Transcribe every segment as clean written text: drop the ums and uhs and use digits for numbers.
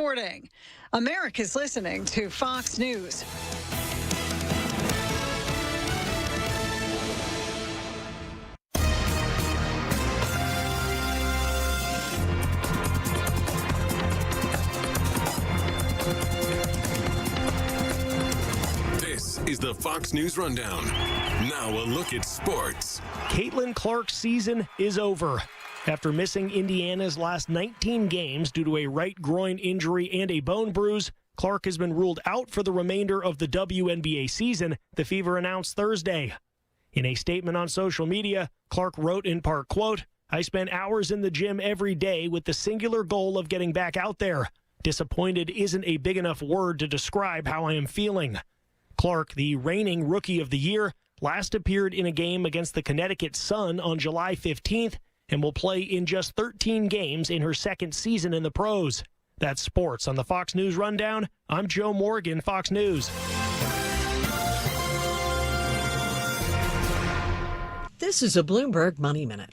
reporting. America's listening to Fox News. This is the Fox News Rundown. Now a look at sports. Caitlin Clark's season is over. After missing Indiana's last 19 games due to a right groin injury and a bone bruise, Clark has been ruled out for the remainder of the WNBA season, the Fever announced Thursday. In a statement on social media, Clark wrote in part, quote, "I spend hours in the gym every day with the singular goal of getting back out there. Disappointed isn't a big enough word to describe how I am feeling." Clark, the reigning Rookie of the Year, last appeared in a game against the Connecticut Sun on July 15th and will play in just 13 games in her second season in the pros. That's sports on the Fox News Rundown. I'm Joe Morgan, Fox News. This is a Bloomberg Money Minute.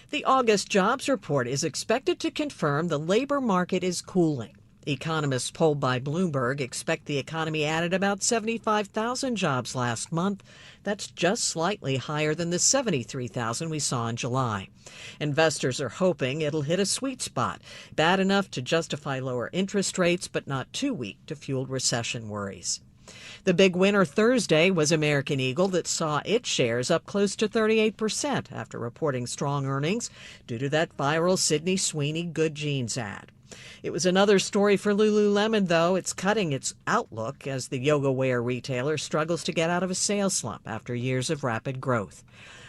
The August jobs report is expected to confirm the labor market is cooling. Economists polled by Bloomberg expect the economy added about 75,000 jobs last month. That's just slightly higher than the 73,000 we saw in July. Investors are hoping it'll hit a sweet spot, bad enough to justify lower interest rates, but not too weak to fuel recession worries. The big winner Thursday was American Eagle, that saw its shares up close to 38% after reporting strong earnings due to that viral Sydney Sweeney Good Jeans ad. It was another story for Lululemon, though. It's cutting its outlook as the yoga wear retailer struggles to get out of a sales slump after years of rapid growth.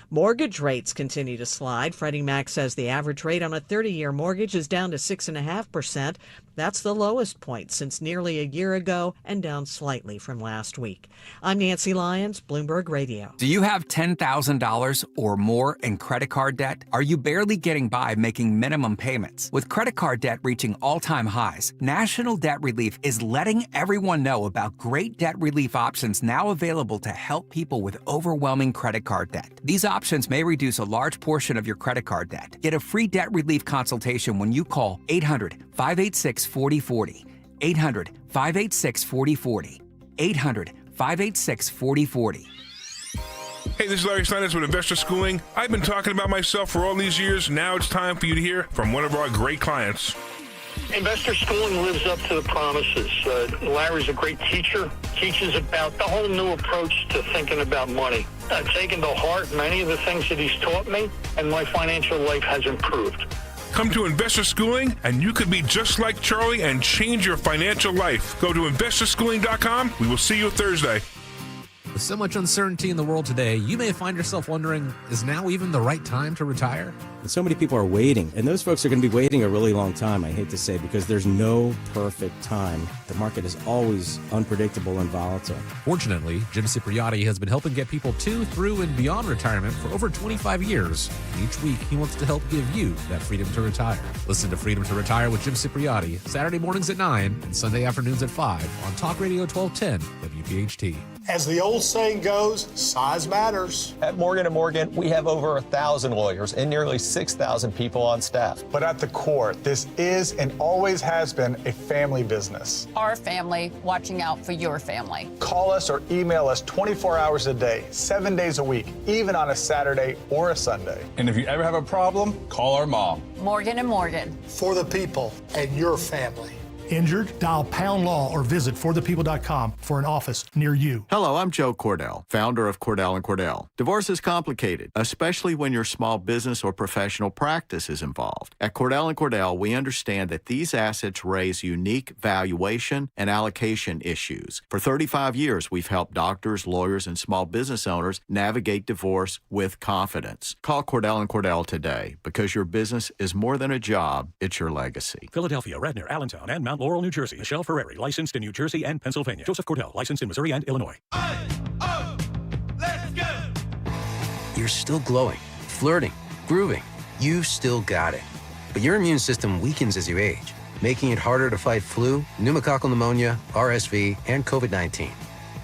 Mortgage rates continue to slide. Freddie Mac says the average rate on a 30-year mortgage is down to 6.5%. That's the lowest point since nearly a year ago and down slightly from last week. I'm Nancy Lyons, Bloomberg Radio. Do you have $10,000 or more in credit card debt? Are you barely getting by making minimum payments? With credit card debt reaching all-time highs, National Debt Relief is letting everyone know about great debt relief options now available to help people with overwhelming credit card debt. These options may reduce a large portion of your credit card debt. Get a free debt relief consultation when you call 800-586-4040. 800-586-4040. 800-586-4040. Hey, this is Larry Steinitz with Investor Schooling. I've been talking about myself for all these years. Now it's time for you to hear from one of our great clients. Investor Schooling lives up to the promises. Larry's a great teacher, teaches about the whole new approach to thinking about money. I've taken to heart many of the things that he's taught me, and my financial life has improved. Come to Investor Schooling, and you could be just like Charlie and change your financial life. Go to investorschooling.com. We will see you Thursday. With so much uncertainty in the world today, you may find yourself wondering, is now even the right time to retire? And so many people are waiting, and those folks are going to be waiting a really long time, I hate to say, because there's no perfect time. The market is always unpredictable and volatile. Fortunately, Jim Cipriotti has been helping get people to, through, and beyond retirement for over 25 years. Each week, he wants to help give you that freedom to retire. Listen to Freedom to Retire with Jim Cipriotti, Saturday mornings at 9 and Sunday afternoons at 5 on Talk Radio 1210 WPHT. As the old saying goes, size matters. At Morgan & Morgan, we have over 1,000 lawyers and nearly 6,000 people on staff. But at the core, this is and always has been a family business. Our family watching out for your family. Call us or email us 24 hours a day, 7 days a week, even on a Saturday or a Sunday. And if you ever have a problem, call our mom. Morgan & Morgan. For the people and your family. Injured? Dial Pound Law or visit forthepeople.com for an office near you. Hello, I'm Joe Cordell, founder of Cordell & Cordell. Divorce is complicated, especially when your small business or professional practice is involved. At Cordell & Cordell, we understand that these assets raise unique valuation and allocation issues. For 35 years, we've helped doctors, lawyers, and small business owners navigate divorce with confidence. Call Cordell & Cordell today, because your business is more than a job, it's your legacy. Philadelphia, Radnor, Allentown, and Mount Laurel, New Jersey. Michelle Ferreri, licensed in New Jersey and Pennsylvania. Joseph Cordell, licensed in Missouri and Illinois. Let's go! You're still glowing, flirting, grooving. You've still got it. But your immune system weakens as you age, making it harder to fight flu, pneumococcal pneumonia, RSV, and COVID-19.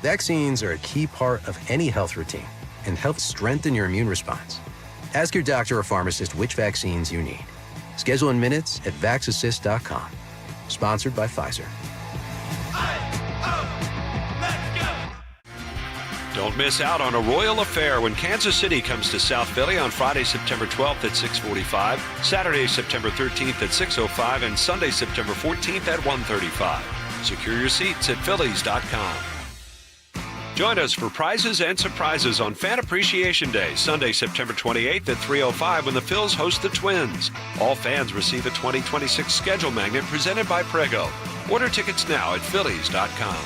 Vaccines are a key part of any health routine and help strengthen your immune response. Ask your doctor or pharmacist which vaccines you need. Schedule in minutes at vaxassist.com. Sponsored by Pfizer. Don't miss out on a royal affair when Kansas City comes to South Philly on Friday, September 12th at 6:45, Saturday, September 13th at 6:05, and Sunday, September 14th at 1:35. Secure your seats at Phillies.com. Join us for prizes and surprises on Fan Appreciation Day, Sunday, September 28th at 3:05 when the Phils host the Twins. All fans receive a 2026 schedule magnet presented by Prego. Order tickets now at Phillies.com.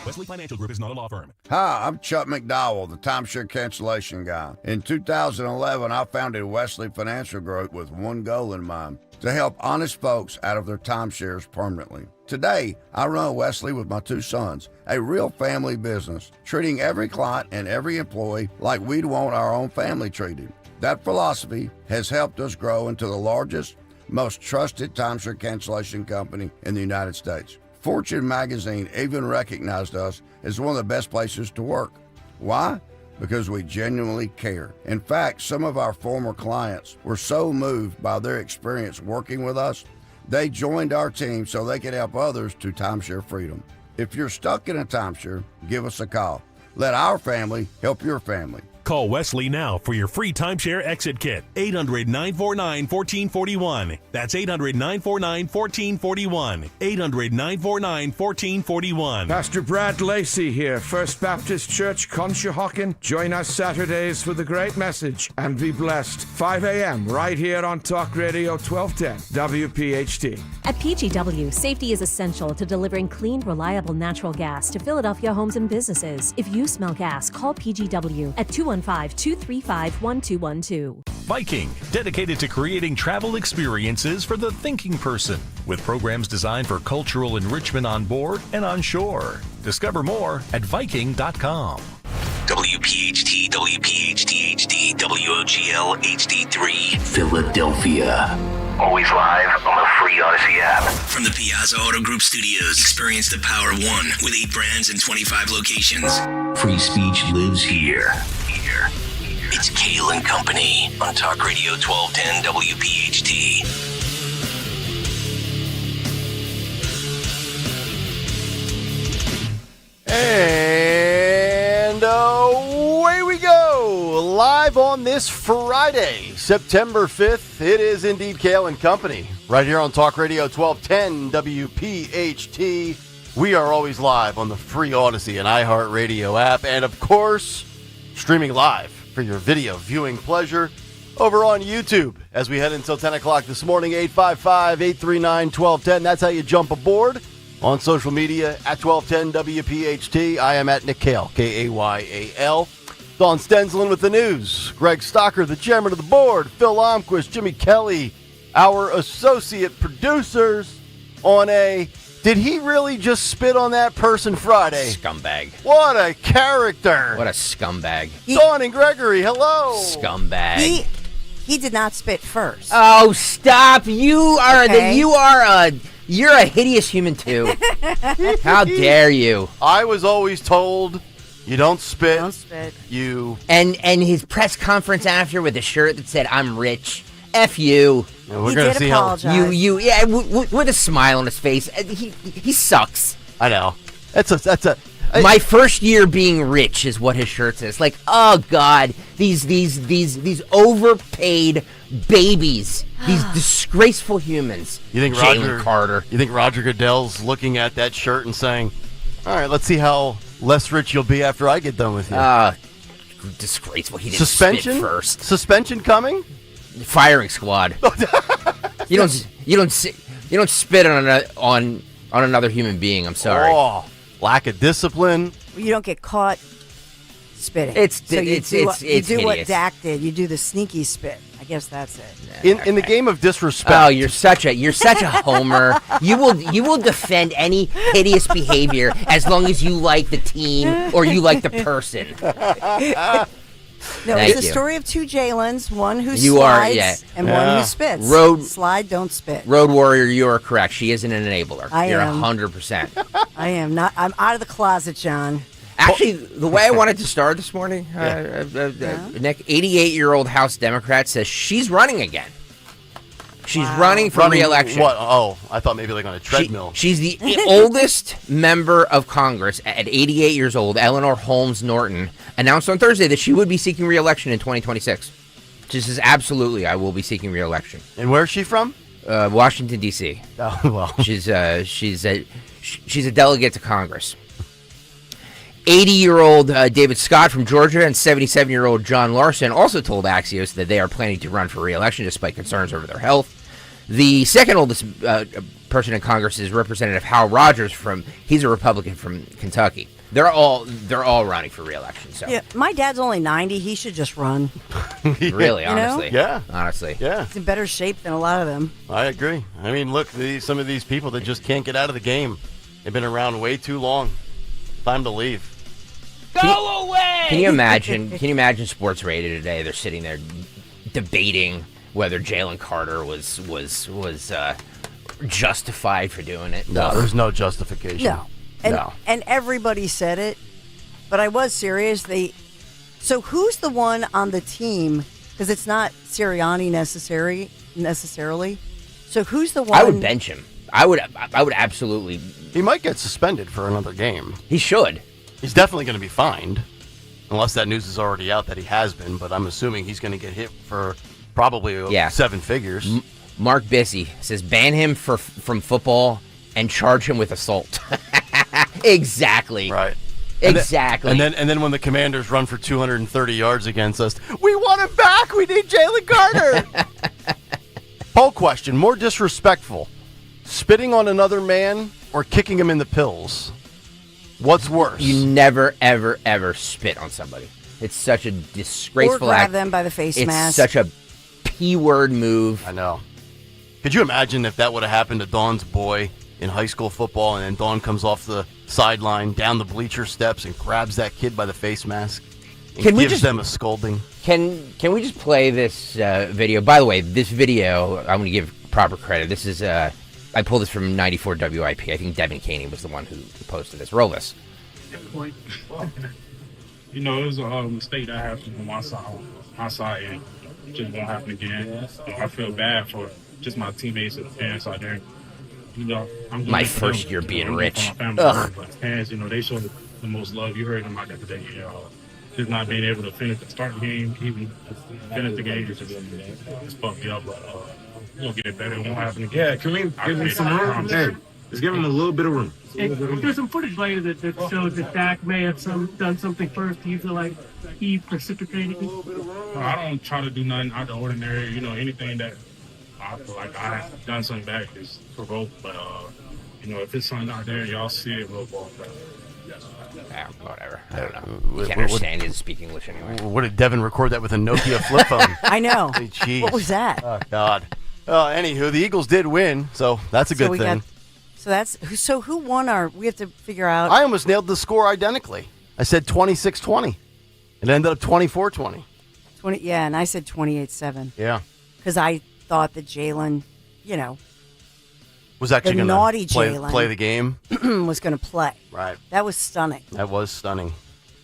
Wesley Financial Group is not a law firm. Hi, I'm Chuck McDowell, the timeshare cancellation guy. In 2011, I founded Wesley Financial Group with one goal in mind, to help honest folks out of their timeshares permanently. Today, I run Wesley with my two sons, a real family business, treating every client and every employee like we'd want our own family treated. That philosophy has helped us grow into the largest, most trusted timeshare cancellation company in the United States. Fortune magazine even recognized us as one of the best places to work. Why? Because we genuinely care. In fact, some of our former clients were so moved by their experience working with us, they joined our team so they could help others to timeshare freedom. If you're stuck in a timeshare, give us a call. Let our family help your family. Call Wesley now for your free timeshare exit kit. 800-949-1441. That's 800-949-1441. 800-949-1441. Pastor Brad Lacey here, First Baptist Church, Conshohocken. Join us Saturdays for the great message and be blessed. 5 a.m. right here on Talk Radio 1210 WPHT. At PGW, safety is essential to delivering clean, reliable natural gas to Philadelphia homes and businesses. If you smell gas, call PGW at 215-235-1212. Viking, dedicated to creating travel experiences for the thinking person, with programs designed for cultural enrichment on board and on shore. Discover more at Viking.com. WPHT, WPHT HD, WOGL HD3, Philadelphia. Always live on the free Odyssey app. From the Piazza Auto Group Studios, experience the power of one with 8 brands and 25 locations. Free speech lives here. It's Kayal and Company on Talk Radio 1210 WPHT. And away we go, live on this Friday, September 5th. It is indeed Kayal and Company, right here on Talk Radio 1210 WPHT. We are always live on the free Odyssey and iHeartRadio app, and of course, streaming live for your video viewing pleasure over on YouTube as we head until 10 o'clock this morning. 855-839-1210. That's how you jump aboard. On social media at 1210 WPHT. I am at Nick Kayal, Kayal. Don Stenslin with the news. Greg Stocker, the chairman of the board. Phil Almquist, Jimmy Kelly, our associate producers on a did he really just spit on that person Friday? Scumbag. What a character. What a scumbag. Dawn and Gregory, hello. Scumbag. He did not spit first. Oh, stop. You're a hideous human too. How dare you? I was always told you don't spit. Don't spit. You. And his press conference after with a shirt that said, "I'm rich." F you. Yeah, we're going to see apologize. With a smile on his face. He sucks. I know. My first year being rich is what his shirt says. Like, oh God, these overpaid babies, these disgraceful humans. You think Jalen Carter? You think Roger Goodell's looking at that shirt and saying, "All right, let's see how less rich you'll be after I get done with you." Disgraceful. He didn't Suspension spit first. Suspension coming? Firing squad. You don't spit on another human being. I'm sorry. Oh, lack of discipline. You don't get caught spitting. It's you do what hideous. Dak did. You do the sneaky spit. I guess that's it. In the game of disrespect. Oh, you're such a homer. You will defend any hideous behavior as long as you like the team or you like the person. No, Thank it's a you. story of two Jalens, one who slides and one who spits. Slide, don't spit. Road warrior, you are correct. She isn't an enabler. You're am. 100%. I am not. I'm out of the closet, John. Actually, the way I wanted to start this morning, Nick, 88-year-old House Democrat says she's running again. She's running for re-election. What? Oh, I thought maybe like on a treadmill. She's the oldest member of Congress at 88 years old. Eleanor Holmes Norton announced on Thursday that she would be seeking re-election in 2026. She says, absolutely, I will be seeking re-election. And where is she from? Washington, D.C. Oh, well. She's a delegate to Congress. 80-year-old David Scott from Georgia and 77-year-old John Larson also told Axios that they are planning to run for re-election despite concerns over their health. The second oldest person in Congress is Representative Hal Rogers he's a Republican from Kentucky. They're all running for re-election. So yeah, my dad's only 90. He should just run. Really, honestly. Yeah. Honestly. Yeah. He's in better shape than a lot of them. I agree. I mean, look, some of these people that just can't get out of the game. They've been around way too long. Time to leave. Go away! Can you imagine Sports Radio today? They're sitting there debating whether Jalen Carter was justified for doing it. No, there's no justification. No. And everybody said it, but I was serious. So who's the one on the team? Because it's not Sirianni necessarily. So who's the one? I would bench him. I would absolutely. He might get suspended for another game. He should. He's definitely going to be fined, unless that news is already out that he has been. But I'm assuming he's going to get hit for probably 7 figures. Mark Bissey says ban him from football and charge him with assault. Exactly. Right. Exactly. And then when the Commanders run for 230 yards against us, we want him back. We need Jalen Carter. Poll question: more disrespectful, spitting on another man or kicking him in the pills? What's worse? You never, ever, ever spit on somebody. It's such a disgraceful or grab act. them by the face mask. It's such a P-word move. I know. Could you imagine if that would have happened to Dawn's boy in high school football, and then Dawn comes off the sideline, down the bleacher steps, and grabs that kid by the face mask and gives them a scolding? Can we just play this video? By the way, this video, I'm going to give proper credit. This is... I pulled this from 94 WIP. I think Devin Caney was the one who posted this. Roll this. You know, it was a mistake that happened on my side, and it just won't happen again. I feel bad for just my teammates and the fans out there. You know, I'm my first year being rich. Ugh. Fans, you know, they showed the most love. You heard them out there today. You know, just not being able to finish the start game, even finish the game, just fucked me up. But it'll get better. It won't happen again. Yeah, can we give him some room? Hey, let's give him a little bit of room. There's some footage later that shows that Dak may have done something first. Do you feel like he precipitated it? I don't try to do nothing out of the ordinary. You know, anything that I feel like I have done something back is provoked. But, you know, if it's something out there, y'all see it, we'll walk back. Whatever. I don't know. You can't understand. He doesn't speak English anyway. What did Devin record that with a Nokia flip phone? I know. Hey, jeez. What was that? Oh, God. Anywho, the Eagles did win, so that's a good thing. So who won we have to figure out. I almost nailed the score identically. I said 26-20. It ended up 24-20. 20, yeah, and I said 28-7. Yeah. Because I thought that Jalen, was actually going to play the game. Was going to play. Right. That was stunning. That was stunning.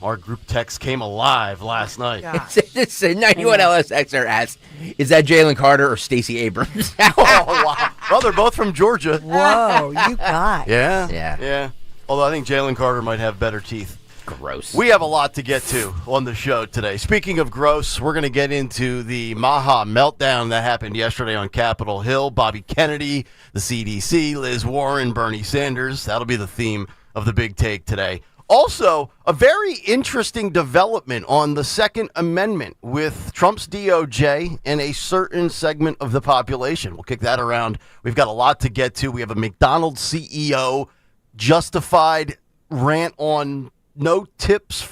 Our group text came alive last night. 91 LSXer asked, is that Jalen Carter or Stacey Abrams? Oh, wow. Well, they're both from Georgia. Whoa, you guys. Yeah. Although I think Jalen Carter might have better teeth. Gross. We have a lot to get to on the show today. Speaking of gross, we're going to get into the Maha meltdown that happened yesterday on Capitol Hill. Bobby Kennedy, the CDC, Liz Warren, Bernie Sanders. That'll be the theme of the big take today. Also, a very interesting development on the Second Amendment with Trump's DOJ and a certain segment of the population. We'll kick that around. We've got a lot to get to. We have a McDonald's CEO justified rant on no tax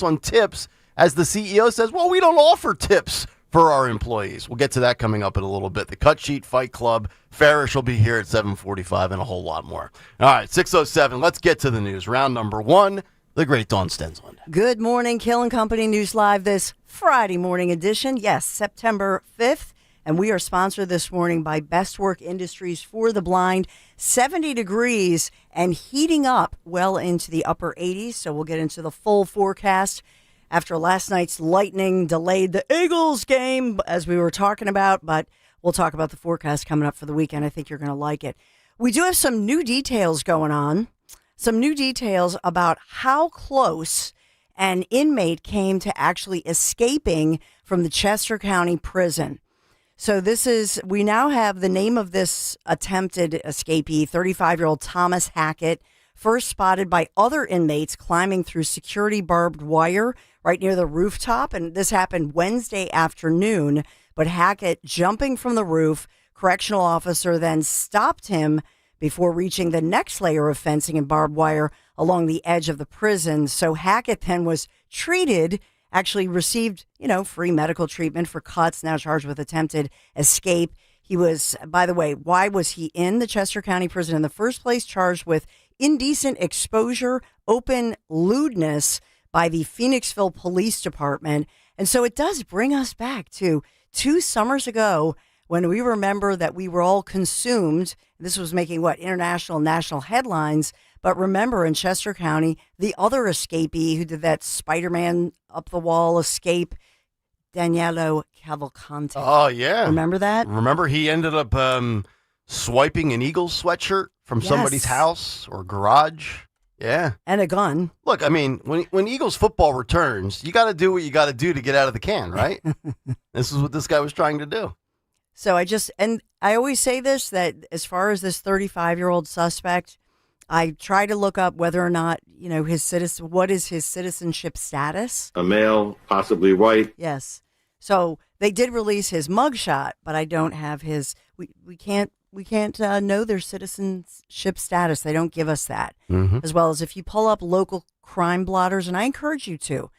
on tips, as the CEO says, well, we don't offer tips for our employees. We'll get to that coming up in a little bit. The Cut Sheet Fight Club. Farish will be here at 7:45 and a whole lot more. All right, 6:07. Let's get to the news. Round number one, the great Dawn Stensland. Good morning, Kill and Company News Live this Friday morning edition. Yes, September 5th. And we are sponsored this morning by Best Work Industries for the Blind. 70 degrees and heating up well into the upper 80s. So we'll get into the full forecast after last night's lightning delayed the Eagles game, as we were talking about. But we'll talk about the forecast coming up for the weekend. I think you're going to like it. We do have some new details going on, some new details about how close an inmate came to actually escaping from the Chester County Prison. So we now have the name of this attempted escapee, 35-year-old Thomas Hackett, first spotted by other inmates climbing through security barbed wire right near the rooftop. And this happened Wednesday afternoon. But Hackett, jumping from the roof, correctional officer then stopped him before reaching the next layer of fencing and barbed wire along the edge of the prison. So Hackett then was treated, actually received, free medical treatment for cuts, now charged with attempted escape. He was, by the way, why was he in the Chester County Prison in the first place? Charged with indecent exposure, open lewdness by the Phoenixville Police Department. And so it does bring us back to 2 summers ago when we remember that we were all consumed. This was making international, national headlines. But remember, in Chester County, the other escapee who did that Spider-Man up the wall escape, Danielo Cavalcante. Oh, yeah. Remember that? Remember he ended up swiping an Eagles sweatshirt from somebody's house or garage. Yeah. And a gun. Look, I mean, when Eagles football returns, you got to do what you got to do to get out of the can, right? This is what this guy was trying to do. So I always say this, that as far as this 35-year-old suspect, I try to look up whether or not, what is his citizenship status? A male, possibly white. Yes. So they did release his mugshot, but I don't have his. We can't know their citizenship status. They don't give us that. Mm-hmm. As well as if you pull up local crime blotters, and I encourage you to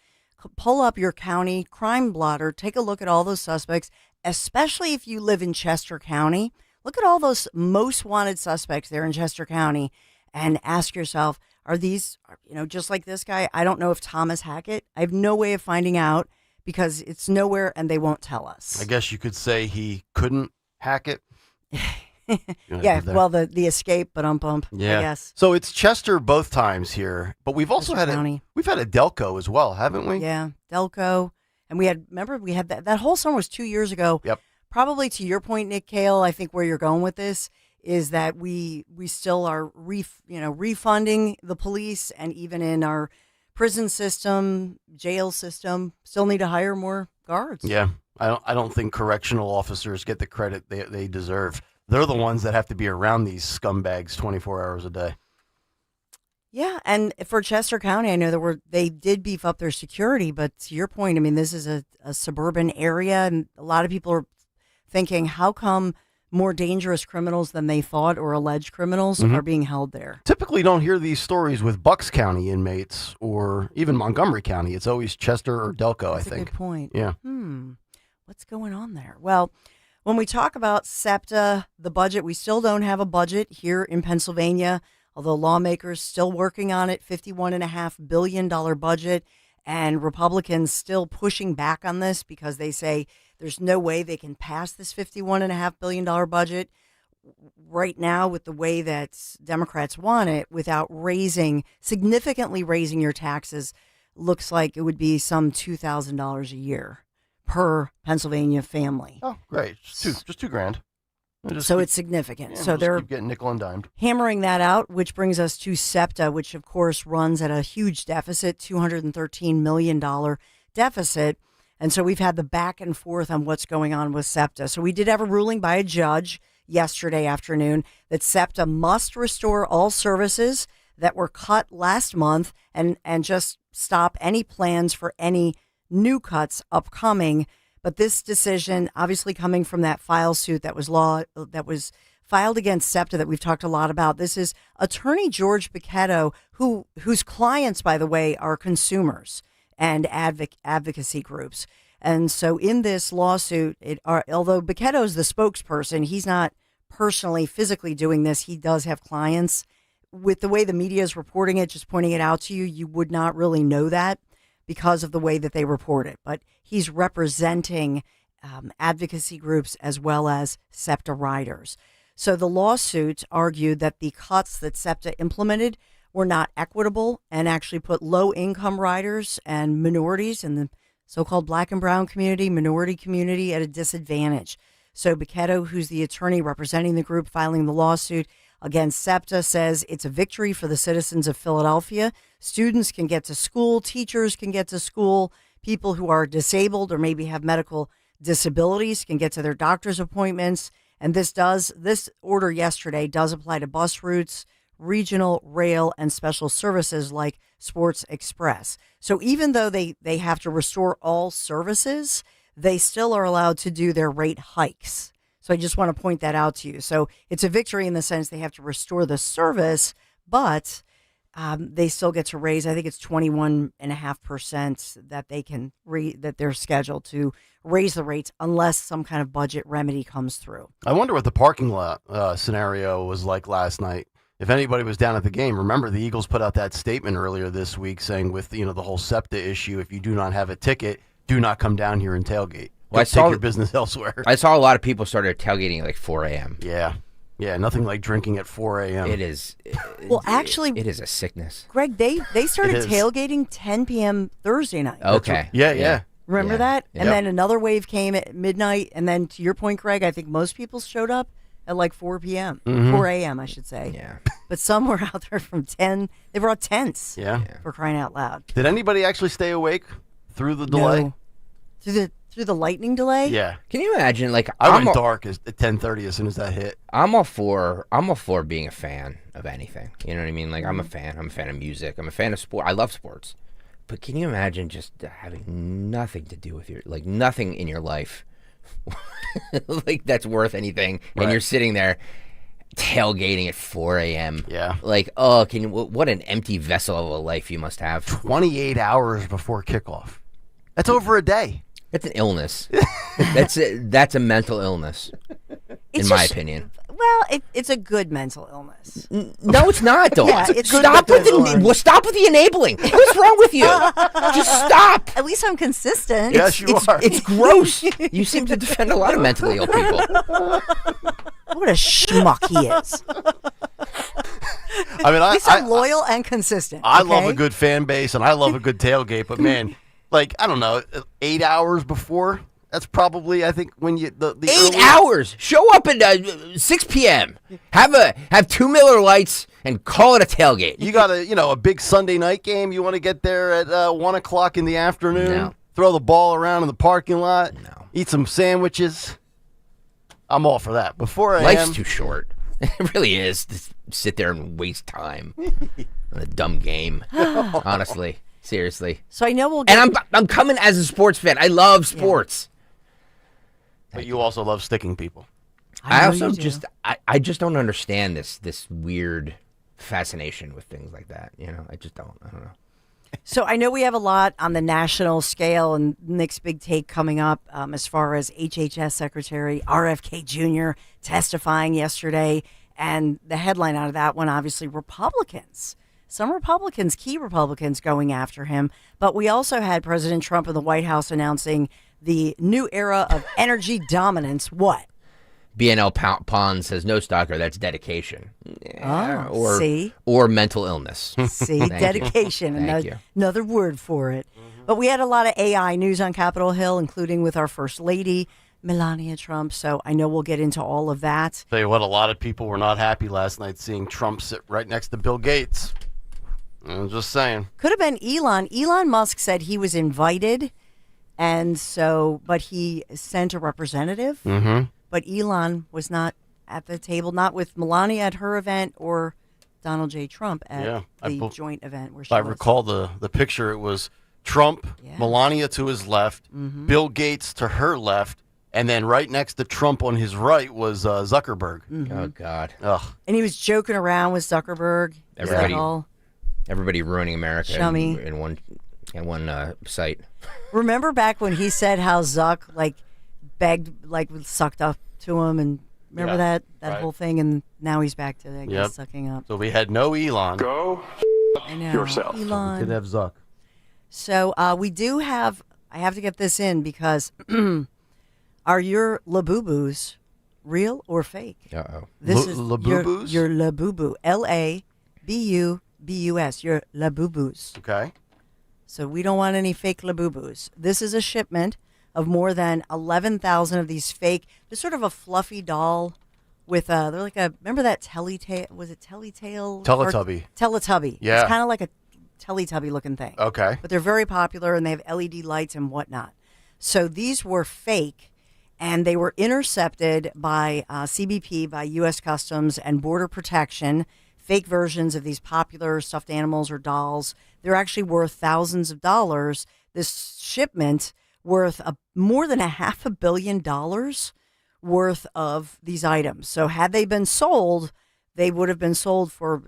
pull up your county crime blotter, take a look at all those suspects, especially if you live in Chester County. Look at all those most wanted suspects there in Chester County and ask yourself, are these, just like this guy? I don't know if Thomas Hackett. I have no way of finding out because it's nowhere and they won't tell us. I guess you could say he couldn't hack it. Yeah, well, the escape, but yeah. I guess. So it's Chester both times here, but we've also had we've had a Delco as well, haven't we? Yeah, Delco, and we had that whole summer was 2 years ago. Yep. Probably to your point, Nick Kayal, I think where you're going with this is that we still are refunding the police, and even in our prison system, jail system, still need to hire more guards. Yeah, I don't think correctional officers get the credit they deserve. They're the ones that have to be around these scumbags 24 hours a day. Yeah, and for Chester County, I know they did beef up their security, but to your point, I mean, this is a suburban area, and a lot of people are thinking, how come more dangerous criminals than they thought or alleged criminals are being held there? Typically don't hear these stories with Bucks County inmates or even Montgomery County. It's always Chester or Delco, That's I think. A good point. Yeah. What's going on there? Well, when we talk about SEPTA, the budget, we still don't have a budget here in Pennsylvania, although lawmakers still working on it, $51.5 billion budget, and Republicans still pushing back on this because they say there's no way they can pass this $51.5 billion budget right now with the way that Democrats want it without significantly raising your taxes. Looks like it would be some $2,000 a year per Pennsylvania family. Oh, great. Just $2,000. It's significant. Yeah, so they're keep getting nickel and dimed. Hammering that out, which brings us to SEPTA, which of course runs at a huge deficit, $213 million deficit. And so we've had the back and forth on what's going on with SEPTA. So we did have a ruling by a judge yesterday afternoon that SEPTA must restore all services that were cut last month and just stop any plans for any new cuts upcoming. But this decision, obviously coming from that file suit that was filed against SEPTA that we've talked a lot about. This is attorney George Bicchetto, whose clients, by the way, are consumers and advocacy groups. And so in this lawsuit, although Bicchetto is the spokesperson, he's not personally, physically doing this. He does have clients. With the way the media is reporting it, just pointing it out to you, you would not really know that because of the way that they report it. But he's representing advocacy groups as well as SEPTA riders. So the lawsuit argued that the cuts that SEPTA implemented were not equitable and actually put low-income riders and minorities in the so-called black and brown community, minority community at a disadvantage. So Biquetto, who's the attorney representing the group filing the lawsuit against SEPTA, says it's a victory for the citizens of Philadelphia. Students can get to school, teachers can get to school, people who are disabled or maybe have medical disabilities can get to their doctor's appointments. And this order yesterday does apply to bus routes, regional rail, and special services like Sports Express. So even though they have to restore all services, they still are allowed to do their rate hikes. So I just want to point that out to you. So it's a victory in the sense they have to restore the service, but they still get to raise, I think it's 21.5% that they can that they're scheduled to raise the rates unless some kind of budget remedy comes through. I wonder what the parking lot scenario was like last night. If anybody was down at the game, remember the Eagles put out that statement earlier this week saying with the whole SEPTA issue, if you do not have a ticket, do not come down here and tailgate. Well, take your business elsewhere. I saw a lot of people started tailgating at like 4 a.m. Yeah, nothing like drinking at 4 a.m. It is. Well, actually, it is a sickness. Greg, they started tailgating 10 p.m. Thursday night. Okay. Yeah. Remember that? Yeah. And then another wave came at midnight. And then to your point, Greg, I think most people showed up at like 4 p.m. 4 a.m., I should say. Yeah. But some were out there from 10. They brought tents. Yeah. For crying out loud. Did anybody actually stay awake through the delay? No. Through the lightning delay? Yeah. Can you imagine? Like I went dark at 10:30 as soon as that hit. I'm all for being a fan of anything. You know what I mean? Like I'm a fan. I'm a fan of music. I'm a fan of sport. I love sports. But can you imagine just having nothing to do with nothing in your life, like that's worth anything, and you're sitting there tailgating at 4 a.m. Yeah. Like, oh, what an empty vessel of a life you must have. 28 hours before kickoff. That's over a day. That's an illness. That's a mental illness, in my opinion. Well, it's a good mental illness. No, it's not, though. Yeah, it's stop with the enabling. What's wrong with you? Just stop. At least I'm consistent. Yes, you are. It's gross. You seem to defend a lot of mentally ill people. What a schmuck he is. I mean, At least I'm loyal and consistent. I love a good fan base and I love a good tailgate, but man, like, I don't know, 8 hours before, that's probably, I think, when you the 8 hours. Show up at 6 p.m. Have 2 Miller Lights and call it a tailgate. You got a big Sunday night game. You want to get there at 1 o'clock in the afternoon. No. Throw the ball around in the parking lot. No. Eat some sandwiches. I'm all for that. Before I Life's too short. It really is to sit there and waste time on a dumb game. Honestly, seriously. So I know we'll get... And I'm coming as a sports fan. I love sports. But you also love sticking people. I also just I just don't understand this weird fascination with things like that. You know, I don't know. So I know we have a lot on the national scale, and Nick's big take coming up as far as HHS Secretary RFK Jr. testifying yesterday, and the headline out of that one, obviously, Republicans. Some Republicans, key Republicans, going after him. But we also had President Trump in the White House announcing the new era of energy dominance. What? BNL Pond says no stalker. That's dedication. Yeah, or mental illness. See, dedication. Thank you. Another word for it. But we had a lot of AI news on Capitol Hill, including with our First Lady, Melania Trump. So I know we'll get into all of that. Tell you what, a lot of people were not happy last night seeing Trump sit right next to Bill Gates. I'm just saying. Could have been Elon. Elon Musk said he was invited, and so, but he sent a representative. Mm-hmm. But Elon was not at the table, not with Melania at her event or Donald J. Trump at the joint event where she I was. recall the picture, it was Trump, Melania to his left, Bill Gates to her left, and then right next to Trump on his right was Zuckerberg. Mm-hmm. Oh, God. Ugh. And he was joking around with Zuckerberg. Everybody ruining America in one site. Remember back when he said how Zuck begged, sucked up to him, and remember that whole thing, and now he's back to sucking up. So we had no Elon. Go yourself. Elon. We did have Zuck. So we do have, I have to get this in because are your Labubu's real or fake? Uh-oh. This is Labubus? your Labubu. Labubus. Your Labubus. Okay. So we don't want any fake Labubus. This is a shipment of more than 11,000 of these fake. There's sort of a fluffy doll with they're like remember that Teletubby? Was it Teletubby? Teletubby. Yeah. It's kind of like a Teletubby looking thing. Okay. But they're very popular and they have LED lights and whatnot. So these were fake and they were intercepted by CBP, by U.S. Customs and Border Protection. Fake versions of these popular stuffed animals or dolls. They're actually worth thousands of dollars. This shipment worth more than $500 million worth of these items. So had they been sold, they would have been sold for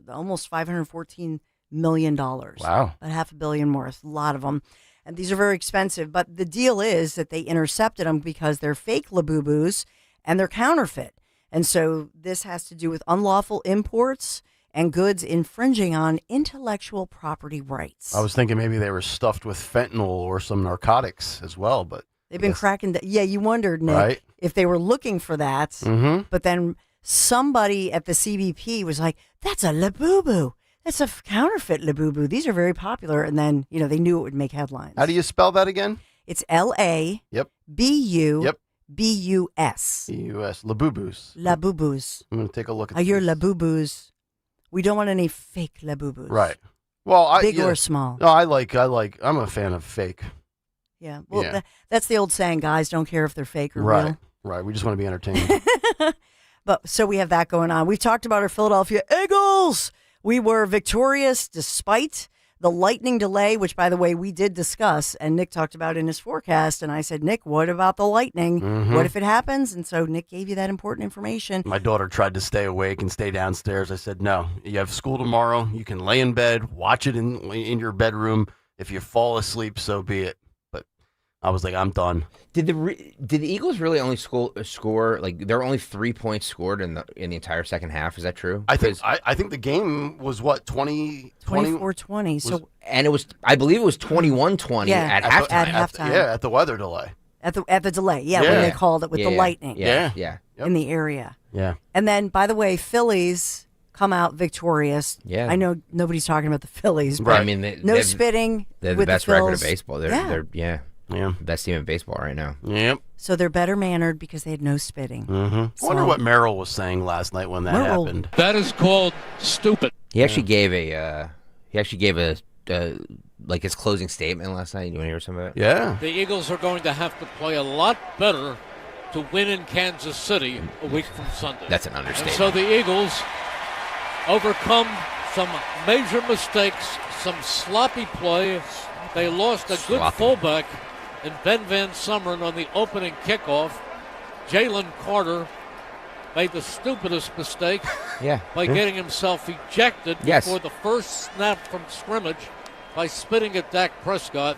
almost $514 million. Wow. About $500 million worth. A lot of them. And these are very expensive. But the deal is that they intercepted them because they're fake Labubus and they're counterfeit. And so this has to do with unlawful imports and goods infringing on intellectual property rights. I was thinking maybe they were stuffed with fentanyl or some narcotics as well, but they've been cracking. Yeah, you wondered, Nick, right? If they were looking for that. Mm-hmm. But then somebody at the CBP was like, "That's a Labubu. That's a counterfeit Labubu. These are very popular." And then they knew it would make headlines. How do you spell that again? It's LA. Yep. BU. Yep. BUS. BUS. Labubus. Labubus. I'm going to take a look at your Labubus. We don't want any fake Labubus. Right. Well, big or small. No, I'm a fan of fake. Yeah. Well, that's the old saying, guys don't care if they're fake or real. Right. We just want to be entertained. But so we have that going on. We've talked about our Philadelphia Eagles. We were victorious despite the lightning delay, which, by the way, we did discuss, and Nick talked about in his forecast. And I said, Nick, what about the lightning? Mm-hmm. What if it happens? And so Nick gave you that important information. My daughter tried to stay awake and stay downstairs. I said, no, you have school tomorrow. You can lay in bed, watch it in your bedroom. If you fall asleep, so be it. But I was like, I'm done. Did the Eagles really only score like there were only 3 points scored in the entire second half? Is that true? I think the game was what 24-20. So and it was, I believe it was 21-20 at halftime. At halftime. At the weather delay. At the delay, when they called it with the lightning. Yeah. In the area. Yeah. And then, by the way, Phillies come out victorious. Yeah. I know nobody's talking about the Phillies, but right. I mean, no spitting. They're the with best the record of baseball. They're best team in baseball right now. Yep. So they're better mannered because they had no spitting. Mm-hmm. So, I wonder what Merrill was saying last night when that happened. That is called stupid. He actually gave a like his closing statement last night. You want to hear some of it? Yeah. The Eagles are going to have to play a lot better to win in Kansas City a week from Sunday. That's an understatement. And so the Eagles overcome some major mistakes, some sloppy play. They lost a good fullback in Ben Van Summeren on the opening kickoff. Jalen Carter made the stupidest mistake by getting himself ejected before the first snap from scrimmage by spitting at Dak Prescott.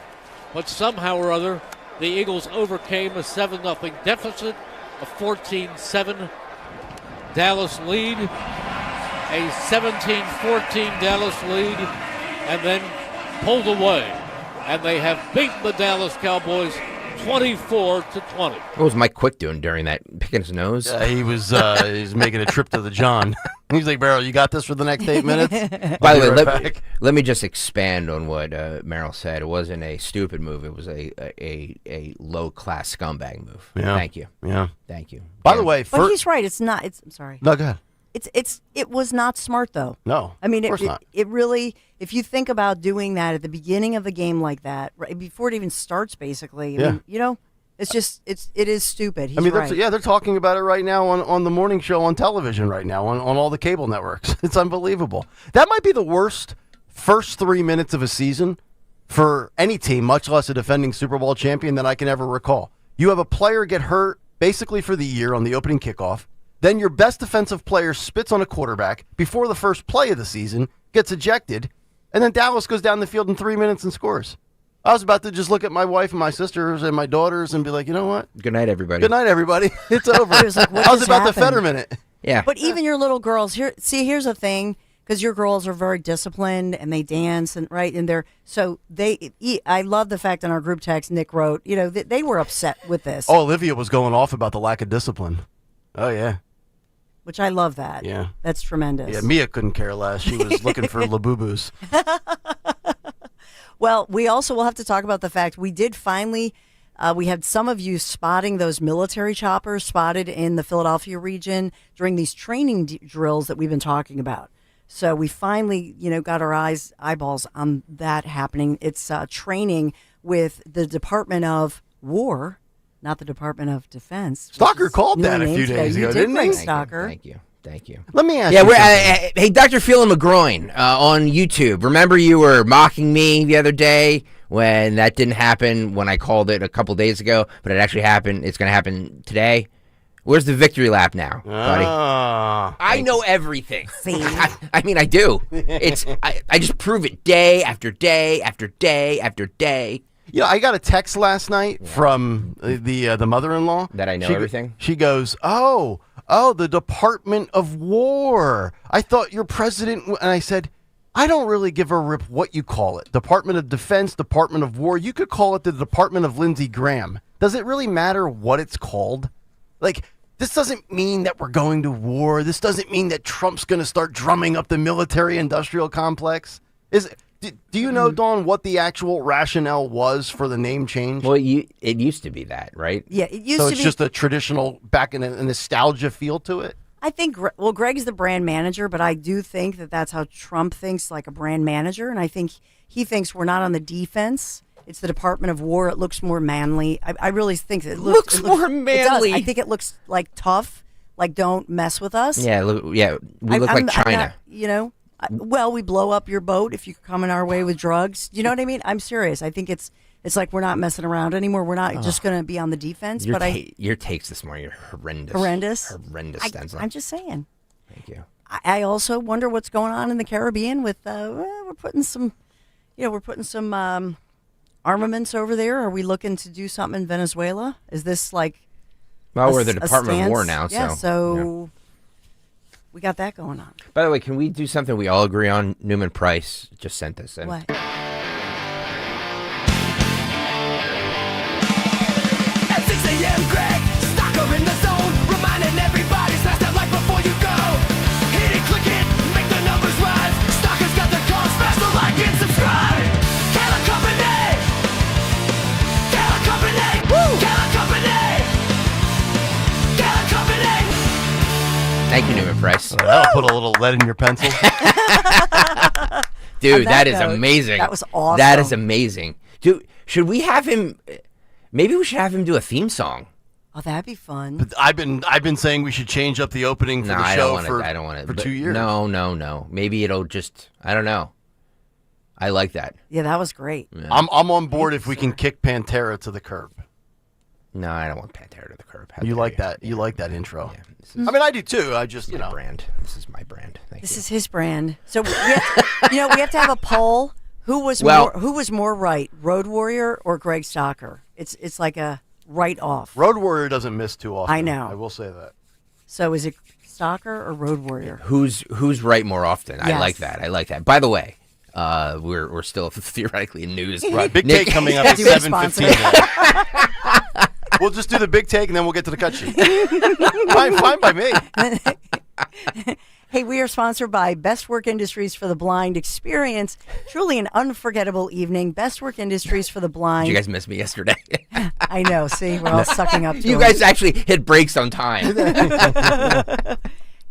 But somehow or other, the Eagles overcame a 7-0 deficit, a 14-7 Dallas lead, a 17-14 Dallas lead, and then pulled away. And they have beaten the Dallas Cowboys 24-20. What was Mike Quick doing during that? Picking his nose? He was making a trip to the John. He's like, Merrill, you got this for the next 8 minutes? By the way, let me just expand on what Merrill said. It wasn't a stupid move. It was a low-class scumbag move. Yeah. Thank you. Yeah. Thank you. By the way, but he's right. It's not. I'm sorry. No, go ahead. It was not smart, though. No, I mean, of course not. It really, if you think about doing that at the beginning of a game like that, right before it even starts, basically, I mean, it's just, it is stupid. He's right. They're talking about it right now on the morning show on television right now, on all the cable networks. It's unbelievable. That might be the worst first 3 minutes of a season for any team, much less a defending Super Bowl champion, that I can ever recall. You have a player get hurt basically for the year on the opening kickoff. Then your best defensive player spits on a quarterback before the first play of the season, gets ejected, and then Dallas goes down the field in 3 minutes and scores. I was about to just look at my wife and my sisters and my daughters and be like, you know what? Good night, everybody. Good night, everybody. It's over. I was like, what I was just about happened? to Fetterman it. Yeah. But even your little girls, here's the thing, because your girls are very disciplined and they dance and I love the fact in our group text Nick wrote, that they were upset with this. Oh, Olivia was going off about the lack of discipline. Oh, yeah. Which I love that. Yeah. That's tremendous. Yeah, Mia couldn't care less. She was looking for Labubus. Well, we also will have to talk about the fact we did finally, we had some of you spotting those military choppers spotted in the Philadelphia region during these training drills that we've been talking about. So we finally, got our eyeballs on that happening. It's training with the Department of War, not the Department of Defense. Stalker called that a few days ago, didn't he? Stalker. Thank you. Let me ask you. Yeah, hey, Dr. Phelan McGroin on YouTube. Remember you were mocking me the other day when that didn't happen when I called it a couple days ago, but it actually happened. It's going to happen today. Where's the victory lap now, buddy? I know everything. I mean, I do. I just prove it day after day after day after day. I got a text last night from the mother-in-law. That I know everything? She goes, oh, the Department of War. I thought your president... And I said, I don't really give a rip what you call it. Department of Defense, Department of War. You could call it the Department of Lindsey Graham. Does it really matter what it's called? This doesn't mean that we're going to war. This doesn't mean that Trump's going to start drumming up the military-industrial complex. Do you know, Dawn, what the actual rationale was for the name change? Well, it used to be that, right? Yeah, it used to be. So it's just a traditional, back in a nostalgia feel to it? I think, Greg's the brand manager, but I do think that that's how Trump thinks, like a brand manager. And I think he thinks we're not on the defense. It's the Department of War. It looks more manly. I really think it looks more manly. I think it looks like tough, like don't mess with us. Yeah, we look like China. Well, we blow up your boat if you come in our way with drugs. You know what I mean? I'm serious. I think it's like we're not messing around anymore. We're not just going to be on the defense. Your takes this morning are horrendous. Horrendous, Stenzel. I'm just saying. Thank you. I also wonder what's going on in the Caribbean with we're putting some armaments over there. Are we looking to do something in Venezuela? Is this like? Well, we're the Department of War now, so we got that going on. By the way, can we do something we all agree on? Newman Price just sent this in. What? At 6 a.m. Greg, Stalker in the zone, reminding everybody smash that like before you go. Hit it, click it, make the numbers rise. Stalker's got the call, smash the like and subscribe. Kayal Company, Kayal Company, woo! Kayal Company, Kayal Company. Thank you, Newman Price. That'll put a little lead in your pencil. Dude, that is amazing. That was awesome. That is amazing. Dude, should we have him? Maybe we should have him do a theme song. Oh, that'd be fun. But I've been saying we should change up the opening for the show I don't want it for 2 years. No. Maybe it'll just. I don't know. I like that. Yeah, that was great. Yeah. I'm on board if we can kick Pantera to the curb. No, I don't want Pantera to the curb. You like that? You like that intro? Yeah, I mean, I do too. I just brand. This is my brand. This is his brand. So we have to have a poll. Who was more right, Road Warrior or Greg Stalker? It's like a right off. Road Warrior doesn't miss too often. I know. I will say that. So is it Stalker or Road Warrior? Who's right more often? Yes. I like that. By the way, we're still theoretically in news. Right. Big take coming up at 7:15. We'll just do the big take and then we'll get to the cut sheet. Fine by me. Hey, we are sponsored by Best Work Industries for the Blind. Experience truly an unforgettable evening. Best Work Industries for the Blind. Did you guys miss me yesterday? I know. See, we're all sucking up to You guys actually hit breaks on time.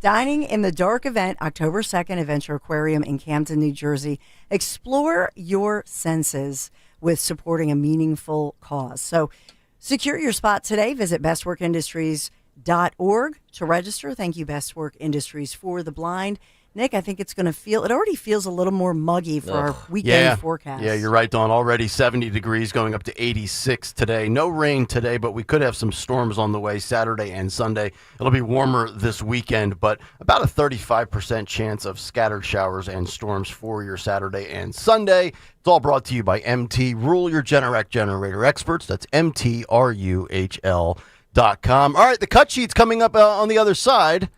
Dining in the Dark event, October 2nd, Adventure Aquarium in Camden, New Jersey. Explore your senses with supporting a meaningful cause. So secure your spot today. Visit bestworkindustries.org to register. Thank you, Best Work Industries for the Blind. Nick, I think it already feels a little more muggy for our weekend forecast. Yeah, you're right, Dawn. Already 70 degrees going up to 86 today. No rain today, but we could have some storms on the way Saturday and Sunday. It'll be warmer this weekend, but about a 35% chance of scattered showers and storms for your Saturday and Sunday. It's all brought to you by MT. Rule your Generac generator experts. That's MTRUHL.com. All right, the cut sheet's coming up on the other side.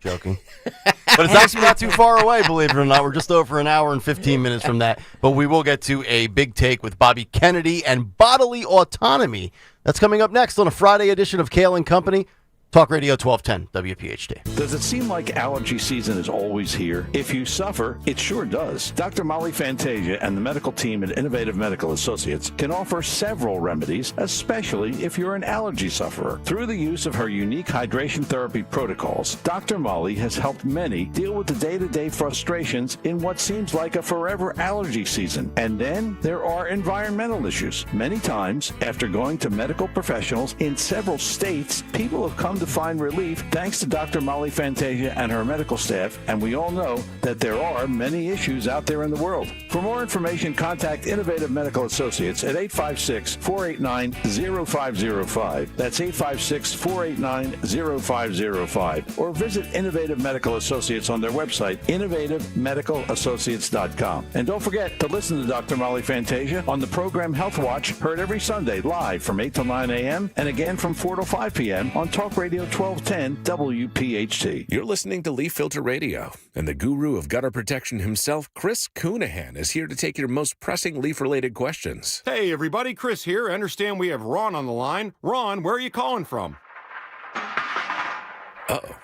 Joking. But it's actually not too far away, believe it or not. We're just over an hour and 15 minutes from that. But we will get to a big take with Bobby Kennedy and bodily autonomy. That's coming up next on a Friday edition of Kayal and Company. Talk Radio 1210, WPHT. Does it seem like allergy season is always here? If you suffer, it sure does. Dr. Molly Fantasia and the medical team at Innovative Medical Associates can offer several remedies, especially if you're an allergy sufferer. Through the use of her unique hydration therapy protocols, Dr. Molly has helped many deal with the day-to-day frustrations in what seems like a forever allergy season. And then there are environmental issues. Many times, after going to medical professionals in several states, people have come to find relief thanks to Dr. Molly Fantasia and her medical staff, and we all know that there are many issues out there in the world. For more information, contact Innovative Medical Associates at 856-489-0505. That's 856-489-0505. Or visit Innovative Medical Associates on their website, innovativemedicalassociates.com. And don't forget to listen to Dr. Molly Fantasia on the program Health Watch, heard every Sunday live from 8 to 9 a.m. and again from 4 to 5 p.m. on Talk Radio 1210 WPHT. You're listening to Leaf Filter Radio, and the guru of gutter protection himself, Chris Coonahan, is here to take your most pressing leaf-related questions. Hey, everybody, Chris here. I understand we have Ron on the line. Ron, where are you calling from? Uh-oh.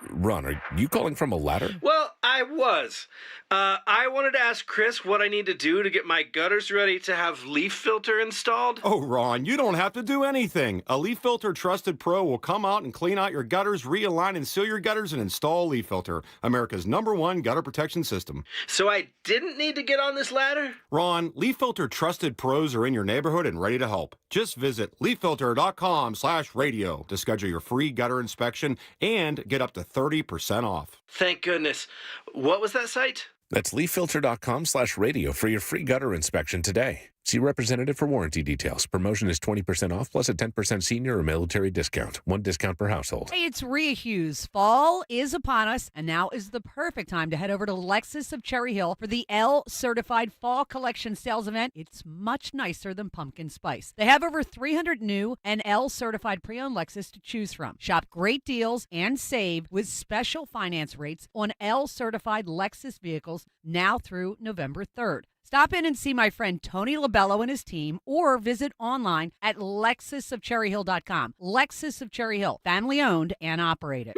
Ron, are you calling from a ladder? Well, I was. I wanted to ask Chris what I need to do to get my gutters ready to have Leaf Filter installed. Oh, Ron, you don't have to do anything. A Leaf Filter Trusted Pro will come out and clean out your gutters, realign and seal your gutters, and install Leaf Filter, America's #1 gutter protection system. So I didn't need to get on this ladder? Ron, Leaf Filter Trusted Pros are in your neighborhood and ready to help. Just visit leaffilter.com/radio to schedule your free gutter inspection and get up to 30% off. Thank goodness. What was that site? That's leaffilter.com/radio for your free gutter inspection today. See representative for warranty details. Promotion is 20% off plus a 10% senior or military discount. One discount per household. Hey, it's Rhea Hughes. Fall is upon us, and now is the perfect time to head over to Lexus of Cherry Hill for the L-Certified Fall Collection Sales Event. It's much nicer than pumpkin spice. They have over 300 new and L-Certified pre-owned Lexus to choose from. Shop great deals and save with special finance rates on L-Certified Lexus vehicles now through November 3rd. Stop in and see my friend Tony Labello and his team, or visit online at lexusofcherryhill.com. Lexus of Cherry Hill, family owned and operated.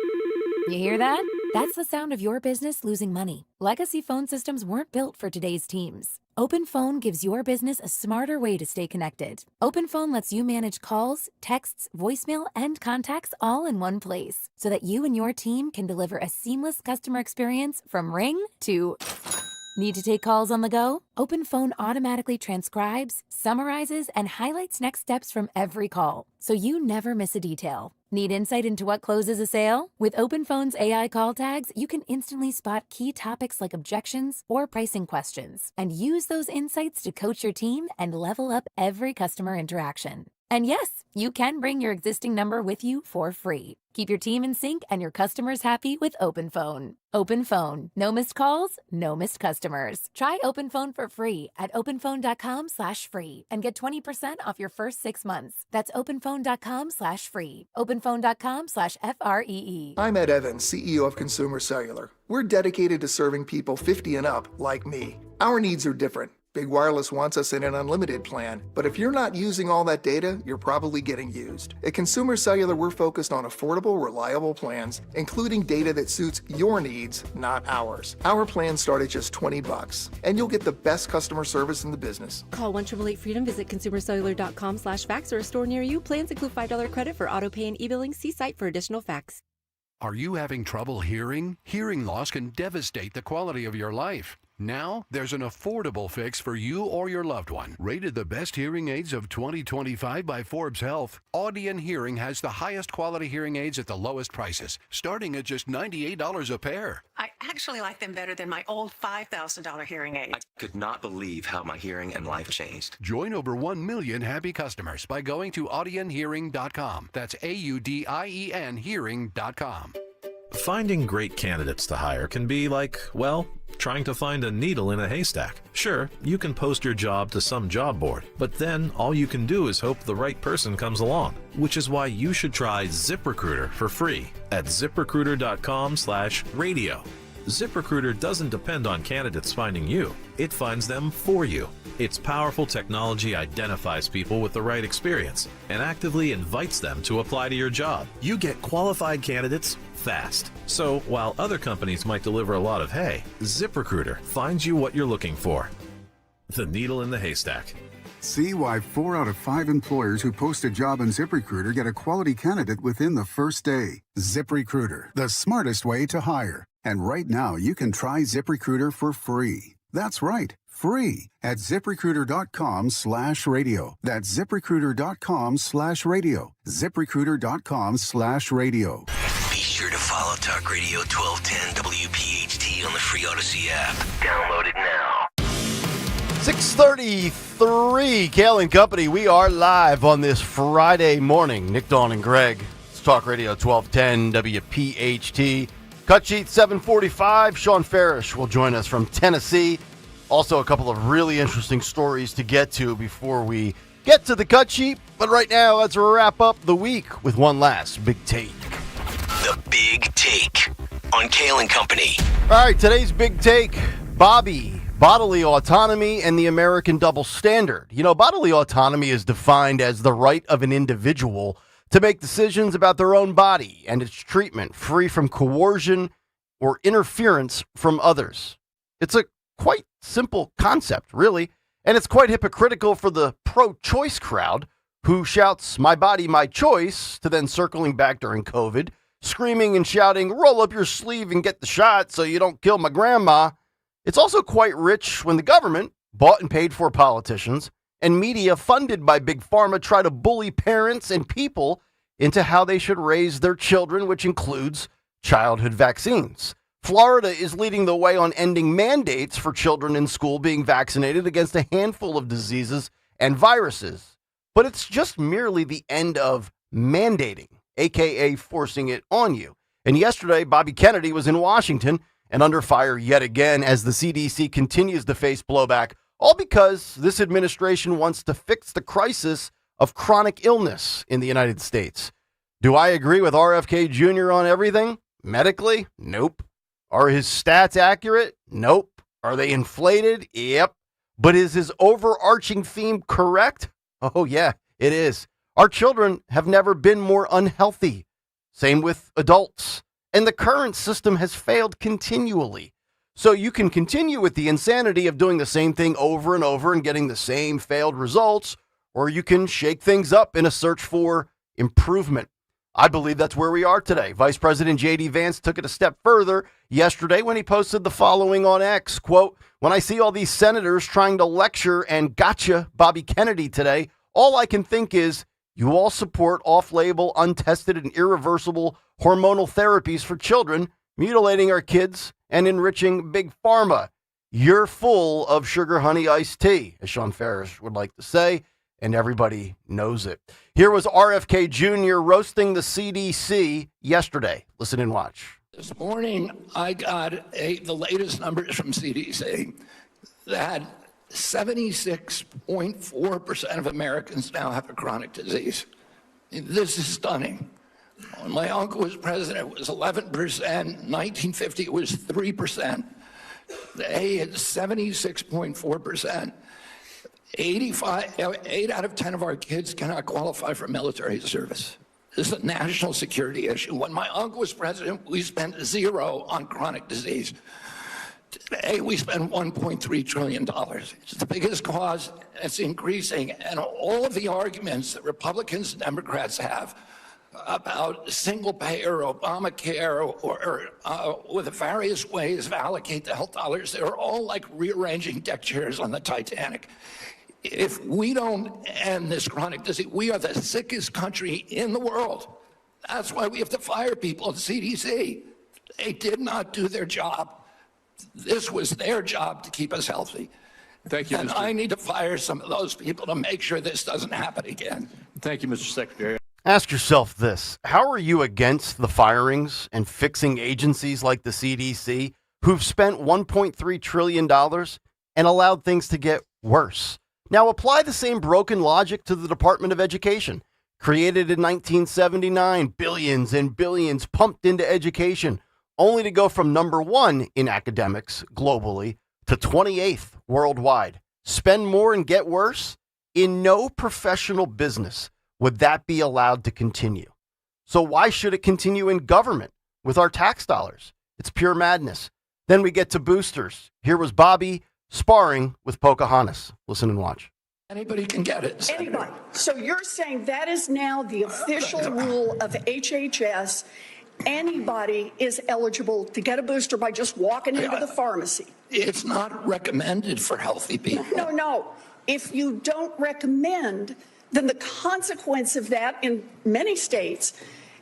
You hear that? That's the sound of your business losing money. Legacy phone systems weren't built for today's teams. Open Phone gives your business a smarter way to stay connected. Open Phone lets you manage calls, texts, voicemail, and contacts all in one place, so that you and your team can deliver a seamless customer experience from ring to... Need to take calls on the go? Open Phone automatically transcribes, summarizes, and highlights next steps from every call, so you never miss a detail. Need insight into what closes a sale? With Open Phone's AI call tags, you can instantly spot key topics like objections or pricing questions, and use those insights to coach your team and level up every customer interaction. And yes, you can bring your existing number with you for free. Keep your team in sync and your customers happy with Open Phone. Open Phone. No missed calls, no missed customers. Try Open Phone for free at openphone.com/free and get 20% off your first 6 months. That's openphone.com/free. openphone.com/FREE. I'm Ed Evans, CEO of Consumer Cellular. We're dedicated to serving people 50 and up like me. Our needs are different. Big Wireless wants us in an unlimited plan, but if you're not using all that data, you're probably getting used. At Consumer Cellular, we're focused on affordable, reliable plans, including data that suits your needs, not ours. Our plans start at just $20, and you'll get the best customer service in the business. Call 1-888-FREEDOM, visit consumercellular.com/facts or a store near you. Plans include $5 credit for auto pay and e-billing. See site for additional facts. Are you having trouble hearing? Hearing loss can devastate the quality of your life. Now, there's an affordable fix for you or your loved one. Rated the best hearing aids of 2025 by Forbes Health, Audion Hearing has the highest quality hearing aids at the lowest prices, starting at just $98 a pair. I actually like them better than my old $5,000 hearing aid. I could not believe how my hearing and life changed. Join over 1 million happy customers by going to audionhearing.com. That's AUDIEN hearing.com. Finding great candidates to hire can be like, well, trying to find a needle in a haystack. Sure, you can post your job to some job board, but then all you can do is hope the right person comes along, which is why you should try ZipRecruiter for free at ziprecruiter.com/radio. ZipRecruiter doesn't depend on candidates finding you. It finds them for you. Its powerful technology identifies people with the right experience and actively invites them to apply to your job. You get qualified candidates fast. So while other companies might deliver a lot of hay, ZipRecruiter finds you what you're looking for. The needle in the haystack. See why 4 out of 5 employers who post a job on ZipRecruiter get a quality candidate within the first day. ZipRecruiter, the smartest way to hire. And right now, you can try ZipRecruiter for free. That's right, free at ZipRecruiter.com/radio. That's ZipRecruiter.com/radio. ZipRecruiter.com/radio. Be sure to follow Talk Radio 1210 WPHT on the free Odyssey app. Download it now. 6:33, Kayal and Company. We are live on this Friday morning. Nick, Dawn, and Greg. It's Talk Radio 1210 WPHT. Cut sheet 745. Sean Farish will join us from Tennessee. Also, a couple of really interesting stories to get to before we get to the cut sheet. But right now, let's wrap up the week with one last big take. The Big Take on Kayal and Company. All right, today's big take, Bobby, bodily autonomy and the American double standard. You know, bodily autonomy is defined as the right of an individual to make decisions about their own body and its treatment, free from coercion or interference from others. It's a quite simple concept, really, and it's quite hypocritical for the pro-choice crowd who shouts, "My body, my choice," to then circling back during COVID, screaming and shouting, "Roll up your sleeve and get the shot so you don't kill my grandma." It's also quite rich when the government, bought and paid for politicians, and media funded by Big Pharma try to bully parents and people into how they should raise their children, which includes childhood vaccines. Florida is leading the way on ending mandates for children in school being vaccinated against a handful of diseases and viruses. But it's just merely the end of mandating, aka forcing it on you. And yesterday, Bobby Kennedy was in Washington and under fire yet again as the CDC continues to face blowback, all because this administration wants to fix the crisis of chronic illness in the United States. Do I agree with RFK Jr. on everything? Medically? Nope. Are his stats accurate? Nope. Are they inflated? Yep. But is his overarching theme correct? Oh, yeah, it is. Our children have never been more unhealthy. Same with adults. And the current system has failed continually. So you can continue with the insanity of doing the same thing over and over and getting the same failed results, or you can shake things up in a search for improvement. I believe that's where we are today. Vice President J.D. Vance took it a step further yesterday when he posted the following on X, quote, "When I see all these senators trying to lecture and gotcha Bobby Kennedy today, all I can think is you all support off-label, untested, and irreversible hormonal therapies for children, mutilating our kids and enriching Big Pharma. You're full of sugar honey iced tea," as Sean Farish would like to say, and everybody knows it. Here was RFK Jr. roasting the CDC yesterday. Listen and watch. This morning, I got the latest numbers from CDC that 76.4% of Americans now have a chronic disease. This is stunning. When my uncle was president, it was 11%. 1950, it was 3%. Today, it's 76.4%. 8 out of 10 of our kids cannot qualify for military service. This is a national security issue. When my uncle was president, we spent 0 on chronic disease. Today, we spend $1.3 trillion. It's the biggest cause. It's increasing. And all of the arguments that Republicans and Democrats have about single payer, Obamacare, or with the various ways to allocate the health dollars, they're all like rearranging deck chairs on the Titanic. If we don't end this chronic disease, we are the sickest country in the world. That's why we have to fire people at CDC. They did not do their job. This was their job to keep us healthy. Thank you, and I need to fire some of those people to make sure this doesn't happen again. Thank you, Mr. Secretary. Ask yourself this. How are you against the firings and fixing agencies like the CDC who've spent $1.3 trillion and allowed things to get worse? Now apply the same broken logic to the Department of Education. Created in 1979, billions and billions pumped into education, only to go from number 1 in academics globally to 28th worldwide. spend more and get worse? In no professional business would that be allowed to continue. So why should it continue in government with our tax dollars? It's pure madness. Then we get to boosters. Here was Bobby sparring with Pocahontas. Listen and watch. Anybody can get it. Senator. Anybody. So you're saying that is now the official rule of HHS. Anybody is eligible to get a booster by just walking into the pharmacy. It's not recommended for healthy people. No. If you don't recommend, then the consequence of that in many states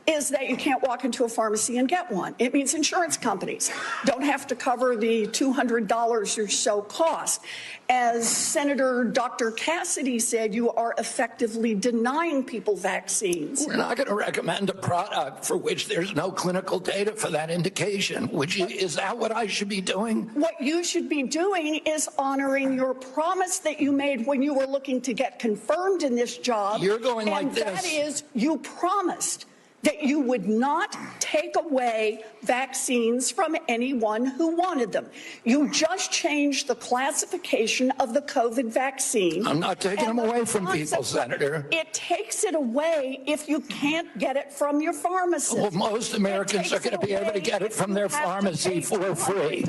is that you can't walk into a pharmacy and get one. It means insurance companies don't have to cover the $200 or so cost. As Senator Dr. Cassidy said, you are effectively denying people vaccines. We're not going to recommend a product for which there's no clinical data for that indication. Is that what I should be doing? What you should be doing is honoring your promise that you made when you were looking to get confirmed in this job. You're going like this. And that is, you promised that you would not take away vaccines from anyone who wanted them. You just changed the classification of the COVID vaccine. I'm not taking them away from people, Senator. It takes it away if you can't get it from your pharmacist. Well, most Americans are going to be able to get it from their pharmacy for free.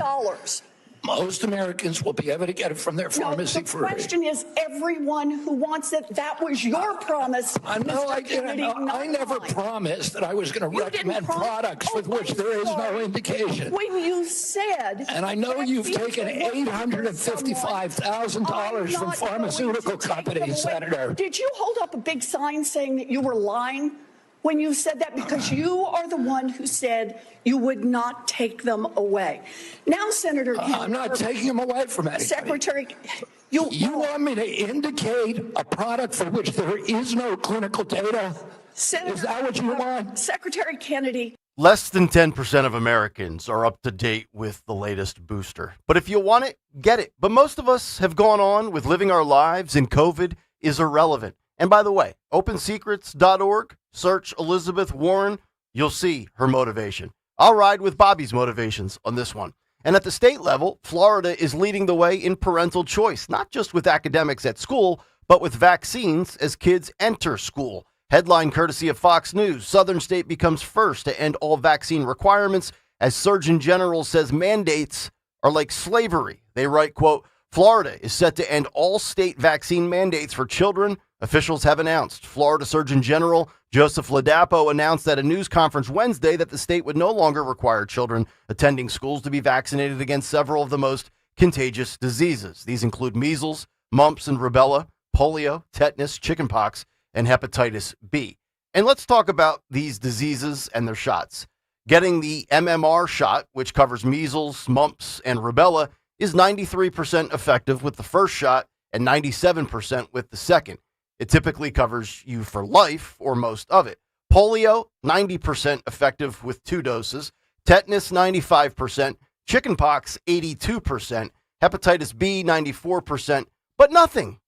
Most Americans will be able to get it from their pharmacy for free. The question is, everyone who wants it, that was your promise. No, I didn't. I never promised that I was going to recommend products with which there is no indication. When you said... And I know you've taken $855,000 from pharmaceutical companies, Senator. Did you hold up a big sign saying that you were lying when you said that? Because you are the one who said you would not take them away. Now, Senator Kemp, I'm not taking them away from anybody. Secretary, you want me to indicate a product for which there is no clinical data? Senator, is that what you want? Secretary Kennedy. Less than 10% of Americans are up to date with the latest booster. But if you want it, get it. But most of us have gone on with living our lives, and COVID is irrelevant. And by the way, opensecrets.org, search Elizabeth Warren, you'll see her motivation. I'll ride with Bobby's motivations on this one. And at the state level, Florida is leading the way in parental choice, not just with academics at school, but with vaccines as kids enter school. Headline courtesy of Fox News, Southern state becomes first to end all vaccine requirements as Surgeon General says mandates are like slavery. They write, quote, Florida is set to end all state vaccine mandates for children. Officials have announced. Florida Surgeon General Joseph Ladapo announced at a news conference Wednesday that the state would no longer require children attending schools to be vaccinated against several of the most contagious diseases. These include measles, mumps and rubella, polio, tetanus, chickenpox, and hepatitis B. And let's talk about these diseases and their shots. Getting the MMR shot, which covers measles, mumps, and rubella, is 93% effective with the first shot and 97% with the second. It typically covers you for life or most of it. Polio, 90% effective with 2 doses. Tetanus, 95%. Chickenpox, 82%. Hepatitis B, 94%. But nothing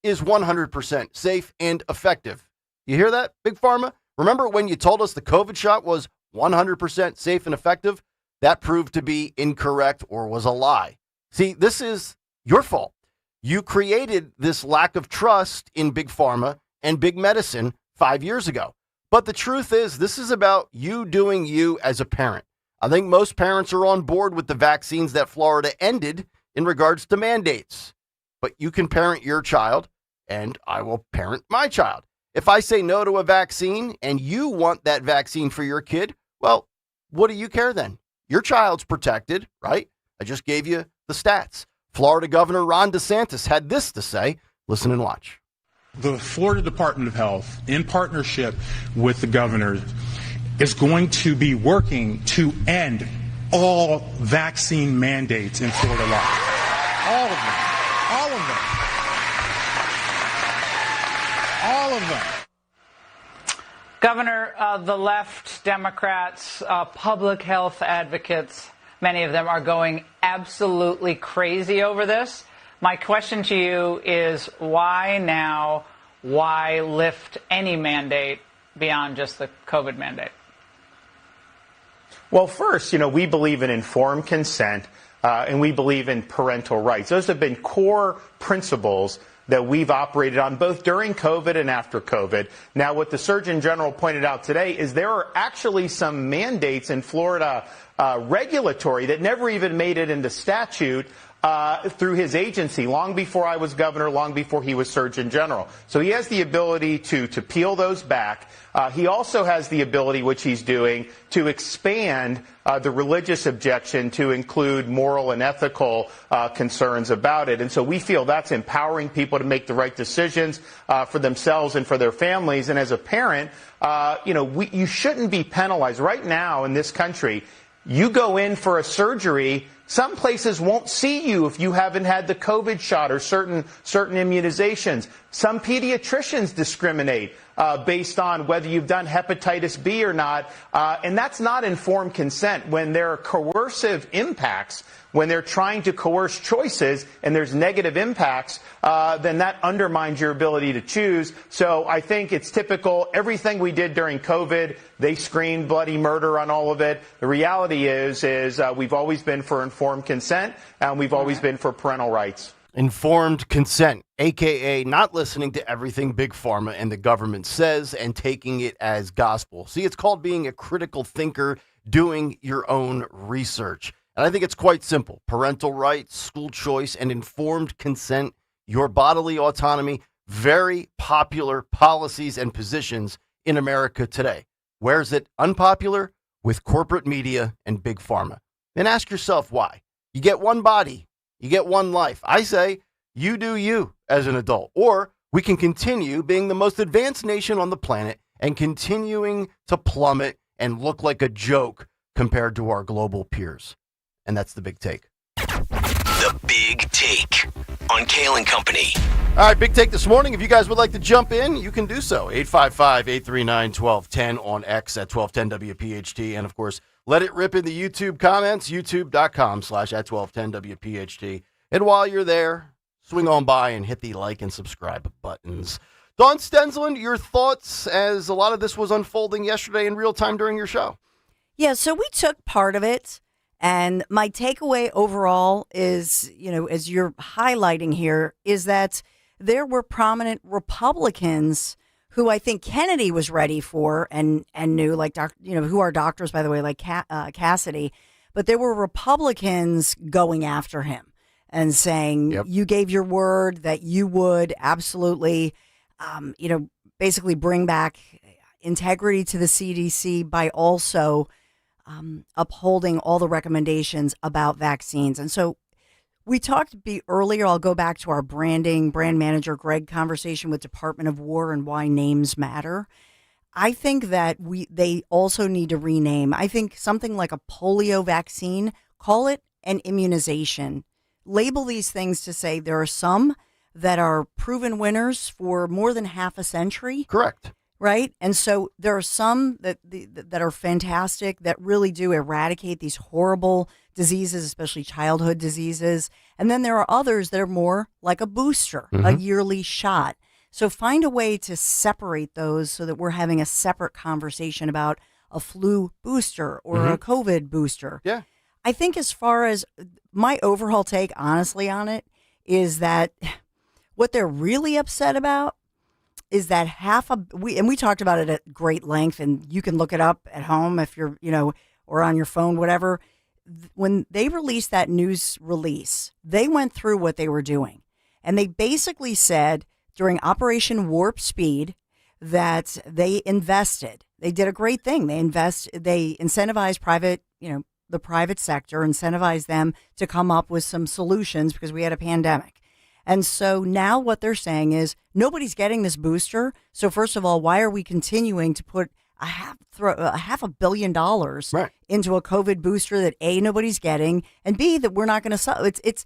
is 100% safe and effective. You hear that, Big Pharma? Remember when you told us the COVID shot was 100% safe and effective? That proved to be incorrect or was a lie. See, this is your fault. You created this lack of trust in Big Pharma and Big Medicine 5 years ago. But the truth is, this is about you doing you as a parent. I think most parents are on board with the vaccines that Florida ended in regards to mandates. But you can parent your child, and I will parent my child. If I say no to a vaccine and you want that vaccine for your kid, well, what do you care then? Your child's protected, right? I just gave you the stats. Florida Governor Ron DeSantis had this to say. Listen and watch. The Florida Department of Health, in partnership with the governor, is going to be working to end all vaccine mandates in Florida law. All of them. All of them. All of them. Governor, the left, Democrats, public health advocates, many of them are going absolutely crazy over this. My question to you is, why now? Why lift any mandate beyond just the COVID mandate? Well, first, we believe in informed consent and we believe in parental rights. Those have been core principles that we've operated on both during COVID and after COVID. Now, what the Surgeon General pointed out today is there are actually some mandates in Florida regulatory that never even made it into statute through his agency, long before I was governor, long before he was Surgeon General. So he has the ability to peel those back. He also has the ability, which he's doing, to expand the religious objection to include moral and ethical concerns about it. And so we feel that's empowering people to make the right decisions for themselves and for their families. And as a parent, you shouldn't be penalized. Right now in this country, you go in for a surgery, some places won't see you if you haven't had the COVID shot or certain immunizations. Some pediatricians discriminate based on whether you've done hepatitis B or not, and that's not informed consent. When there are coercive impacts, when they're trying to coerce choices and there's negative impacts, then that undermines your ability to choose. So I think it's typical. Everything we did during COVID, they screamed bloody murder on all of it. The reality is we've always been for informed consent, and we've always been for parental rights. Informed consent, a.k.a. not listening to everything Big Pharma and the government says and taking it as gospel. See, it's called being a critical thinker, doing your own research. And I think it's quite simple. Parental rights, school choice, and informed consent, your bodily autonomy, very popular policies and positions in America today. Where's it unpopular? With corporate media and Big Pharma. Then ask yourself why. You get one body. You get one life. I say you do you as an adult. Or we can continue being the most advanced nation on the planet and continuing to plummet and look like a joke compared to our global peers. And that's the big take. The Big Take on Kayal and Company. All right, big take this morning. If you guys would like to jump in, you can do so. 855-839-1210 on X at 1210 WPHT. And, of course, let it rip in the YouTube comments, youtube.com/at1210WPHT. And while you're there, swing on by and hit the like and subscribe buttons. Dawn Stensland, your thoughts as a lot of this was unfolding yesterday in real time during your show? Yeah, so we took part of it. And my takeaway overall is, as you're highlighting here, is that there were prominent Republicans who I think Kennedy was ready for and knew, like, who are doctors, by the way, like Cassidy. But there were Republicans going after him and saying, You gave your word that you would absolutely, basically bring back integrity to the CDC by also upholding all the recommendations about vaccines. And so we talked earlier, I'll go back to our brand manager Greg conversation with Department of War and why names matter. I think that they also need to rename. I think something like a polio vaccine, call it an immunization. Label these things to say there are some that are proven winners for more than half a century. Correct. Right. And so there are some that are fantastic that really do eradicate these horrible diseases, especially childhood diseases. And then there are others that are more like a booster, a yearly shot. So find a way to separate those so that we're having a separate conversation about a flu booster or a COVID booster. Yeah. I think as far as my overall take, honestly, on it is that what they're really upset about is that we talked about it at great length, and you can look it up at home if you're, or on your phone, whatever. When they released that news release, they went through what they were doing. And they basically said during Operation Warp Speed that they invested. They did a great thing. They incentivized the private sector, incentivized them to come up with some solutions because we had a pandemic. And so now what they're saying is nobody's getting this booster. So first of all, why are we continuing to put $500 million into a COVID booster that A, nobody's getting, and B, that we're not going to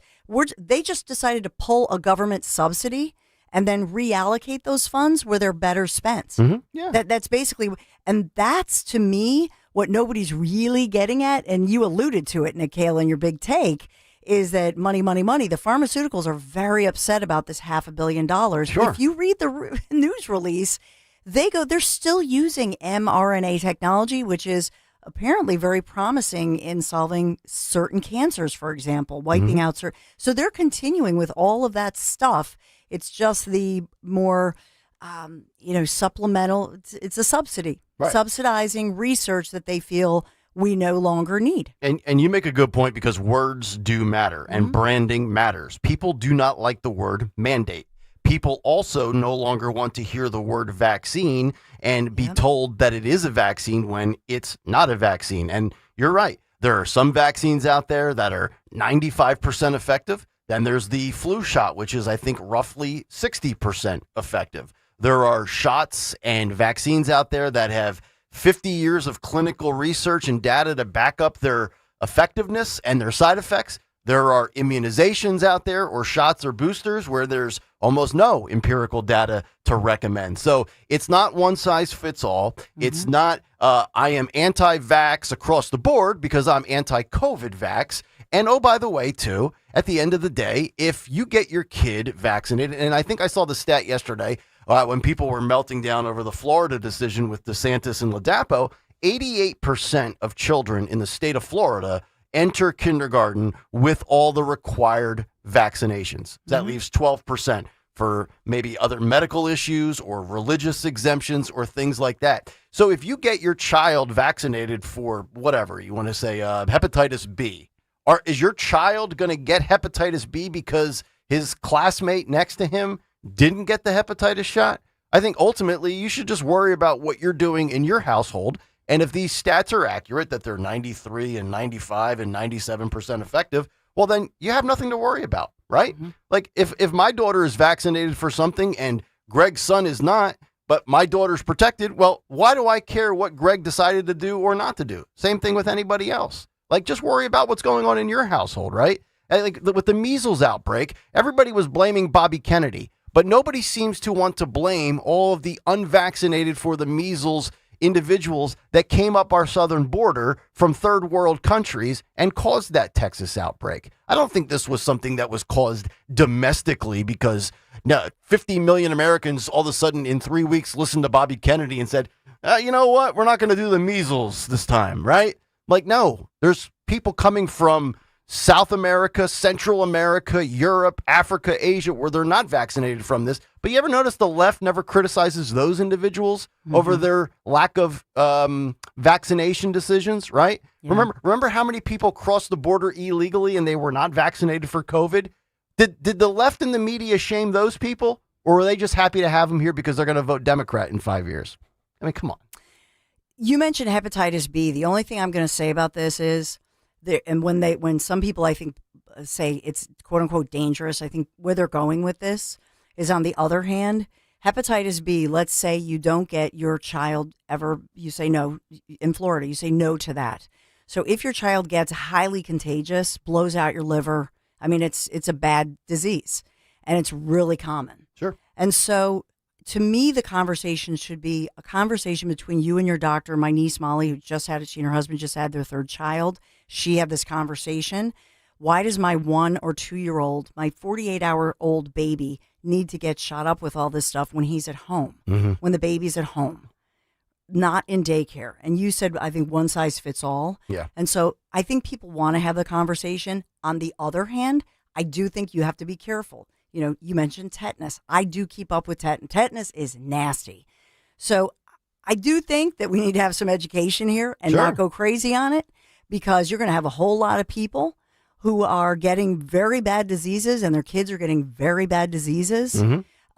they just decided to pull a government subsidy and then reallocate those funds where they're better spent. Yeah. That's basically, and that's to me what nobody's really getting at. And you alluded to it, Kayal, in your big take. Is that money, money, money? The pharmaceuticals are very upset about this $500 million. Sure. If you read the news release, they're still using mRNA technology, which is apparently very promising in solving certain cancers, for example, wiping out certain. So they're continuing with all of that stuff. It's just the more, supplemental. It's a subsidy, subsidizing research that they feel we no longer need. And you make a good point because words do matter and branding matters. People do not like the word mandate. People also no longer want to hear the word vaccine and be told that it is a vaccine when it's not a vaccine. And you're right. There are some vaccines out there that are 95% effective. Then there's the flu shot, which is, I think, roughly 60% effective. There are shots and vaccines out there that have 50 years of clinical research and data to back up their effectiveness and their side effects. There are immunizations out there or shots or boosters where there's almost no empirical data to recommend. So it's not one size fits all. It's not I am anti-vax across the board because I'm anti-COVID vax. And oh, by the way, too, at the end of the day, if you get your kid vaccinated, and I think I saw the stat yesterday when people were melting down over the Florida decision with DeSantis and Ladapo, 88% of children in the state of Florida enter kindergarten with all the required vaccinations. That leaves 12% for maybe other medical issues or religious exemptions or things like that. So if you get your child vaccinated for whatever you want to say, hepatitis B, is your child going to get hepatitis B because his classmate next to him didn't get the hepatitis shot? I think ultimately you should just worry about what you're doing in your household. And if these stats are accurate, that they're 93 and 95 and 97% effective, well, then you have nothing to worry about, right? Like if my daughter is vaccinated for something and Greg's son is not, but my daughter's protected, well, why do I care what Greg decided to do or not to do? Same thing with anybody else. Like, just worry about what's going on in your household, right? And like with the measles outbreak, everybody was blaming Bobby Kennedy, but nobody seems to want to blame all of the unvaccinated for the measles individuals that came up our southern border from third world countries and caused that Texas outbreak. I don't think this was something that was caused domestically because 50 million Americans all of a sudden in 3 weeks listened to Bobby Kennedy and said, you know what? We're not going to do the measles this time, right? Like, no, there's people coming from South America, Central America, Europe, Africa, Asia, where they're not vaccinated from this. But you ever notice the left never criticizes those individuals over their lack of vaccination decisions, right? Yeah. Remember how many people crossed the border illegally and they were not vaccinated for COVID? Did the left and the media shame those people? Or were they just happy to have them here because they're going to vote Democrat in 5 years? I mean, come on. You mentioned hepatitis B. The only thing I'm going to say about this is, when some people, I think, say it's quote unquote dangerous, I think where they're going with this is, on the other hand, hepatitis B, let's say you don't get your child ever, you say no, in Florida, you say no to that. So if your child gets highly contagious, blows out your liver, I mean, it's a bad disease and it's really common. Sure. And so to me, the conversation should be a conversation between you and your doctor. My niece, Molly, who she and her husband just had their third child. She had this conversation. Why does my 1 or 2 year old, my 48-hour-old baby need to get shot up with all this stuff when he's at home, when the baby's at home, not in daycare? And you said, I think, one size fits all. Yeah. And so I think people want to have the conversation. On the other hand, I do think you have to be careful. You know, you mentioned tetanus. I do keep up with tetanus. Tetanus is nasty. So I do think that we need to have some education here and not go crazy on it, because you're going to have a whole lot of people who are getting very bad diseases and their kids are getting very bad diseases.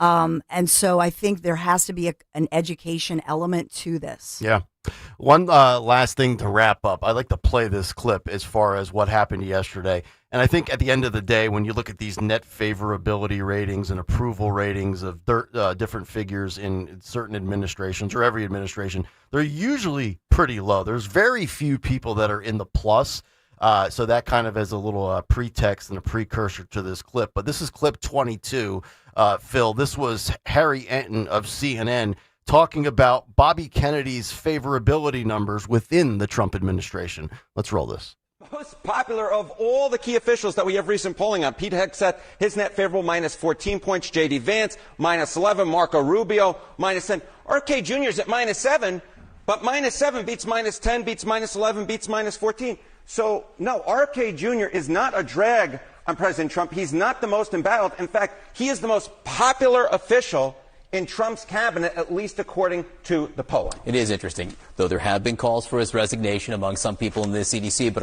And so I think there has to be an education element to this. Yeah. One last thing to wrap up. I'd like to play this clip as far as what happened yesterday. And I think at the end of the day, when you look at these net favorability ratings and approval ratings of different figures in certain administrations or every administration, they're usually pretty low. There's very few people that are in the plus. So that kind of as a little pretext and a precursor to this clip. But this is clip 22, Phil. This was Harry Enton of CNN talking about Bobby Kennedy's favorability numbers within the Trump administration. Let's roll this. Most popular of all the key officials that we have recent polling on. Pete Hegseth, his net favorable minus 14 points. J.D. Vance, minus 11. Marco Rubio, minus 10. RFK Jr. is at minus 7. But -7 beats -10, beats -11, beats -14. So, no, RFK Jr. is not a drag on President Trump. He's not the most embattled. In fact, he is the most popular official in Trump's cabinet, at least according to the polling. It is interesting, though there have been calls for his resignation among some people in the CDC, but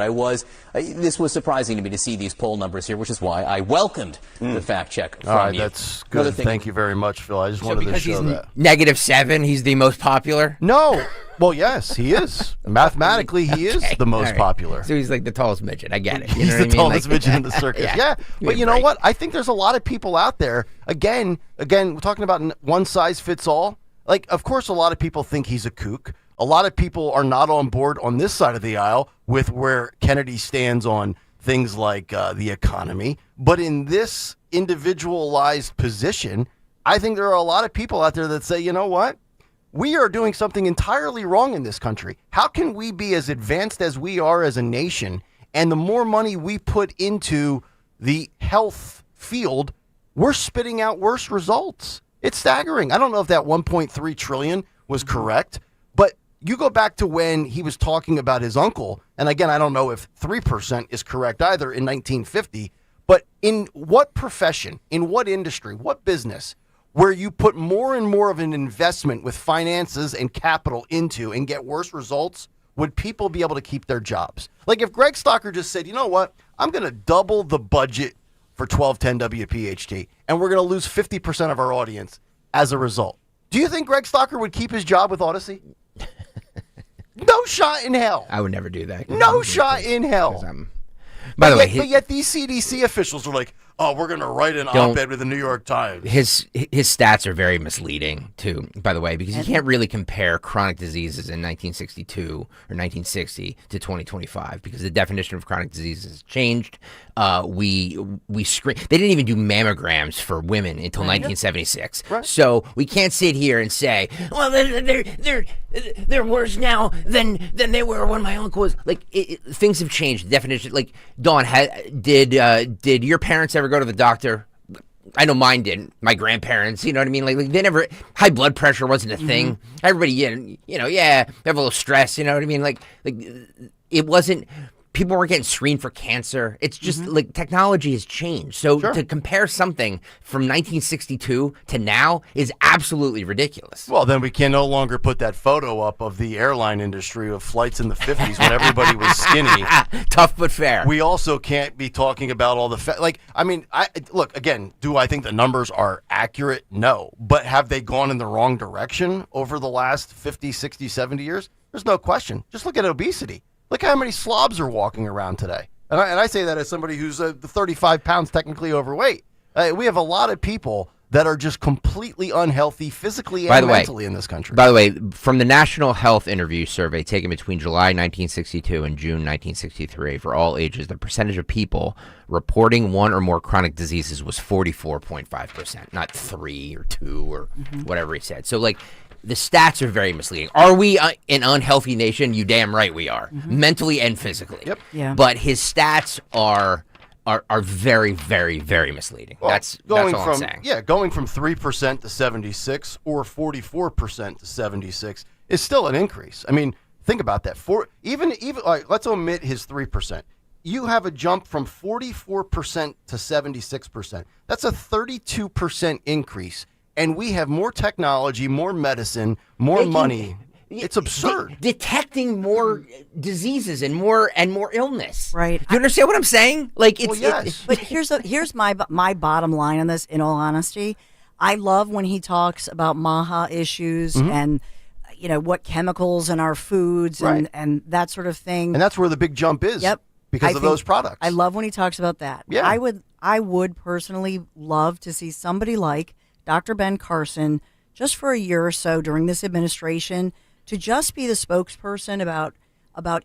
this was surprising to me to see these poll numbers here, which is why I welcomed the fact check from All right, you. that's good. Thank you very much, Phil. I just wanted to show that. -7, he's the most popular? No. Well, yes, he is. Mathematically, he is the most popular. So he's like the tallest midget. I get it. He's the tallest midget in the circus. Yeah. But you know what? I think there's a lot of people out there. Again, we're talking about one size fits all. Like, of course, a lot of people think he's a kook. A lot of people are not on board on this side of the aisle with where Kennedy stands on things like the economy. But in this individualized position, I think there are a lot of people out there that say, you know what? We are doing something entirely wrong in this country. How can we be as advanced as we are as a nation, and the more money we put into the health field, we're spitting out worse results? It's staggering. I don't know if that 1.3 trillion was correct, but you go back to when he was talking about his uncle, and again, I don't know if 3% is correct either in 1950, but in what profession, in what industry, what business, where you put more and more of an investment with finances and capital into and get worse results, would people be able to keep their jobs? Like if Greg Stocker just said, you know what, I'm going to double the budget for 1210 WPHT, and we're going to lose 50% of our audience as a result. Do you think Greg Stocker would keep his job with Odyssey? No shot in hell. I would never do that. No shot in hell. By the way, but yet these CDC officials are like, oh, we're going to write an op-ed with the New York Times. His stats are very misleading, too, by the way, because you can't really compare chronic diseases in 1962 or 1960 to 2025 because the definition of chronic diseases has changed. We screen. They didn't even do mammograms for women until 1976. Right. So we can't sit here and say, well, they're worse now than they were when my uncle was. Like things have changed. The definition, like Dawn, did your parents ever go to the doctor? I know mine didn't. My grandparents, you know what I mean? Like they never, high blood pressure wasn't a thing. Everybody, they have a little stress, you know what I mean? Like it wasn't, people weren't getting screened for cancer. It's just like technology has changed. So to compare something from 1962 to now is absolutely ridiculous. Well, then we can no longer put that photo up of the airline industry of flights in the 50s when everybody was skinny. Tough but fair. We also can't be talking about all the look, again, do I think the numbers are accurate? No. But have they gone in the wrong direction over the last 50, 60, 70 years? There's no question. Just look at obesity. Look how many slobs are walking around today. And I say that as somebody who's 35 pounds technically overweight. We have a lot of people that are just completely unhealthy physically and mentally in this country. By the way, from the National Health Interview Survey taken between July 1962 and June 1963 for all ages, the percentage of people reporting one or more chronic diseases was 44.5%, not 3 or 2 or whatever he said. So, the stats are very misleading. Are we an unhealthy nation? You damn right we are, mentally and physically. Yep. Yeah. But his stats are very, very, very misleading. Well, that's all I'm saying. Yeah, going from 3% to 76 or 44% to 76 is still an increase. I mean, think about that. Even let's omit his 3%. You have a jump from 44% to 76%. That's a 32% increase. And we have more technology, more medicine, more money. It's absurd. Detecting more diseases and more illness. Right. You understand what I'm saying? Like it's. Yes. But here's my bottom line on this. In all honesty, I love when he talks about MAHA issues and what chemicals in our foods and that sort of thing. And that's where the big jump is. Yep. Because of those products. I love when he talks about that. Yeah. I would personally love to see somebody like Dr. Ben Carson, just for a year or so during this administration, to just be the spokesperson about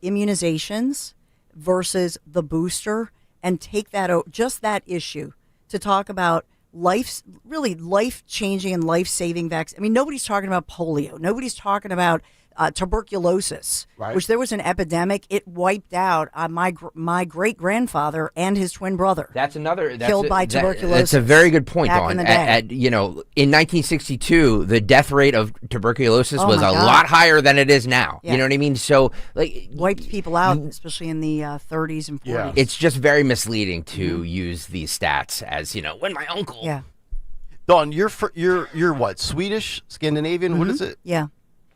immunizations versus the booster and take that issue to talk about life-changing and life-saving vaccines. I mean, nobody's talking about polio. Nobody's talking about tuberculosis, Right. which there was an epidemic. It wiped out my great grandfather and his twin brother. That's another killed by tuberculosis. That's a very good point, back Dawn. in the day. In 1962, the death rate of tuberculosis was a lot higher than it is now. Yeah. You know what I mean? So, wiped people out, especially in the 30s and 40s. Yeah. It's just very misleading to use these stats as when my uncle. Yeah. Dawn, you're what? Swedish, Scandinavian? What is it? Yeah.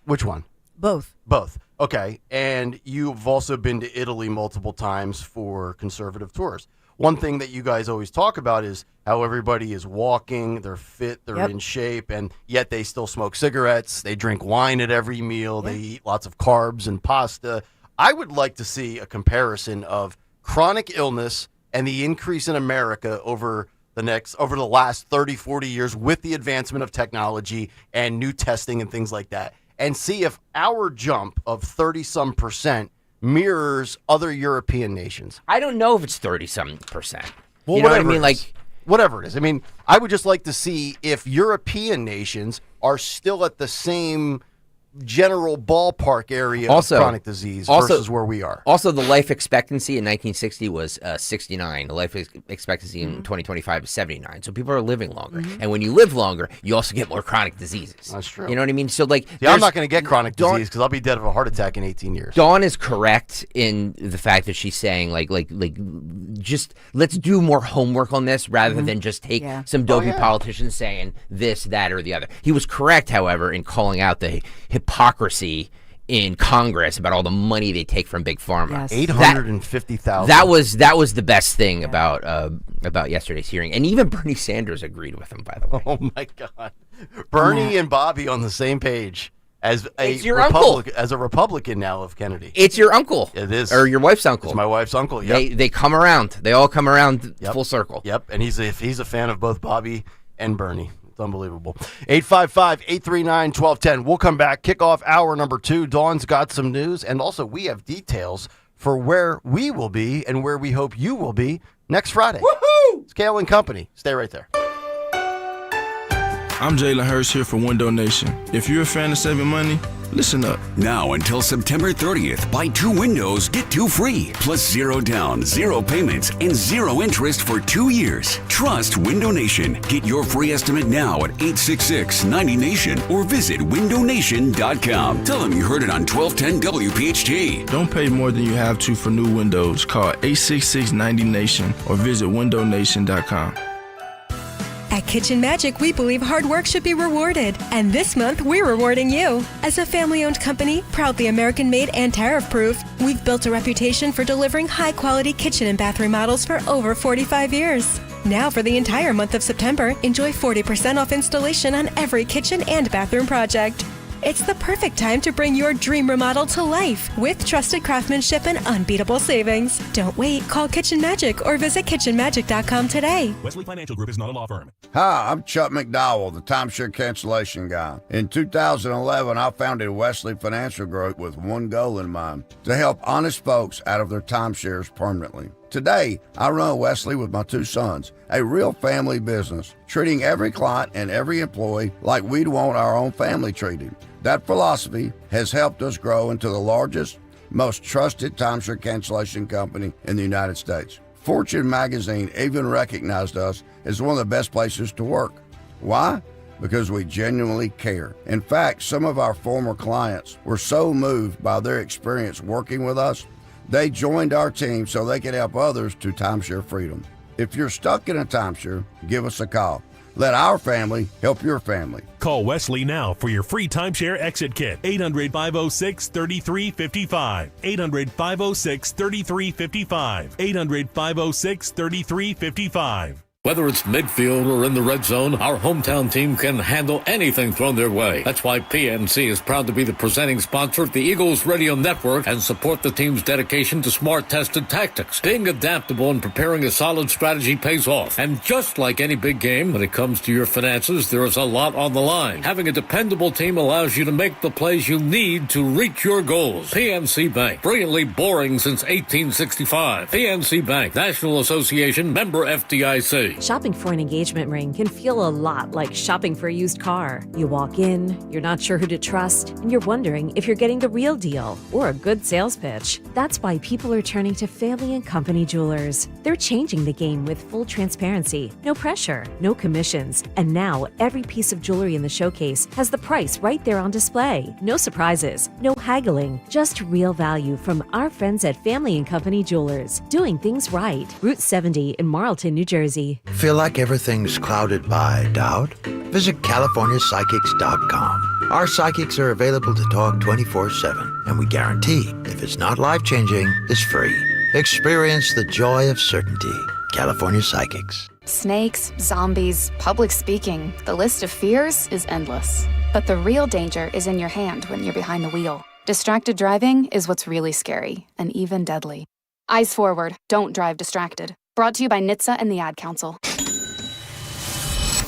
Which one? Both. Both. Okay. And you've also been to Italy multiple times for conservative tours. One thing that you guys always talk about is how everybody is walking, they're fit, they're in shape, and yet they still smoke cigarettes, they drink wine at every meal, they eat lots of carbs and pasta. I would like to see a comparison of chronic illness and the increase in America over the last 30, 40 years with the advancement of technology and new testing and things like that, and see if our jump of 30-some% mirrors other European nations. I don't know if it's 30-some%. Well, You know what I whatever mean? it is. Whatever it is. I mean, I would just like to see if European nations are still at the same general ballpark area of chronic disease versus where we are. Also, the life expectancy in 1960 was 69. The life expectancy in 2025 is 79. So people are living longer. And when you live longer, you also get more chronic diseses. That's true. You know what I mean? So, I'm not going to get chronic disease because I'll be dead of a heart attack in 18 years. Dawn is correct in the fact that she's saying, just let's do more homework on this rather than just take some dopey politicians saying this, that, or the other. He was correct, however, in calling out the hypocrisy in Congress about all the money they take from big pharma. Yes. $850,000. That was the best thing about yesterday's hearing, and even Bernie Sanders agreed with him. By the way, oh my God, Bernie and Bobby on the same page as a Republican now of Kennedy. It's your uncle. It is, or your wife's uncle. It's my wife's uncle. Yep. They come around. They all come around full circle. Yep, and he's a fan of both Bobby and Bernie. It's unbelievable. 855-839-1210. We'll come back. Kick off hour number 2. Dawn's got some news, and also we have details for where we will be and where we hope you will be next Friday. Woohoo! It's Kayal and Company. Stay right there. I'm Jalen Hurst here for Window Nation. If you're a fan of saving money, listen up. Now until September 30th, buy 2 windows, get 2 free. Plus 0 down, 0 payments, and 0 interest for 2 years. Trust Window Nation. Get your free estimate now at 866-90-NATION or visit windownation.com. Tell them you heard it on 1210 WPHT. Don't pay more than you have to for new windows. Call 866-90-NATION or visit windownation.com. At Kitchen Magic, we believe hard work should be rewarded. And this month, we're rewarding you. As a family-owned company, proudly American-made and tariff-proof, we've built a reputation for delivering high-quality kitchen and bath remodels for over 45 years. Now for the entire month of September, enjoy 40% off installation on every kitchen and bathroom project. It's the perfect time to bring your dream remodel to life with trusted craftsmanship and unbeatable savings. Don't wait. Call Kitchen Magic or visit kitchenmagic.com today. Wesley Financial Group is not a law firm. Hi, I'm Chuck McDowell, the timeshare cancellation guy. In 2011, I founded Wesley Financial Group with one goal in mind: to help honest folks out of their timeshares permanently. Today, I run Wesley with my 2 sons, a real family business, treating every client and every employee like we'd want our own family treated. That philosophy has helped us grow into the largest, most trusted timeshare cancellation company in the United States. Fortune magazine even recognized us as one of the best places to work. Why? Because we genuinely care. In fact, some of our former clients were so moved by their experience working with us, they joined our team so they could help others to timeshare freedom. If you're stuck in a timeshare, give us a call. Let our family help your family. Call Wesley now for your free timeshare exit kit. 800-506-3355. 800-506-3355. 800-506-3355. Whether it's midfield or in the red zone, our hometown team can handle anything thrown their way. That's why PNC is proud to be the presenting sponsor of the Eagles Radio Network and support the team's dedication to smart, tested tactics. Being adaptable and preparing a solid strategy pays off. And just like any big game, when it comes to your finances, there is a lot on the line. Having a dependable team allows you to make the plays you need to reach your goals. PNC Bank, brilliantly boring since 1865. PNC Bank, National Association, member FDIC. jewelry. Shopping for an engagement ring can feel a lot like shopping for a used car. You walk in, you're not sure who to trust, and you're wondering if you're getting the real deal or a good sales pitch. That's why people are turning to Family & Company Jewelers. They're changing the game with full transparency, no pressure, no commissions, and now every piece of jewelry in the showcase has the price right there on display. No surprises, no haggling, just real value from our friends at Family & Company Jewelers. Doing things right. Route 70 in Marlton, New Jersey. Feel like everything's clouded by doubt? Visit CaliforniaPsychics.com. Our psychics are available to talk 24/7, and we guarantee if it's not life-changing, it's free. Experience the joy of certainty. California Psychics. Snakes, zombies, public speaking. The list of fears is endless. But the real danger is in your hand when you're behind the wheel. Distracted driving is what's really scary and even deadly. Eyes forward. Don't drive distracted. Brought to you by NHTSA and the Ad Council.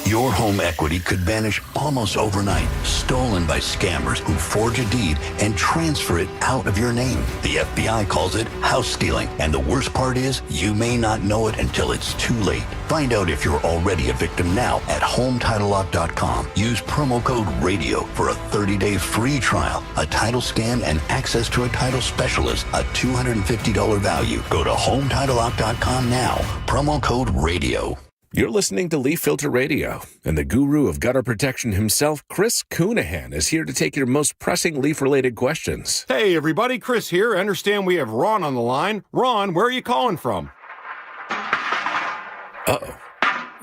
Your home equity could vanish almost overnight, stolen by scammers who forge a deed and transfer it out of your name. The FBI calls it house stealing, and the worst part is you may not know it until it's too late. Find out if you're already a victim now at HomeTitleLock.com. Use promo code RADIO for a 30-day free trial, a title scan, and access to a title specialist, a $250 value. Go to HomeTitleLock.com now. Promo code RADIO. You're listening to Leaf Filter Radio, and the guru of gutter protection himself, Chris Coonahan, is here to take your most pressing leaf-related questions. Hey, everybody, Chris here. I understand we have Ron on the line. Ron, where are you calling from? Uh-oh.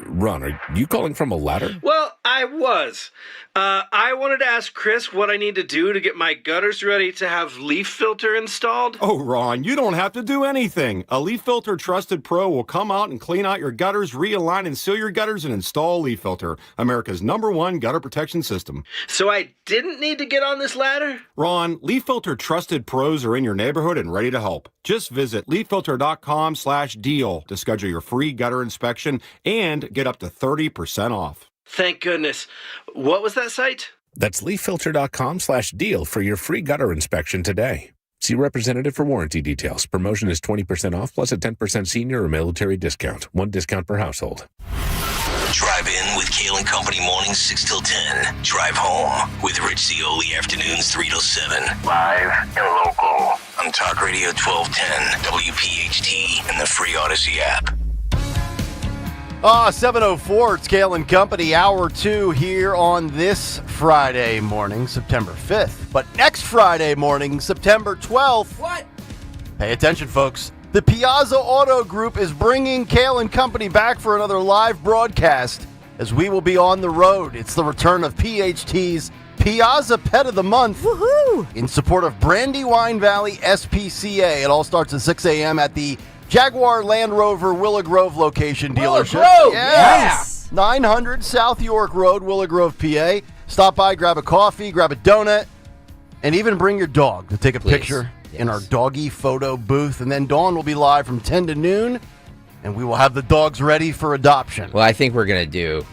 Ron, are you calling from a ladder? Well, I was. I wanted to ask Chris what I need to do to get my gutters ready to have leaf filter installed. Oh, Ron, you don't have to do anything. A Leaf Filter Trusted Pro will come out and clean out your gutters, realign and seal your gutters, and install Leaf Filter, America's #1 gutter protection system. So I didn't need to get on this ladder? Ron, Leaf Filter Trusted Pros are in your neighborhood and ready to help. Just visit leaffilter.com/deal to schedule your free gutter inspection and get up to 30% off. Thank goodness. What was that site? That's leaffilter.com/deal for your free gutter inspection today. See representative for warranty details. Promotion is 20% off plus a 10% senior or military discount. One discount per household. Drive in with Kayal and Company mornings 6 till 10. Drive home with Rich Zioli afternoons 3 till 7. Live and local on Talk Radio 1210, WPHT, and the free Odyssey app. 7:04, it's Kayal and Company, hour 2 here on this Friday morning, September 5th. But next Friday morning, September 12th. What? Pay attention, folks. The Piazza Auto Group is bringing Kayal and Company back for another live broadcast as we will be on the road. It's the return of PHT's Piazza Pet of the Month. Woohoo! In support of Brandywine Valley SPCA. It all starts at 6 a.m. at the Jaguar Land Rover Willow Grove location dealership. Willow Grove, yes. 900 South York Road, Willow Grove, PA. Stop by, grab a coffee, grab a donut, and even bring your dog to take a picture in our doggy photo booth. And then Dawn will be live from 10 to noon, and we will have the dogs ready for adoption. Well, I think we're going to do,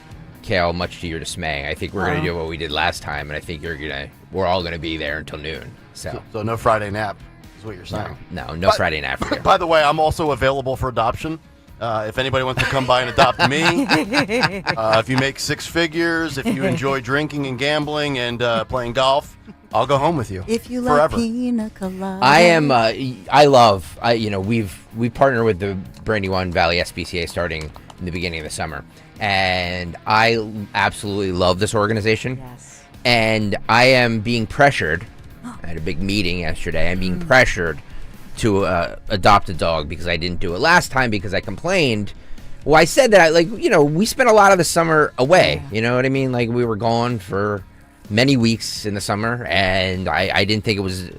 Kayal, much to your dismay, I think we're going to do what we did last time, and I think we're all going to be there until noon. So no Friday nap. Is what you're saying. No Friday night for you. By the way, I'm also available for adoption. If anybody wants to come by and adopt me, if you make 6 figures, if you enjoy drinking and gambling and playing golf, I'll go home with you. If you forever. like pina colada. I am. We partner with the Brandywine Valley SPCA starting in the beginning of the summer, and I absolutely love this organization. Yes. And I am being pressured. I had a big meeting yesterday. I'm being pressured to adopt a dog because I didn't do it last time because I complained. Well, I said that we spent a lot of the summer away. You know what I mean? Like we were gone for many weeks in the summer, and I didn't think it was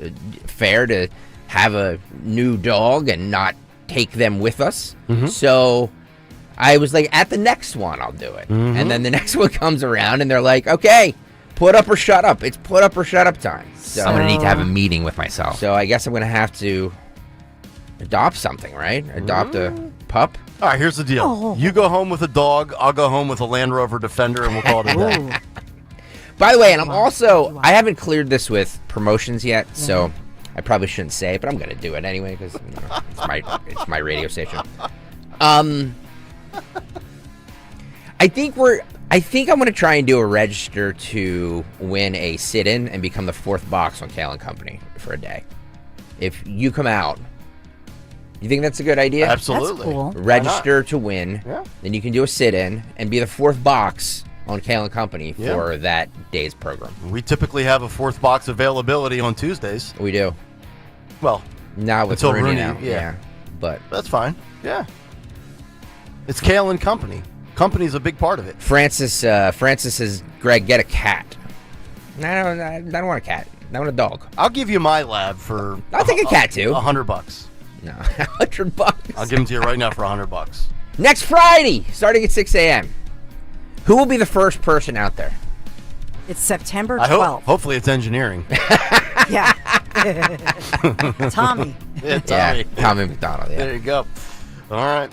fair to have a new dog and not take them with us. Mm-hmm. So I was like, at the next one, I'll do it. Mm-hmm. And then the next one comes around, and they're like, okay, put up or shut up. It's put up or shut up time. So I'm going to need to have a meeting with myself. So I guess I'm going to have to adopt something, right? Adopt a pup. All right, here's the deal. Oh. You go home with a dog. I'll go home with a Land Rover Defender, and we'll call it a day. By the way, and I'm also, I haven't cleared this with promotions yet, so I probably shouldn't say it, but I'm going to do it anyway because it's my radio station. I think I'm going to try and do a register to win a sit-in and become the fourth box on Kayal and Company for a day. If you come out, you think that's a good idea? Absolutely. That's cool. Register to win. Yeah. Then you can do a sit-in and be the fourth box on Kayal and Company for that day's program. We typically have a fourth box availability on Tuesdays. We do. Well, now with until Rooney Rooney, now. yeah. But that's fine. Yeah. It's Kayal and Company. Company's a big part of it. Francis says, Greg, get a cat. I don't want a cat. I want a dog. I'll give you my lab for. I'll take a cat too. $100. No, $100. I'll give them to you right now for $100. Next Friday, starting at 6 a.m. Who will be the first person out there? It's September 12th. Hopefully it's engineering. Yeah. Tommy. Yeah, Tommy. Yeah, Tommy McDonald. Yeah. There you go. All right.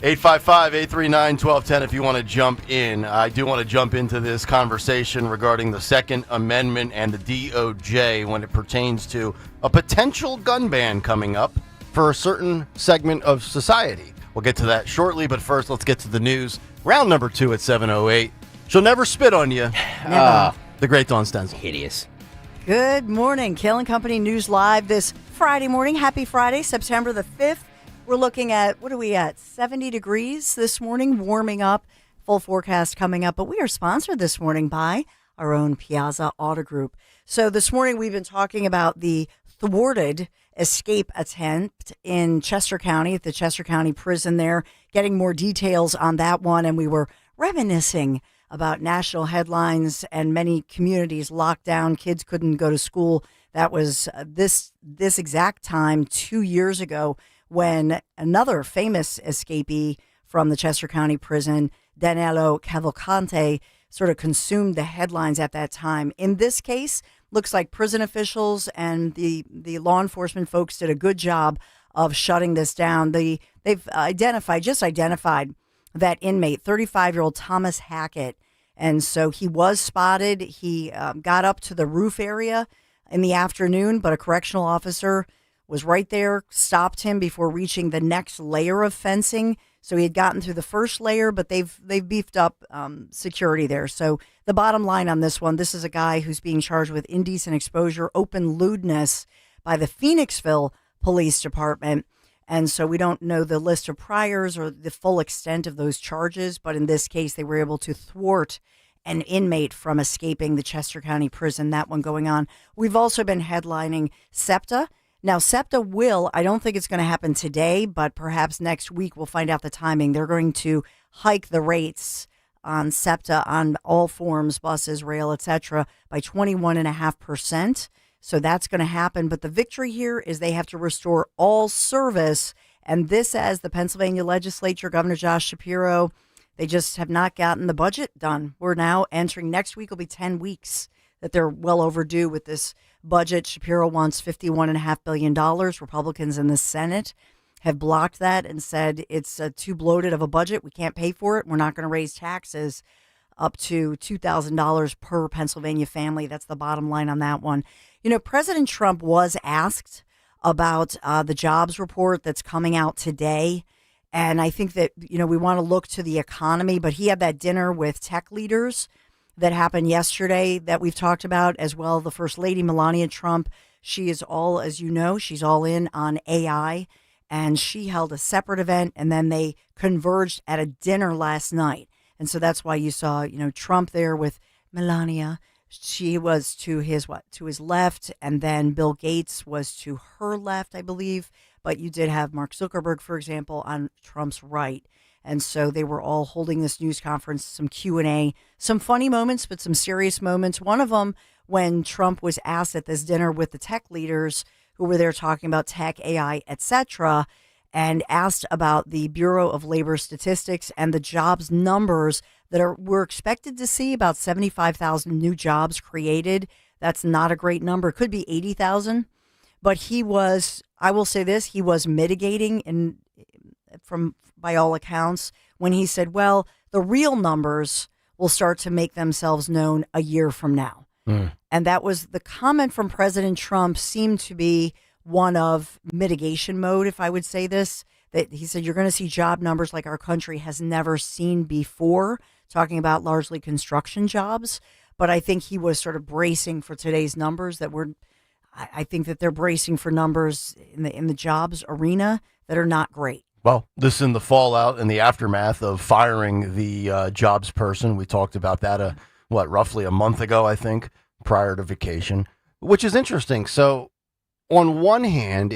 855-839-1210 if you want to jump in. I do want to jump into this conversation regarding the Second Amendment and the DOJ when it pertains to a potential gun ban coming up for a certain segment of society. We'll get to that shortly, but first let's get to the news. Round number 2 at 7:08. She'll never spit on you. Never. The great Dawn Stenzel. Hideous. Good morning. Kayal and Company News Live this Friday morning. Happy Friday, September the 5th. We're looking at, what are we at, 70 degrees this morning, warming up. Full forecast coming up. But we are sponsored this morning by our own Piazza Auto Group. So this morning we've been talking about the thwarted escape attempt in Chester County, at the Chester County prison there, getting more details on that one. And we were reminiscing about national headlines and many communities locked down. Kids couldn't go to school. That was this exact time 2 years ago when another famous escapee from the Chester County prison, Danilo Cavalcante, sort of consumed the headlines at that time. In this case, looks like prison officials and the law enforcement folks did a good job of shutting this down. They've identified that inmate, 35-year-old Thomas Hackett. And so he was spotted. He got up to the roof area in the afternoon, but a correctional officer was right there, stopped him before reaching the next layer of fencing. So he had gotten through the first layer, but they've beefed up security there. So the bottom line on this one, this is a guy who's being charged with indecent exposure, open lewdness by the Phoenixville Police Department. And so we don't know the list of priors or the full extent of those charges, but in this case, they were able to thwart an inmate from escaping the Chester County prison, that one going on. We've also been headlining SEPTA. Now, SEPTA I don't think it's going to happen today, but perhaps next week we'll find out the timing. They're going to hike the rates on SEPTA on all forms, buses, rail, etc., by 21.5%. So that's going to happen. But the victory here is they have to restore all service. And this, as the Pennsylvania legislature, Governor Josh Shapiro, they just have not gotten the budget done. We're now entering next week will be 10 weeks that they're well overdue with this budget. Shapiro wants $51.5 billion. Republicans in the Senate have blocked that and said it's too bloated of a budget. We can't pay for it. We're not going to raise taxes up to $2,000 per Pennsylvania family. That's the bottom line on that one. You know, President Trump was asked about the jobs report that's coming out today. And I think that, you know, we want to look to the economy, but he had that dinner with tech leaders that happened yesterday that we've talked about as well. The First Lady, Melania Trump, she is all, as you know, she's all in on AI. And she held a separate event, and then they converged at a dinner last night. And so that's why you saw, you know, Trump there with Melania. She was to his left, and then Bill Gates was to her left, I believe. But you did have Mark Zuckerberg, for example, on Trump's right. And so they were all holding this news conference, some Q&A, some funny moments, but some serious moments. One of them, when Trump was asked at this dinner with the tech leaders who were there talking about tech, AI, etc., and asked about the Bureau of Labor Statistics and the jobs numbers that we're expected to see, about 75,000 new jobs created. That's not a great number. It could be 80,000. But he was, I will say this, he was mitigating by all accounts when he said, well, the real numbers will start to make themselves known a year from now. And that was the comment from President Trump, seemed to be one of mitigation mode, if I would say this, that he said, you're going to see job numbers like our country has never seen before talking about largely construction jobs. But I think he was sort of bracing for today's numbers I think that they're bracing for numbers in the jobs arena that are not great. Well, this is in the fallout and the aftermath of firing the jobs person. We talked about that, roughly a month ago, I think, prior to vacation, which is interesting. So on one hand,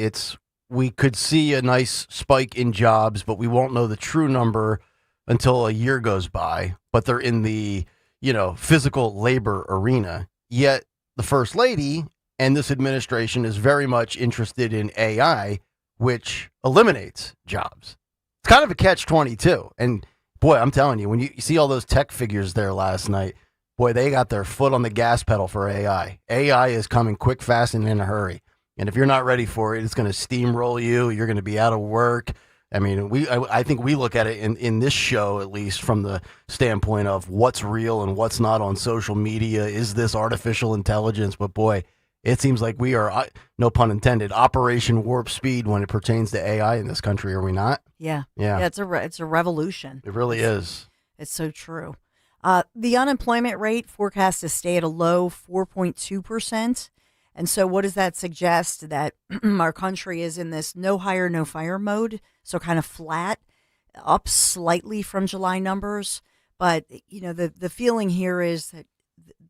we could see a nice spike in jobs, but we won't know the true number until a year goes by. But they're in the, physical labor arena. Yet the First Lady and this administration is very much interested in AI, which eliminates jobs. It's kind of a catch-22. And boy, I'm telling you, when you see all those tech figures there last night, boy, they got their foot on the gas pedal for AI. AI is coming quick, fast, and in a hurry. And if you're not ready for it, it's going to steamroll you. You're going to be out of work. I mean, I think we look at it in this show, at least from the standpoint of what's real and what's not on social media. Is this artificial intelligence? But boy, it seems like we are, no pun intended, Operation Warp Speed when it pertains to AI in this country, are we not? Yeah. Yeah. It's a revolution. It really is. It's so true. The unemployment rate forecast to stay at a low 4.2%. And so what does that suggest? That our country is in this no hire, no fire mode. So kind of flat, up slightly from July numbers. But, the feeling here is that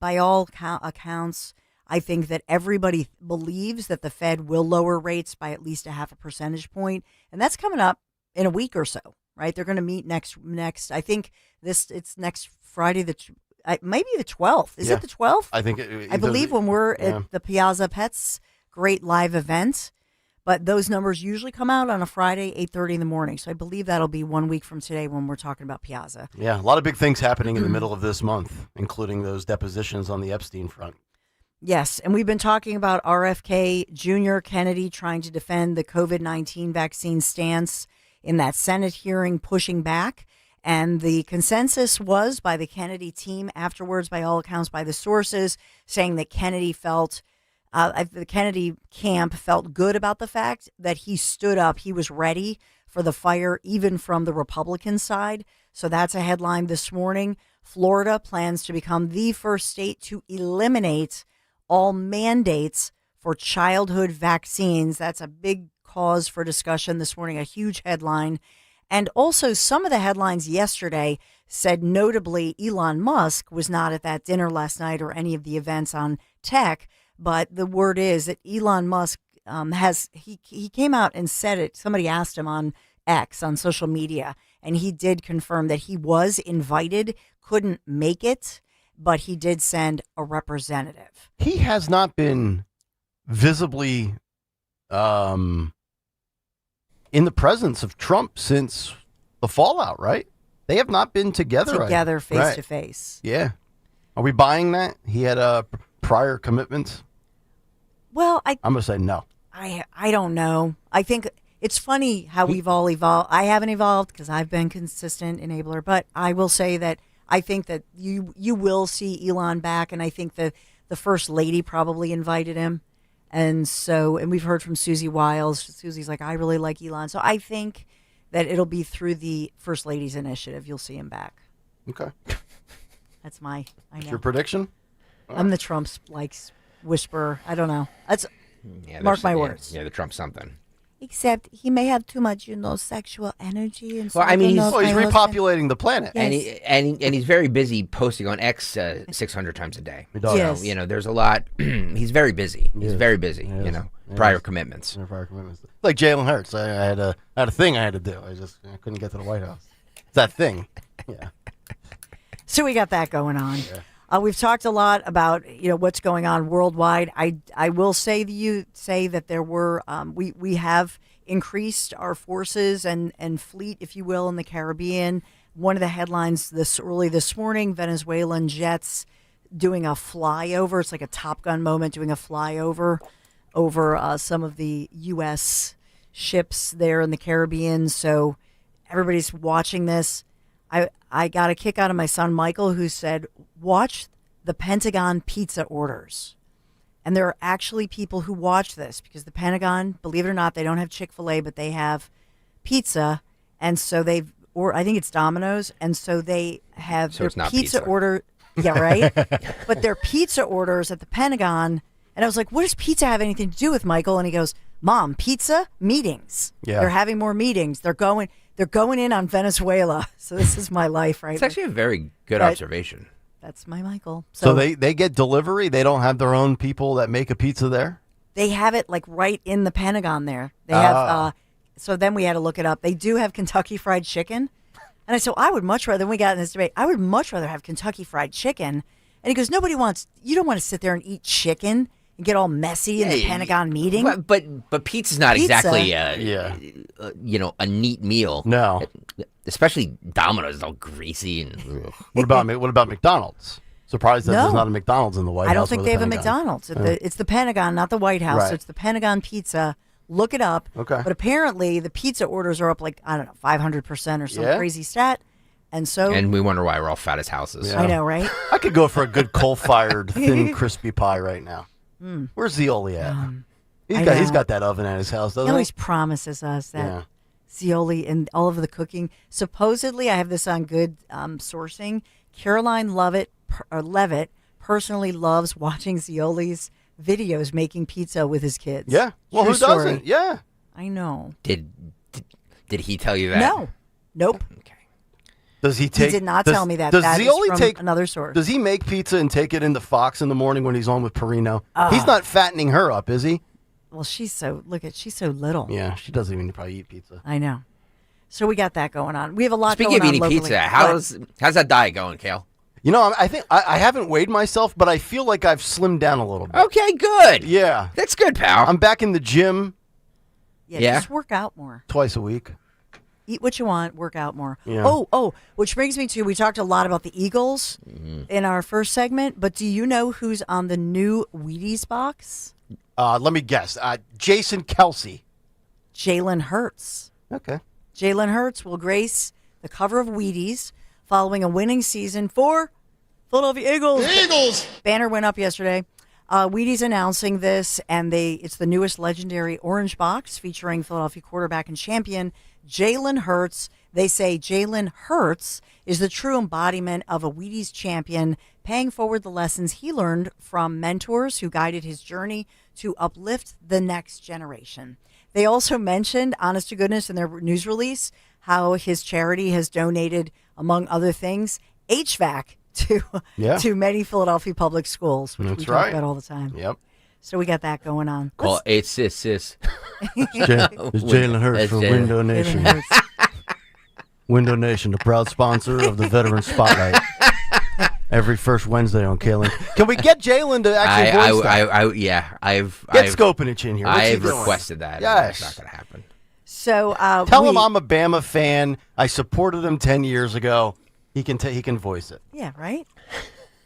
by all accounts, I think that everybody believes that the Fed will lower rates by at least a 0.5 percentage point. And that's coming up in a week or so, right? They're going to meet next. I think it's next Friday, maybe the 12th. Is it the 12th? I think I believe when we're at the Piazza Pets great live event. But those numbers usually come out on a Friday, 8:30 in the morning. So I believe that'll be 1 week from today when we're talking about Piazza. Yeah, a lot of big things happening in the middle of this month, including those depositions on the Epstein front. Yes, and we've been talking about RFK Jr. Kennedy trying to defend the COVID-19 vaccine stance in that Senate hearing, pushing back. And the consensus was by the Kennedy team afterwards, by all accounts, by the sources, saying that Kennedy the Kennedy camp felt good about the fact that he stood up. He was ready for the fire, even from the Republican side. So that's a headline this morning. Florida plans to become the first state to eliminate all mandates for childhood vaccines. That's a big cause for discussion this morning, a huge headline. And also some of the headlines yesterday said notably Elon Musk was not at that dinner last night or any of the events on tech. But the word is that Elon Musk he came out and said it. Somebody asked him on X, on social media, and he did confirm that he was invited, couldn't make it, but he did send a representative. He has not been visibly in the presence of Trump since the fallout, right? They have not been together face to face. Yeah. Are we buying that? He had prior commitments? Well, I'm going to say no. I don't know. I think it's funny how we've all evolved. I haven't evolved because I've been consistent enabler, but I will say that I think that you will see Elon back, and I think the First Lady probably invited him. And we've heard from Susie Wiles. Susie's like, I really like Elon. So I think that it'll be through the First Lady's initiative. You'll see him back. Okay. That's I know. That's your prediction? I'm the Trump whisperer. I don't know. Mark my words. Yeah, the Trump something. Except he may have too much, sexual energy. And well, I mean, he's repopulating the planet. Yes. And he's very busy posting on X 600 times a day. He does. Yes. So, there's a lot. He's very busy. He's very busy. Prior commitments. Prior commitments. Like Jalen Hurts. I had a thing I had to do. I couldn't get to the White House. It's that thing. Yeah. So we got that going on. Yeah. We've talked a lot about what's going on worldwide. I will say that there were we have increased our forces and fleet, if you will, in the Caribbean. One of the headlines early this morning: Venezuelan jets doing a flyover. It's like a Top Gun moment, doing a flyover over some of the U.S. ships there in the Caribbean. So everybody's watching this. I got a kick out of my son, Michael, who said, watch the Pentagon pizza orders. And there are actually people who watch this because the Pentagon, believe it or not, they don't have Chick-fil-A, but they have pizza. And so they've or I think it's Domino's, and so they have So their it's not pizza pizza. order. Yeah, right. But their pizza orders at the Pentagon, and I was like, "What does pizza have anything to do with, Michael?" And he goes, "Mom, pizza meetings. Yeah. They're having more meetings. They're going in on Venezuela. So this is my life, right? It's actually a very good But observation. That's my Michael. So they get delivery. They don't have their own people that make a pizza there. They have it like right in the Pentagon there. They have. So then we had to look it up. They do have Kentucky Fried Chicken, and I said I would much rather. We got in this debate. I would much rather have Kentucky Fried Chicken. And he goes, nobody wants. You don't want to sit there and eat chicken and get all messy in the Pentagon meeting. But pizza's not exactly a neat meal. No, especially Domino's is all greasy and. What about McDonald's? Surprised that there's not a McDonald's in the White House. I don't think or they the have a Pentagon. McDonald's. It's the Pentagon, not the White House. Right. So it's the Pentagon Pizza. Look it up. Okay. But apparently the pizza orders are up like, I don't know, 500% or some crazy stat. And so. And we wonder why we're all fat as houses. I know, right? I could go for a good coal-fired, thin, crispy pie right now. Mm. Where's Zioli at? I He's know. got that oven at his house, He doesn't he? always promises us that Zioli and all of the cooking. Supposedly, I have this on good sourcing. Caroline Levitt personally loves watching Zioli's videos making pizza with his kids. Yeah. Well, True who story. doesn't? Yeah. I know. Did he tell you that? No. Nope. Does he take? did not tell me that. Does That is Zioli from take another source. Does he make pizza and take it into Fox in the morning when he's on with Perino? He's not fattening her up, is he? Well, she's so little. Yeah, she doesn't even probably eat pizza. I know. So we got that going on. We have a lot Speaking going of on eating locally. pizza, What? how's that diet going, Kale? You know, I think I haven't weighed myself, but I feel like I've slimmed down a little bit. Okay, good. Yeah, that's good, pal. I'm back in the gym. Yeah, just work out more. Twice a week. Eat what you want, work out more. Yeah. Oh, which brings me to, we talked a lot about the Eagles in our first segment, but do you know who's on the new Wheaties box? Let me guess. Jason Kelsey. Jalen Hurts. Okay. Jalen Hurts will grace the cover of Wheaties following a winning season for Philadelphia Eagles. The Eagles! Banner went up yesterday. Wheaties announcing this, and it's the newest legendary orange box featuring Philadelphia quarterback and champion Jalen Hurts. They say Jalen Hurts is the true embodiment of a Wheaties champion, paying forward the lessons he learned from mentors who guided his journey to uplift the next generation. They also mentioned, honest to goodness, in their news release, how his charity has donated, among other things, HVAC to many Philadelphia public schools, which we talk about all the time. Yep. So we got that going on. Call 866. It's Jalen Hurts from Window Nation. Window Nation, the proud sponsor of the Veteran Spotlight. Every first Wednesday on Kayal. Can we get Jalen to actually voice that? I've Scopinich in here. What's he I've doing? requested that. Yes. It's not going to happen. So tell him I'm a Bama fan. I supported him 10 years ago. He can voice it. Yeah, right?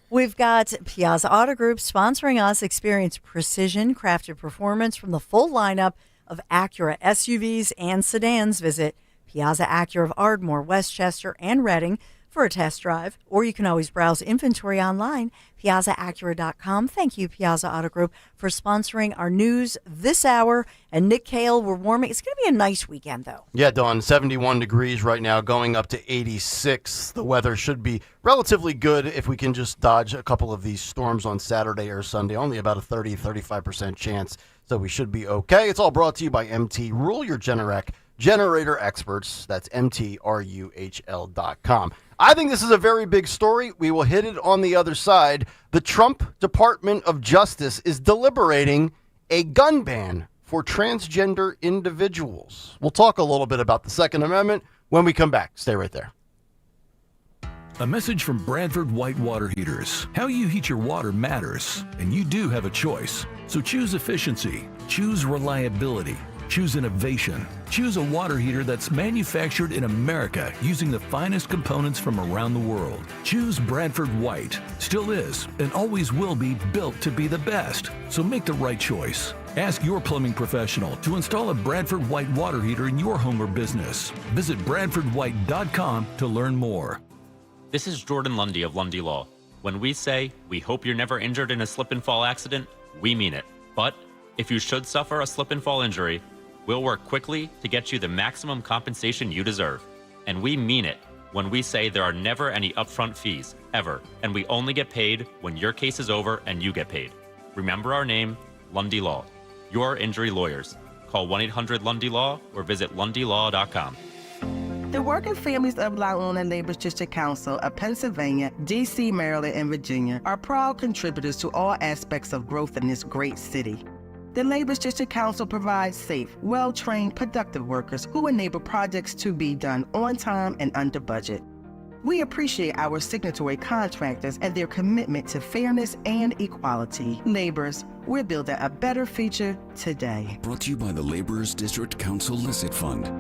We've got Piazza Auto Group sponsoring us. Experience precision crafted performance from the full lineup of Acura SUVs and sedans. Visit Piazza Acura of Ardmore, Westchester, and Reading for a test drive, or you can always browse inventory online, piazzaacura.com. Thank you, Piazza Auto Group, for sponsoring our news this hour. And Nick Kayal, we're warming. It's going to be a nice weekend, though. Yeah, Dawn, 71 degrees right now, going up to 86. The weather should be relatively good if we can just dodge a couple of these storms on Saturday or Sunday. Only about a 35% chance, so we should be okay. It's all brought to you by MT. Rule your Generac generator experts. That's MTRUHL.com. I think this is a very big story. We will hit it on the other side. The Trump Department of Justice is deliberating a gun ban for transgender individuals. We'll talk a little bit about the Second Amendment when we come back. Stay right there. A message from Bradford White Water Heaters. How you heat your water matters, and you do have a choice. So choose efficiency, choose reliability, choose innovation. Choose a water heater that's manufactured in America using the finest components from around the world. Choose Bradford White. Still is and always will be built to be the best. So make the right choice. Ask your plumbing professional to install a Bradford White water heater in your home or business. Visit BradfordWhite.com to learn more. This is Jordan Lundy of Lundy Law. When we say we hope you're never injured in a slip and fall accident, we mean it. But if you should suffer a slip and fall injury, we'll work quickly to get you the maximum compensation you deserve. And we mean it when we say there are never any upfront fees, ever, and we only get paid when your case is over and you get paid. Remember our name, Lundy Law. Your injury lawyers. Call 1-800-LUNDY-LAW or visit lundylaw.com. The Working Families of Loudoun and Labor's District Council of Pennsylvania, D.C., Maryland, and Virginia are proud contributors to all aspects of growth in this great city. The Labor's District Council provides safe, well-trained, productive workers who enable projects to be done on time and under budget. We appreciate our signatory contractors and their commitment to fairness and equality. Laborers, we're building a better future today. Brought to you by the Laborers District Council Licit Fund.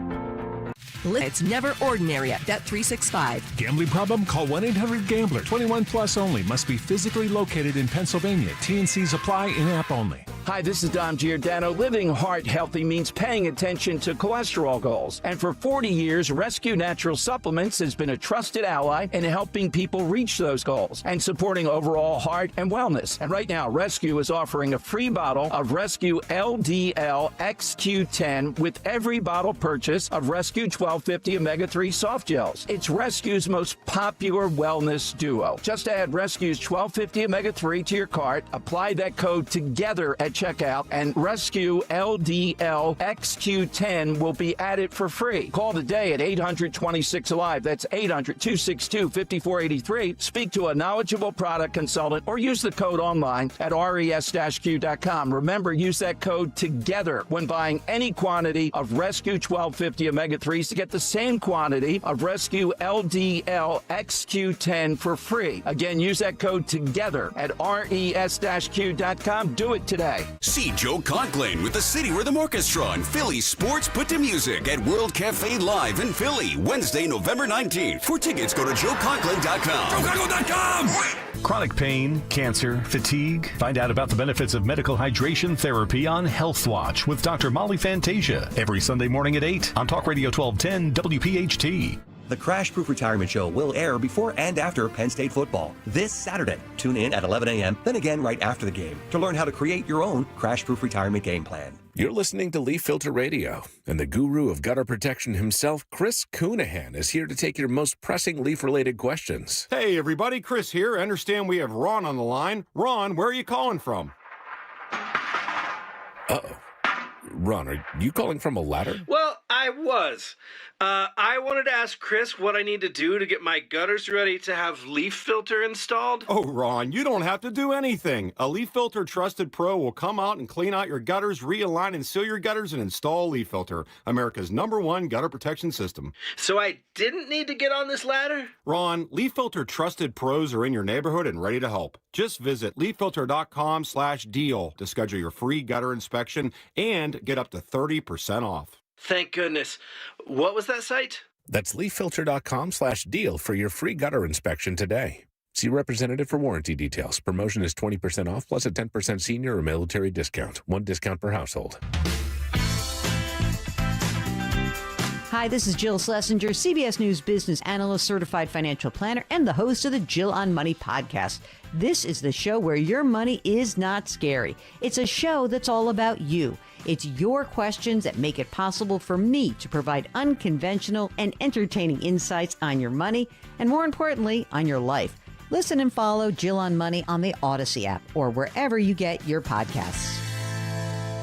It's never ordinary at Bet365. Gambling problem? Call 1-800-GAMBLER. 21 plus only. Must be physically located in Pennsylvania. T&Cs apply. In-app only. Hi, this is Dom Giordano. Living heart healthy means paying attention to cholesterol goals. And for 40 years, Rescue Natural Supplements has been a trusted ally in helping people reach those goals and supporting overall heart and wellness. And right now, Rescue is offering a free bottle of Rescue LDL XQ10 with every bottle purchase of Rescue 1250 Omega-3 soft gels. It's Rescue's most popular wellness duo. Just add Rescue's 1250 Omega-3 to your cart, apply that code TOGETHER at checkout, and Rescue LDL XQ10 will be added for free. Call today at 800-26-ALIVE. That's 800-262-5483. Speak to a knowledgeable product consultant or use the code online at res-q.com. Remember, use that code TOGETHER when buying any quantity of Rescue 1250 Omega-3s to get the same quantity of Rescue LDL XQ10 for free. Again, use that code TOGETHER at res-q.com. Do it today. See Joe Conklin with the City Rhythm Orchestra and Philly Sports Put to Music at World Cafe Live in Philly, Wednesday, November 19th. For tickets, go to joeconklin.com. JoeConklin.com! Chronic pain, cancer, fatigue. Find out about the benefits of medical hydration therapy on Health Watch with Dr. Molly Fantasia every Sunday morning at 8 on Talk Radio 1210 WPHT. The Crash Proof Retirement Show will air before and after Penn State football this Saturday. Tune in at 11 a.m., then again right after the game to learn how to create your own Crash Proof Retirement game plan. You're listening to Leaf Filter Radio, and the guru of gutter protection himself, Chris Coonahan, is here to take your most pressing leaf-related questions. Hey, everybody, Chris here. I understand we have Ron on the line. Ron, where are you calling from? Uh-oh. Ron, are you calling from a ladder? Well, I was. I wanted to ask Chris what I need to do to get my gutters ready to have leaf filter installed. Oh, Ron, you don't have to do anything. A Leaf Filter Trusted Pro will come out and clean out your gutters, realign and seal your gutters, and install Leaf Filter, America's #1 gutter protection system. So I didn't need to get on this ladder? Ron, Leaf Filter Trusted Pros are in your neighborhood and ready to help. Just visit leaffilter.com/deal to schedule your free gutter inspection and get up to 30% off. Thank goodness. What was that site? That's leaffilter.com/deal for your free gutter inspection today. See representative for warranty details. Promotion is 20% off plus a 10% senior or military discount. One discount per household. Hi, this is Jill Schlesinger, CBS News business analyst, certified financial planner, and the host of the Jill on Money podcast. This is the show where your money is not scary. It's a show that's all about you. It's your questions that make it possible for me to provide unconventional and entertaining insights on your money, and more importantly, on your life. Listen and follow Jill on Money on the Odyssey app or wherever you get your podcasts.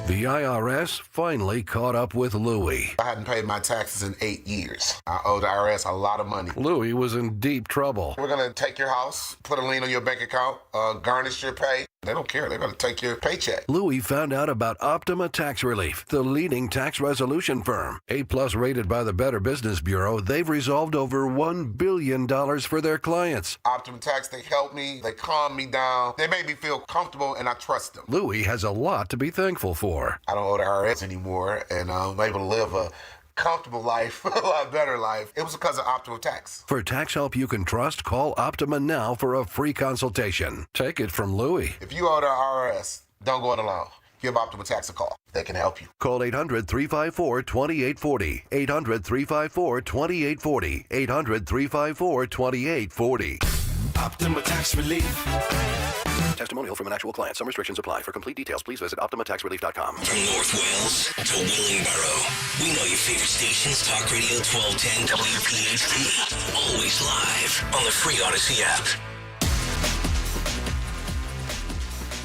The IRS finally caught up with Louie. I hadn't paid my taxes in 8 years. I owe the IRS a lot of money. Louie was in deep trouble. We're going to take your house, put a lien on your bank account, garnish your pay. They don't care. They're going to take your paycheck. Louie found out about Optima Tax Relief, the leading tax resolution firm. A+ rated by the Better Business Bureau, they've resolved over $1 billion for their clients. Optima Tax, they help me. They calm me down. They make me feel comfortable, and I trust them. Louie has a lot to be thankful for. I don't owe the IRS anymore, and I'm able to live a comfortable life, a lot better life. It was because of Optima Tax. For tax help you can trust, call Optima now for a free consultation. Take it from Louie. If you owe the IRS, don't go it alone. Give Optima Tax a call. They can help you. Call 800-354-2840. 800-354-2840. 800-354-2840. Optima Tax Relief. Testimonial from an actual client. Some restrictions apply. For complete details, please visit OptimaTaxRelief.com. From North Wales to Willingboro, we know your favorite stations. Talk Radio 1210 WPHT. Always live on the free Odyssey app.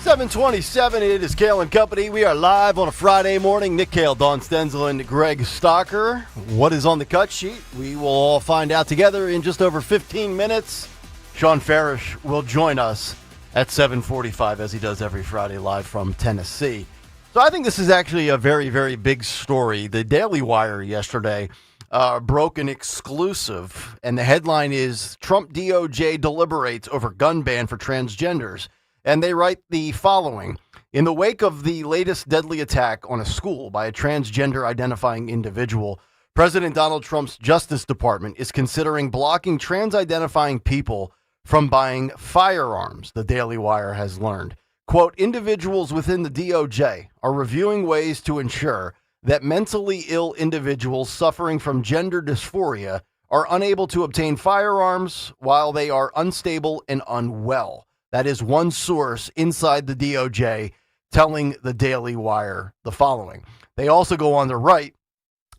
7:27, it is Kayal and Company. We are live on a Friday morning. Nick Kayal, Dawn Stenzel, and Greg Stocker. What is on the cut sheet? We will all find out together in just over 15 minutes. Sean Farish will join us at 7:45, as he does every Friday, live from Tennessee. So I think this is actually a very, very big story. The Daily Wire yesterday broke an exclusive, and the headline is Trump DOJ deliberates over gun ban for transgenders. And they write the following. In the wake of the latest deadly attack on a school by a transgender identifying individual, President Donald Trump's Justice Department is considering blocking trans-identifying people from buying firearms, the Daily Wire has learned. Quote, individuals within the DOJ are reviewing ways to ensure that mentally ill individuals suffering from gender dysphoria are unable to obtain firearms while they are unstable and unwell. That is one source inside the DOJ telling the Daily Wire the following. They also go on to write,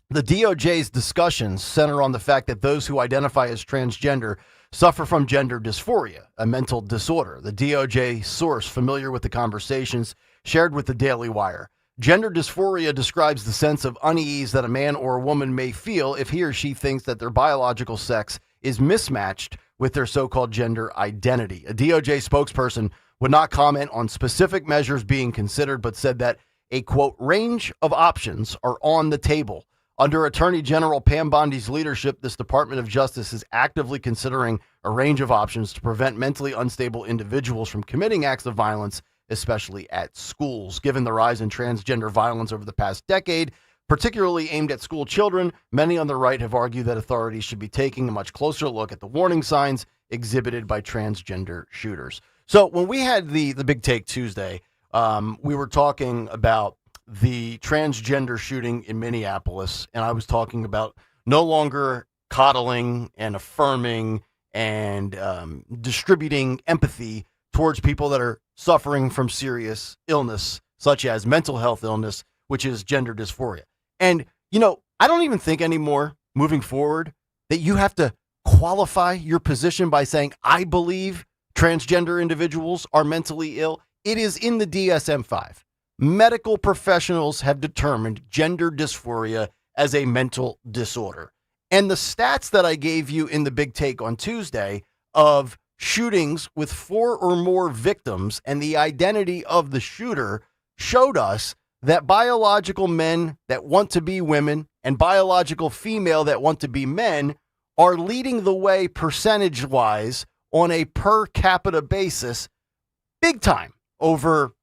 the DOJ's discussions center on the fact that those who identify as transgender suffer from gender dysphoria, a mental disorder. The DOJ source familiar with the conversations shared with the Daily Wire. Gender dysphoria describes the sense of unease that a man or a woman may feel if he or she thinks that their biological sex is mismatched with their so-called gender identity. A DOJ spokesperson would not comment on specific measures being considered, but said that a, quote, range of options are on the table. Under Attorney General Pam Bondi's leadership, this Department of Justice is actively considering a range of options to prevent mentally unstable individuals from committing acts of violence, especially at schools. Given the rise in transgender violence over the past decade, particularly aimed at school children, many on the right have argued that authorities should be taking a much closer look at the warning signs exhibited by transgender shooters. So when we had the Big Take Tuesday, we were talking about the transgender shooting in Minneapolis, and I was talking about no longer coddling and affirming and distributing empathy towards people that are suffering from serious illness, such as mental health illness, which is gender dysphoria. And, you know, I don't even think anymore moving forward that you have to qualify your position by saying, I believe transgender individuals are mentally ill. It is in the DSM-5. Medical professionals have determined gender dysphoria as a mental disorder. And the stats that I gave you in the Big Take on Tuesday of shootings with 4 or more victims and the identity of the shooter showed us that biological men that want to be women and biological female that want to be men are leading the way percentage-wise on a per capita basis big time over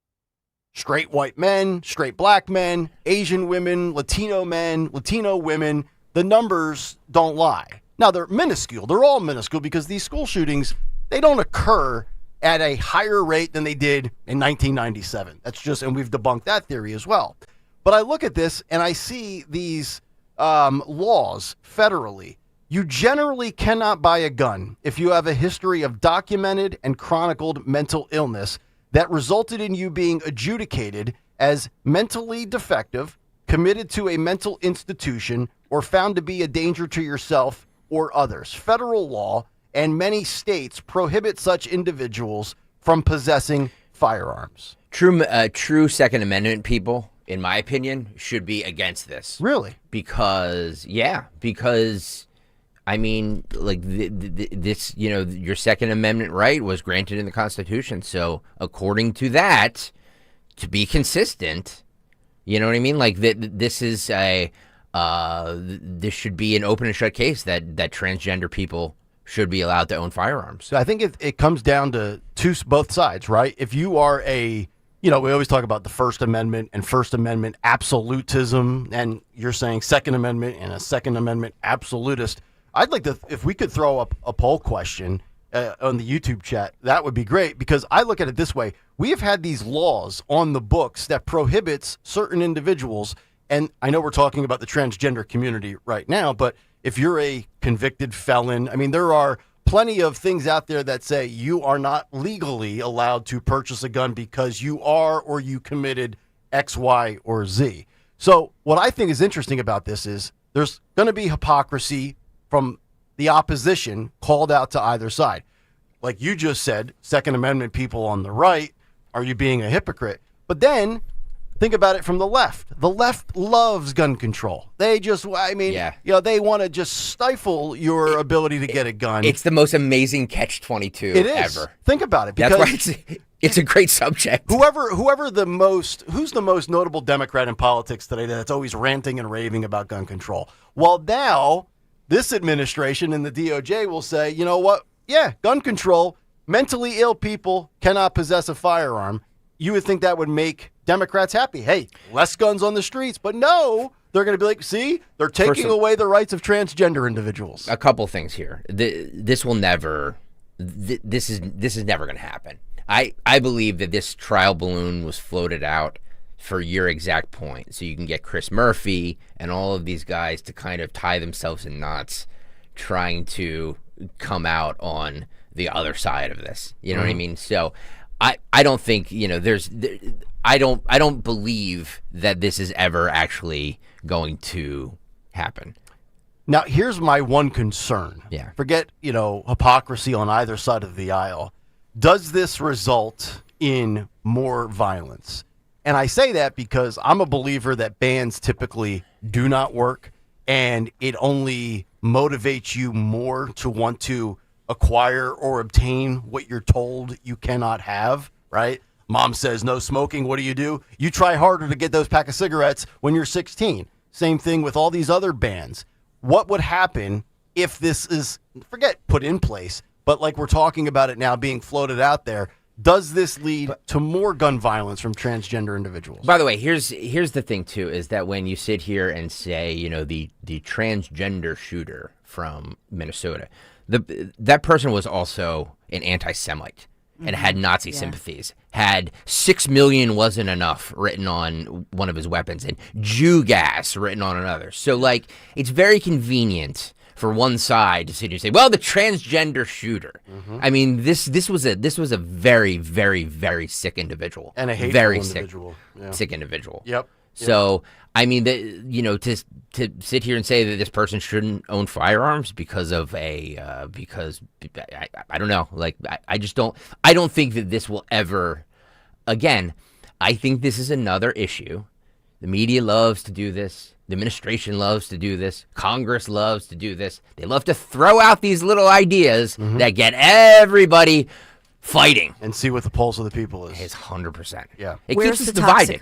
straight white men, straight black men, Asian women, Latino men, Latino women. The numbers don't lie. Now, they're minuscule. They're all minuscule because these school shootings, they don't occur at a higher rate than they did in 1997. That's just, and we've debunked that theory as well. But I look at this and I see these laws federally. You generally cannot buy a gun if you have a history of documented and chronicled mental illness that resulted in you being adjudicated as mentally defective, committed to a mental institution, or found to be a danger to yourself or others. Federal law and many states prohibit such individuals from possessing firearms. True Second Amendment people, in my opinion, should be against this. Really? Because I mean, like this, you know, your Second Amendment right was granted in the Constitution. So according to that, to be consistent, you know what I mean? Like this is this should be an open and shut case that transgender people should be allowed to own firearms. So I think it comes down to both sides, right? If you are we always talk about the First Amendment and First Amendment absolutism, and you're saying Second Amendment and a Second Amendment absolutist. I'd like to, if we could throw up a poll question on the YouTube chat, that would be great, because I look at it this way. We have had these laws on the books that prohibits certain individuals, and I know we're talking about the transgender community right now, but if you're a convicted felon, I mean, there are plenty of things out there that say you are not legally allowed to purchase a gun because you are or you committed X, Y, or Z. So what I think is interesting about this is there's going to be hypocrisy from the opposition called out to either side. Like you just said, Second Amendment people on the right, are you being a hypocrite? But then think about it from the left. The left loves gun control. They just, they want to just stifle your ability to get a gun. It's the most amazing catch-22 ever. Think about it. That's why it's a great subject. Who's the most notable Democrat in politics today that's always ranting and raving about gun control? Well, now this administration and the DOJ will say, you know what? Yeah, gun control. Mentally ill people cannot possess a firearm. You would think that would make Democrats happy. Hey, less guns on the streets. But no, they're going to be like, see, they're taking away the rights of transgender individuals. A couple things here. This will never. This is never going to happen. I believe that this trial balloon was floated out for your exact point, so you can get Chris Murphy and all of these guys to kind of tie themselves in knots, trying to come out on the other side of this. You know what I mean? So I don't think, I don't believe that this is ever actually going to happen. Now, here's my one concern. Yeah. Forget, hypocrisy on either side of the aisle. Does this result in more violence? And I say that because I'm a believer that bans typically do not work, and it only motivates you more to want to acquire or obtain what you're told you cannot have, right? Mom says no smoking. What do? You try harder to get those pack of cigarettes when you're 16. Same thing with all these other bans. What would happen if this is, forget put in place, but like we're talking about it now being floated out there, does this lead to more gun violence from transgender individuals? By the way, here's the thing, too, is that when you sit here and say, the transgender shooter from Minnesota, that person was also an anti-Semite and had Nazi sympathies, had 6 million wasn't enough written on one of his weapons and Jew gas written on another. So, it's very convenient for one side to sit here and say, well, the transgender shooter. I mean, this was a very, very, very sick individual. And a hateful very individual. sick individual. Yep. So, I mean, to sit here and say that this person shouldn't own firearms because of because I don't know. I just don't. I don't think that this will ever. Again, I think this is another issue. The media loves to do this. The administration loves to do this. Congress loves to do this. They love to throw out these little ideas that get everybody fighting. And see what the pulse of the people is. It's 100%. Yeah. It keeps us divided.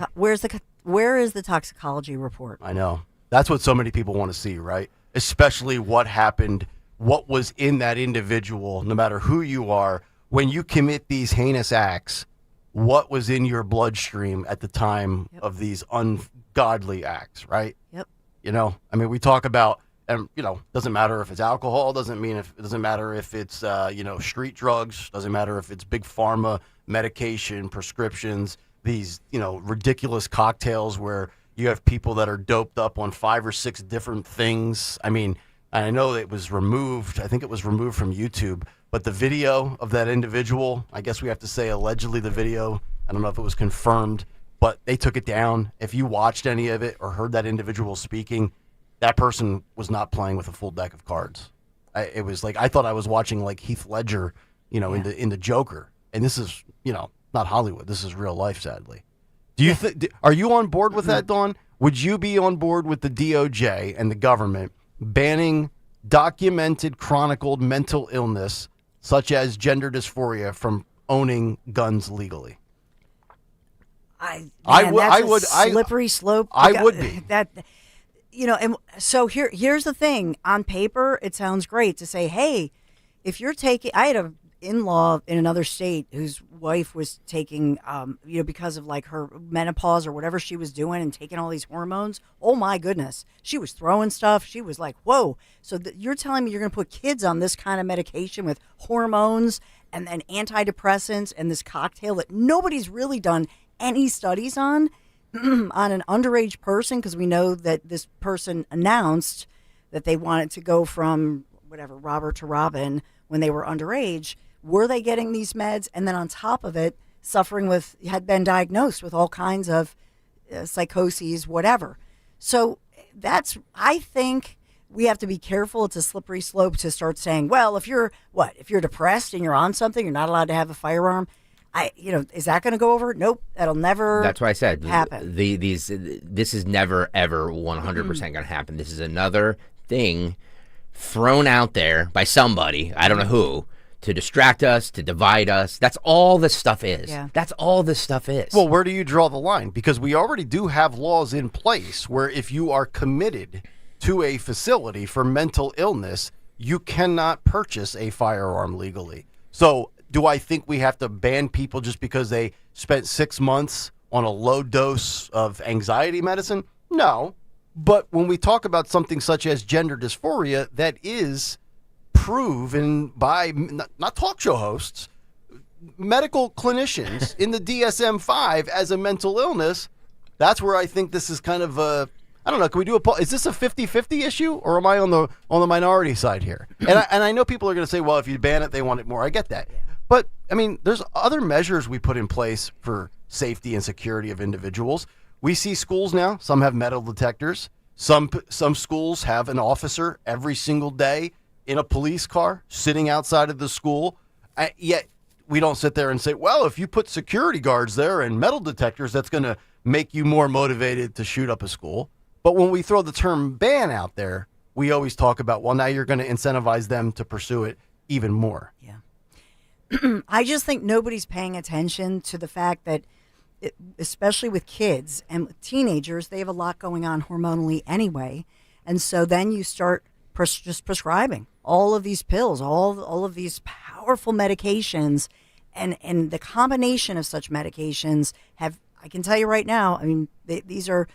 Where is the toxicology report? I know. That's what so many people want to see, right? Especially what happened, what was in that individual, no matter who you are, when you commit these heinous acts, what was in your bloodstream at the time of these ungodly acts, right? Yep. We talk about, doesn't matter if it's alcohol, doesn't matter if it's, street drugs, doesn't matter if it's big pharma, medication, prescriptions, these, ridiculous cocktails where you have people that are doped up on 5 or 6 different things. I mean, I know it was removed. I think it was removed from YouTube. But the video of that individual, I guess we have to say allegedly the video, I don't know if it was confirmed, but they took it down. If you watched any of it or heard that individual speaking, that person was not playing with a full deck of cards. It was like, I thought I was watching like Heath Ledger, in the Joker. And this is, not Hollywood. This is real life, sadly. Do you are you on board with that, Dawn? Would you be on board with the DOJ and the government banning documented, chronicled mental illness such as gender dysphoria from owning guns legally? I would. Slippery slope. I would be. And so here's the thing. On paper, it sounds great to say, hey, if you're taking, I had a in-law in another state whose wife was taking, because of like her menopause or whatever she was doing and taking all these hormones. Oh my goodness. She was throwing stuff. She was like, whoa. So you're telling me you're going to put kids on this kind of medication with hormones and then antidepressants and this cocktail that nobody's really done any studies on an underage person, because we know that this person announced that they wanted to go from whatever, Robert to Robin, when they were underage. Were they getting these meds? And then on top of it, had been diagnosed with all kinds of psychoses, whatever. So I think we have to be careful. It's a slippery slope to start saying, well, if you're depressed and you're on something, you're not allowed to have a firearm. Is that going to go over? Nope. That'll never. That's why I said happen. This is never ever 100% going to happen. This is another thing thrown out there by somebody, I don't know who, to distract us, to divide us. That's all this stuff is. Yeah. That's all this stuff is. Well, where do you draw the line? Because we already do have laws in place where if you are committed to a facility for mental illness, you cannot purchase a firearm legally. So do I think we have to ban people just because they spent 6 months on a low dose of anxiety medicine? No. But when we talk about something such as gender dysphoria, that is proven by not talk show hosts, medical clinicians in the DSM-5 as a mental illness. That's where I think this is kind of a, I don't know, can we do a poll? Is this a 50-50 issue, or am I on the minority side here? And I know people are going to say, well, if you ban it, they want it more. I get that. But, I mean, there's other measures we put in place for safety and security of individuals. We see schools now, some have metal detectors. Some schools have an officer every single day in a police car sitting outside of the school. Yet we don't sit there and say, well, if you put security guards there and metal detectors, that's going to make you more motivated to shoot up a school. But when we throw the term ban out there, we always talk about, well, now you're going to incentivize them to pursue it even more. Yeah. I just think nobody's paying attention to the fact that, especially with kids and with teenagers, they have a lot going on hormonally anyway. And so then you start just prescribing all of these pills, all of these powerful medications, and the combination of such medications I can tell you right now, I mean, these are,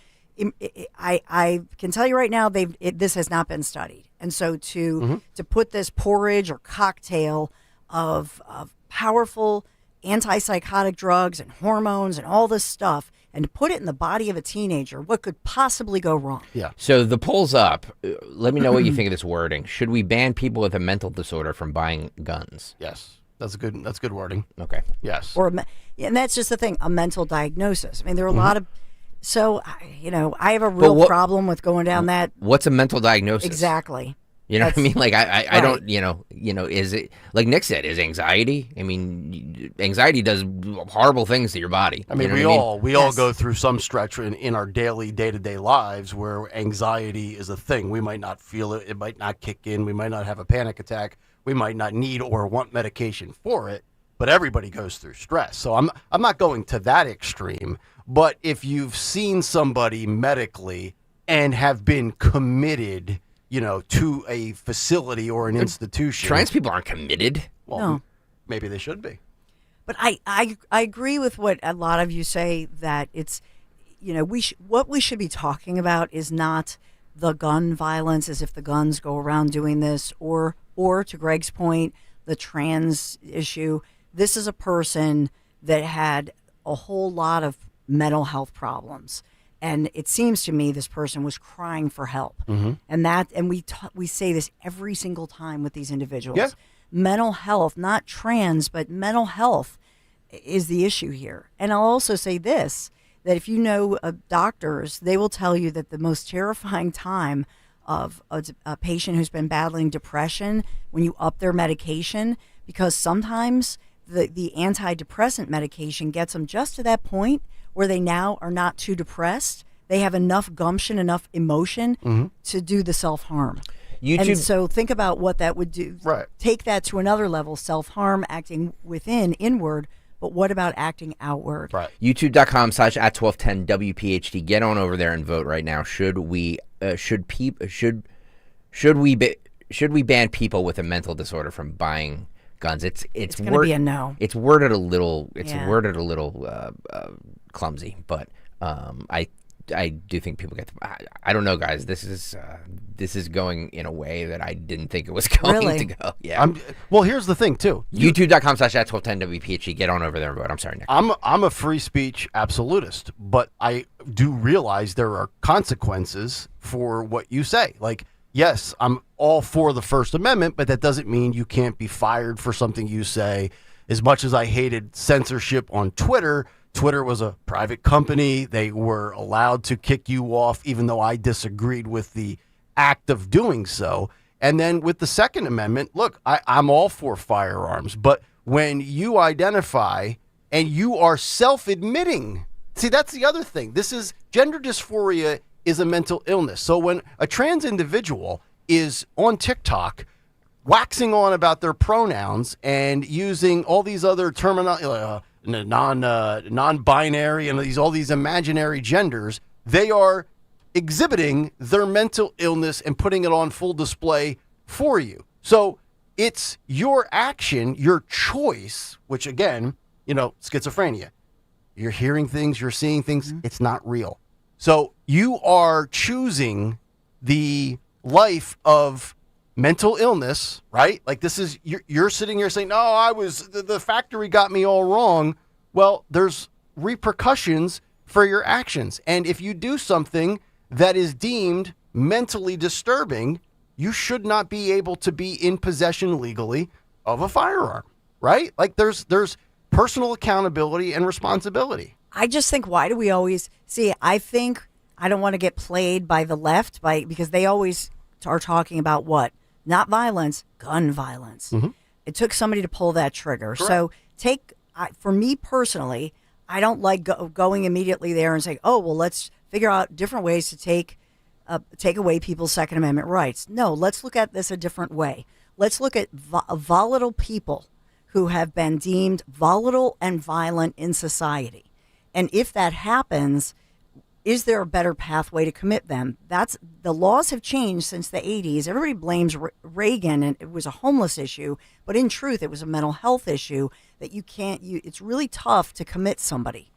I can tell you right now, this has not been studied. And so to put this porridge or cocktail of powerful antipsychotic drugs and hormones and all this stuff, and to put it in the body of a teenager, what could possibly go wrong? Yeah. So the poll's up. Let me know what you think of this wording. Should we ban people with a mental disorder from buying guns? Yes. That's good wording. Okay. Yes. And that's just the thing, a mental diagnosis. I mean, there are a lot of, so, I have a real problem with going down that. What's a mental diagnosis? Exactly. You know what I mean? Like, I don't, is it, like Nick said, is anxiety? I mean, anxiety does horrible things to your body. I mean, we all go through some stretch in our daily, day-to-day lives where anxiety is a thing. We might not feel it. It might not kick in. We might not have a panic attack. We might not need or want medication for it, but everybody goes through stress. So I'm not going to that extreme, but if you've seen somebody medically and have been committed to a facility or an institution. Trans people aren't committed. Well, No. Maybe they should be. But I agree with what a lot of you say, that it's, what we should be talking about is not the gun violence, as if the guns go around doing this, or to Greg's point, the trans issue. This is a person that had a whole lot of mental health problems. And it seems to me this person was crying for help. And we say this every single time with these individuals. Yeah. Mental health, not trans, but mental health is the issue here. And I'll also say this, that if you know doctors, they will tell you that the most terrifying time of a patient who's been battling depression, when you up their medication, because sometimes the antidepressant medication gets them just to that point where they now are not too depressed. They have enough gumption, enough emotion to do the self-harm. And so think about what that would do. Right. Take that to another level, self-harm, acting inward, but what about acting outward? Right. YouTube.com/@1210 WPHT. Get on over there and vote right now. Should we ban people with a mental disorder from buying guns? It's going to be a no. It's worded a little clumsy, but I do think people get. I don't know, guys. This is going in a way that I didn't think it was going to go. Yeah. Well, here's the thing too. YouTube.com/@1210 WPHT. Get on over there and vote. I'm sorry, Nick. I'm a free speech absolutist, but I do realize there are consequences for what you say. Like, yes, I'm all for the First Amendment, but that doesn't mean you can't be fired for something you say. As much as I hated censorship on Twitter, Twitter was a private company. They were allowed to kick you off, even though I disagreed with the act of doing so. And then with the Second Amendment, look, I'm all for firearms, but when you identify and you are self-admitting, see, that's the other thing. This is gender dysphoria is a mental illness. So when a trans individual is on TikTok waxing on about their pronouns and using all these other non-binary and all these imaginary genders, they are exhibiting their mental illness and putting it on full display for you. So it's your action, your choice, which again, schizophrenia. You're hearing things, you're seeing things, it's not real. So you are choosing the life of mental illness, right? Like this is, you're sitting here saying, no, the factory got me all wrong. Well, there's repercussions for your actions. And if you do something that is deemed mentally disturbing, you should not be able to be in possession legally of a firearm, right? Like there's personal accountability and responsibility. I just think, why do we always I think I don't want to get played by the left because they always are talking about what? Not violence, gun violence. Mm-hmm. It took somebody to pull that trigger. Correct. So for me personally, I don't like going immediately there and saying, oh, well, let's figure out different ways to take away people's Second Amendment rights. No, let's look at this a different way. Let's look at volatile people who have been deemed volatile and violent in society. And if that happens, is there a better pathway to commit them? The laws have changed since the 80s. Everybody blames Reagan, and it was a homeless issue, but in truth, it was a mental health issue that it's really tough to commit somebody.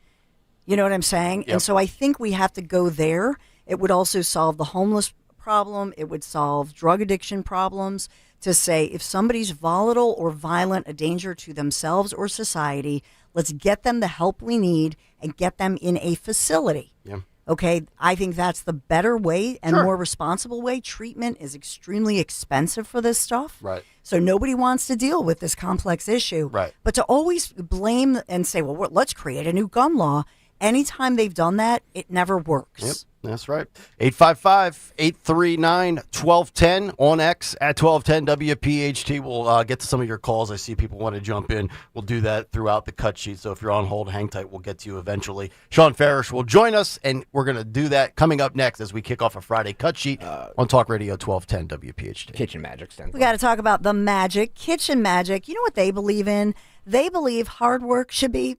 You know what I'm saying? Yep. And so I think we have to go there. It would also solve the homeless problem. It would solve drug addiction problems to say if somebody's volatile or violent, a danger to themselves or society, let's get them the help we need and get them in a facility. Yeah. Okay, I think that's the better way and more responsible way. Treatment is extremely expensive for this stuff. Right. So nobody wants to deal with this complex issue. Right. But to always blame and say, well, let's create a new gun law. Anytime they've done that, it never works. Yep, that's right. 855-839-1210 on X at 1210 WPHT. We'll get to some of your calls. I see people want to jump in. We'll do that throughout the cut sheet. So if you're on hold, hang tight. We'll get to you eventually. Sean Farish will join us, and we're going to do that coming up next as we kick off a Friday cut sheet on Talk Radio 1210 WPHT. Kitchen Magic stands. We got to talk about the magic, kitchen magic. You know what they believe in? They believe hard work should be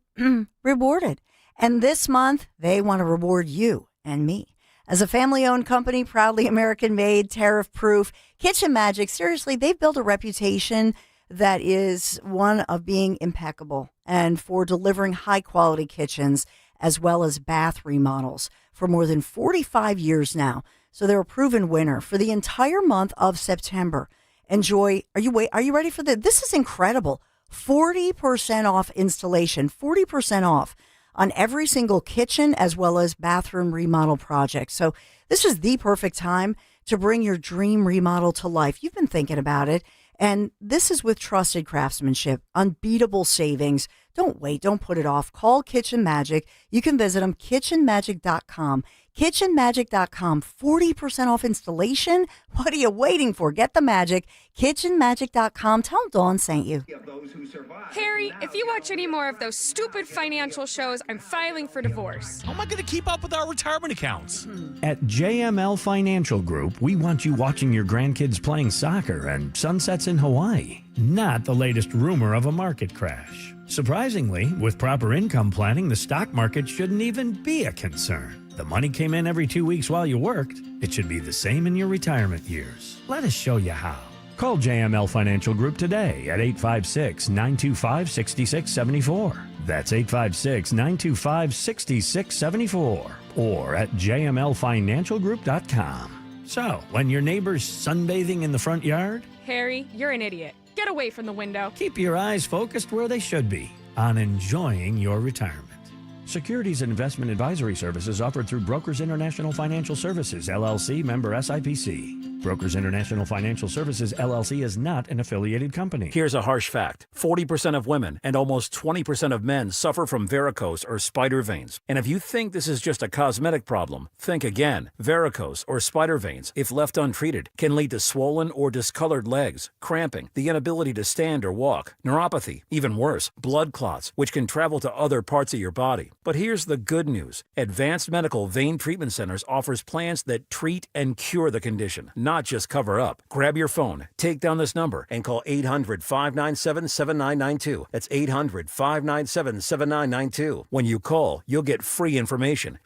rewarded. And this month, they want to reward you and me. As a family-owned company, proudly American-made, tariff-proof, Kitchen Magic, seriously, they've built a reputation that is one of being impeccable and for delivering high-quality kitchens as well as bath remodels for more than 45 years now. So they're a proven winner for the entire month of September. Enjoy. Are you ready for this? This is incredible. 40% off installation, 40% off on every single kitchen as well as bathroom remodel project. So this is the perfect time to bring your dream remodel to life. You've been thinking about it, and this is with trusted craftsmanship, unbeatable savings. Don't wait, don't put it off. Call Kitchen Magic. You can visit them, kitchenmagic.com. kitchenmagic.com, 40% off installation. What are you waiting for? Get the magic. kitchenmagic.com. Tell them Dawn sent you. Harry, if you watch any more of those stupid financial shows, I'm filing for divorce. How am I going to keep up with our retirement accounts? At JML Financial Group, we want you watching your grandkids playing soccer and sunsets in Hawaii, not the latest rumor of a market crash. Surprisingly, with proper income planning, the stock market shouldn't even be a concern. The money came in every 2 weeks while you worked. It should be the same in your retirement years. Let us show you how. Call JML Financial Group today at 856-925-6674. That's 856-925-6674. Or at jmlfinancialgroup.com. So, when your neighbor's sunbathing in the front yard, Harry, you're an idiot. Get away from the window. keep your eyes focused where they should be, on enjoying your retirement. Securities and investment advisory services offered through Brokers International Financial Services, LLC, member SIPC. Brokers International Financial Services, LLC is not an affiliated company. Here's a harsh fact. 40% of women and almost 20% of men suffer from varicose or spider veins. And if you think this is just a cosmetic problem, think again. Varicose or spider veins, if left untreated, can lead to swollen or discolored legs, cramping, the inability to stand or walk, neuropathy, even worse, blood clots, which can travel to other parts of your body. But here's the good news. Advanced Medical Vein Treatment Centers offers plans that treat and cure the condition, not just cover up. Grab your phone, take down this number, and call 800-597-7992. That's 800-597-7992. When you call, you'll get free information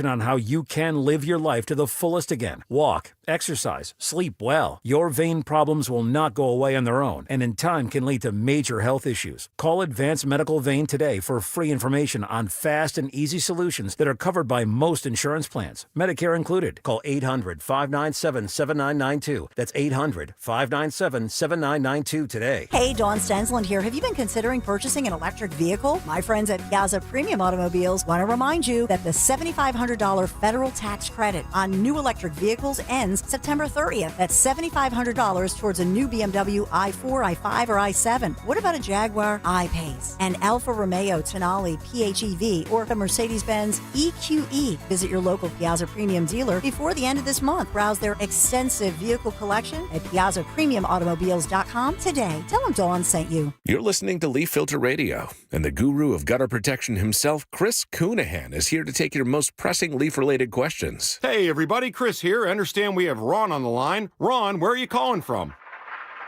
on how you can live your life to the fullest again. Walk, exercise, sleep well. Your vein problems will not go away on their own, and in time can lead to major health issues. Call Advanced Medical Vein today for free information on fast and easy solutions that are covered by most insurance plans, Medicare included. Call 800-597-7992. That's 800-597-7992 today. Hey, Dawn Stensland here. Have you been considering purchasing an electric vehicle? My friends at Piazza Premium Automobiles want to remind you that the $7,500 federal tax credit on new electric vehicles ends September 30th. That's $7,500 towards a new BMW i4, i5, or i7. What about a Jaguar I-Pace, an Alfa Romeo Tonale PHEV, or a Mercedes-Benz EQE? Visit your local Piazza Premium dealer before the end of this month. Browse their extensive vehicle collection at PiazzaPremiumAutomobiles.com today. Tell them Dawn sent you. You're listening to Leaf Filter Radio, and the guru of gutter protection himself, Chris Coonahan, is here to take your most pressing leaf-related questions. Hey, everybody, Chris here. I understand we have Ron on the line. Ron, where are you calling from?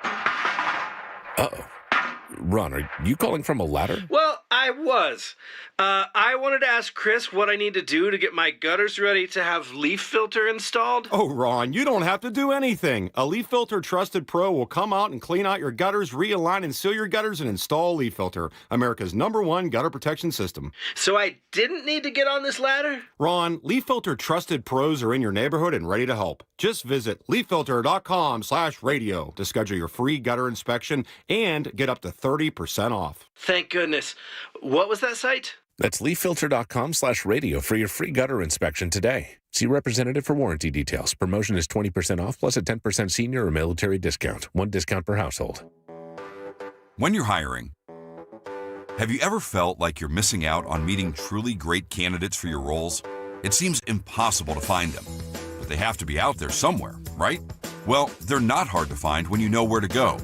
Uh-oh. Ron, are you calling from a ladder? Well, I was. I wanted to ask Chris what I need to do to get my gutters ready to have leaf filter installed. Oh, Ron, you don't have to do anything. A Leaf Filter Trusted Pro will come out and clean out your gutters, realign and seal your gutters, and install Leaf Filter, America's #1 gutter protection system. So I didn't need to get on this ladder? Ron, Leaf Filter Trusted Pros are in your neighborhood and ready to help. Just visit leaffilter.com/radio to schedule your free gutter inspection and get up to 30% off. Thank goodness. What was that site? That's leaffilter.com/radio for your free gutter inspection today. See representative for warranty details. Promotion is 20% off plus a 10% senior or military discount. One discount per household. When you're hiring, have you ever felt like you're missing out on meeting truly great candidates for your roles? It seems impossible to find them, but they have to be out there somewhere, right? Well, they're not hard to find when you know where to go,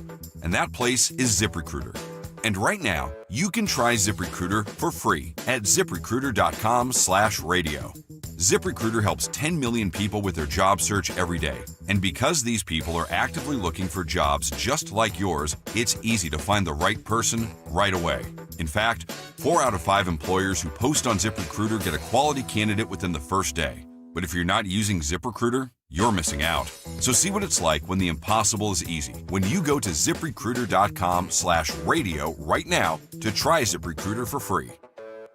and that place is ZipRecruiter. And right now, you can try ZipRecruiter for free at ZipRecruiter.com/radio. ZipRecruiter helps 10 million people with their job search every day. And because these people are actively looking for jobs just like yours, it's easy to find the right person right away. In fact, 4 out of 5 employers who post on ZipRecruiter get a quality candidate within the first day. But if you're not using ZipRecruiter, you're missing out. So see what it's like when the impossible is easy. When you go to ZipRecruiter.com/radio right now to try ZipRecruiter for free.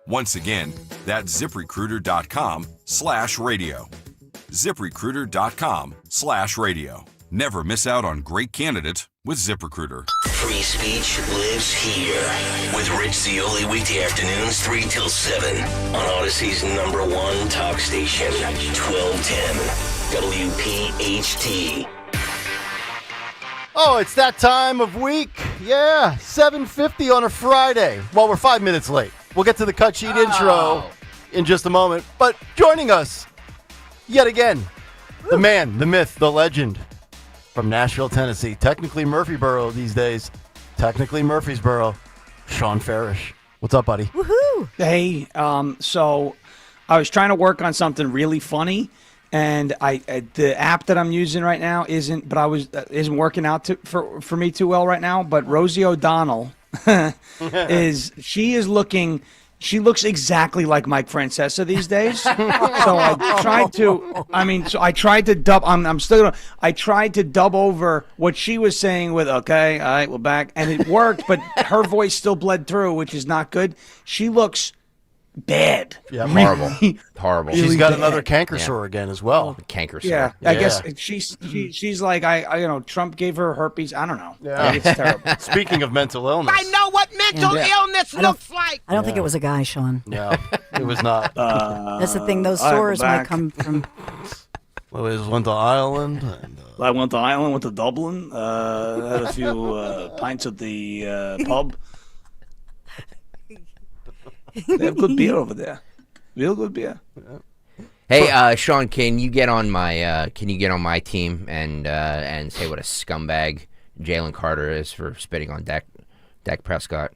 Once again, that's ZipRecruiter.com/radio. ZipRecruiter.com/radio. Never miss out on great candidates with ZipRecruiter. Free speech lives here with Rich Zioli weekday afternoons 3 till 7 on Odyssey's #1 talk station, 1210 WPHT. Oh, it's that time of week. Yeah, 7:50 on a Friday. Well, we're 5 minutes late. We'll get to the cut sheet intro in just a moment. But joining us yet again, the man, the myth, the legend from Nashville, Tennessee. Technically Murphyboro these days. Technically Murfreesboro. Sean Farish. What's up, buddy? Woohoo! Hey, so I was trying to work on something really funny, and the app that I'm using right now isn't working out for me too well right now. But Rosie O'Donnell she looks exactly like Mike Francesa these days. So I tried to dub over what she was saying with, okay, all right, we're back. And it worked, but her voice still bled through, which is not good. She looks bad. Yeah, horrible. Horrible. She's got another canker sore again as well. Canker sore. Yeah, I guess she's like, Trump gave her herpes. I don't know. Yeah. It's terrible. Speaking of mental illness. I know what mental illness looks like. I don't think it was a guy, Sean. No, it was not. That's the thing. Those sores might come from Well, we just went to Ireland. And, I went to Ireland, went to Dublin, had a few pints at the pub. They have good beer over there. Real good beer. Hey, Sean, can you get on my team and say what a scumbag Jalen Carter is for spitting on Dak Prescott?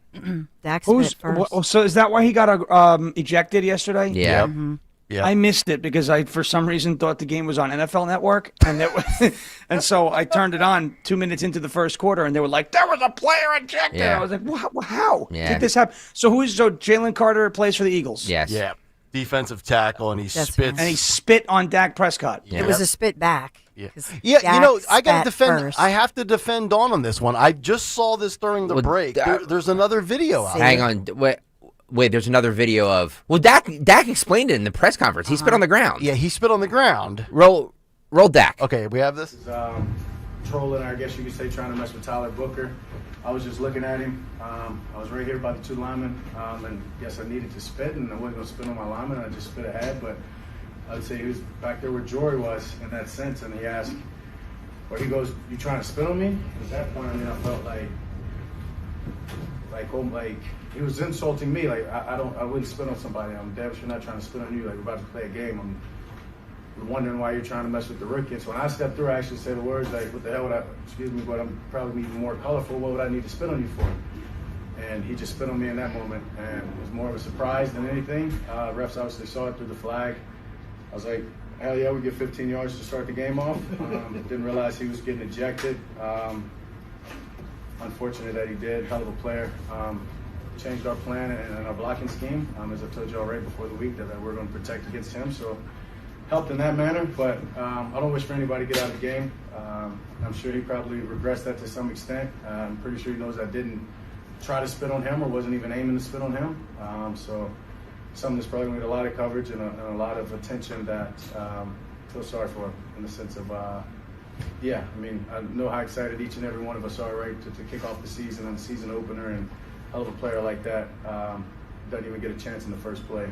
Dak spit first. So is that why he got ejected yesterday? Yeah. Yeah. I missed it because I, for some reason, thought the game was on NFL Network, and and so I turned it on 2 minutes into the first quarter, and they were like, "There was a player ejected." Yeah. I was like, "How Yeah. did this happen?" So Jalen Carter plays for the Eagles? Yes. Yeah. Defensive tackle, and he That's spits. And he spit on Dak Prescott. It was a spit back. Yeah, 'cause you know, Dak I got to spat defend. first. I have to defend Dawn on this one. I just saw this during the break. There's another video out. Hang on. Wait, there's another video of... Well, Dak explained it in the press conference. He spit on the ground. Yeah, he spit on the ground. Roll Dak. Okay, we have this. Trolling, I guess you could say, trying to mess with Tyler Booker. I was just looking at him. I was right here by the two linemen, and yes, I needed to spit, and I wasn't going to spit on my lineman. I just spit ahead, but I would say he was back there where Jory was in that sense, and he asked, or he goes, "You trying to spit on me?" At that point, I mean, I felt like he was insulting me. Like I wouldn't spit on somebody. I'm damn sure not trying to spit on you. Like we're about to play a game. I'm wondering why you're trying to mess with the rookie. And so when I stepped through, I actually said the words like, "What the hell would I? Excuse me, but I'm probably even more colorful. What would I need to spit on you for?" And he just spit on me in that moment, and it was more of a surprise than anything. Refs obviously saw it through the flag. I was like, "Hell yeah, we get 15 yards to start the game off." Didn't realize he was getting ejected. Unfortunate that he did. Hell of a player. Changed our plan and our blocking scheme. As I told you all right before the week, that we're going to protect against him. So helped in that manner, but I don't wish for anybody to get out of the game. I'm sure he probably regrets that to some extent. I'm pretty sure he knows I didn't try to spit on him or wasn't even aiming to spit on him. So something that's probably going to get a lot of coverage and a lot of attention that I feel sorry for him in the sense of, yeah, I mean, I know how excited each and every one of us are, right, to kick off the season and the season opener, and hell of a player like that doesn't even get a chance in the first play.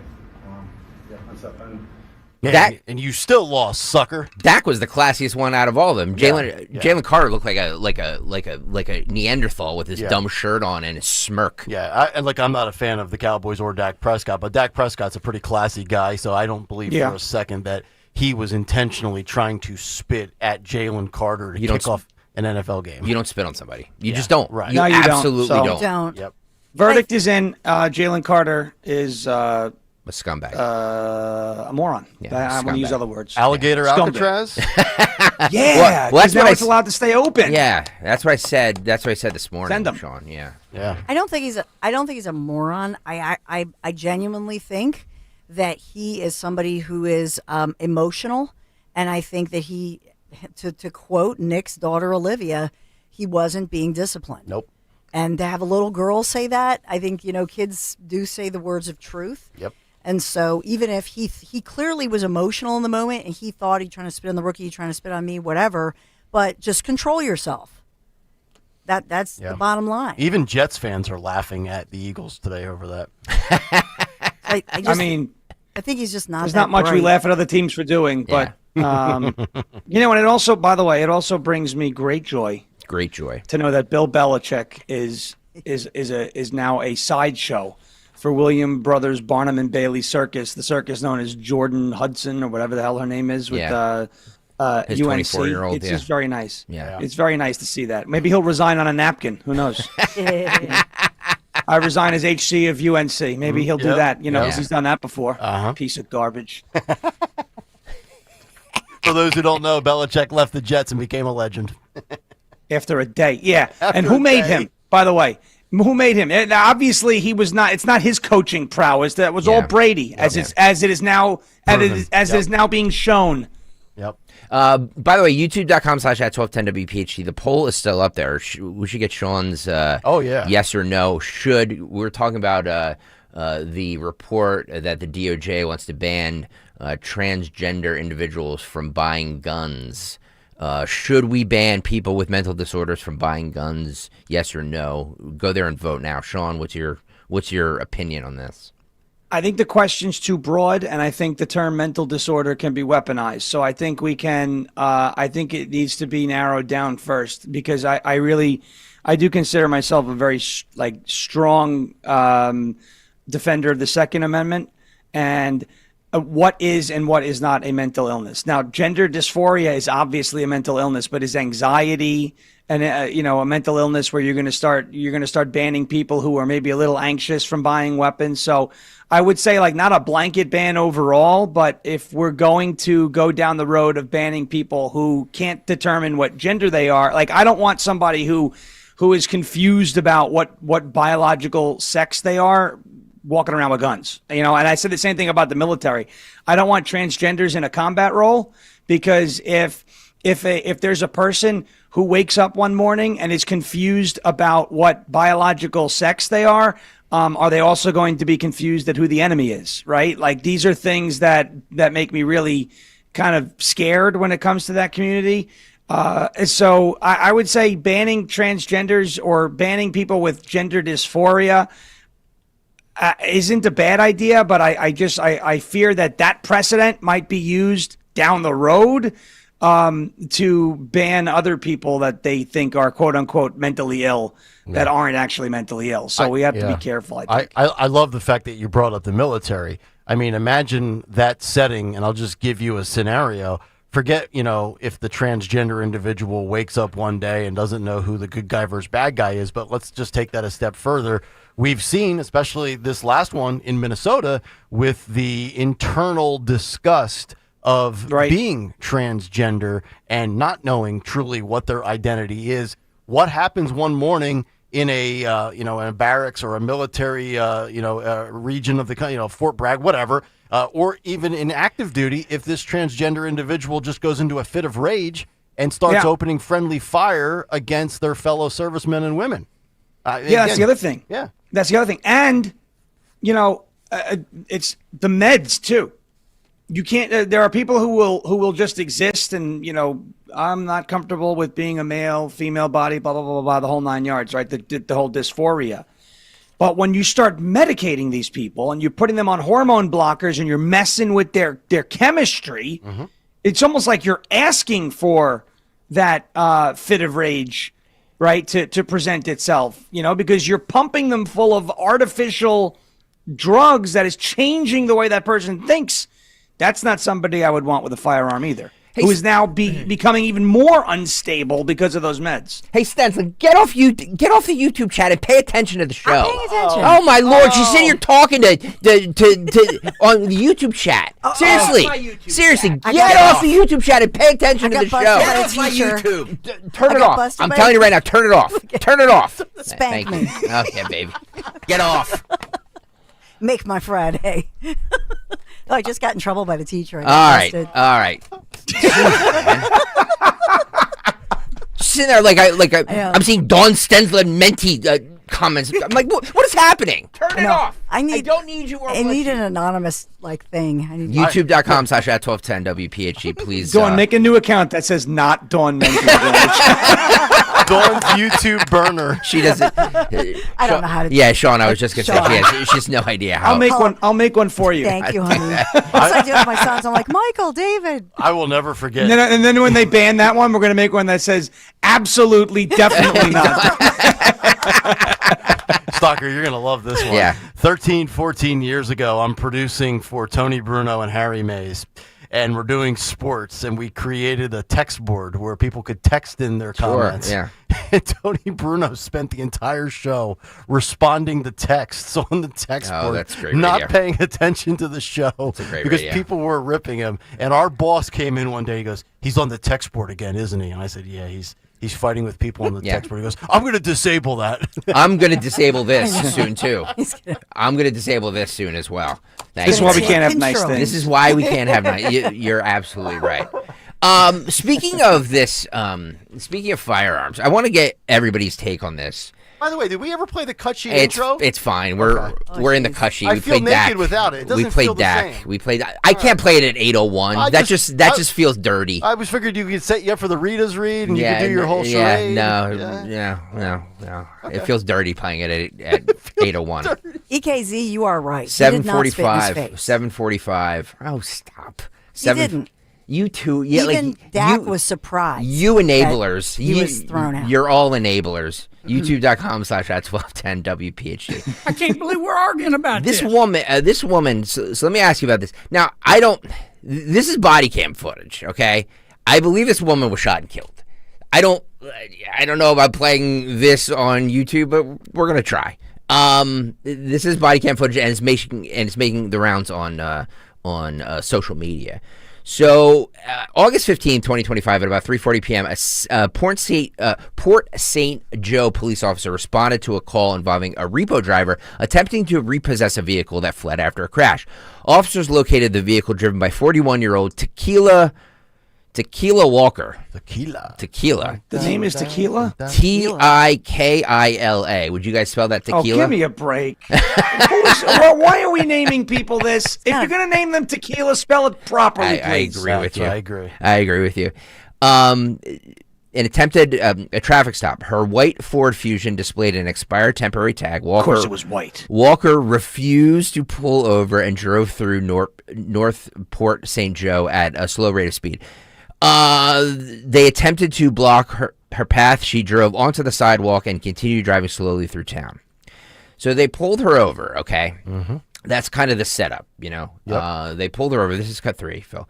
Yeah, and you still lost, sucker. Dak was the classiest one out of all of them. Jalen Carter looked like a Neanderthal with his dumb shirt on and his smirk. Yeah, I'm not a fan of the Cowboys or Dak Prescott, but Dak Prescott's a pretty classy guy, so I don't believe for a second that he was intentionally trying to spit at Jalen Carter to kick off an NFL game. You don't spit on somebody. You just don't. Right. You absolutely don't. Don't. Yep. Verdict is in. Jalen Carter is a scumbag. A moron. Yeah, I want to use other words. Alligator Alcatraz? Yeah, well, that's now what it's allowed to stay open. Yeah, that's what I said. That's what I said this morning, Send him. Sean. Yeah. I don't think he's a moron. I genuinely think that he is somebody who is emotional, and I think that he, to quote Nick's daughter Olivia, he wasn't being disciplined. Nope. And to have a little girl say that, I think, kids do say the words of truth. Yep. And so even if he clearly was emotional in the moment and he thought he's trying to spit on the rookie, he's trying to spit on me, whatever, but just control yourself. That's the bottom line. Even Jets fans are laughing at the Eagles today over that. I think he's just not. There's that not much we bright. laugh at other teams for doing, but and it also, by the way, it also brings me great joy. Great joy to know that Bill Belichick is now a sideshow for William Brothers Barnum and Bailey Circus, the circus known as Jordan Hudson or whatever the hell her name is with his UNC. 24-year-old. It's just very nice. Yeah. It's very nice to see that. Maybe he'll resign on a napkin. Who knows? I resign as HC of UNC. Maybe he'll do that. Because he's done that before. Piece of garbage. For those who don't know, Belichick left the Jets and became a legend. After a day, and who made him? By the way, who made him? And obviously, he was not. It's not his coaching prowess. That was all Brady, as it is now being shown. Yep. By the way, youtube.com/@1210WPHT. The poll is still up there. We should get Sean's yes or no. We're talking about the report that the DOJ wants to ban transgender individuals from buying guns. Should we ban people with mental disorders from buying guns? Yes or no? Go there and vote now. Sean, what's your opinion on this? I think the question's too broad, and I think the term mental disorder can be weaponized. So I think we can. I think it needs to be narrowed down first, because I do consider myself a very strong defender of the Second Amendment and what is and what is not a mental illness. Now, gender dysphoria is obviously a mental illness, but is anxiety and a mental illness where you're going to start banning people who are maybe a little anxious from buying weapons. So I would say not a blanket ban overall, but if we're going to go down the road of banning people who can't determine what gender they are, I don't want somebody who is confused about what biological sex they are walking around with guns, and I said the same thing about the military. I don't want transgenders in a combat role, because if there's a person who wakes up one morning and is confused about what biological sex they are they also going to be confused at who the enemy is, right? These are things that make me really kind of scared when it comes to that community. So I would say banning transgenders or banning people with gender dysphoria isn't a bad idea, but I fear that precedent might be used down the road to ban other people that they think are quote unquote mentally ill that aren't actually mentally ill. So we have to be careful, I think. I love the fact that you brought up the military. I mean, imagine that setting, and I'll just give you a scenario. Forget, if the transgender individual wakes up one day and doesn't know who the good guy versus bad guy is, but let's just take that a step further. We've seen, especially this last one in Minnesota, with the internal disgust of being transgender and not knowing truly what their identity is. What happens one morning in a in a barracks or a military region of the country, Fort Bragg, whatever, or even in active duty, if this transgender individual just goes into a fit of rage and starts opening friendly fire against their fellow servicemen and women. That's the other thing. Yeah, that's the other thing, and it's the meds too. You can't. There are people who will just exist, and I'm not comfortable with being a male, female body, blah blah blah blah, the whole 9 yards, right? The whole dysphoria. But when you start medicating these people and you're putting them on hormone blockers and you're messing with their chemistry, it's almost like you're asking for that fit of rage, right, to present itself. Because you're pumping them full of artificial drugs that is changing the way that person thinks. That's not somebody I would want with a firearm either, who is now becoming even more unstable because of those meds. Hey, Stenson, get off the YouTube chat and pay attention to the show. I'm paying attention. Oh my Lord, she's sitting here talking to on the YouTube chat. Seriously, get off the YouTube chat and pay attention to the show. Get off my YouTube. Turn it off. I'm telling you right now, turn it off. Turn it off. Spank me. Okay, baby. Get off. Make my Friday. I just got in trouble by the teacher. All right. Sitting there I'm seeing Dawn Stensler and Menti comments. I'm like, what is happening? Turn it off. I don't need you. I need an anonymous thing. YouTube.com/@1210 WPHT. Please. Dawn, make a new account that says not Dawn Menti. Dawn's YouTube burner. She doesn't. I don't know how to do Yeah, Sean, I was just going to say, she has no idea how. I'll make one for you. Thank you, honey. That's what I do with my sons. I'm like, Michael, David. I will never forget. And then when they ban that one, we're going to make one that says absolutely, definitely not. Stalker, you're going to love this one. Yeah. 13, 14 years ago, I'm producing for Tony Bruno and Harry Mays. And we're doing sports, and we created a text board where people could text in their comments. Yeah. And Tony Bruno spent the entire show responding to texts on the text board, that's great not radio. paying attention to the show great because radio. people were ripping him. And our boss came in one day. He goes, "He's on the text board again, isn't he?" And I said, "Yeah, he's fighting with people on the text board." He goes, "I'm going to disable that." I'm going to disable this soon too. I'm going to disable this soon as well. This is why we can't have nice things. This is why we can't have nice. You're absolutely right. Speaking of this, speaking of firearms, I want to get everybody's take on this. By the way, did we ever play the cut sheet intro? It's fine. We're in the cut sheet. I feel naked without it. It doesn't feel the same. We played. I can't play it at 8:01. That just feels dirty. I was figured you could set you up for the Rita's read and you could do your whole charade. No. Okay. It feels dirty playing it at 8:01. EKZ, you are right. 7:45. 7:45. Oh, stop. He didn't. You two, yeah, even Dak was surprised. You enablers, he was thrown out. You're all enablers. YouTube.com/@1210 WPHT. I can't believe we're arguing about this woman. So let me ask you about this. Now, this is body cam footage. Okay, I believe this woman was shot and killed. I don't know about playing this on YouTube, but we're gonna try. This is body cam footage, and it's making the rounds on social media. So, August 15, 2025, at about 3:40 p.m., a Port St. Joe police officer responded to a call involving a repo driver attempting to repossess a vehicle that fled after a crash. Officers located the vehicle driven by 41-year-old Tequila Walker. Tequila. The name is Tequila? Tikila. Would you guys spell that tequila? Oh, give me a break. Why are we naming people this? If you're going to name them Tequila, spell it properly, please. I agree with you. I agree with you. An attempted a traffic stop. Her white Ford Fusion displayed an expired temporary tag. Walker, of course it was white. Walker refused to pull over and drove through North Port St. Joe at a slow rate of speed. They attempted to block her path. She drove onto the sidewalk and continued driving slowly through town. So they pulled her over, okay? Mm-hmm. That's kind of the setup, you know? Yep. They pulled her over. This is cut 3, Phil.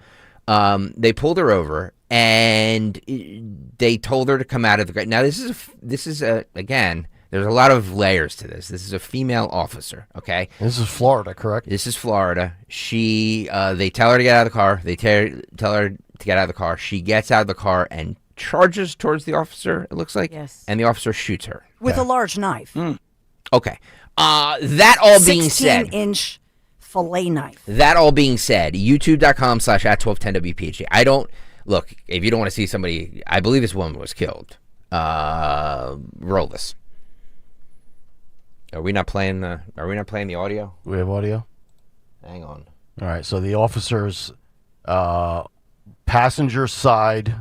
They pulled her over, and they told her to come out of the... Now, this is again, there's a lot of layers to this. This is a female officer, okay? This is Florida, correct? This is Florida. They tell her to get out of the car. They tell her to get out of the car. She gets out of the car and charges towards the officer, it looks like. Yes. And the officer shoots her. With a large knife. Okay. That all being said. 16-inch fillet knife. That all being said, youtube.com/@1210 WPHT. Look, if you don't want to see somebody, I believe this woman was killed. Roll this. Are we not playing the audio? We have audio? Hang on. All right, so the officer's passenger side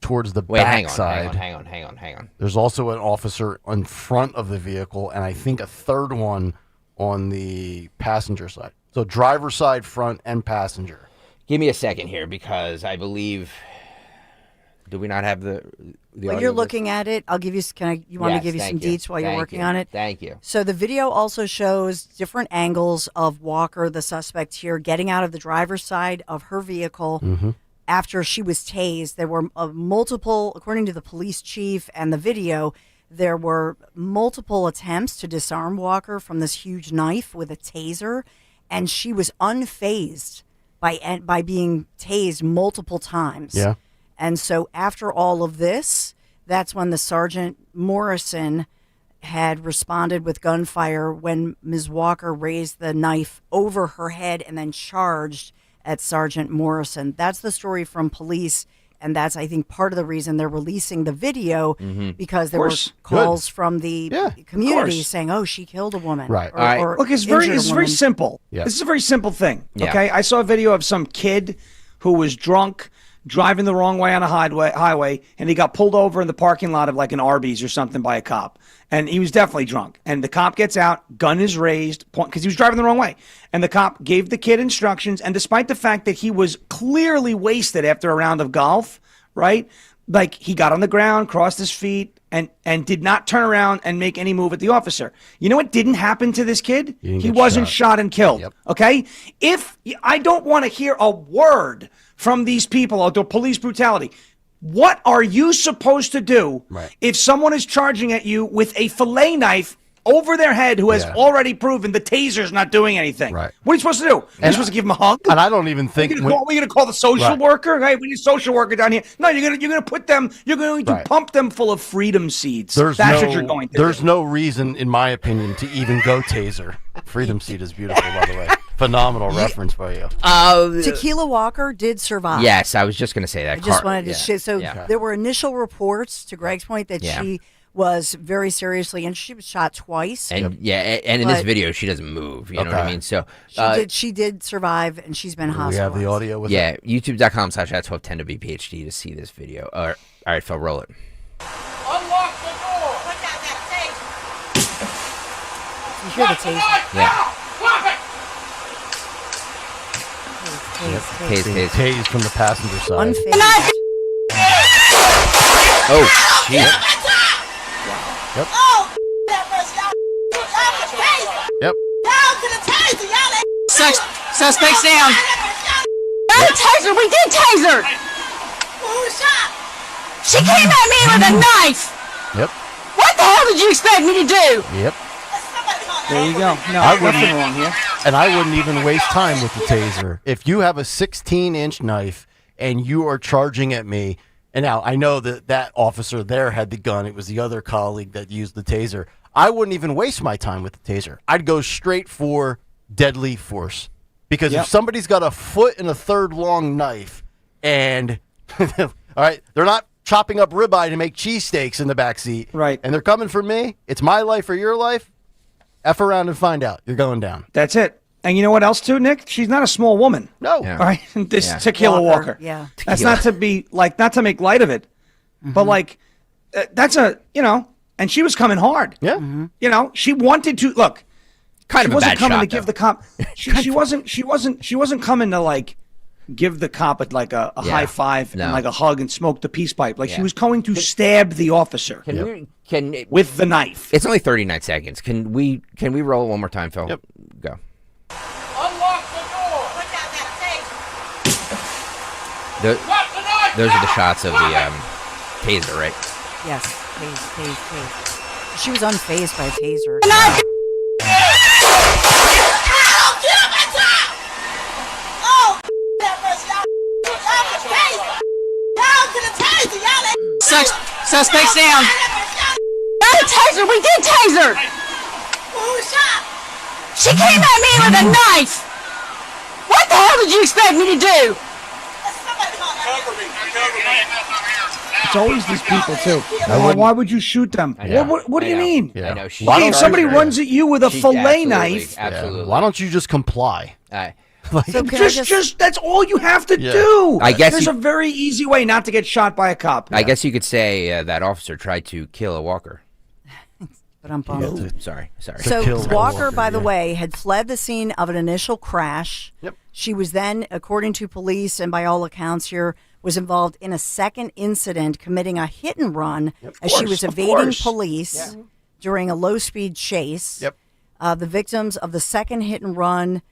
towards the back side. Hang on. There's also an officer in front of the vehicle, and I think a third one on the passenger side. So driver side, front, and passenger. Give me a second here, because I believe... Do we not have the When you're looking at it, I'll give you... You want me to give you some deets while you're working on it? Thank you. So the video also shows different angles of Walker, the suspect here, getting out of the driver's side of her vehicle. Mm-hmm. After she was tased. There were multiple, according to the police chief and the video, there were multiple attempts to disarm Walker from this huge knife with a taser, and she was unfazed by being tased multiple times. Yeah. And so after all of this, that's when the Sergeant Morrison had responded with gunfire when Ms. Walker raised the knife over her head and then charged at Sergeant Morrison. That's the story from police, and that's, I think, part of the reason they're releasing the video, because there were calls from the community saying, "Oh, she killed a woman." Right. Or look, it's very simple. Yeah. This is a very simple thing. Yeah. Okay, I saw a video of some kid who was drunk, driving the wrong way on a highway, and he got pulled over in the parking lot of like an Arby's or something by a cop. And he was definitely drunk. And the cop gets out, gun is raised, because he was driving the wrong way. And the cop gave the kid instructions, and despite the fact that he was clearly wasted after a round of golf, right? Like, he got on the ground, crossed his feet, and did not turn around and make any move at the officer. You know what didn't happen to this kid? He wasn't shot and killed, okay? If I don't want to hear a word from these people about the police brutality. What are you supposed to do if someone is charging at you with a fillet knife over their head who has already proven the taser's not doing anything? Right. What are you supposed to do? You're supposed to give him a hug? And I don't even think... Are we going to call the social worker? Hey, we need a social worker down here. No, you're going to put them... You're going to pump them full of freedom seeds. That's what you're going to do. There's no reason, in my opinion, to even go taser. Freedom seed is beautiful, by the way. Phenomenal reference by you. Tequila Walker did survive. Yes, I was just going to say that. I just wanted to... So there were initial reports, to Greg's point, that she was very seriously injured. She was shot twice. And and in this video, she doesn't move. You know what I mean? So she did survive, and she's been hospitalized. We have the audio with it? YouTube.com/@1210 WPHT to see this video. All right, Phil, roll it. Unlock the door. Put down that taser. You hear the taser? Yeah. Drop it. Tased from the passenger side. Unfazed. Oh, jeez. Yep. Oh, that was y'all. Y'all the taser. Yep. Y'all to the taser. Y'all. Suspects down. Not a taser. We did taser. Who shot? She came at me with a knife. Yep. What the hell did you expect me to do? Yep. There you go. No, I wouldn't- nothing wrong here. And I wouldn't even waste time with the taser. If you have a 16-inch knife and you are charging at me, and now I know that officer there had the gun. It was the other colleague that used the taser. I wouldn't even waste my time with the taser. I'd go straight for deadly force. Because if somebody's got a 1.3 foot long knife and, all right, they're not chopping up ribeye to make cheesesteaks in the back seat. Right. And they're coming for me. It's my life or your life. F around and find out. You're going down. That's it. And you know what else too, Nick? She's not a small woman. No. Yeah. All right. This Tequila Walker. Yeah. That's not to be like, not to make light of it, but like, that's a, and she was coming hard. Yeah. She wanted to look. Kind she of a wasn't bad coming shot, to give though. the cop. She wasn't coming to like give the cop a high five and like a hug and smoke the peace pipe. Like she was going to stab the officer with the knife. It's only 39 seconds. Can we roll it one more time, Phil? Yep. Go. Unlock the door. Put down that taser. Those are the shots of the taser, right? Yes. Tase. She was unfazed by a taser. Oh, that was y'all. Y'all the taser. Y'all to the taser. Y'all. Suspects down. Not a taser. We did taser. Who shot? She came at me with a knife. What the hell did you expect me to do? It's always these people too. Why would you shoot them? What do you mean? Yeah. I know. If somebody runs at you with a fillet knife, Absolutely. Why don't you just comply? So can I just that's all you have to do. I guess there's a very easy way not to get shot by a cop. I guess you could say that officer tried to kill a walker. But I'm bummed. Sorry. So Walker, by the way, had fled the scene of an initial crash. Yep. She was then, according to police and by all accounts here, was involved in a second incident committing a hit and run as she was evading police during a low-speed chase. Yep. The victims of the second hit and run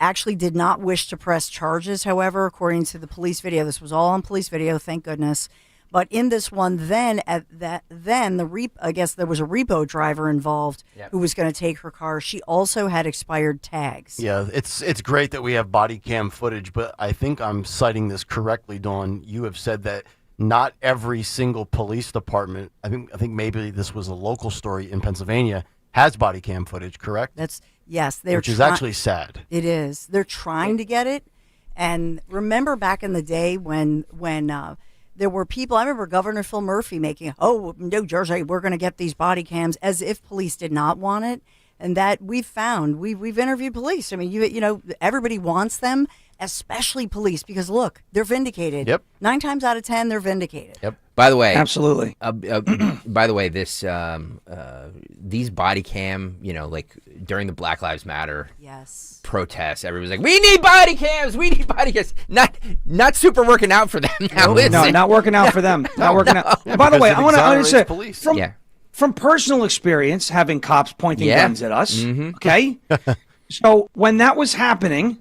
actually did not wish to press charges, however, according to the police video. This was all on police video, thank goodness. But in this one, I guess there was a repo driver involved who was going to take her car. She also had expired tags. Yeah, it's great that we have body cam footage, but I think I'm citing this correctly, Dawn. You have said that not every single police department, I think maybe this was a local story in Pennsylvania, has body cam footage, correct? Which is actually sad. It is. They're trying to get it. And remember back in the day when there were people, I remember Governor Phil Murphy making, New Jersey, we're going to get these body cams, as if police did not want it. And that we've interviewed police. I mean, everybody wants them, especially police, because look, they're vindicated. Yep. 9 times out of 10, they're vindicated. Yep. By the way, absolutely. By the way, this these body cam, like during the Black Lives Matter protests, everybody's like, "We need body cams. We need body cams." Not super working out for them now. No, not working out for them. Not working out. And by the way, I want to say from personal experience, having cops pointing guns at us. Okay, so when that was happening,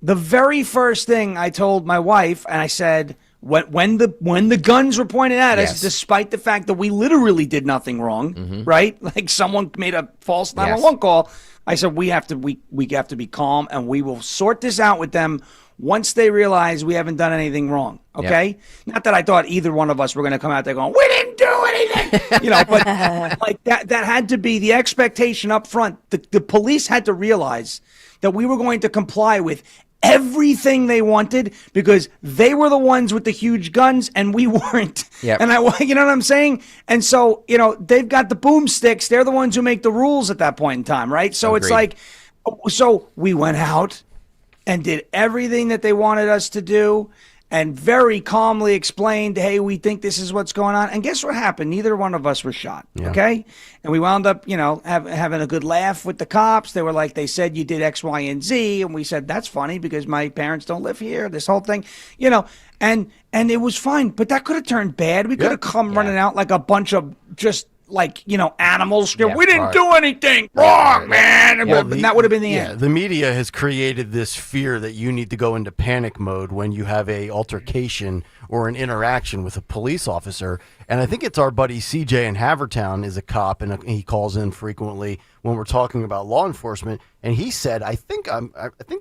the very first thing I told my wife, and I said, when the guns were pointed at us, despite the fact that we literally did nothing wrong, right? Like someone made a false 911 call. I said we have to be calm, and we will sort this out with them once they realize we haven't done anything wrong. Okay, not that I thought either one of us were going to come out there going, "We didn't do anything," but like that had to be the expectation up front. The police had to realize that we were going to comply with everything they wanted because they were the ones with the huge guns and we weren't. Yep. And you know what I'm saying? And so, they've got the boomsticks. They're the ones who make the rules at that point in time, right? So It's like, so we went out and did everything that they wanted us to do and very calmly explained, hey, we think this is what's going on. And guess what happened? Neither one of us were shot, okay? And we wound up, having a good laugh with the cops. They were like, they said you did X, Y, and Z. And we said, that's funny because my parents don't live here, this whole thing, and it was fine. But that could have turned bad. We could have come running out like a bunch of just animals. We didn't do anything wrong, man. And that would have been the end. The media has created this fear that you need to go into panic mode when you have a altercation or an interaction with a police officer. And I think it's our buddy CJ in Havertown is a cop, and he calls in frequently when we're talking about law enforcement. And he said, I think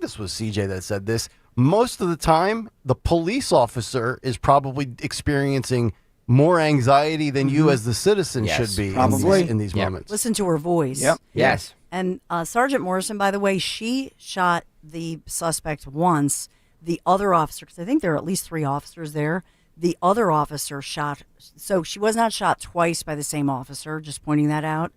this was CJ that said this, most of the time, the police officer is probably experiencing more anxiety than you as the citizen should be in these moments. Listen to her voice. Yep. Yes. And Sergeant Morrison, by the way, she shot the suspect once. The other officer, because I think there are at least 3 officers there, the other officer shot. So she was not shot twice by the same officer, just pointing that out.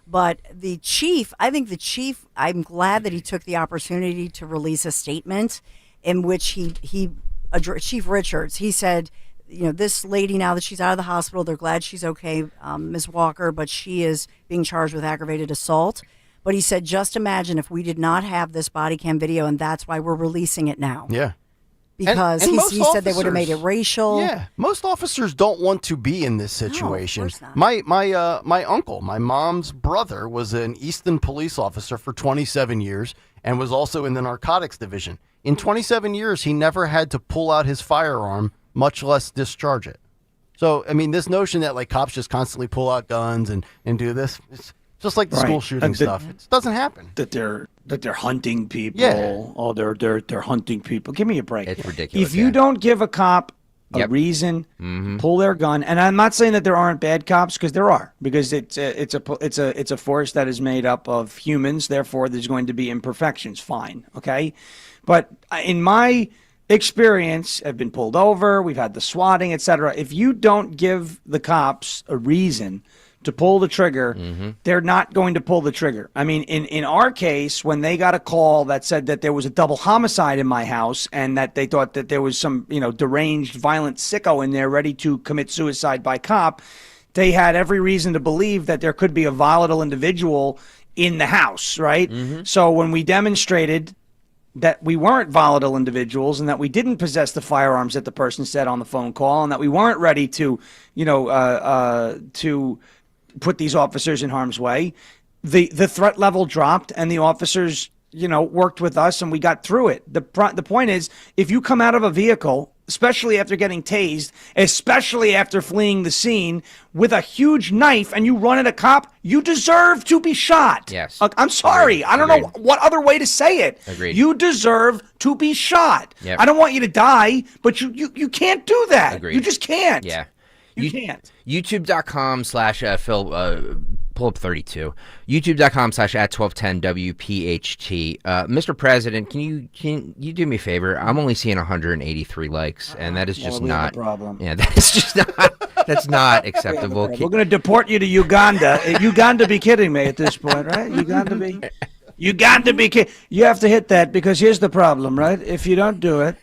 But the chief, I'm glad that he took the opportunity to release a statement in which he Chief Richards, he said, this lady, now that she's out of the hospital, they're glad she's okay, Ms. Walker, but she is being charged with aggravated assault. But he said, just imagine if we did not have this body cam video, and that's why we're releasing it now. Yeah. Because and he said they would have made it racial. Yeah. Most officers don't want to be in this situation. No, of course not. My uncle, my mom's brother, was an Easton police officer for 27 years and was also in the narcotics division. In 27 years, he never had to pull out his firearm, much less discharge it. So, I mean, this notion that cops just constantly pull out guns and do this, it's just like the school shooting stuff. It doesn't happen. That they're hunting people. Yeah. Oh, they're hunting people. Give me a break. It's ridiculous. If you don't give a cop a reason, pull their gun. And I'm not saying that there aren't bad cops, because there are, because it's a force that is made up of humans. Therefore, there's going to be imperfections. Fine, okay. But in my experience, I've been pulled over. We've had the swatting, etc. If you don't give the cops a reason to pull the trigger, they're not going to pull the trigger. I mean, in our case, when they got a call that said that there was a double homicide in my house and that they thought that there was some, deranged, violent sicko in there ready to commit suicide by cop, they had every reason to believe that there could be a volatile individual in the house, right? So when we demonstrated that we weren't volatile individuals and that we didn't possess the firearms that the person said on the phone call, and that we weren't ready to, to put these officers in harm's way, the threat level dropped and the officers, worked with us and we got through it. The point is, if you come out of a vehicle, especially after getting tased, especially after fleeing the scene, with a huge knife and you run at a cop, you deserve to be shot. Yes. I'm sorry. I don't know what other way to say it. Agreed. You deserve to be shot. Yep. I don't want you to die, but you can't do that. Agreed. You just can't. Yeah. You can't. YouTube.com/ pull up 32. YouTube.com/ @1210 WPHT. Mr. President, can you do me a favor? I'm only seeing 183 likes, and that is just not a problem. Yeah, that is just not. That's not acceptable. We're going to deport you to Uganda. Uganda be kidding me at this point, right? Uganda be kidding. You have to hit that, because here's the problem, right? If you don't do it,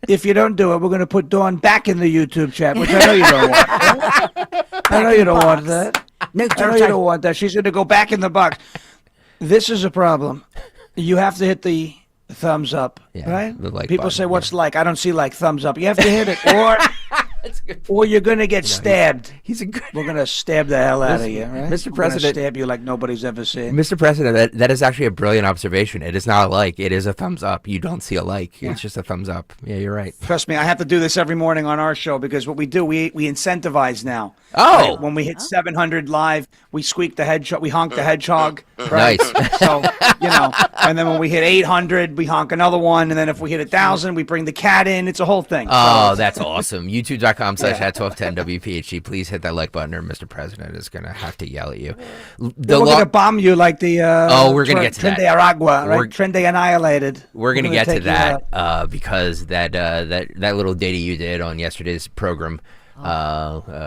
we're going to put Dawn back in the YouTube chat, which I know you don't want. I know you don't want that. No, I know you don't want that. She's going to go back in the box. This is a problem. You have to hit the thumbs up, right? The like People button, say, what's like? I don't see like thumbs up. You have to hit it, or you're going to get stabbed. We're going to stab the hell out of you, right? Mr. We're President, gonna stab you like nobody's ever seen. Mr. President, that is actually a brilliant observation. It is not a like. It is a thumbs up. You don't see a like. It's just a thumbs up. Yeah, you're right. Trust me, I have to do this every morning on our show, because what we do, we incentivize now. Oh. Right? When we hit 700 live, we squeak the hedgehog, we honk the hedgehog. Right? Nice. So, and then when we hit 800, we honk another one. And then if we hit 1,000, we bring the cat in. It's a whole thing. Oh, that's awesome. YouTube.com/ YouTube.com/@1210 WPHT. Please hit that like button, or Mr. President is going to have to yell at you. We're going to bomb you like the. We're going to get to Tren that. de Aragua, right? Tren de Annihilated. We're going to get to that because that little data you did on yesterday's program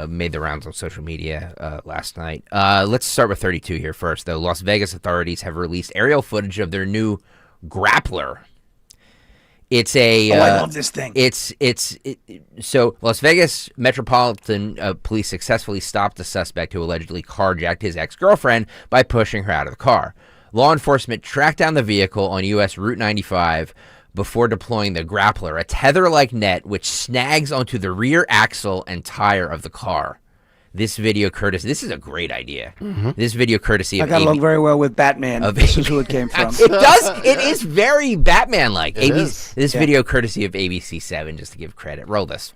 made the rounds on social media last night. Let's start with 32 here first, though. Las Vegas authorities have released aerial footage of their new grappler. It's a. I love this thing. So Las Vegas Metropolitan Police successfully stopped a suspect who allegedly carjacked his ex-girlfriend by pushing her out of the car. Law enforcement tracked down the vehicle on U.S. Route 95 before deploying the grappler, a tether-like net which snags onto the rear axle and tire of the car. This video courtesy. This is a great idea. Mm-hmm. This video courtesy of. I got along very well with Batman. This is who it came from. It does. It is very Batman-like. It is. This video courtesy of ABC7, just to give credit. Roll this.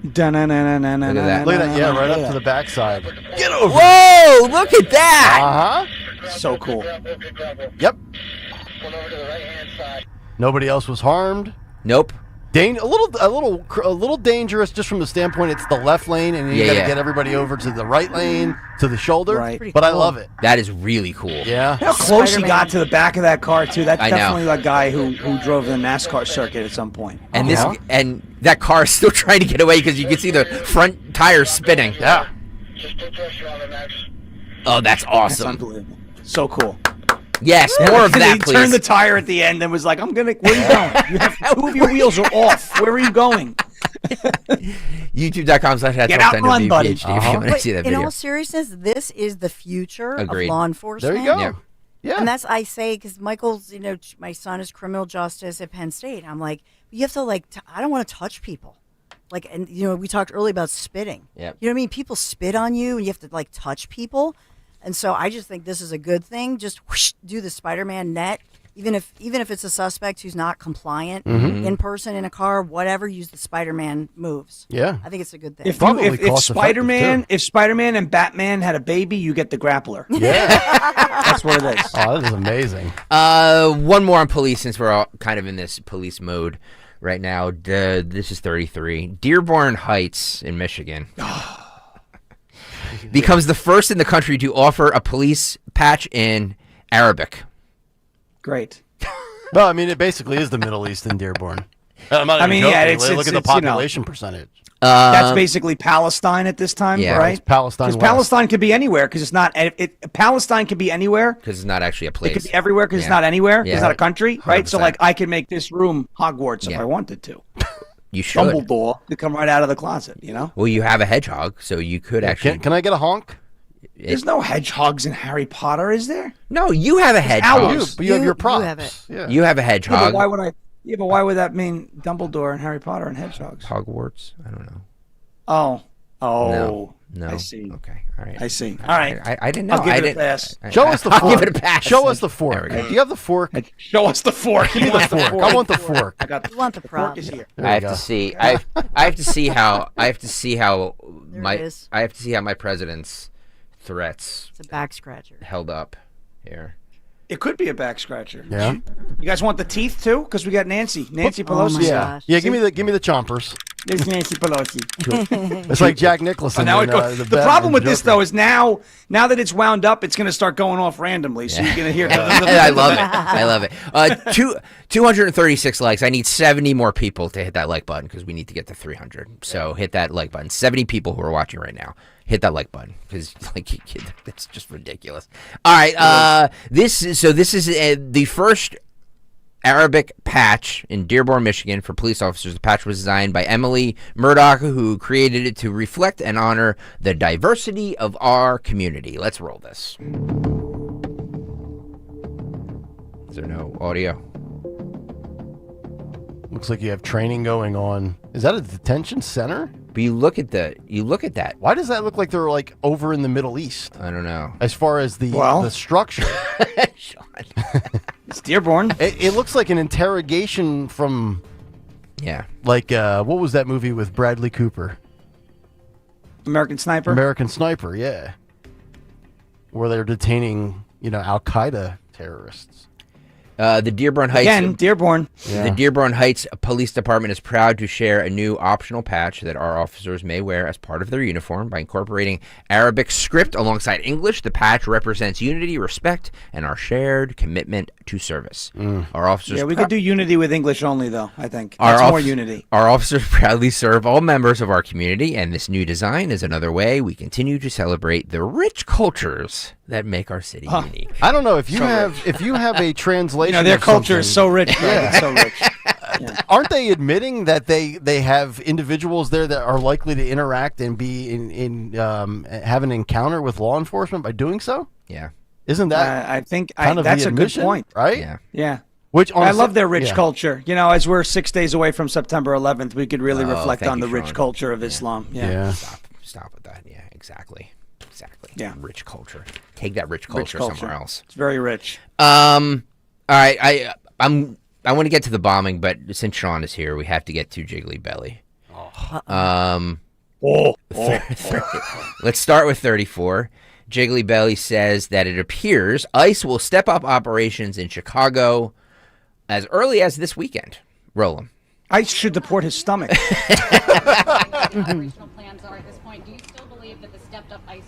Look at that. Yeah, right up to the backside. Get over. Whoa! Look at that. So cool. Yep. Nobody else was harmed. Nope. A little dangerous, just from the standpoint it's the left lane, and you got to get everybody over to the right lane to the shoulder. Right. But I love it. That is really cool. Yeah. How close he got to the back of that car too. That's I know. definitely that guy who drove the NASCAR circuit at some point. And that car is still trying to get away because you can see the front tires spinning. Yeah. Oh, that's awesome. That's unbelievable. So cool. Yes, more of that, He please. turned the tire at the end and was like, "I'm gonna. Where are you going? You have two of your wheels are off. Where are you going?" YouTube.com/@1210 Get out and run, buddy. WPHT if you want to see that In video. all seriousness, this is the future Agreed. of law enforcement. There you go. Yeah. And that's, I say, because Michael's, my son is criminal justice at Penn State. I'm like, you have to, I don't want to touch people. And we talked earlier about spitting. Yep. You know what I mean? People spit on you and you have to, touch people. And so I just think this is a good thing. Just whoosh, do the Spider-Man net. Even if it's a suspect who's not compliant in person in a car, whatever, use the Spider-Man moves. Yeah. I think it's a good thing. If Spider-Man and Batman had a baby, you get the grappler. Yeah. That's what it is. Oh, this is amazing. One more on police, since we're all kind of in this police mode right now. This is 33. Dearborn Heights in Michigan becomes the first in the country to offer a police patch in Arabic. Great. Well, I mean, it basically is the Middle East in Dearborn. I'm not even joking. Look at the population percentage. That's basically Palestine at this time, Yeah, right? it's Palestine Because West. Palestine could be anywhere. Because it's not. Palestine could be anywhere. Because it's not actually a place. It could be everywhere because it's not anywhere. Yeah. It's not a country, right? So 100%. I could make this room Hogwarts if I wanted to. You should. Dumbledore could come right out of the closet. Well, you have a hedgehog, so you could actually. Can I get a honk? There's no hedgehogs in Harry Potter, is there? No, you have a hedgehog. But you have your props. You have it. Yeah. You have a Yeah, hedgehog. but why would I? Yeah, but why would that mean Dumbledore and Harry Potter and hedgehogs? Hogwarts? I don't know. Oh, No. I see. Okay, all right. I see. All right. I didn't know. I'll give I it a didn't- pass. Show us the I'll fork. give it a pass. Show us the There fork. we go. Do you have the fork? Show us the fork. Give me the fork. I want the fork. I got You want the fork prop. is here. There I we have go. to see. I have to see how. I have to see how my. it is. I have to see how my president's threats It's a back scratcher. held up here. It could be a back scratcher. Yeah. You guys want the teeth too? Because we got Nancy Pelosi. Oh my Yeah. gosh. Yeah. Give me the chompers. There's Nancy Pelosi. It's like Jack Nicholson. Now in, it goes, the the Batman problem with this Joker. though is now that it's wound up, it's going to start going off randomly. So you're going to hear. I love it. I love it. 236 likes. I need 70 more people to hit that like button because we need to get to 300. So hit that like button. 70 people who are watching right now. Hit that like button because it's just ridiculous. All right. This is the first Arabic patch in Dearborn, Michigan for police officers. The patch was designed by Emily Murdoch, who created it to reflect and honor the diversity of our community. Let's roll this. Is there no audio? Looks like you have training going on. Is that a detention center? But you look at that. Why does that look like they're like over in the Middle East? I don't know. As far as the structure. It's Dearborn. It looks like an interrogation from like what was that movie with Bradley Cooper? American Sniper. American Sniper, yeah. Where they're detaining, Al Qaeda terrorists. The Dearborn Heights. Again, Dearborn. The Dearborn Heights Police Department is proud to share a new optional patch that our officers may wear as part of their uniform. By incorporating Arabic script alongside English, the patch represents unity, respect, and our shared commitment to service. Our officers. Yeah, we could do unity with English only, though, I think. That's more unity. Our officers proudly serve all members of our community, and this new design is another way we continue to celebrate the rich cultures that make our city unique. I don't know if you have a translation. Their of culture is so rich. Yeah. It's so rich. Aren't they admitting that they have individuals there that are likely to interact and be have an encounter with law enforcement by doing so? Yeah. Isn't that? I think kind of that's the a good admission, point, right? Yeah. Which I love their rich culture. As we're 6 days away from September 11th, we could really reflect on the rich culture of Islam. Yeah. Stop with that. Yeah, exactly. Yeah. Rich culture. Take that rich culture somewhere else. It's very rich. All right. I want to get to the bombing, but since Sean is here, we have to get to Jiggly Belly. Let's start with 34. Jiggly Belly says that it appears ICE will step up operations in Chicago as early as this weekend. Roll him. ICE should deport his stomach. Operational plans are at this point. Do you still believe that the stepped-up ICE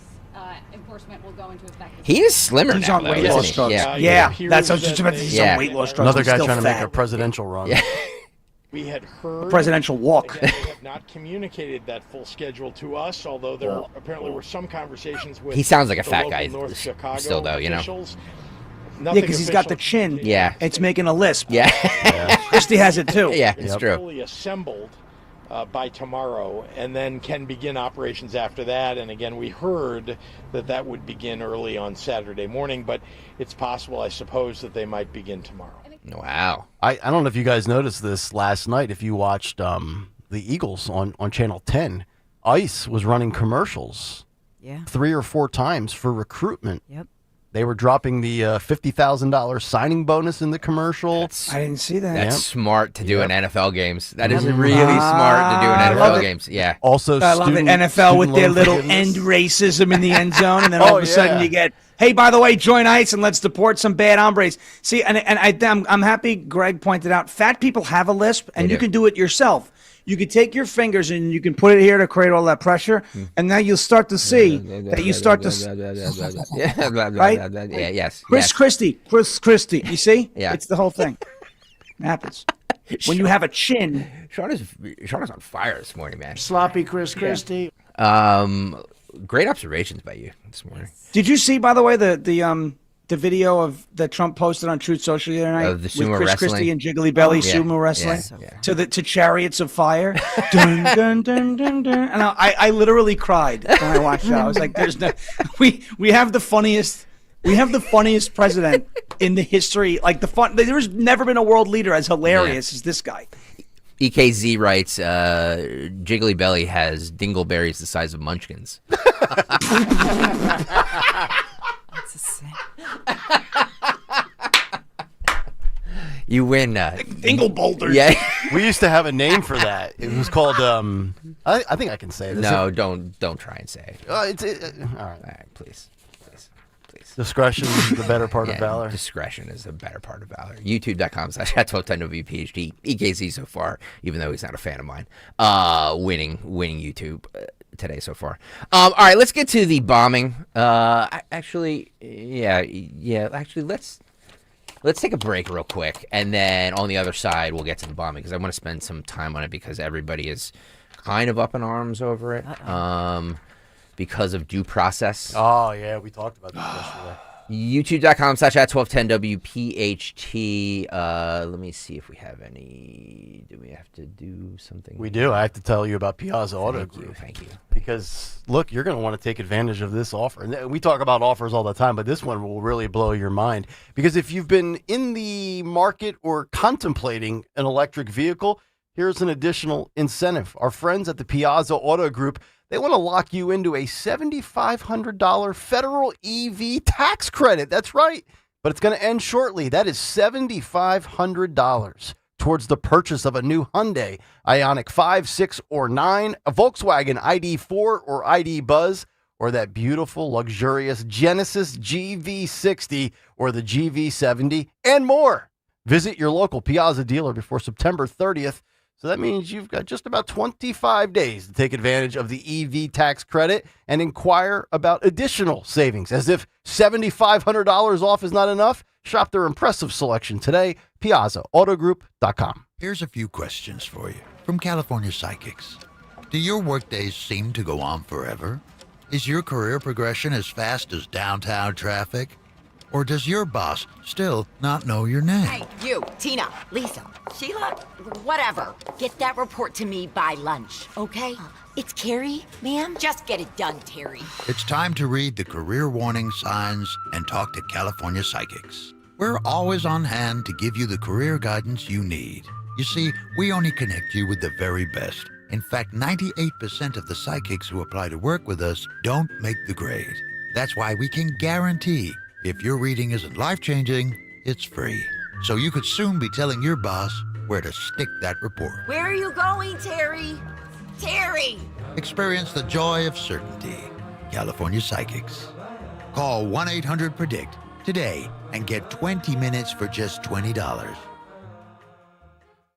enforcement will go into effect? He is slimmer He's now, on though, weight isn't loss he? drugs. Yeah. That's what I was just about to say. He's on weight loss drugs. Another guy He's trying to still make a fat. presidential run. Yeah. We had heard Presidential walk. Again, they have not communicated that full schedule to us, although there apparently were some conversations with. He sounds like a the fat local guy North Chicago still, though, officials. Yeah, because he's got the chin. Yeah. It's making a lisp. Yeah. Christy has it too. Yeah, It's fully assembled by tomorrow, and then can begin operations after that. And again, we heard that would begin early on Saturday morning, but it's possible, I suppose, that they might begin tomorrow. Wow. I don't know if you guys noticed this last night. If you watched the Eagles on Channel 10, ICE was running commercials 3 or 4 times for recruitment. Yep. They were dropping the $50,000 signing bonus in the commercial. I didn't see that. That's smart to do in NFL games. That is really smart to do in NFL games. Yeah. Also, I love it. NFL with their little end racism in the end zone, and then all of a sudden you get, hey, by the way, join ICE and let's deport some bad hombres. See, I'm happy Greg pointed out, fat people have a lisp, and you can do it yourself. You can take your fingers and you can put it here to create all that pressure, and now you'll start to see that you start to right? Yes. Chris Christie. You see? Yeah. It's the whole thing. It happens when you have a chin. Sean is on fire this morning, man. Sloppy Chris Christie. Great observations by you this morning. Did you see, by the way, the video of that Trump posted on Truth Social the other night the sumo with Chris wrestling? Christie and Jiggly Belly sumo wrestling to Chariots of Fire? Dun, dun, dun, dun, dun. And I literally cried when I watched that. I was like, "There's no, we have the funniest." We have the funniest president in the history. Like there's never been a world leader as hilarious as this guy. EKZ writes, Jiggly Belly has dingleberries the size of munchkins. You win. Dingle boulders. Yeah. We used to have a name for that. It was called. I think I can say this. No, don't try and say it. All right. All right, please. Discretion is the better part of valor. Discretion is the better part of valor. YouTube.com/@1210 WPHT. EKZ so far, even though he's not a fan of mine. Winning YouTube today so far. All right, let's get to the bombing. Actually, let's take a break real quick, and then on the other side we'll get to the bombing because I want to spend some time on it because everybody is kind of up in arms over it. Because of due process. Oh, yeah, we talked about that yesterday. YouTube.com/@1210 WPHT. Let me see if we have any. Do we have to do something? We do. I have to tell you about Piazza Auto Group. Thank you. Because, look, you're going to want to take advantage of this offer. And we talk about offers all the time, but this one will really blow your mind. Because if you've been in the market or contemplating an electric vehicle, here's an additional incentive. Our friends at the Piazza Auto Group, they want to lock you into a $7,500 federal EV tax credit. That's right. But it's going to end shortly. That is $7,500 towards the purchase of a new Hyundai Ioniq 5, 6, or 9, a Volkswagen ID4 or ID Buzz, or that beautiful, luxurious Genesis GV60 or the GV70, and more. Visit your local Piazza dealer before September 30th. So that means you've got just about 25 days to take advantage of the EV tax credit and inquire about additional savings. As if $7,500 off is not enough, shop their impressive selection today, PiazzaAutoGroup.com. Here's a few questions for you from California Psychics. Do your workdays seem to go on forever? Is your career progression as fast as downtown traffic? Or does your boss still not know your name? Hey, you, Tina, Lisa, Sheila, whatever. Get that report to me by lunch, okay? It's Carrie, ma'am. Just get it done, Terry. It's time to read the career warning signs and talk to California Psychics. We're always on hand to give you the career guidance you need. You see, we only connect you with the very best. In fact, 98% of the psychics who apply to work with us don't make the grade. That's why we can guarantee if your reading isn't life-changing, it's free. So you could soon be telling your boss where to stick that report. Where are you going, Terry? Terry! Experience the joy of certainty. California Psychics. Call 1-800-PREDICT today and get 20 minutes for just $20.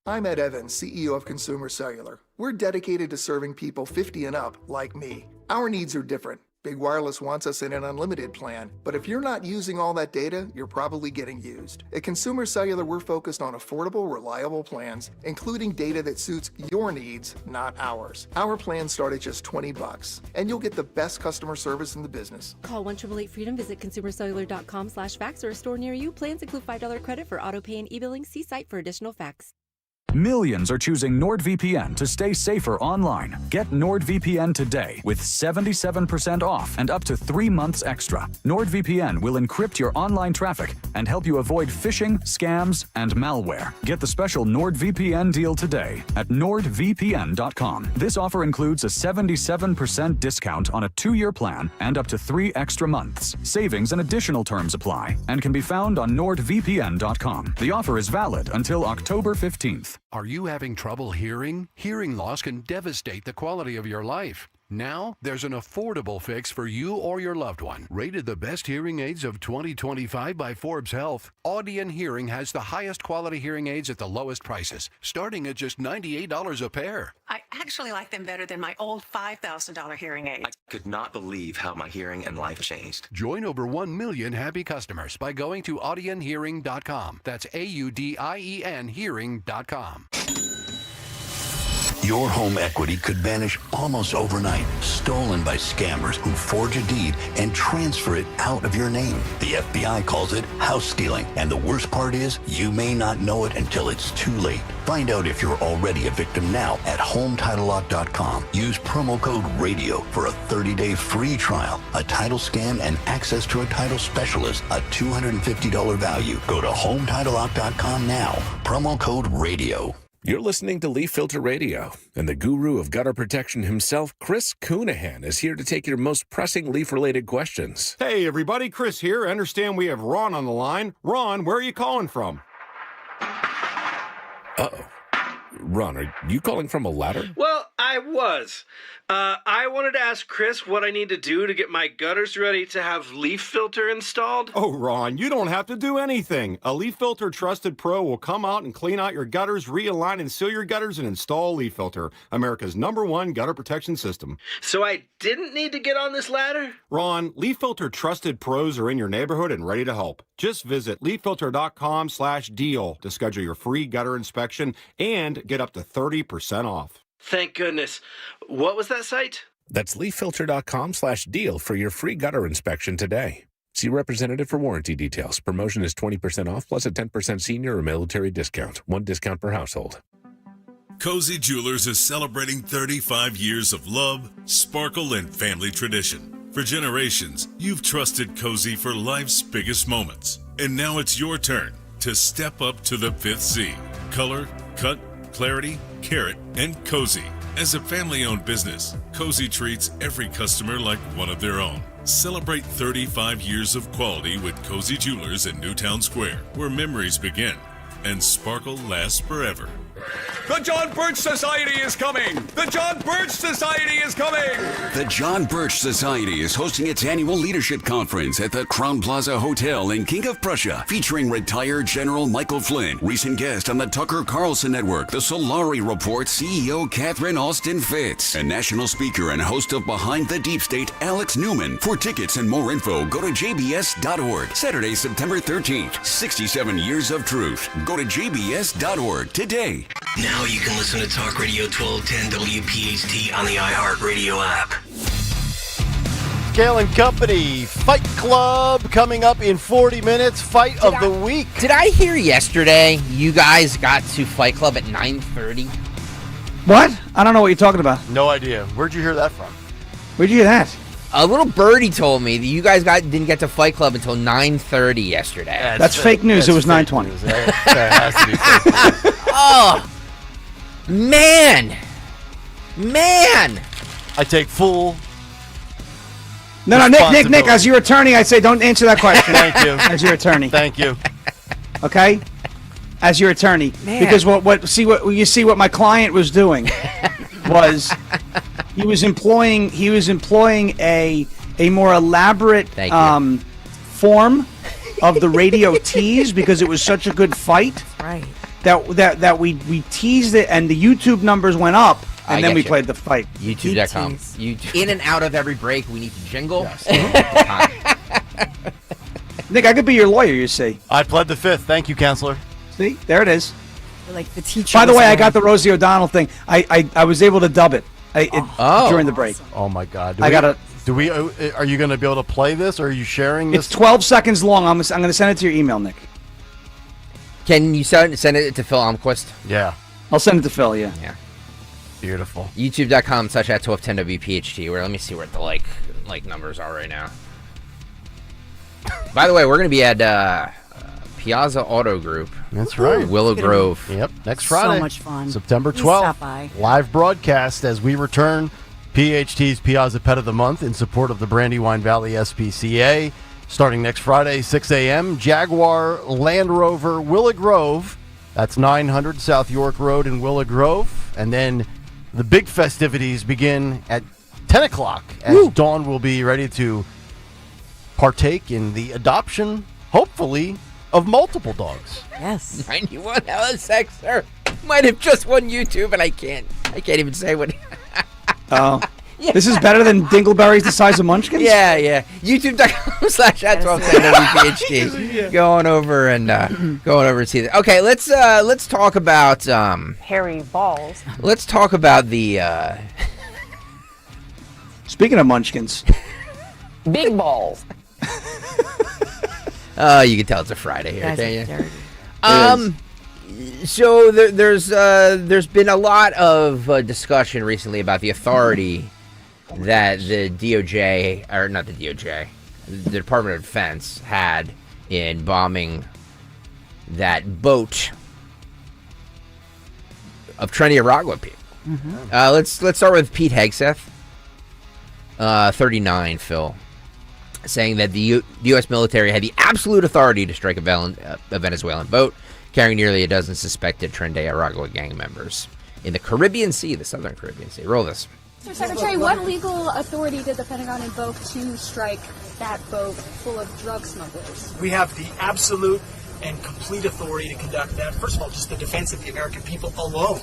I'm Ed Evans, CEO of Consumer Cellular. We're dedicated to serving people 50 and up like me. Our needs are different. Big Wireless wants us in an unlimited plan, but if you're not using all that data, you're probably getting used. At Consumer Cellular, we're focused on affordable, reliable plans, including data that suits your needs, not ours. Our plans start at just $20, and you'll get the best customer service in the business. Call 1-888-FREEDOM, visit consumercellular.com/fax or a store near you. Plans include $5 credit for auto pay and e-billing. See site for additional facts. Millions are choosing NordVPN to stay safer online. Get NordVPN today with 77% off and up to 3 months extra. NordVPN will encrypt your online traffic and help you avoid phishing, scams, and malware. Get the special NordVPN deal today at nordvpn.com. This offer includes a 77% discount on a 2-year plan and up to 3 extra months. Savings and additional terms apply and can be found on nordvpn.com. The offer is valid until October 15th. Are you having trouble hearing? Hearing loss can devastate the quality of your life. Now, there's an affordable fix for you or your loved one. Rated the best hearing aids of 2025 by Forbes Health, Audion Hearing has the highest quality hearing aids at the lowest prices, starting at just $98 a pair. I actually like them better than my old $5,000 hearing aid. I could not believe how my hearing and life changed. Join over 1 million happy customers by going to audionhearing.com. That's AUDIEN hearing.com. Your home equity could vanish almost overnight, stolen by scammers who forge a deed and transfer it out of your name. The FBI calls it house stealing, and the worst part is you may not know it until it's too late. Find out if you're already a victim now at HomeTitleLock.com. Use promo code RADIO for a 30-day free trial, a title scan, and access to a title specialist, a $250 value. Go to HomeTitleLock.com now. Promo code RADIO. You're listening to Leaf Filter Radio, and the guru of gutter protection himself, Chris Coonahan, is here to take your most pressing leaf-related questions. Hey, everybody, Chris here. I understand we have Ron on the line. Ron, where are you calling from? Uh-oh. Ron, are you calling from a ladder? Well, I was. I wanted to ask Chris what I need to do to get my gutters ready to have leaf filter installed. Oh, Ron, you don't have to do anything. A Leaf Filter Trusted Pro will come out and clean out your gutters, realign and seal your gutters, and install Leaf Filter, America's #1 gutter protection system. So I didn't need to get on this ladder? Ron, Leaf Filter Trusted Pros are in your neighborhood and ready to help. Just visit leaffilter.com/deal to schedule your free gutter inspection and get up to 30% off. Thank goodness. What was that site? That's leaffilter.com/deal for your free gutter inspection today. See representative for warranty details. Promotion is 20% off plus a 10% senior or military discount. 1 discount per household. Cozy Jewelers is celebrating 35 years of love, sparkle, and family tradition. For generations, you've trusted Cozy for life's biggest moments. And now it's your turn to step up to the 5th C. Color, cut, clarity, carat, and cozy. As a family-owned business, Cozy treats every customer like one of their own. Celebrate 35 years of quality with Cozy Jewelers in Newtown Square, where memories begin. and sparkle lasts forever. The John Birch Society is coming! The John Birch Society is coming! The John Birch Society is hosting its annual leadership conference at the Crown Plaza Hotel in King of Prussia, featuring retired General Michael Flynn, recent guest on the Tucker Carlson Network, the Solari Report CEO Catherine Austin Fitz, and national speaker and host of Behind the Deep State, Alex Newman. For tickets and more info, go to jbs.org. Saturday, September 13th, 67 Years of Truth. Go to jbs.org today. Now you can listen to Talk Radio 1210 WPHT on the iHeartRadio app. Kayal and Company Fight Club coming up in 40 minutes. Fight of the week. Did I hear yesterday you guys got to Fight Club at 9:30? What? I don't know what you're talking about. No idea. Where'd you hear that from? Where'd you hear that? A little birdie told me that you guys didn't get to Fight Club until 9:30 yesterday. That's fake news. It was 9:20. That has to be fake news. Oh, man. I take full. No, Nick. As your attorney, I say don't answer that question. Thank you. As your attorney. Thank you. Okay. As your attorney, because what my client was doing was he was employing a more elaborate form of the radio tease because it was such a good fight. Right. That we teased it and the YouTube numbers went up and then we played the fight. YouTube.com. In and out of every break, we need to jingle. Nick, I could be your lawyer, you see. I pled the fifth. Thank you, counselor. See, there it is. Like the teacher. By the way, I got the Rosie O'Donnell thing. I was able to dub it during the break. Oh my God! Are you going to be able to play this, or are you sharing this? It's 12 seconds long. I'm going to send it to your email, Nick. Can you send it to Phil Almquist? Yeah. I'll send it to Phil, yeah. Yeah. Beautiful. YouTube.com/@1210WPHT. Where let me see where the like numbers are right now. By the way, we're going to be at Piazza Auto Group. That's right. Willow Grove. Yep. Next Friday. So much fun. September Please 12th. stop by. Live broadcast as we return PHT's Piazza Pet of the Month in support of the Brandywine Valley SPCA. Starting next Friday, 6 a.m., Jaguar Land Rover Willow Grove. That's 900 South York Road in Willow Grove. And then the big festivities begin at 10 o'clock as Dawn will be ready to partake in the adoption, hopefully, of multiple dogs. Yes. 91 LSXer might have just won YouTube, and I can't even say what. Oh. Yeah. This is better than dingleberries the size of munchkins? Yeah. YouTube.com/@1210WPHT. Going over and see that. Okay, let's talk about hairy balls. Let's talk about the Speaking of munchkins. Big balls. You can tell it's a Friday here, can't you? So there's been a lot of discussion recently about the authority that the DOJ, or not the DOJ, the Department of Defense had in bombing that boat of Trinidad people. Mm-hmm. Let's start with Pete Hegseth, 39, Phil, saying that the U.S. military had the absolute authority to strike a Venezuelan boat carrying nearly a dozen suspected Trinidad gang members in the Caribbean Sea, the southern Caribbean Sea. Roll this. Mr. Secretary, what legal authority did the Pentagon invoke to strike that boat full of drug smugglers? We have the absolute and complete authority to conduct that. First of all, just the defense of the American people alone.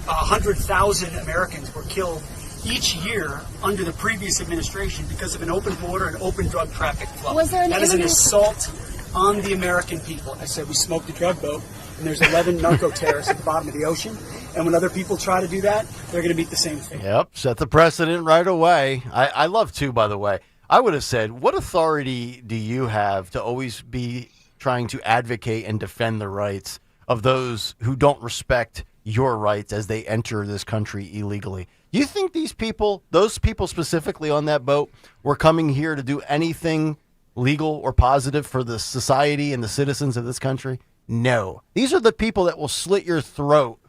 100,000 Americans were killed each year under the previous administration because of an open border and open drug traffic flow. Was there that is an assault on the American people. I said we smoked a drug boat, and there's 11 narco terrorists at the bottom of the ocean. And when other people try to do that, they're going to meet the same fate. Yep, set the precedent right away. I love, too, by the way. I would have said, what authority do you have to always be trying to advocate and defend the rights of those who don't respect your rights as they enter this country illegally? You think these people, those people specifically on that boat, were coming here to do anything legal or positive for the society and the citizens of this country? No. These are the people that will slit your throat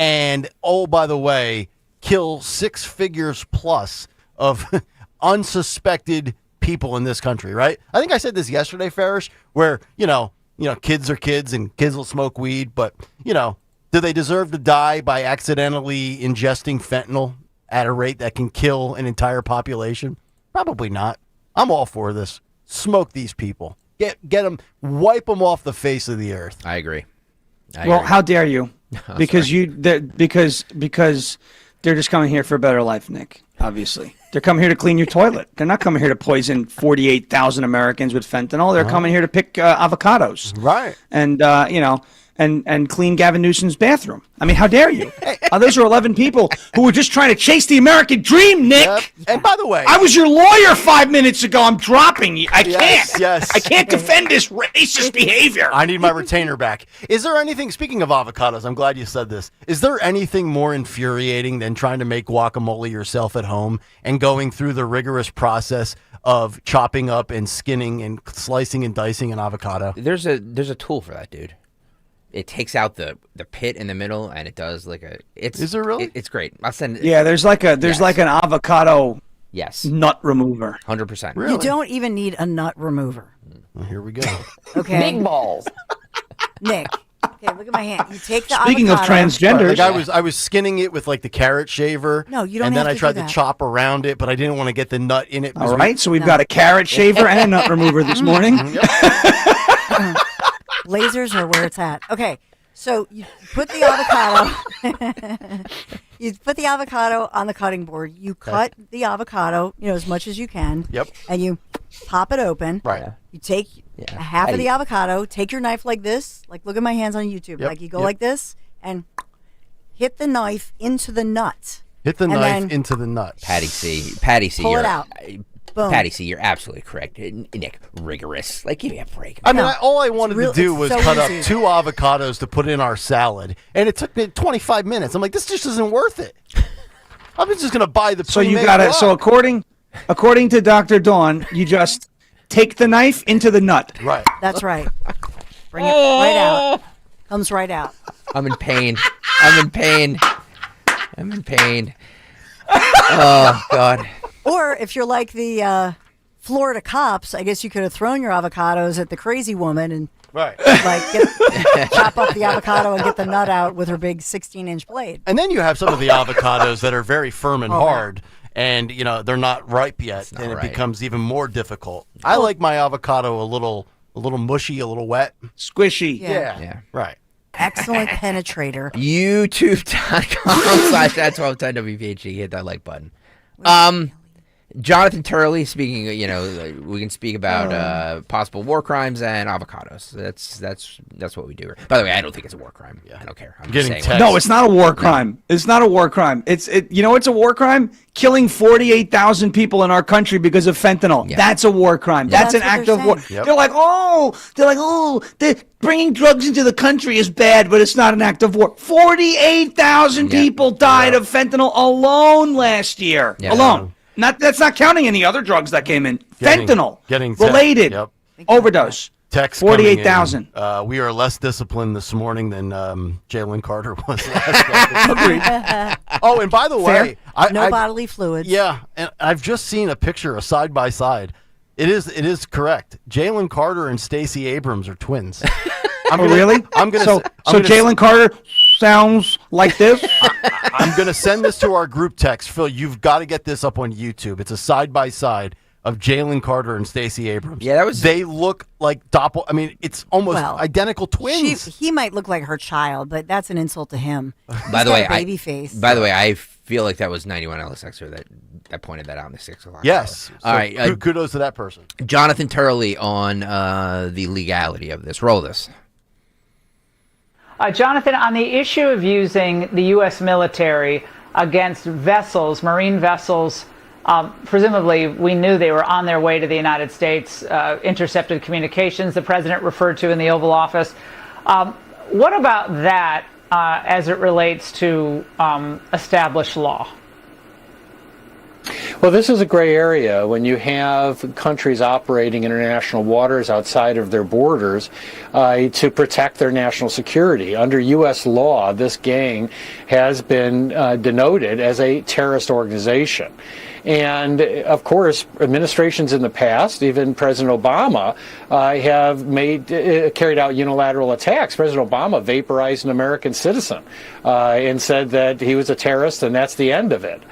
and, oh, by the way, kill 6 figures plus of unsuspected people in this country, right? I think I said this yesterday, Farish, where, kids are kids and kids will smoke weed, but, do they deserve to die by accidentally ingesting fentanyl at a rate that can kill an entire population? Probably not. I'm all for this. Smoke these people. Get them, wipe them off the face of the earth. I agree. Well, how dare you? Because because they're just coming here for a better life, Nick. Obviously, they're coming here to clean your toilet. They're not coming here to poison 48,000 Americans with fentanyl. They're coming here to pick avocados, right? And and clean Gavin Newsom's bathroom. I mean, how dare you? Those are 11 people who were just trying to chase the American dream, Nick. Yep. And by the way, I was your lawyer 5 minutes ago. I'm dropping you. I can't. Yes. I can't defend this racist behavior. I need my retainer back. Is there anything, speaking of avocados, I'm glad you said this. Is there anything more infuriating than trying to make guacamole yourself at home and going through the rigorous process of chopping up and skinning and slicing and dicing an avocado? There's a tool for that, dude. It takes out the pit in the middle, and it does Is it really? It's great. I'll send it. Yeah, there's like an avocado nut remover. 100%. Really? You don't even need a nut remover. Well, here we go. Okay. Big balls. Nick. Okay, look at my hand. You take the Speaking avocado. of transgenders, I was skinning it with like the carrot shaver. No, you don't And then have I to tried do to that. chop around it, but I didn't want to get the nut in it. all right, so we've got a carrot shaver and a nut remover this morning. Lasers are where it's at. Okay, so you put the avocado. You put the avocado on the cutting board. You cut the avocado, as much as you can. Yep. And you pop it open. Right. You take a half of the avocado. Take your knife like this. Like, look at my hands on YouTube. Yep. Like, you go like this and hit the knife into the nut. Hit the And knife then into the nut. Patty C, pull you're it out. Boom. Patty C, you're absolutely correct. Nick, rigorous. Like, give me a break. I mean, all I wanted to do was so cut easy. up 2 avocados to put in our salad, and it took me 25 minutes. I'm like, this just isn't worth it. I'm just going to buy the. So you pre-made got it. rug. So according to Dr. Dawn, you just take the knife into the nut. Right. That's right. Bring it right out. Comes right out. I'm in pain. I'm in pain. Oh, God. Or if you're like the Florida cops, I guess you could have thrown your avocados at the crazy woman and right, chop up the avocado and get the nut out with her big 16-inch blade. And then you have some of the avocados that are very firm and hard, and they're not ripe yet, and it becomes even more difficult. I like my avocado a little mushy, a little wet, squishy. Yeah. Right. Excellent penetrator. YouTube.com/@1210WPHT. Hit that like button. Jonathan Turley speaking. We can speak about possible war crimes and avocados. That's what we do. By the way, I don't think it's a war crime. I don't care. I'm Getting just saying. No, it's not a war crime. It's not a war crime. It's it's a war crime? Killing 48,000 people in our country because of fentanyl. Yeah. That's a war crime. Yeah. That's an That's act what of war. they're Yep. They're like, bringing drugs into the country is bad, but it's not an act of war. 48,000 people died of fentanyl alone last year. Yeah. Alone. That's not counting any other drugs that came in. Fentanyl. Getting related. Yep. Overdose. Text 48,000. We are less disciplined this morning than Jalen Carter was last night. Oh, and by the way, No bodily fluids. Yeah, and I've just seen a picture, a side by side. It is correct. Jalen Carter and Stacey Abrams are twins. Really? I'm gonna. So Jalen Carter sounds like this. I'm gonna send this to our group text, Phil. You've got to get this up on YouTube. It's a side by side of Jalen Carter and Stacey Abrams. Yeah, that was. They look like I mean, it's almost identical twins. He might look like her child, but that's an insult to him. By the way, baby face. By the way, I feel like that was 91 LSXer that pointed that out in the 6 o'clock. Yes. All right. Kudos to that person. Jonathan Turley on the legality of this. Roll this. Jonathan, on the issue of using the U.S. military against vessels, marine vessels, presumably we knew they were on their way to the United States, intercepted communications the president referred to in the Oval Office. What about that as it relates to established law? Well, this is a gray area when you have countries operating international waters outside of their borders to protect their national security. Under U.S. law, this gang has been denoted as a terrorist organization. And of course, administrations in the past, even President Obama, have carried out unilateral attacks. President Obama vaporized an American citizen and said that he was a terrorist, and that's the end of it.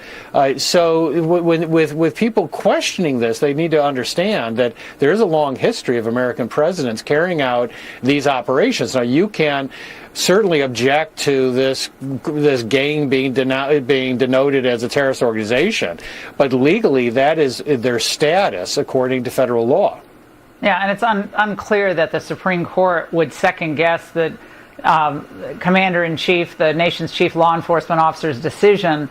So with people questioning this, they need to understand that there is a long history of American presidents carrying out these operations. Now, you can certainly object to this gang being denoted as a terrorist organization, but legally that is their status according to federal law. Yeah, and it's unclear that the Supreme Court would second guess the Commander-in-Chief, the nation's chief law enforcement officer's decision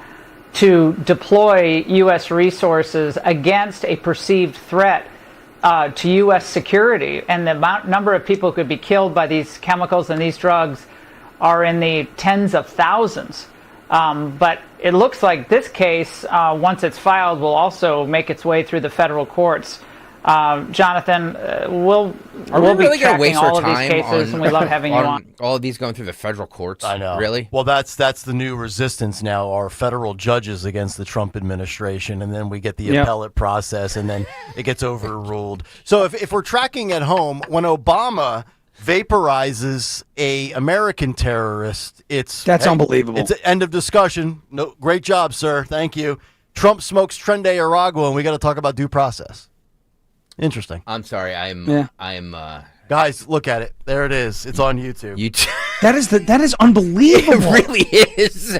to deploy U.S. resources against a perceived threat to U.S. security. And the number of people who could be killed by these chemicals and these drugs are in the tens of thousands. But it looks like this case, once it's filed, will also make its way through the federal courts. Jonathan, we'll be tracking all of these cases, and we love having you on. All of these going through the federal courts? I know. Really? Well, that's the new resistance now, are federal judges against the Trump administration, and then we get the appellate process, and then it gets overruled. So if we're tracking at home, when Obama vaporizes a American terrorist, that's unbelievable. It's an end of discussion. No, great job, sir. Thank you. Trump smokes Trende Aragua, and we got to talk about due process. Interesting. I'm sorry. Guys, look at it. There it is. It's on YouTube. That is unbelievable. It really is.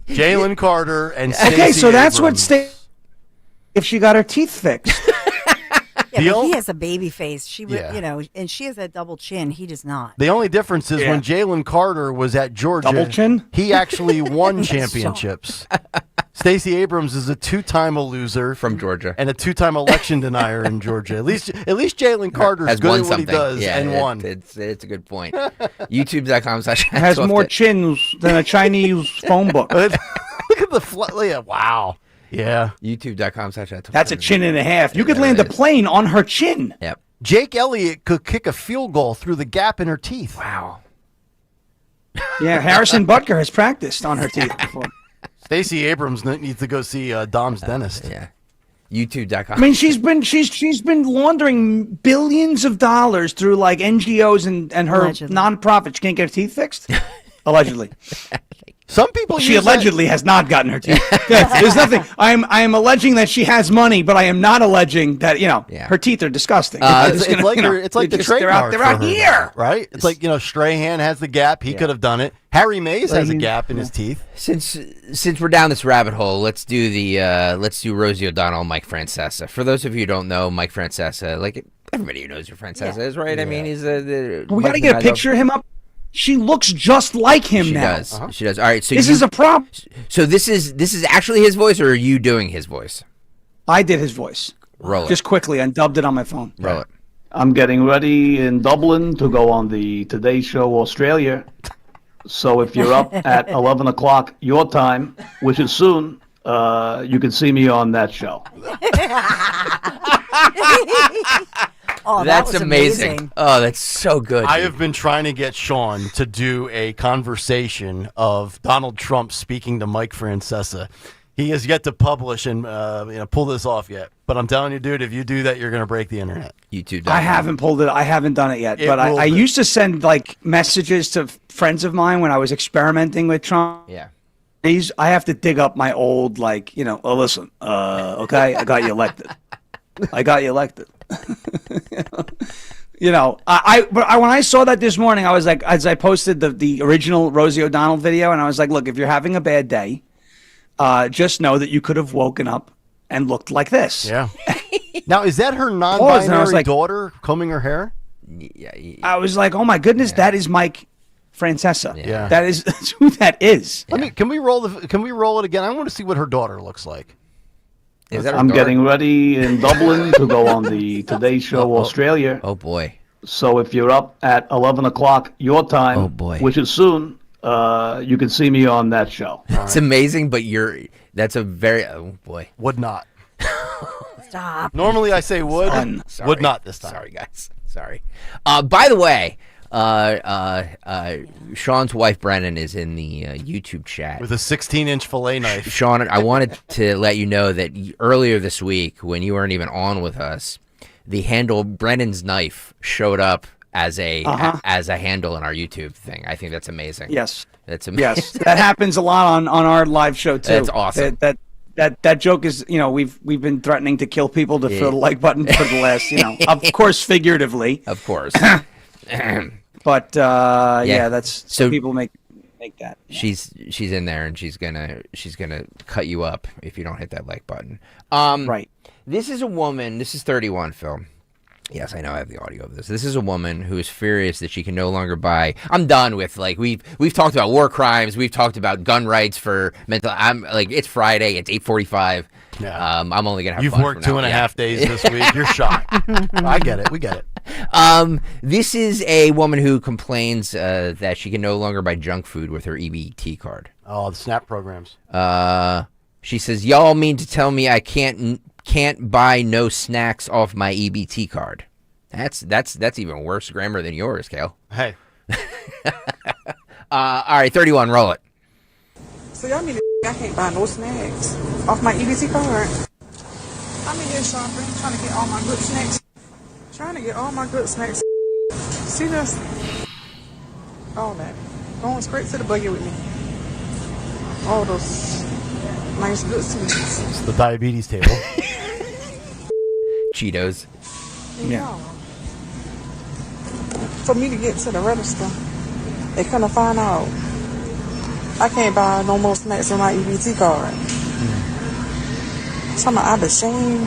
Jalen Carter and Stacey Okay, so that's Abrams. what if she got her teeth fixed. Yeah, but he has a baby face. She would, and she has that double chin. He does not. The only difference is when Jalen Carter was at Georgia, double chin? He actually won championships. Stacey Abrams is a two-time loser from Georgia and a two-time election denier in Georgia. At least Jalen Carter is good at what he does and won. It's a good point. YouTube.com/ has more chins than a Chinese phone book. Look at the wow. Yeah. YouTube.com/ That's a chin and a half. You could land a plane on her chin. Yep. Jake Elliott could kick a field goal through the gap in her teeth. Wow. Yeah, Harrison Butker has practiced on her teeth before. Stacey Abrams needs to go see Dom's dentist. Yeah. YouTube.com. I mean, she's been laundering billions of dollars through like NGOs and her nonprofit. She can't get her teeth fixed? Allegedly. Some people she allegedly has not gotten her teeth. There's nothing. I am alleging that she has money, but I am not alleging that her teeth are disgusting. It's like the trademark. They're out here, right? It's like Strahan has the gap. He could have done it. Harry Mays has a gap in his teeth. Since we're down this rabbit hole, let's do Rosie O'Donnell and Mike Francesa. For those of you who don't know, Mike Francesa, like everybody who knows who Francesa is, right? Yeah. I mean, he's we got to get a picture of him up. She looks just like him now. She does. All right. So this is a problem. So this is actually his voice, or are you doing his voice? I did his voice. Roll it. Just quickly. I dubbed it on my phone. Roll it. I'm getting ready in Dublin to go on the Today Show Australia. So if you're up at 11 o'clock your time, which is soon, you can see me on that show. Oh, that's amazing. Oh, that's so good. I have been trying to get Sean to do a conversation of Donald Trump speaking to Mike Francesa. He has yet to publish and pull this off yet. But I'm telling you, dude, if you do that, you're going to break the internet. YouTube. I haven't pulled it. I haven't done it yet. But I used to send like messages to friends of mine when I was experimenting with Trump. Yeah. I have to dig up my old listen, okay, I got you elected. When I saw that this morning, I was like, as I posted the original Rosie O'Donnell video, and I was like, look, if you're having a bad day, just know that you could have woken up and looked like this. Yeah. Now, is that her non-binary daughter combing her hair? Yeah. I was like, oh my goodness, that is Mike Francesa. Yeah. That's who that is. Can we roll it again? I want to see what her daughter looks like. I'm getting ready in Dublin to go on the Today Show Australia. Oh boy. So if you're up at 11 o'clock your time, which is soon, you can see me on that show. It's amazing, but that's a very, Would not. Stop. Normally I say would. Would not this time. Sorry, guys. Sorry. By the way, Sean's wife Brennan is in the YouTube chat with a 16-inch fillet knife. Sean, I wanted to let you know that earlier this week, when you weren't even on with us, the handle Brennan's knife showed up as a handle in our YouTube thing. I think that's amazing. Yes, that's amazing. Yes, that happens a lot on our live show too. That's awesome. That joke is, we've been threatening to kill people to for the like button for the last, of course, figuratively. Of course. But that's so people make that. She's in there and she's gonna cut you up if you don't hit that like button. Right. This is a woman. This is 31, Phil. Yes, I know I have the audio of this. This is a woman who is furious that she can no longer buy. I'm done with we've talked about war crimes. We've talked about gun rights for mental. I'm like, it's Friday. It's 8:45. Yeah. I'm only gonna have. You've fun worked from 2.5 days this week. You're shocked. I get it. We get it. This is a woman who complains that she can no longer buy junk food with her EBT card. Oh, the SNAP programs. She says, "Y'all mean to tell me I can't buy no snacks off my EBT card?" That's even worse grammar than yours, Kayal. Hey. All right, 31, roll it. So y'all mean I can't buy no snacks off my EBT card? I'm in here shopping, trying to get all my good snacks. See this? All that. Going straight to the buggy with me. All those nice good sweets. It's the diabetes table. Cheetos. Yeah. For me to get to the register, they couldn't find out I can't buy no more snacks on my EBT card. Something I'm ashamed.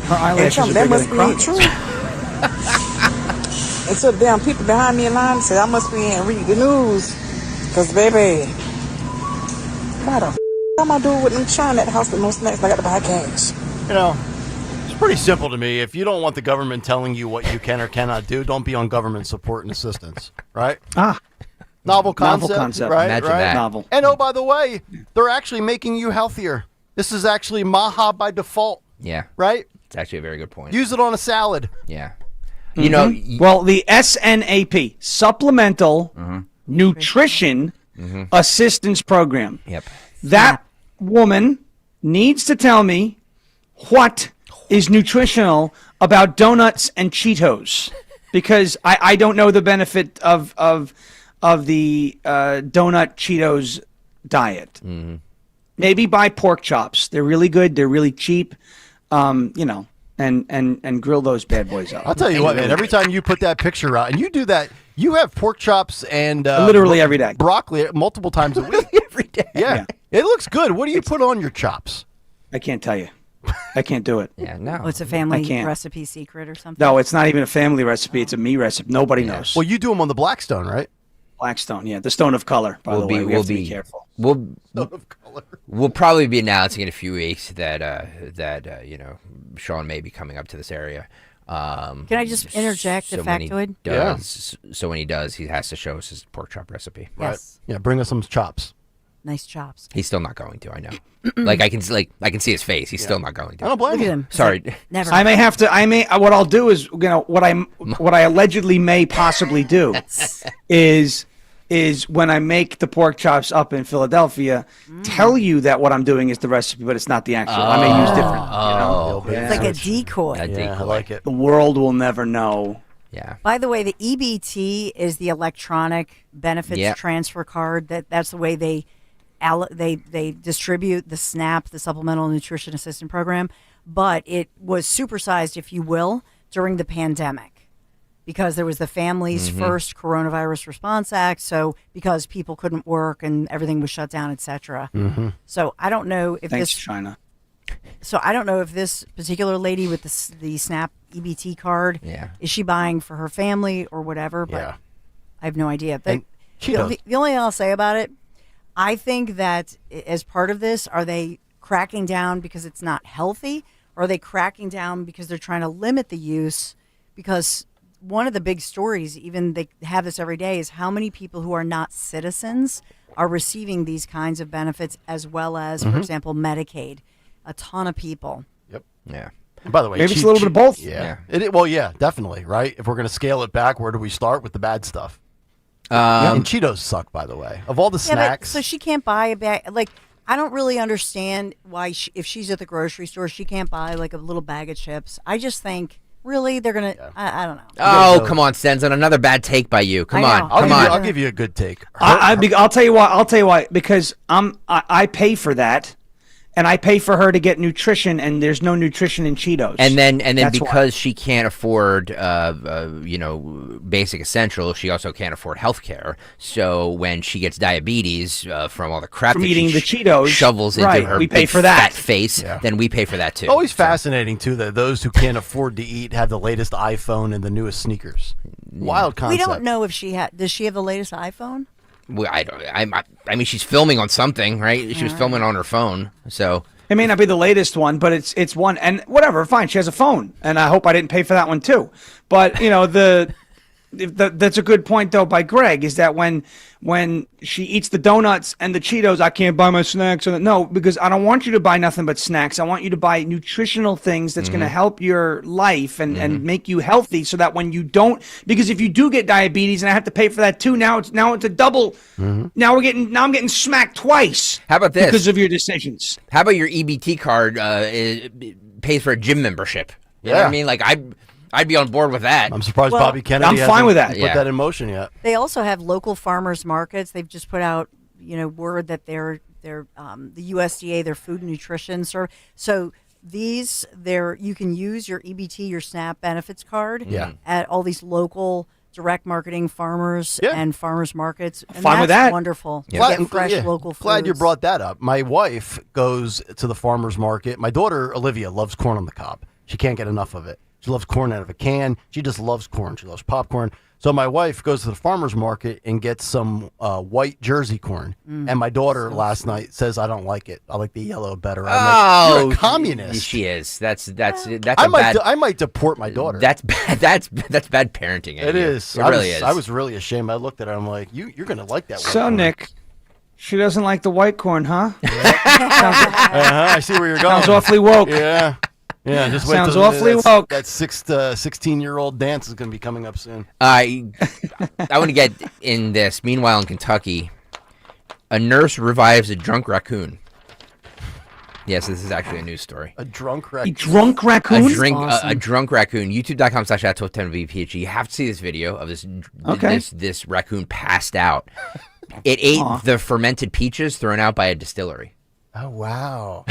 Her eyelashes are that bigger must than be ain't Crocs. true. And so the damn people behind me in line said I must be in read the news. Cause baby, what the am I doing with them trying at the house with no snacks? I got to buy cash. It's pretty simple to me. If you don't want the government telling you what you can or cannot do, don't be on government support and assistance, right? Novel concept. Right, Imagine right. that. Novel. And oh, by the way, they're actually making you healthier. This is actually MAHA by default. Yeah. Right? It's actually a very good point. Use it on a salad. Yeah. You know, well, the SNAP, Supplemental Nutrition Assistance Program. Yep. That woman needs to tell me what is nutritional about donuts and Cheetos, because I don't know the benefit of the donut Cheetos diet. Maybe buy pork chops. They're really good. They're really cheap. And grill those bad boys up. I'll tell you what, man. Every time you put that picture out, and you do that, you have pork chops and literally every day, broccoli multiple times a week. Every day. Yeah, it looks good. What do you put on your chops? I can't tell you. I can't do it. Yeah, no. Oh, it's a family I can't. recipe secret or something? No, it's not even a family recipe. It's a me recipe. Nobody knows. Well, you do them on the Blackstone, right? Blackstone, yeah, the stone of color. By the way, we have to be careful. We'll probably be announcing in a few weeks that Sean may be coming up to this area. Can I just interject a factoid? So when he does, he has to show us his pork chop recipe. Yes. Yeah, bring us some chops. Nice chops. He's still not going to. I know. I can see his face. He's still not going to. I don't blame him. Sorry. Never. I may have to. What I'll do is, what I allegedly may possibly do is when I make the pork chops up in Philadelphia, tell you that what I'm doing is the recipe, but it's not the actual. I may use different. It's like a decoy. I like it. The world will never know. Yeah. By the way, the EBT is the electronic benefits transfer card. That's the way they distribute the SNAP, the Supplemental Nutrition Assistance Program, but it was supersized, if you will, during the pandemic because there was the Families First Coronavirus Response Act. So because people couldn't work and everything was shut down, etc. So I don't know if Thanks, China. So I don't know if this particular lady with the SNAP EBT card is she buying for her family or whatever. But I have no idea. But the only thing I'll say about it, I think that as part of this, are they cracking down because it's not healthy, or are they cracking down because they're trying to limit the use? Because one of the big stories, even they have this every day, is how many people who are not citizens are receiving these kinds of benefits, as well as, for example, Medicaid. A ton of people. Yep. Yeah. By the way, maybe it's a little bit of both. Yeah. Well, yeah, definitely, right? If we're going to scale it back, where do we start with the bad stuff? And Cheetos suck, by the way. Of all the snacks. So she can't buy a bag. Like, I don't really understand why, if she's at the grocery store, she can't buy like a little bag of chips. I just think, really, they're going to, I don't know. Oh, come on, Stenson. Another bad take by you. Come on. I'll give you a good take. I'll tell you why. Because I pay for that. And I pay for her to get nutrition, and there's no nutrition in Cheetos. And then That's because why. she can't afford, basic essentials, she also can't afford health care. So when she gets diabetes from all the crap From that eating she the Cheetos, shovels into her we pay big for that. fat face, then we pay for that too. Always fascinating, too, that those who can't afford to eat have the latest iPhone and the newest sneakers. Wild concept. We don't know if does she have the latest iPhone? Well, I mean, she's filming on something, right? She was filming on her phone, so. It may not be the latest one, but it's one, and whatever, fine. She has a phone, and I hope I didn't pay for that one too. But that's a good point though by Greg, is that when she eats the donuts and the Cheetos, I can't buy my snacks. No, because I don't want you to buy nothing but snacks. I want you to buy nutritional things that's going to help your life and make you healthy, so that when you don't, because if you do get diabetes and I have to pay for that too, now it's a double. Now I'm getting smacked twice. How about this? Because of your decisions. How about your EBT card pays for a gym membership? You know what I mean? Like I'd be on board with that. I'm surprised Bobby Kennedy I'm fine with that. Put that in motion yet. They also have local farmers markets. They've just put out, word that they're the USDA, their food and nutrition service. So you can use your EBT, your SNAP benefits card at all these local direct marketing farmers and farmers markets. And fine with that. Wonderful. Yeah. Get fresh local foods. Glad you brought that up. My wife goes to the farmer's market. My daughter, Olivia, loves corn on the cob. She can't get enough of it. She loves corn out of a can. She just loves corn. She loves popcorn. So my wife goes to the farmer's market and gets some white Jersey corn. And my daughter last night says, I don't like it. I like the yellow better. I'm like, you're a communist. She is. That's I might deport my daughter. That's bad. That's bad parenting. It is. It really is. I was really ashamed. I looked at her. I'm like, you're going to like that. So, Nick, she doesn't like the white corn, huh? I see where you're going. Sounds awfully woke. Yeah. Yeah, just wait. Sounds awfully woke. That 16-year-old dance is going to be coming up soon. I want to get in this. Meanwhile, in Kentucky, a nurse revives a drunk raccoon. Yes, this is actually a news story. A drunk raccoon. A drunk raccoon. A drunk raccoon. YouTube.com/@1210WPHT. You have to see this video of this raccoon passed out. It ate the fermented peaches thrown out by a distillery. Oh wow.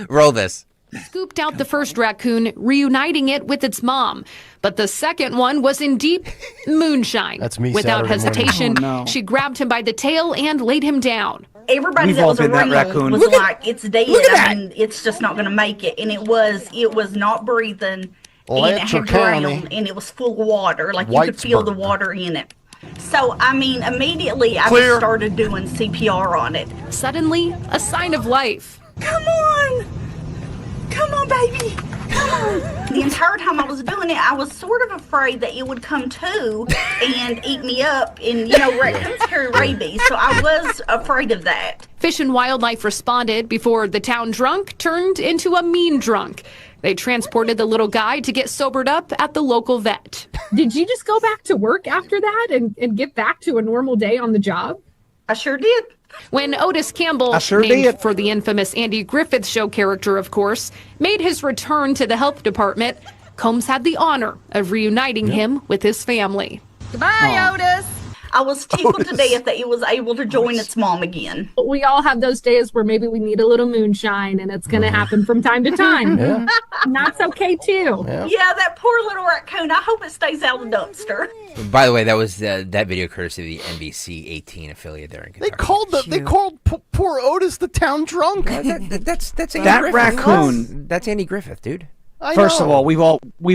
Roll this. Scooped out the first raccoon, reuniting it with its mom. But the second one was in deep moonshine. That's me. Without Saturday hesitation, she grabbed him by the tail and laid him down. Everybody that was around was like, it's dead. I mean, it's just not going to make it. And it was not breathing. And it had drowned, and it was full of water. Like you could feel the water in it. So, I mean, immediately I just started doing CPR on it. Suddenly, a sign of life. Come on! Come on, baby! Come on! The entire time I was doing it, I was sort of afraid that it would come to and eat me up. And, raccoons carry rabies, so I was afraid of that. Fish and Wildlife responded before the town drunk turned into a mean drunk. They transported the little guy to get sobered up at the local vet. Did you just go back to work after that and get back to a normal day on the job? I sure did. When Otis Campbell, named for the infamous Andy Griffith Show character, of course, made his return to the health department, Combs had the honor of reuniting him with his family. Goodbye, Otis. I was tickled to death that it was able to join its mom again. We all have those days where maybe we need a little moonshine, and it's going to happen from time to time. Yeah. And that's okay, too. Yeah, that poor little raccoon. I hope it stays out of the dumpster. By the way, that was that video courtesy of the NBC 18 affiliate there in Kentucky. They called poor Otis the town drunk. That's Andy that Griffith. raccoon. That's Andy Griffith, dude. First of all, we've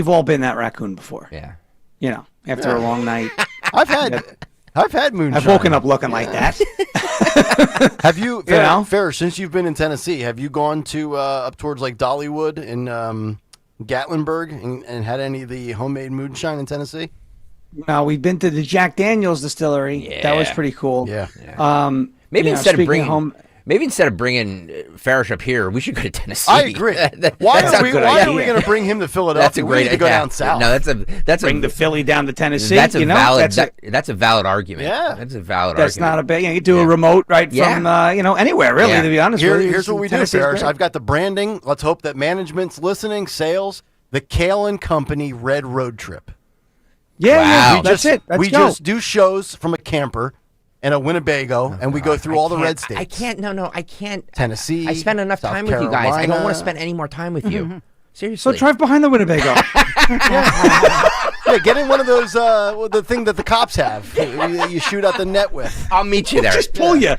all been that raccoon before. Yeah. After a long night. I've had moonshine. I've woken up looking like that. Have you, Farrah, since you've been in Tennessee, have you gone to up towards like Dollywood and Gatlinburg and had any of the homemade moonshine in Tennessee? No, we've been to the Jack Daniel's distillery. Yeah. That was pretty cool. Yeah. Maybe instead of Maybe instead of bringing Farish up here, we should go to Tennessee. I agree. Why are we going to bring him to Philadelphia? That's a great idea. To go down south. No, that's bring the Philly down to Tennessee. That's a valid. That's that's a valid argument. Yeah, that's a valid argument. That's not a bad. You can do a remote from anywhere really. To be honest, here's what we do, Farish. I've got the branding. Let's hope that management's listening. Sales. The Kayal and Company Red Road Trip. Yeah, that's it. We just do shows from a camper and a Winnebago, and we go through all the red states. I can't. No, I can't. Tennessee. I spend enough time with you guys. I don't want to spend any more time with you. Seriously. So drive behind the Winnebago. Yeah, get in one of those, the thing that the cops have. You shoot out the net with. I'll meet you there. Just pull you.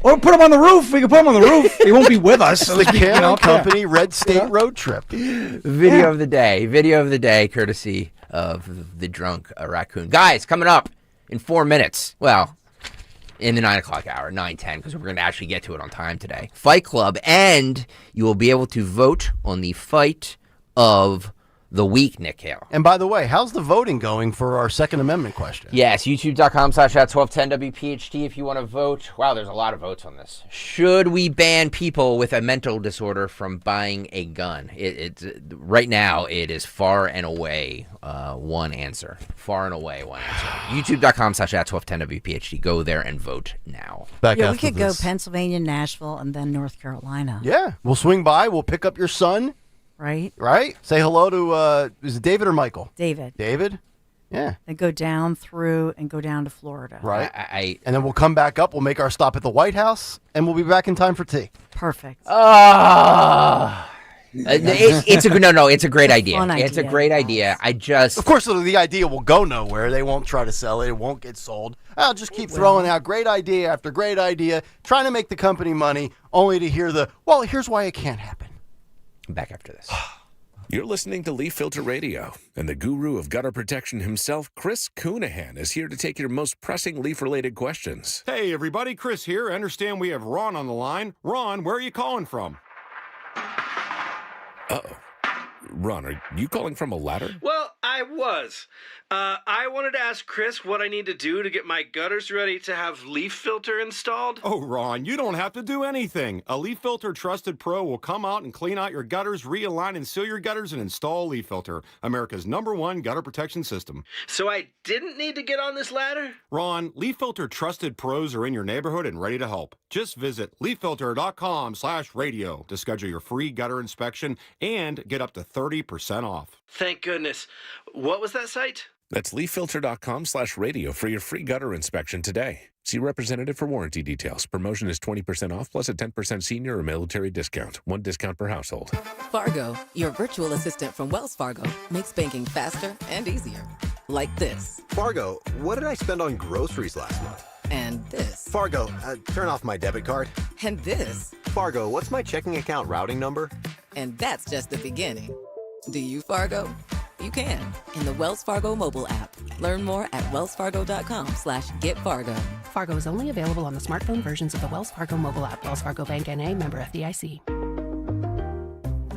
Or put him on the roof. We can put him on the roof. He won't be with us. The Kayal Company Red State Road Trip. Video of the day. Video of the day, courtesy of the drunk raccoon. Guys, coming up in 4 minutes. Well, in the 9 o'clock hour, 9:10, because we're going to actually get to it on time today. Fight Club, and you will be able to vote on the fight of the week, Nick Kayal. And by the way, how's the voting going for our Second Amendment question? Yes, youtube.com/@1210WPHT if you want to vote. Wow, there's a lot of votes on this. Should we ban people with a mental disorder from buying a gun? It's right now, it is far and away one answer. Far and away one answer. youtube.com/@1210WPHT. Go there and vote now. We could go Pennsylvania, Nashville, and then North Carolina. Yeah, we'll swing by. We'll pick up your son. Right? Say hello to, is it David or Michael? David. Yeah. And go down through and go down to Florida. Right. And then we'll come back up. We'll make our stop at the White House, and we'll be back in time for tea. Perfect. It's a great idea. It's a great idea. Of course, the idea will go nowhere. They won't try to sell it. It won't get sold. I'll just keep throwing out great idea after great idea, trying to make the company money, only to hear here's why it can't happen. Back after this. You're listening to Leaf Filter Radio, and the guru of gutter protection himself, Chris Coonahan, is here to take your most pressing leaf-related questions. Hey, everybody, Chris here. I understand we have Ron on the line. Ron, where are you calling from? Uh-oh. Ron, are you calling from a ladder? Well, I was. I wanted to ask Chris what I need to do to get my gutters ready to have leaf filter installed. Oh, Ron, you don't have to do anything. A Leaf Filter Trusted Pro will come out and clean out your gutters, realign and seal your gutters, and install Leaf Filter, America's #1 gutter protection system. So I didn't need to get on this ladder? Ron, Leaf Filter Trusted Pros are in your neighborhood and ready to help. Just visit leaffilter.com/radio to schedule your free gutter inspection and get up to 30% off. Thank goodness. What was that site? That's leaffilter.com/radio for your free gutter inspection today. See representative for warranty details. Promotion is 20% off plus a 10% senior or military discount. One discount per household. Fargo, your virtual assistant from Wells Fargo, makes banking faster and easier. Like this. Fargo, what did I spend on groceries last month? And this. Fargo, turn off my debit card. And this. Fargo, what's my checking account routing number? And that's just the beginning. Do you, Fargo? You can in the Wells Fargo mobile app. Learn more at wellsfargo.com/getfargo. Fargo is only available on the smartphone versions of the Wells Fargo mobile app. Wells Fargo Bank N.A., member FDIC.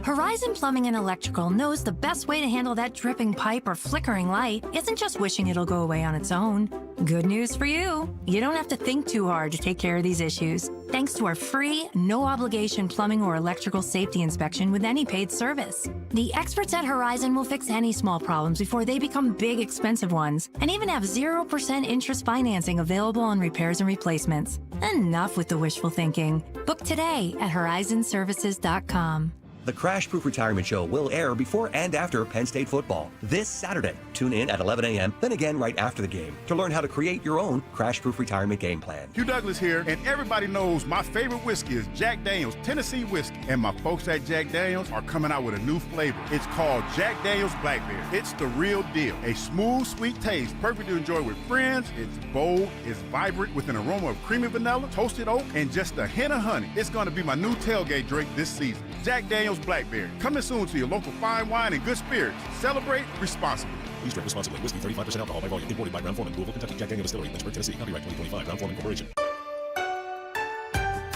Horizon Plumbing and Electrical knows the best way to handle that dripping pipe or flickering light isn't just wishing it'll go away on its own. Good news for you. You don't have to think too hard to take care of these issues, thanks to our free, no-obligation plumbing or electrical safety inspection with any paid service. The experts at Horizon will fix any small problems before they become big, expensive ones, and even have 0% interest financing available on repairs and replacements. Enough with the wishful thinking. Book today at horizonservices.com. The Crash Proof Retirement Show will air before and after Penn State football this Saturday. Tune in at 11 a.m., then again right after the game to learn how to create your own Crash Proof Retirement game plan. Hugh Douglas here, and everybody knows my favorite whiskey is Jack Daniel's Tennessee Whiskey. And my folks at Jack Daniel's are coming out with a new flavor. It's called Jack Daniel's Blackberry. It's the real deal. A smooth, sweet taste, perfect to enjoy with friends. It's bold, it's vibrant with an aroma of creamy vanilla, toasted oak, and just a hint of honey. It's going to be my new tailgate drink this season. Jack Daniel's Blackberry. Coming soon to your local fine wine and good spirits. Celebrate responsibly. Please drink responsibly. Whiskey 35% alcohol by volume. Imported by Brown-Forman, Louisville, Kentucky. Jack Daniel's Distillery, Lynchburg, Tennessee. Copyright 2025. Brown-Forman Corporation.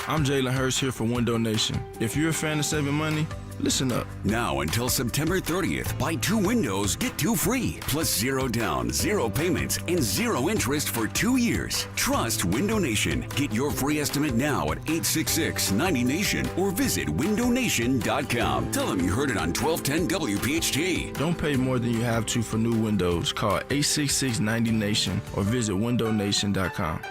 I'm Jalen Hurst here for Window Nation. If you're a fan of saving money, Listen up. Now until September 30th, buy 2 windows, get 2 free. Plus 0 down, 0 payments, and 0 interest for 2 years. Trust Window Nation. Get your free estimate now at 866-90Nation or visit windownation.com. Tell them you heard it on 1210 WPHT. Don't pay more than you have to for new windows. Call 866-90Nation or visit windownation.com.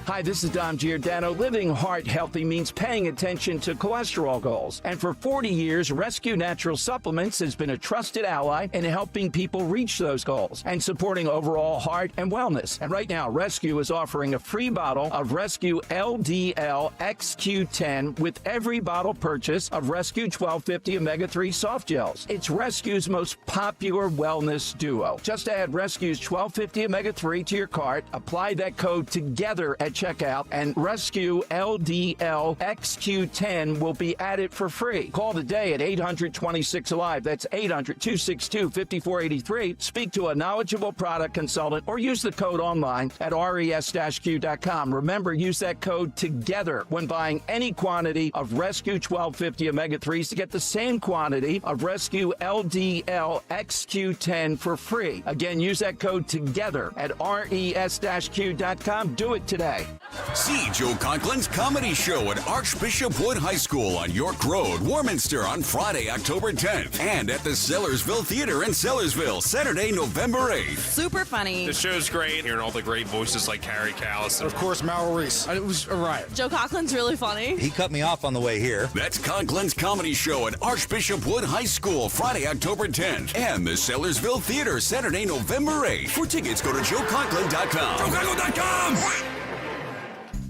Hi, this is Dom Giordano. Living heart healthy means paying attention to cholesterol goals. And for 40 years, Rescue Natural Supplements has been a trusted ally in helping people reach those goals and supporting overall heart and wellness. And right now, Rescue is offering a free bottle of Rescue LDL XQ10 with every bottle purchase of Rescue 1250 Omega-3 soft gels. It's Rescue's most popular wellness duo. Just add Rescue's 1250 Omega-3 to your cart, apply that code TOGETHER at checkout, and Rescue LDL XQ10 will be added for free. Call today at 800-26-ALIVE. That's 800-262-5483. Speak to a knowledgeable product consultant or use the code online at res-q.com. Remember, use that code TOGETHER when buying any quantity of Rescue 1250 Omega-3s to get the same quantity of Rescue LDL XQ10 for free. Again, use that code TOGETHER at res-q.com. Do it today. See Joe Conklin's comedy show at Archbishop Wood High School on York Road, Warminster on Friday, October 10th. And at the Sellersville Theater in Sellersville, Saturday, November 8th. Super funny. The show's great. Hearing all the great voices like Carrie Callis. And of course, Mal Reese. It was a riot. Joe Conklin's really funny. He cut me off on the way here. That's Conklin's comedy show at Archbishop Wood High School, Friday, October 10th. And the Sellersville Theater, Saturday, November 8th. For tickets, go to joeconklin.com. joeconklin.com!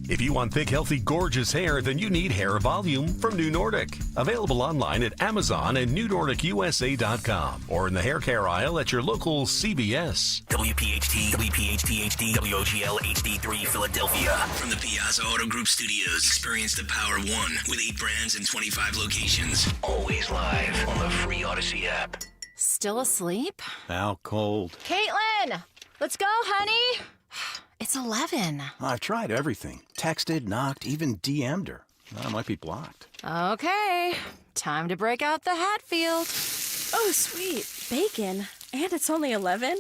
If you want thick, healthy, gorgeous hair, then you need Hair Volume from New Nordic. Available online at Amazon and NewNordicUSA.com or in the hair care aisle at your local CVS. WPHT, WPHT-HD, WOGL HD3 Philadelphia. From the Piazza Auto Group Studios, experience the power of one with 8 brands and 25 locations. Always live on the free Odyssey app. Still asleep? How cold. Caitlin! Let's go, honey! It's 11. I've tried everything. Texted, knocked, even DM'd her. I might be blocked. Okay, time to break out the Hatfield. Oh, sweet. Bacon. And it's only 11?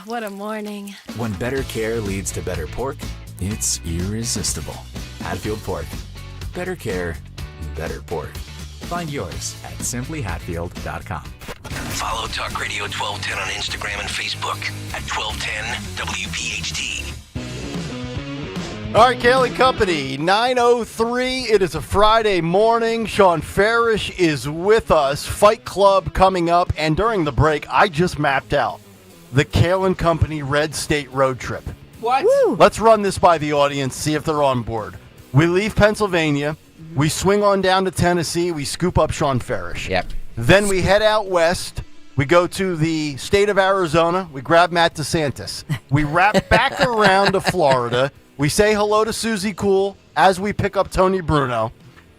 What a morning. When better care leads to better pork, it's irresistible. Hatfield Pork. Better care, better pork. Find yours at simplyhatfield.com. Follow Talk Radio 1210 on Instagram and Facebook at 1210 WPHT. All right, Kayal Company, 9:03. It is a Friday morning. Sean Farish is with us. Fight Club coming up. And during the break, I just mapped out the Kayal Company Red State road trip. What? Woo. Let's run this by the audience, see if they're on board. We leave Pennsylvania. We swing on down to Tennessee. We scoop up Sean Farish. Yep. Then we head out west. We go to the state of Arizona. We grab Matt DeSantis. We wrap back around to Florida. We say hello to Susie Cool as we pick up Tony Bruno.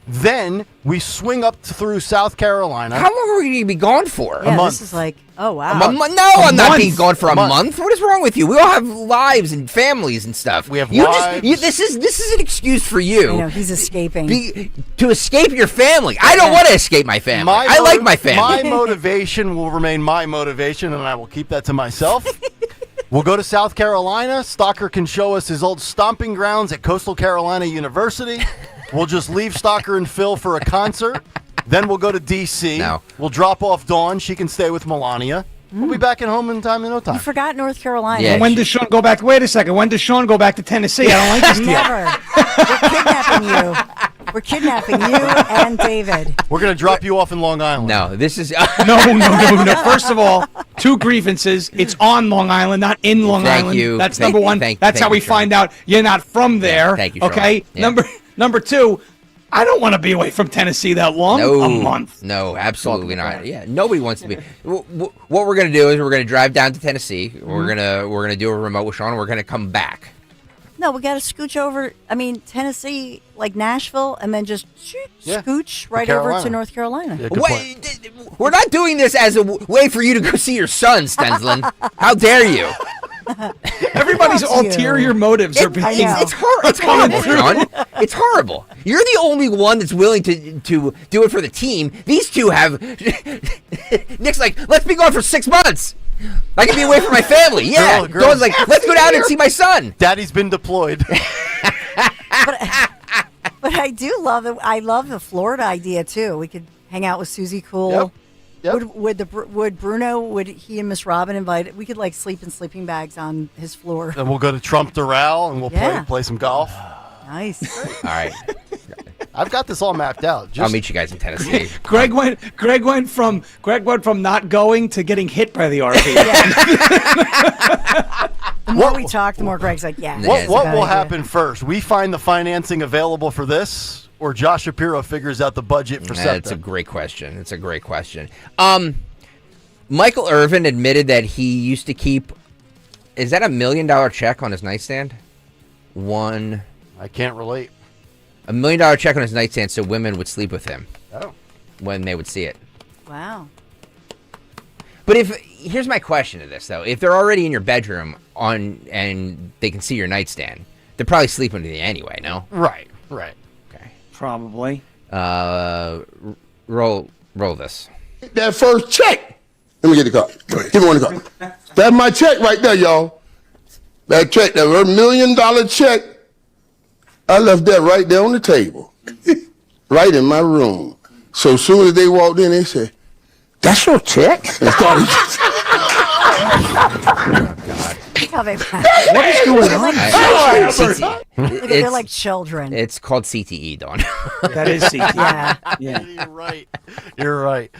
Then we swing up through South Carolina. How long are we going to be gone for? Yeah, a month. this is like, oh, wow. No, I'm not being gone for a month. What is wrong with you? We all have lives and families and stuff. We have lives. This is an excuse for you. I know, he's escaping. To escape your family. I don't want to escape my family. I like my family. My motivation will remain my motivation, and I will keep that to myself. We'll go to South Carolina. Stalker can show us his old stomping grounds at Coastal Carolina University. We'll just leave Stalker and Phil for a concert. Then we'll go to D.C. No. We'll drop off Dawn. She can stay with Melania. We'll be back at home in time in no time. You forgot North Carolina. Yeah, when does Sean go back? Wait a second. When does Sean go back to Tennessee? I don't like this deal. Never. We're kidnapping you. We're kidnapping you and David. We're going to drop you off in Long Island. No, this is... No. First of all, 2 grievances. It's on Long Island, not in Long Island. Thank you. That's number one. That's how we find out you're not from there. Thank you, okay? Yeah. Number 2, I don't want to be away from Tennessee that long. No, a month. No, absolutely not. Yeah, nobody wants to be. What we're going to do is we're going to drive down to Tennessee. We're gonna do a remote with Sean. And we're going to come back. No, we got to scooch over. I mean, Tennessee, like Nashville, and then just scooch right over to North Carolina. Yeah, we're not doing this as a way for you to go see your son, Stensland. How dare you? Everybody's ulterior motives are being... It's horrible, Sean. It's horrible. You're the only one that's willing to do it for the team. These two have. Nick's like, let's be gone for 6 months. I can be away from my family. Yeah. Dawn's like, let's go down and see my son. Daddy's been deployed. But I do love it. I love the Florida idea too. We could hang out with Susie Cool. Yep. Would Bruno? Would he and Miss Robin invite? We could like sleep in sleeping bags on his floor. Then we'll go to Trump Doral and we'll play some golf. Nice. All right. I've got this all mapped out. I'll meet you guys in Tennessee. Greg went from not going to getting hit by the RV. The more we talk, the more Greg's like, yeah. What will happen first? We find the financing available for this, or Josh Shapiro figures out the budget for SEPTA? That's a great question. Michael Irvin admitted that he used to keep, is that $1 million check on his nightstand? I can't relate. $1 million check on his nightstand so women would sleep with him. Oh. When they would see it. Wow. But here's my question to this though: if they're already in your bedroom and they can see your nightstand, they're probably sleeping with you anyway. No. Right. Okay. Probably. Roll this. That first check. Let me get the card. Give me one of the card. That's my check right there, y'all. That check, that $1 million check. I left that right there on the table, right in my room. So as soon as they walked in, they said, "That's your check?" And started. What is going on? They're like children. It's called CTE, Dawn. That is CTE. Yeah. You're right.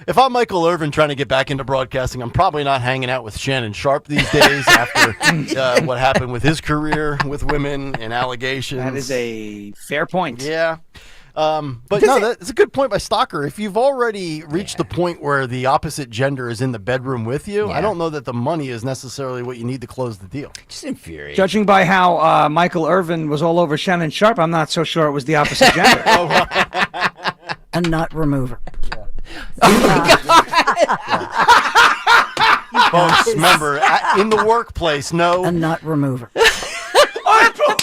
If I'm Michael Irvin trying to get back into broadcasting, I'm probably not hanging out with Shannon Sharp these days after what happened with his career with women and allegations. That is a fair point. Yeah. But no, that's a good point by Stalker. If you've already reached the point where the opposite gender is in the bedroom with you, I don't know that the money is necessarily what you need to close the deal. Just infuriating. Judging by how Michael Irvin was all over Shannon Sharp, I'm not so sure it was the opposite gender. A nut remover. Folks, remember, in the workplace, a nut remover.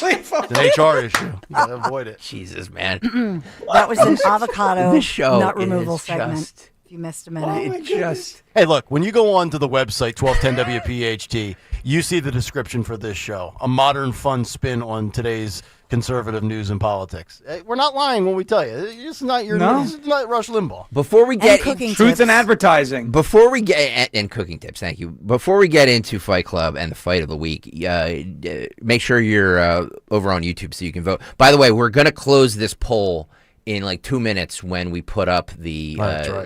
It's an HR issue. You gotta avoid it. Jesus, man. That was an avocado This show nut removal is segment. just- If you missed a minute. Hey, look, when you go on to the website, 1210 WPHT, you see the description for this show. A modern, fun spin on today's conservative news and politics. We're not lying when we tell you. This is not this is not Rush Limbaugh. Before we get truth in advertising. Before we get and cooking tips, thank you. Before we get into Fight Club and the fight of the week, make sure you're over on YouTube so you can vote. By the way, we're going to close this poll in like 2 minutes when we put up the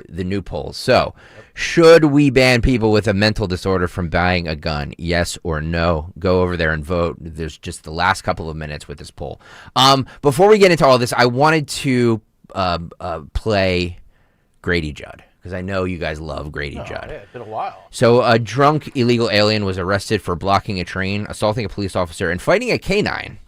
new polls. So, should we ban people with a mental disorder from buying a gun? Yes or no? Go over there and vote. There's just the last couple of minutes with this poll. Before we get into all this, I wanted to play Grady Judd, because I know you guys love Grady Judd. Yeah, it's been a while. So a drunk illegal alien was arrested for blocking a train, assaulting a police officer, and fighting a canine.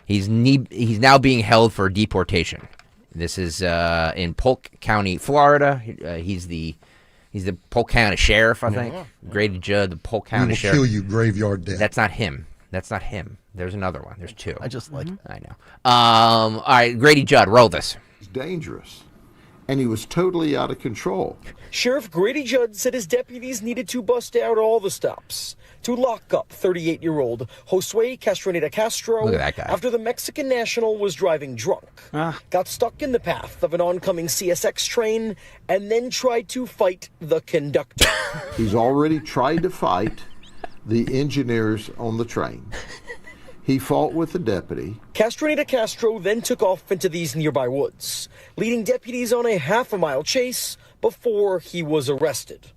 He's now being held for deportation. This is in Polk County, Florida. He's the Polk County sheriff, I think. Yeah. Grady Judd, the Polk County sheriff. We will kill you, graveyard death. That's not him. There's another one. There's two. I just like it. I know. All right, Grady Judd, roll this. It's dangerous, and he was totally out of control. Sheriff Grady Judd said his deputies needed to bust out all the stops to lock up 38-year-old Josue Castroneda Castro. Look at that guy. After the Mexican national was driving drunk, got stuck in the path of an oncoming CSX train, and then tried to fight the conductor. He's already tried to fight the engineers on the train. He fought with the deputy. Castroneda Castro then took off into these nearby woods, leading deputies on a half-a-mile chase before he was arrested.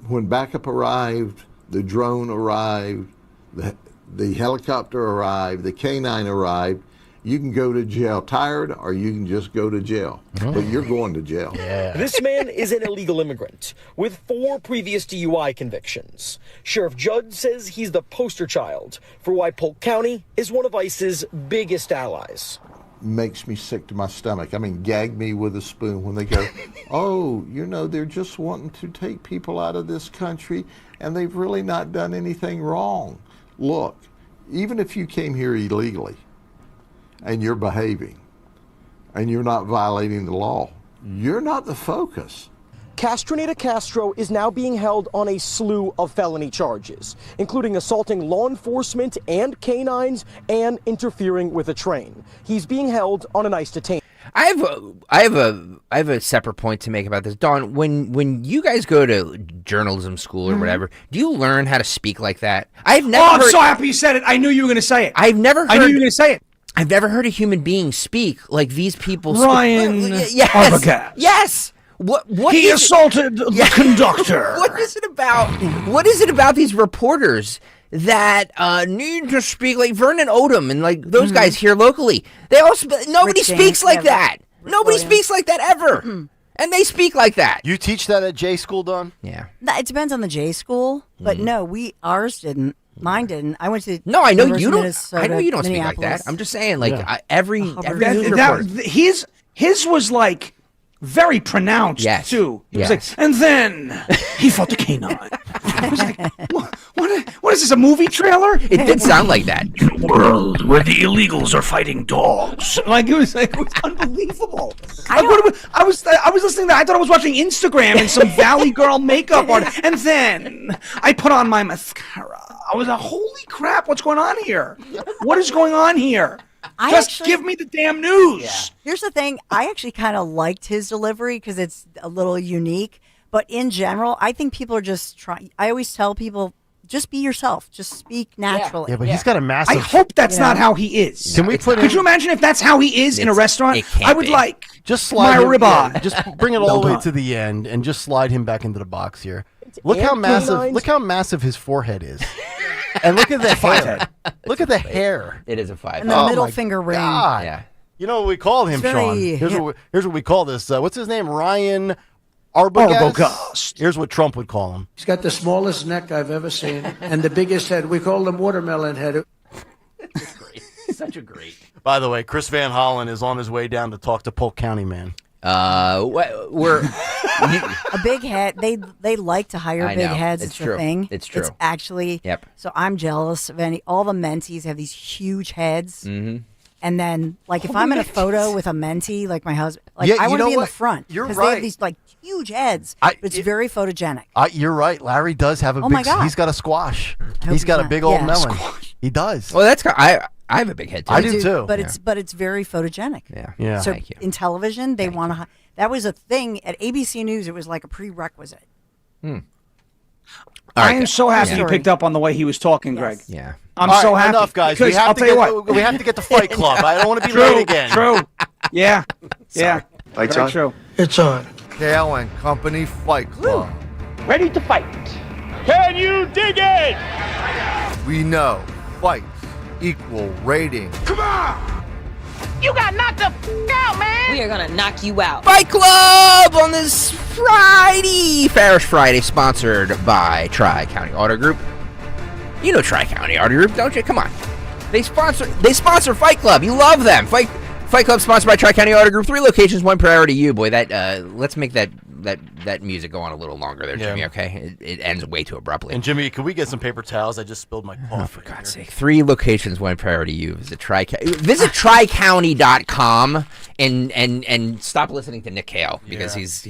When backup arrived, the drone arrived, the helicopter arrived, the canine arrived. You can go to jail tired, or you can just go to jail. But you're going to jail. Yeah. This man is an illegal immigrant with 4 previous DUI convictions. Sheriff Judd says he's the poster child for why Polk County is one of ICE's biggest allies. Makes me sick to my stomach. I mean, gag me with a spoon when they go, oh, they're just wanting to take people out of this country, and they've really not done anything wrong. Look, even if you came here illegally and you're behaving, and you're not violating the law, you're not the focus. Castronita Castro is now being held on a slew of felony charges, including assaulting law enforcement and canines and interfering with a train. He's being held on an ICE detainment. I have a separate point to make about this. Dawn, when you guys go to journalism school or whatever, do you learn how to speak like that? I've never. I'm so happy you said it. I knew you were going to say it. I knew you were going to say it. I've never heard a human being speak like these people. Ryan Yes. Yes. What he assaulted the conductor. What is it about these reporters that need to speak like Vernon Odom and like those guys here locally? They all nobody speaks like that. Nobody speaks like that ever. And they speak like that. You teach that at J school, Don? Yeah. It depends on the J school, but no, ours didn't. Mine didn't. I went to No, I know you University of don't. Minnesota, I know you don't speak like that. Minneapolis. I'm just saying, like every news That, reporter. his was like very pronounced too. He was like, and then he fought the canine. I was like, what is this, a movie trailer? It did sound like that. In a world where the illegals are fighting dogs. It was unbelievable. I was listening to that. I thought I was watching Instagram and some Valley Girl makeup artist. And then I put on my mascara. I was like, holy crap, what's going on here? What is going on here? Give me the damn news. Yeah. Here's the thing. I actually kind of liked his delivery because it's a little unique. But in general, I think people are just trying. I always tell people, just be yourself. Just speak naturally. Yeah, but he's got a massive. I hope that's not how he is. Can we put? Could you imagine if that's how he is in a restaurant? I would like just slide my him, ribeye. just bring it all the way to the end and just slide him back into the box here. Look how massive! Look how massive his forehead is. And look at the hair. Look at the hair. It is a 5. And the middle finger ring. God. Yeah. You know what we call him, It's very Sean? Here's what we call this. What's his name? Ryan Arbogast. Here's what Trump would call him. He's got the smallest neck I've ever seen and the biggest head. We call him watermelon head. Great. Such a great. By the way, Chris Van Hollen is on his way down to talk to Polk County man. We're a big head. They like to hire big heads. It's It's true. the thing. It's true. It's actually. Yep. So I'm jealous of all the mentees have these huge heads. Mm-hmm. And then, like, if I'm in a photo with a mentee, like my husband, like Yeah, I you want to know be in the what? front. You're 'cause right. They have these like huge heads. But it's very photogenic. You're right. Larry does have a Oh big. my God. He's got a squash. hope He's got a not. big old Yeah. melon. Squash. He does. Well, that's I have a big head too. I do too. But it's very photogenic. Yeah. Yeah. So Thank you. in television, they want to. That was a thing at ABC News. It was like a prerequisite. I am so happy Yeah. you picked up on the way he was talking, Greg. Yeah. I'm All so right, happy. Enough, guys. We Because have I'll to tell you get. what. We have to get to Fight Club. I don't want to be True. late again. True. Yeah. Yeah. Lights Very on? true. It's on. Kayal and Company Fight Club. Ready to fight. Can you dig it? We know fights equal rating. Come on! You got knocked the out, man. We are gonna knock you out. Fight Club on this Friday. Ferris Friday, sponsored by Tri-County Auto Group. You know Tri-County Auto Group, don't you? Come on. They sponsor Fight Club. You love them. Fight Club sponsored by Tri-County Auto Group. 3 locations, 1 priority you. Boy, that let's make that music go on a little longer there, Jimmy, okay? It ends way too abruptly. And Jimmy, can we get some paper towels? I just spilled my coffee. Oh, for God's sake. 3 locations, 1 priority you. Visit tricounty.com and stop listening to Nick Kayal because he's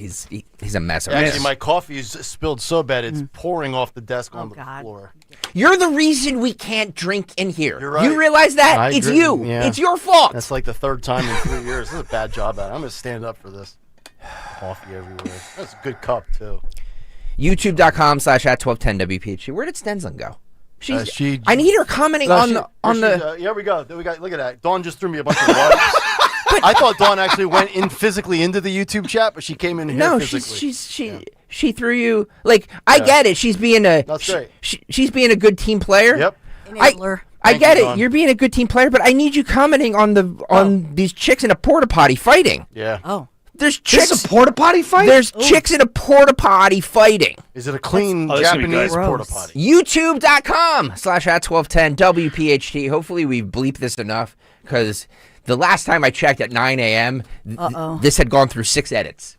a mess. Actually, my coffee is spilled so bad it's pouring off the desk on the floor. You're the reason we can't drink in here. You're right. You realize that? I It's agree. you. Yeah. It's your fault. That's like the 3rd time in 3 years. This is a bad job at it. I'm going to stand up for this. Coffee everywhere. That's a good cup, too. YouTube.com/@1210WPHT. Where did Stenson go? I need her commenting No, on she- the. here we go. Look at that. Dawn just threw me a bunch of rugs. I thought Dawn actually went in physically into the YouTube chat, but she came in here No, physically. she threw you. Like, I get it. She's being a. That's great. She's being a good team player. Yep. Enabler. I Thank get you, it. Dawn. You're being a good team player, but I need you commenting on these chicks in a porta potty fighting. Yeah. Oh. There's This chicks. is a porta potty fight? There's chicks in a porta potty fighting. Is it a clean this is gonna be Japanese good. porta potty? YouTube.com/@1210 WPHT. Hopefully we've bleeped this enough because the last time I checked at 9 a.m., this had gone through 6 edits.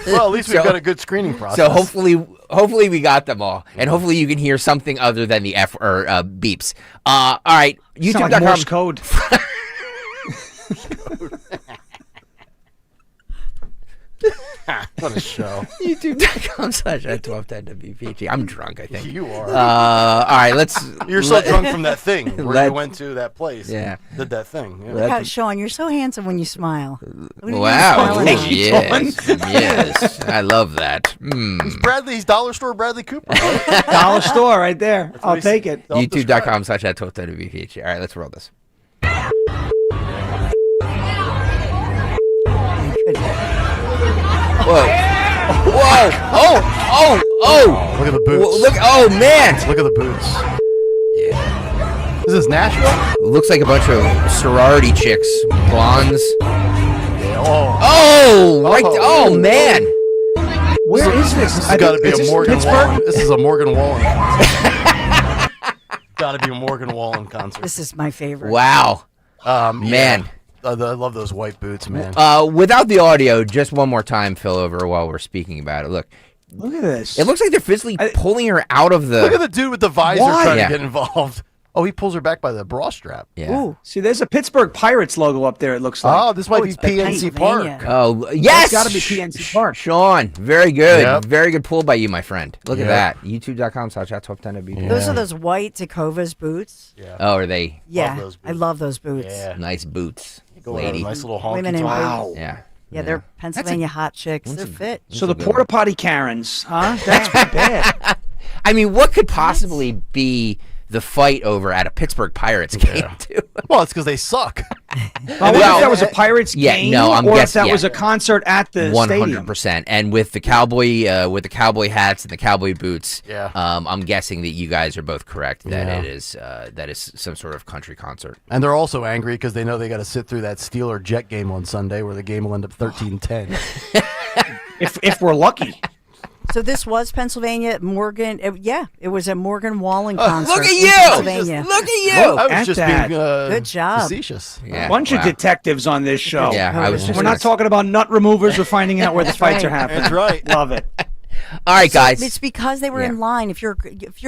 Well, at least we've got a good screening process. So hopefully we got them all, and hopefully you can hear something other than the F or beeps. All right, Sound like Morse YouTube.com. code. What a show. YouTube.com/at1210WPHT. I'm drunk, I think. You are. All right, let's. You're so drunk from that thing where you went to that place. Yeah. Did that thing. Yeah. Look how, Sean, you're so handsome when you smile. Wow. Look at you smiling. Yes. I love that. He's Dollar Store Bradley Cooper. Dollar Store right there. I'll take it. YouTube.com/at1210WPHT. All right, let's roll this. Whoa. Whoa. Oh. Look at the boots. Look. Oh, man. Look at the boots. Yeah. Is this Nashville? Looks like a bunch of sorority chicks. Blondes. Yeah. Right. Oh, man. Where is this? This has got to be a Morgan Pittsburgh? Wallen. This is a Morgan Wallen concert. Got to be a Morgan Wallen concert. This is my favorite. Wow. Man. Yeah. I love those white boots, man. Without the audio, just one more time, Phil, over while we're speaking about it. Look at this. It looks like they're physically pulling her out of the. Look at the dude with the visor Why? trying Yeah. to get involved. Oh, he pulls her back by the bra strap. Yeah. Ooh, see, there's a Pittsburgh Pirates logo up there. It looks like. Oh, this might be it's PNC Pennsylvania. Park. Oh, yes. It's got to be PNC Park. Sean, very good. Yep. Very good pull by you, my friend. Look Yep. at that. YouTube.com/at1210WPHT. Those are those white Tecovas boots. Yeah. Oh, are they? Yeah, those I love those boots. Yeah. Nice boots, Go on, lady. nice little honky Women in tonk. boots. Yeah. Yeah, they're Pennsylvania hot chicks. They're fit. So the porta potty Karens, huh? That's pretty bad. I mean, what could possibly be the fight over at a Pittsburgh Pirates game, too? Well, it's because they suck. I wonder if that was a Pirates game, no, I'm or guessing if that was a concert at the stadium. 100%. And with the cowboy hats and the cowboy boots, Yeah. I'm guessing that you guys are both correct that Yeah. that is some sort of country concert. And they're also angry because they know they got to sit through that Steeler Jet game on Sunday where the game will end up 13-10. if we're lucky. So this was Pennsylvania, Morgan. It was a Morgan Wallen concert. Look at in you! Pennsylvania. Look at you! I was At just that. being Good job. facetious. Yeah, Bunch of wow. detectives on this show. Yeah, I was just We're not talking about nut removers. We're finding out where the fights right. are happening. That's right. Love it. All right, guys. It's because they were Yeah. in line. If you're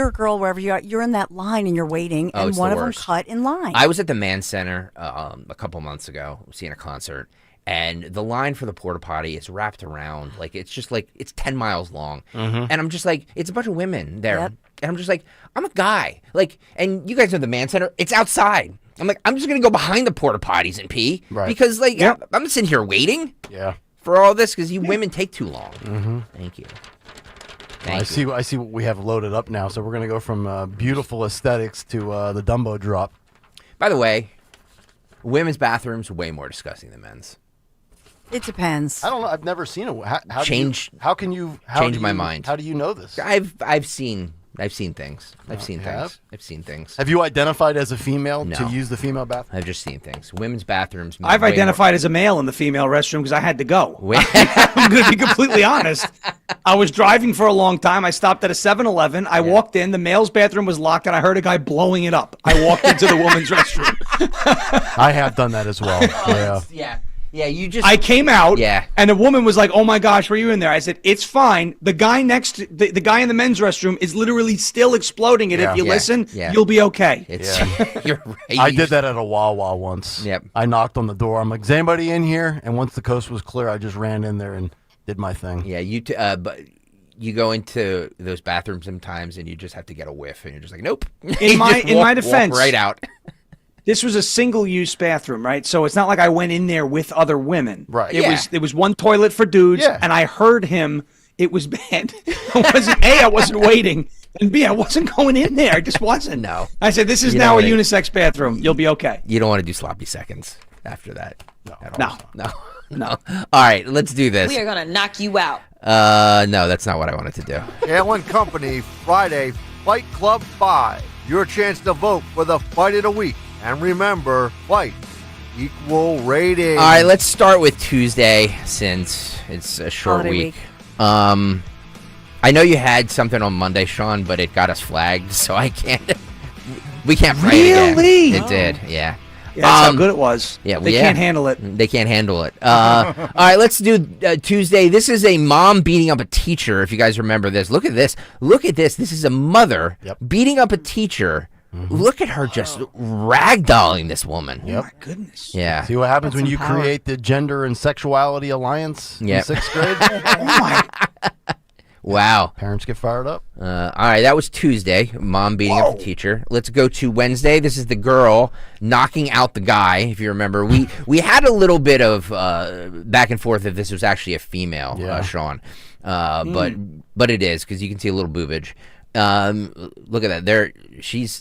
a girl, wherever you are, you're in that line and you're waiting, Oh, and it's one the of them worst. cut in line. I was at the Mann Center a couple months ago, seeing a concert, and the line for the porta potty is wrapped around like it's just like it's 10 miles long, and I'm just like, it's a bunch of women there, Yep. and I'm just like, I'm a guy, like, and you guys know the Mann Center, it's outside. I'm like, I'm just gonna go behind the porta potties and pee, Right. because like Yep. I'm sitting here waiting Yeah. for all this because you women take too long. Thank you. Thank you. I see what we have loaded up now. So we're going to go from beautiful aesthetics to the Dumbo drop. By the way, women's bathrooms way more disgusting than men's. It depends. I don't know. I've never seen it. How Change- how can you change my mind. How do you know this? I've seen things. I've seen have? things. I've seen things. Have you identified as a female No. to use the female bathroom? I've just seen things. Women's bathrooms. I've way identified as a male in the female restroom because I had to go. More, I'm going to be completely honest. I was driving for a long time. I stopped at a 7-Eleven. I walked in. The male's bathroom was locked, and I heard a guy blowing it up. I walked into the woman's restroom. I have done that as well. Yeah. yeah. Yeah, you just. I came out, Yeah. and a woman was like, "Oh my gosh, were you in there?" I said, "It's fine." The guy next to the guy in the men's restroom is literally still exploding it. Yeah. If you Yeah. listen, Yeah. you'll be okay. It's, you're right. I did that at a Wawa once. Yep. I knocked on the door. I'm like, "Is anybody in here?" And once the coast was clear, I just ran in there and did my thing. Yeah, but you go into those bathrooms sometimes, and you just have to get a whiff, and you're just like, nope. In You my just walk defense, right out. This was a single-use bathroom, right? So it's not like I went in there with other women. Right. It was one toilet for dudes, Yeah. and I heard him. It was bad. I wasn't waiting, and B, I wasn't going in there. I just wasn't. No. I said, this is You now know a what unisex bathroom. You'll be okay. You don't want to do sloppy seconds after that. No. No. All right, let's do this. We are going to knock you out. No, that's not what I wanted to do. Kayal and Company, Friday, Fight Club 5. Your chance to vote for the Fight of the Week. And remember, fight equal rating. All right, let's start with Tuesday since it's a short Holiday week. I know you had something on Monday, Sean, but it got us flagged, so I can't. We can't play it again. Really? It did, yeah. Yeah, that's how good it was. Yeah, They can't handle it. They can't handle it. All right, let's do Tuesday. This is a mom beating up a teacher, if you guys remember this. Look at this. Look at this. This is a mother beating up a teacher Look at her just ragdolling this woman. Yep. My goodness. Yeah. See what happens That's when you empowered. create the Gender and Sexuality Alliance in Yep. 6th grade? Oh my. Wow. Parents get fired up. All right, that was Tuesday. Mom beating up the teacher. Let's go to Wednesday. This is the girl knocking out the guy. If you remember, we had a little bit of back and forth if this was actually a female, Sean. But it is, because you can see a little boobage. Look at that.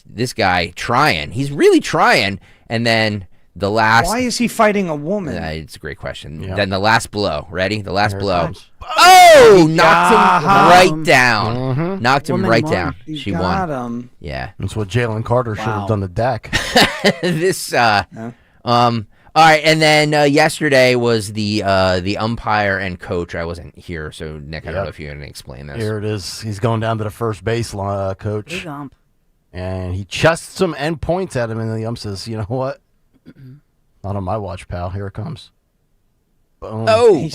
This guy trying. He's really trying. And then the last. Why is he fighting a woman? It's a great question. Then the last blow. Ready? The last Here it blow. comes. Oh! Knocked him right down. Knocked him Woman right won. down. He She got won. him. Yeah. That's what Jalen Carter should have done to Dak. This. All right, and then yesterday was the umpire and coach. I wasn't here, so Nick, I don't know if you're going to explain this. Here it is. He's going down to the first base coach. Big ump. And he chests him and points at him, and the ump says, "You know what? Not on my watch, pal. Here it comes." Boom. Oh, He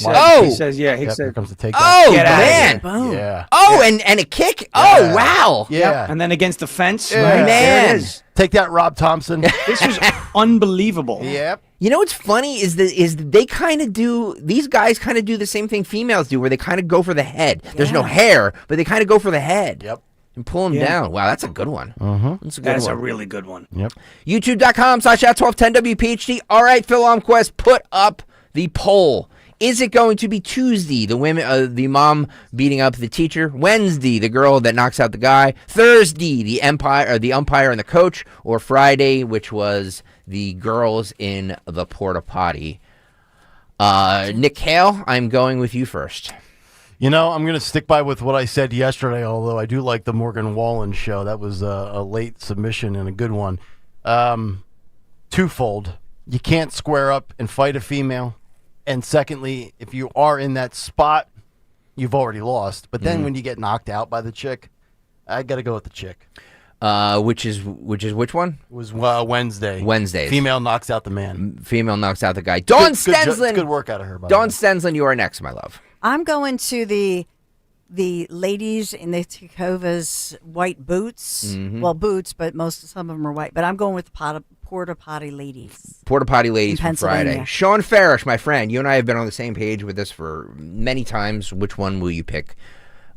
says, Here said, comes the takedown. Oh, Get out of man. here. Boom. Yeah. Oh, and a kick. Oh, wow. Yeah. And then against the fence. Yeah. Right? There Man. it is. Take that, Rob Thompson. This was unbelievable. Yep. You know what's funny is they kind of do, these guys kind of do the same thing females do, where they kind of go for the head. There's no hair, but they kind of go for the head. Yep. And pull him down. Wow, that's a good one. That's a good That's one. a really good one. Yep. YouTube.com/@1210WPHT. All right, Phil Omquist, put up the poll. Is it going to be Tuesday, the mom beating up the teacher? Wednesday, the girl that knocks out the guy? Thursday, the umpire and the coach? Or Friday, which was the girls in the porta potty? Nick Kayal, I'm going with you first. You know, I'm going to stick by with what I said yesterday, although I do like the Morgan Wallen show. That was a late submission and a good one. Twofold. You can't square up and fight a female. And secondly, if you are in that spot, you've already lost. But then when you get knocked out by the chick, I got to go with the chick. Which is which one? It was Wednesday. Wednesdays. Female knocks out the man. Female knocks out the guy. Dawn Stenslin. Good work out of her, by the Dawn way. Stenslin, you are next, my love. I'm going to the ladies in the Tecovas white boots. Well, boots, but some of them are white. But I'm going with the porta potty ladies. Porta potty ladies In for Friday. Pennsylvania. Sean Farish, my friend, you and I have been on the same page with this for many times. Which one will you pick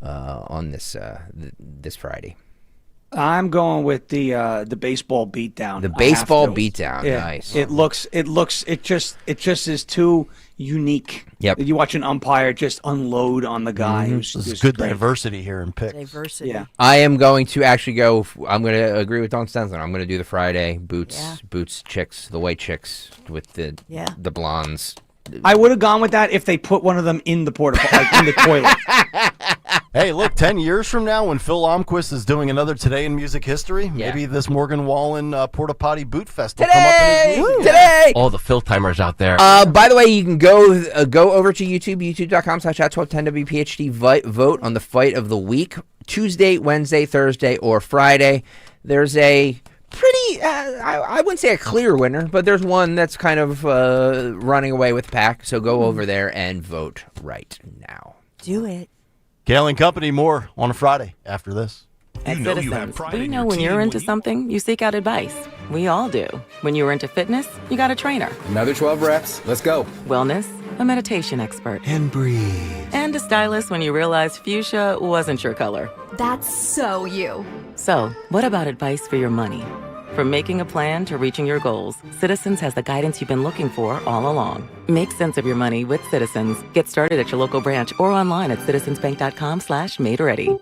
on this this Friday? I'm going with the baseball beatdown. The I baseball have to. beatdown. Yeah. Nice. It just is too unique. Yep. You watch an umpire just unload on the guy. This is good diversity here in picks. Diversity. Yeah. I am going to actually go. I'm going to agree with Dawn Stenslin. I'm going to do the Friday boots chicks, the white chicks with the blondes. I would have gone with that if they put one of them in the in the toilet. Hey, look, 10 years from now when Phil Omquist is doing another Today in Music History, maybe this Morgan Wallen Porta Potty Boot Fest will come up in his music. Today! All the Phil timers out there. By the way, you can go over to YouTube, youtube.com/@1210WPHT. Vote on the fight of the week. Tuesday, Wednesday, Thursday, or Friday. There's a pretty, I wouldn't say a clear winner, but there's one that's kind of running away with the pack. So go over there and vote right now. Do it. Kayal and Company, more on a Friday after this. At Citizens, we know when you're into something, you seek out advice. We all do. When you're into fitness, you got a trainer. Another 12 reps. Let's go. Wellness, a meditation expert. And breathe. And a stylist when you realized fuchsia wasn't your color. That's so you. So, what about advice for your money? From making a plan to reaching your goals, Citizens has the guidance you've been looking for all along. Make sense of your money with Citizens. Get started at your local branch or online at citizensbank.com/made-ready.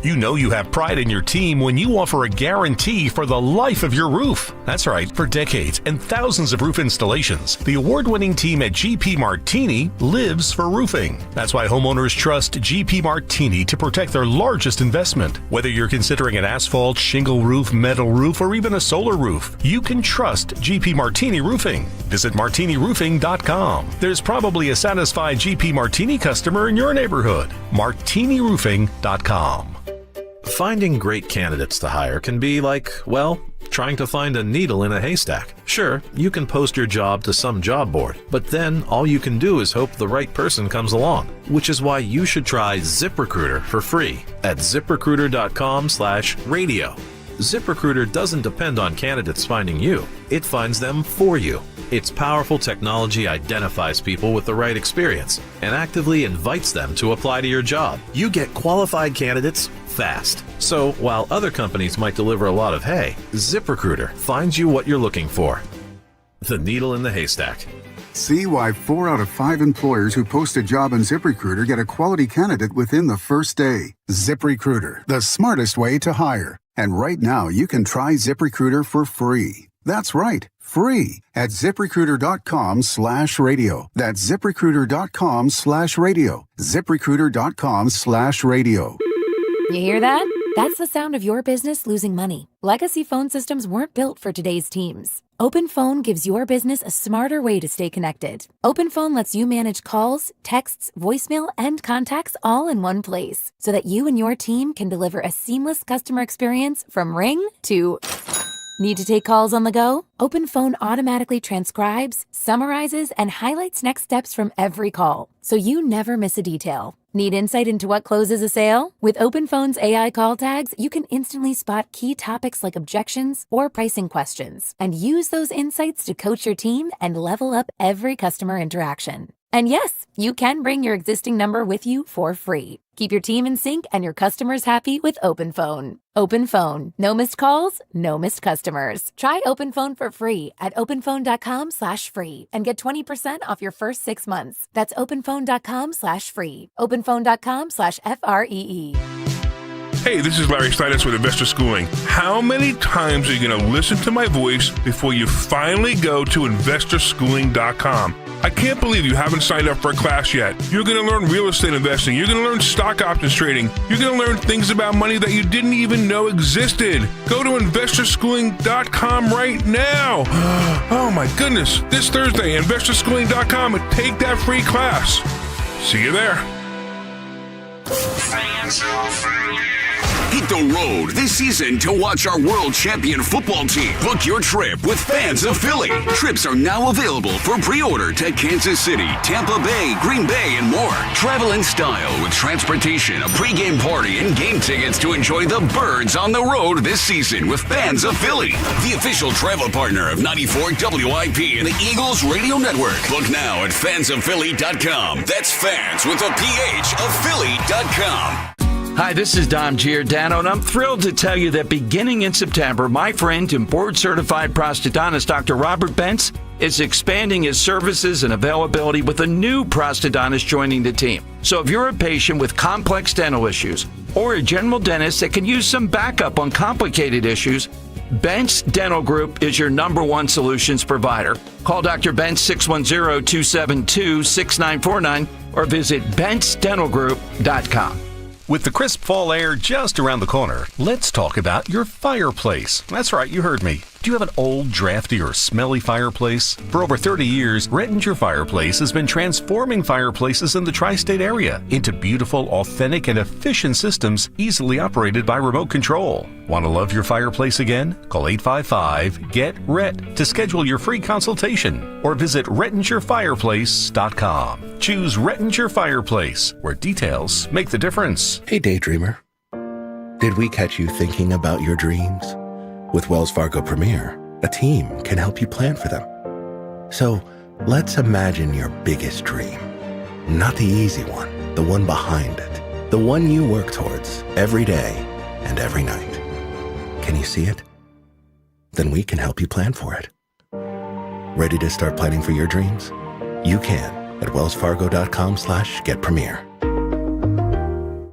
You know you have pride in your team when you offer a guarantee for the life of your roof. That's right, for decades and thousands of roof installations, the award-winning team at GP Martini lives for roofing. That's why homeowners trust GP Martini to protect their largest investment. Whether you're considering an asphalt, shingle roof, metal roof, or even a solar roof, you can trust GP Martini Roofing. Visit martiniroofing.com. There's probably a satisfied GP Martini customer in your neighborhood. martiniroofing.com. Finding great candidates to hire can be like, well, trying to find a needle in a haystack. Sure, you can post your job to some job board, but then all you can do is hope the right person comes along, which is why you should try ZipRecruiter for free at ziprecruiter.com/radio. ZipRecruiter doesn't depend on candidates finding you. It finds them for you. Its powerful technology identifies people with the right experience and actively invites them to apply to your job. You get qualified candidates fast. So while other companies might deliver a lot of hay, ZipRecruiter finds you what you're looking for. The needle in the haystack. See why 4 out of 5 employers who post a job on ZipRecruiter get a quality candidate within the first day. ZipRecruiter, the smartest way to hire. And right now, you can try ZipRecruiter for free. That's right, free at ZipRecruiter.com/radio. That's ZipRecruiter.com/radio. ZipRecruiter.com/radio. You hear that? That's the sound of your business losing money. Legacy phone systems weren't built for today's teams. OpenPhone gives your business a smarter way to stay connected. OpenPhone lets you manage calls, texts, voicemail, and contacts all in one place so that you and your team can deliver a seamless customer experience from ring to... Need to take calls on the go? OpenPhone automatically transcribes, summarizes, and highlights next steps from every call, so you never miss a detail. Need insight into what closes a sale? With OpenPhone's AI call tags, you can instantly spot key topics like objections or pricing questions, and use those insights to coach your team and level up every customer interaction. And yes, you can bring your existing number with you for free. Keep your team in sync and your customers happy with OpenPhone. OpenPhone. No missed calls, no missed customers. Try OpenPhone for free at openphone.com/free and get 20% off your first 6 months. That's openphone.com/free. openphone.com/FREE. Hey, this is Larry Steinitz with Investor Schooling. How many times are you going to listen to my voice before you finally go to investorschooling.com? I can't believe you haven't signed up for a class yet. You're going to learn real estate investing. You're going to learn stock options trading. You're going to learn things about money that you didn't even know existed. Go to investorschooling.com right now. Oh my goodness. This Thursday, investorschooling.com, and take that free class. See you there. Hit the road this season to watch our world champion football team. Book your trip with Fans of Philly. Trips are now available for pre-order to Kansas City, Tampa Bay, Green Bay, and more. Travel in style with transportation, a pregame party, and game tickets to enjoy the Birds on the road this season with Fans of Philly, the official travel partner of 94 WIP and the Eagles Radio Network. Book now at fansofphilly.com. That's fans with a PH of Philly.com. Hi, this is Dom Giordano, and I'm thrilled to tell you that beginning in September, my friend and board-certified prosthodontist, Dr. Robert Bentz, is expanding his services and availability with a new prosthodontist joining the team. So if you're a patient with complex dental issues or a general dentist that can use some backup on complicated issues, Bentz Dental Group is your #1 solutions provider. Call Dr. Bentz 610-272-6949 or visit BentzDentalGroup.com. With the crisp fall air just around the corner, let's talk about your fireplace. That's right, you heard me. Do you have an old, drafty, or smelly fireplace? For over 30 years, Rettinger Fireplace has been transforming fireplaces in the tri-state area into beautiful, authentic, and efficient systems easily operated by remote control. Want to love your fireplace again? Call 855-GET-RET to schedule your free consultation or visit RettingerFireplace.com. Choose Rettinger Fireplace, where details make the difference. Hey, daydreamer. Did we catch you thinking about your dreams? With Wells Fargo Premier, a team can help you plan for them. So let's imagine your biggest dream. Not the easy one, the one behind it. The one you work towards every day and every night. Can you see it? Then we can help you plan for it. Ready to start planning for your dreams? You can at wellsfargo.com/getpremier.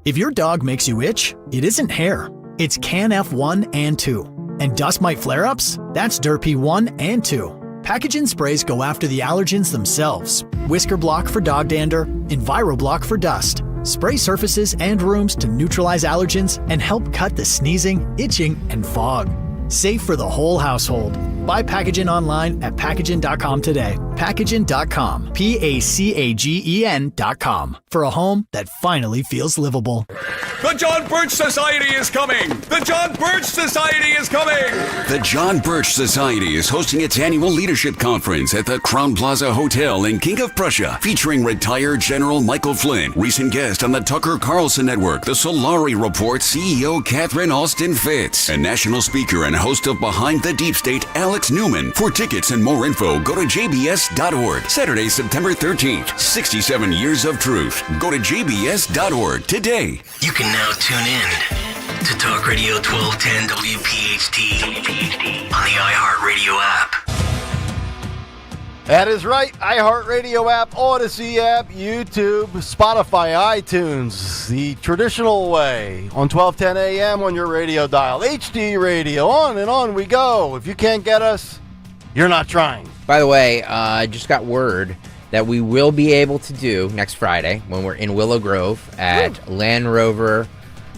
If your dog makes you itch, it isn't hair. It's CAN-F1 and 2. And dust mite flare-ups? That's Derpy 1 and 2. Pathogen sprays go after the allergens themselves. Whisker Block for dog dander, EnviroBlock for dust. Spray surfaces and rooms to neutralize allergens and help cut the sneezing, itching, and fog. Safe for the whole household. Buy Pathogen online at Pathogen.com today. Packaging.com. PACAGEN.com. For a home that finally feels livable. The John Birch Society is coming! The John Birch Society is coming! The John Birch Society is hosting its annual leadership conference at the Crown Plaza Hotel in King of Prussia, featuring retired General Michael Flynn, recent guest on the Tucker Carlson Network, the Solari Report CEO Catherine Austin Fitz, and national speaker and host of Behind the Deep State, Alex Newman. For tickets and more info, go to jbs.org. Saturday, September 13th, 67 Years of Truth. Go to jbs.org today. You can now tune in to Talk Radio 1210 WPHT on the iHeartRadio app. That is right. iHeartRadio app, Odyssey app, YouTube, Spotify, iTunes, the traditional way on 1210 a.m. on your radio dial. HD radio, on and on we go. If you can't get us, you're not trying. By the way, I just got word that we will be able to do next Friday when we're in Willow Grove at Land Rover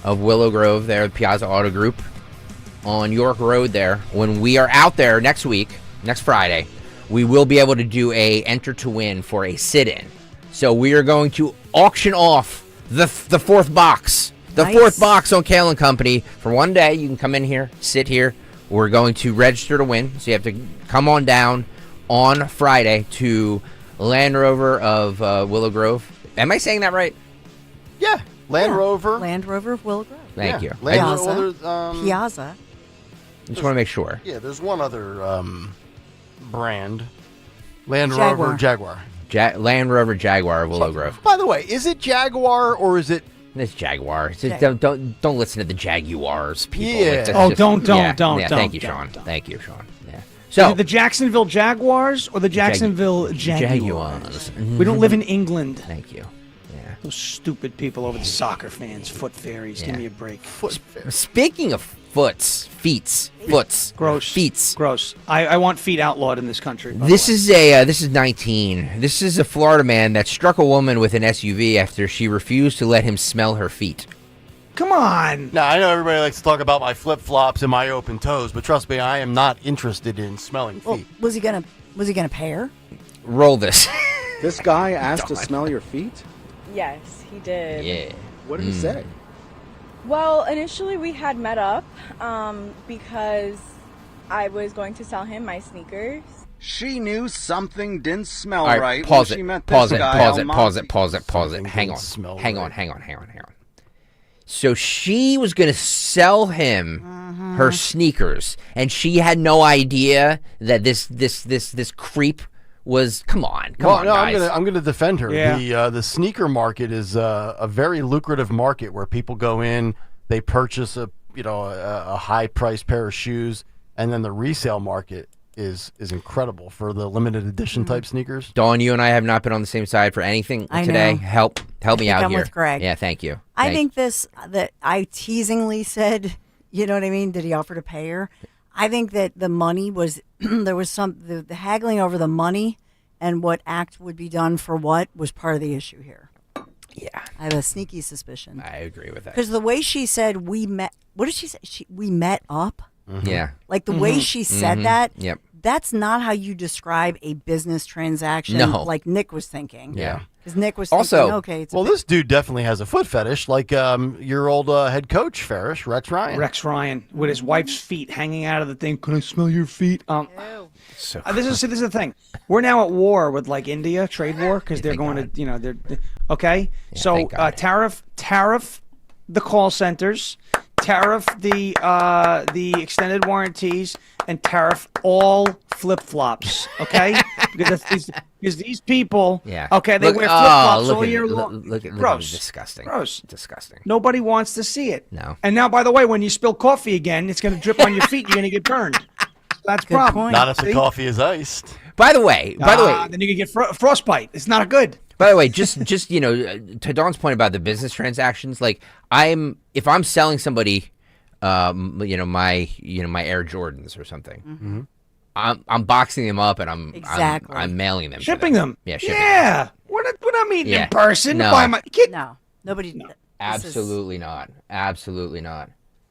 of Willow Grove there, Piazza Auto Group on York Road there. When we are out there next week, next Friday, we will be able to do a enter to win for a sit-in. So we are going to auction off the fourth box. The fourth box on Kayal & Company for one day. You can come in here, sit here. We're going to register to win. So you have to come on down on Friday to Land Rover of Willow Grove. Am I saying that right? Yeah. Land Rover. Land Rover of Willow Grove. Thank you. Piazza. Piazza. Just want to make sure. Yeah, there's one other brand. Land Rover Jaguar. Land Rover Jaguar of Willow Grove. By the way, is it Jaguar or is it... It's Jaguar. Don't listen to the Jaguars, people. Yeah. Don't. Thank you, Sean. Thank you, Sean. Yeah. So is it the Jacksonville Jaguars or the Jacksonville Jaguars? We don't live in England. Thank you. Yeah. Those stupid people over the soccer fans, foot fairies. Give me a break. Speaking of foots. Gross. Feets. Gross. I want feet outlawed in this country. This is 19. This is a Florida man that struck a woman with an SUV after she refused to let him smell her feet. Come on. Now, I know everybody likes to talk about my flip-flops and my open toes, but trust me, I am not interested in smelling feet. Well, was he gonna pay her? Roll this. This guy asked to smell your feet? Yes, he did. Yeah. What did he say? Well, initially we had met up because I was going to sell him my sneakers. She knew something didn't smell All right, right pause when it, she met pause this it, guy. pause it. Hang on. So she was going to sell him her sneakers, and she had no idea that this creep was. Come on, guys. I'm gonna defend her. Yeah. The sneaker market is a very lucrative market where people go in, they purchase a high priced pair of shoes, and then the resale market is incredible for the limited edition type sneakers. Dawn, you and I have not been on the same side for anything today. know. Help me out I'm here. with Greg. Yeah, thank you. I think that I teasingly said, you know what I mean? Did he offer to pay her? I think that the money was there was the haggling over the money and what act would be done for what was part of the issue here. Yeah, I have a sneaky suspicion. I agree with that. Because the way she said we met, what did she say? We met up. Yeah, like the way she said that. Yep. That's not how you describe a business transaction. No. Like Nick was thinking. Yeah. Because Nick was Also, thinking, okay, it's this dude definitely has a foot fetish, like your old head coach, Farish, Rex Ryan. Rex Ryan with his wife's feet hanging out of the thing. Can I smell your feet? This is the thing. We're now at war with like India, trade war, because they're going to, they're okay. Yeah, so tariff the call centers, tariff the extended warranties, and tariff all flip-flops, okay? because these people, okay, they wear flip-flops all year long. Look at Gross. Disgusting. Gross. Disgusting. Nobody wants to see it. No. And now, by the way, when you spill coffee again, it's going to drip on your feet. You're going to get burned. That's the problem. Not if the coffee is iced. By the way, then you can get frostbite. It's not good. By the way, just to Dawn's point about the business transactions, like if I'm selling somebody, my Air Jordans or something, I'm boxing them up and I'm mailing them, shipping them. Yeah, shipping them. We're not meeting in person. No. No, nobody. No. Absolutely not. Absolutely not.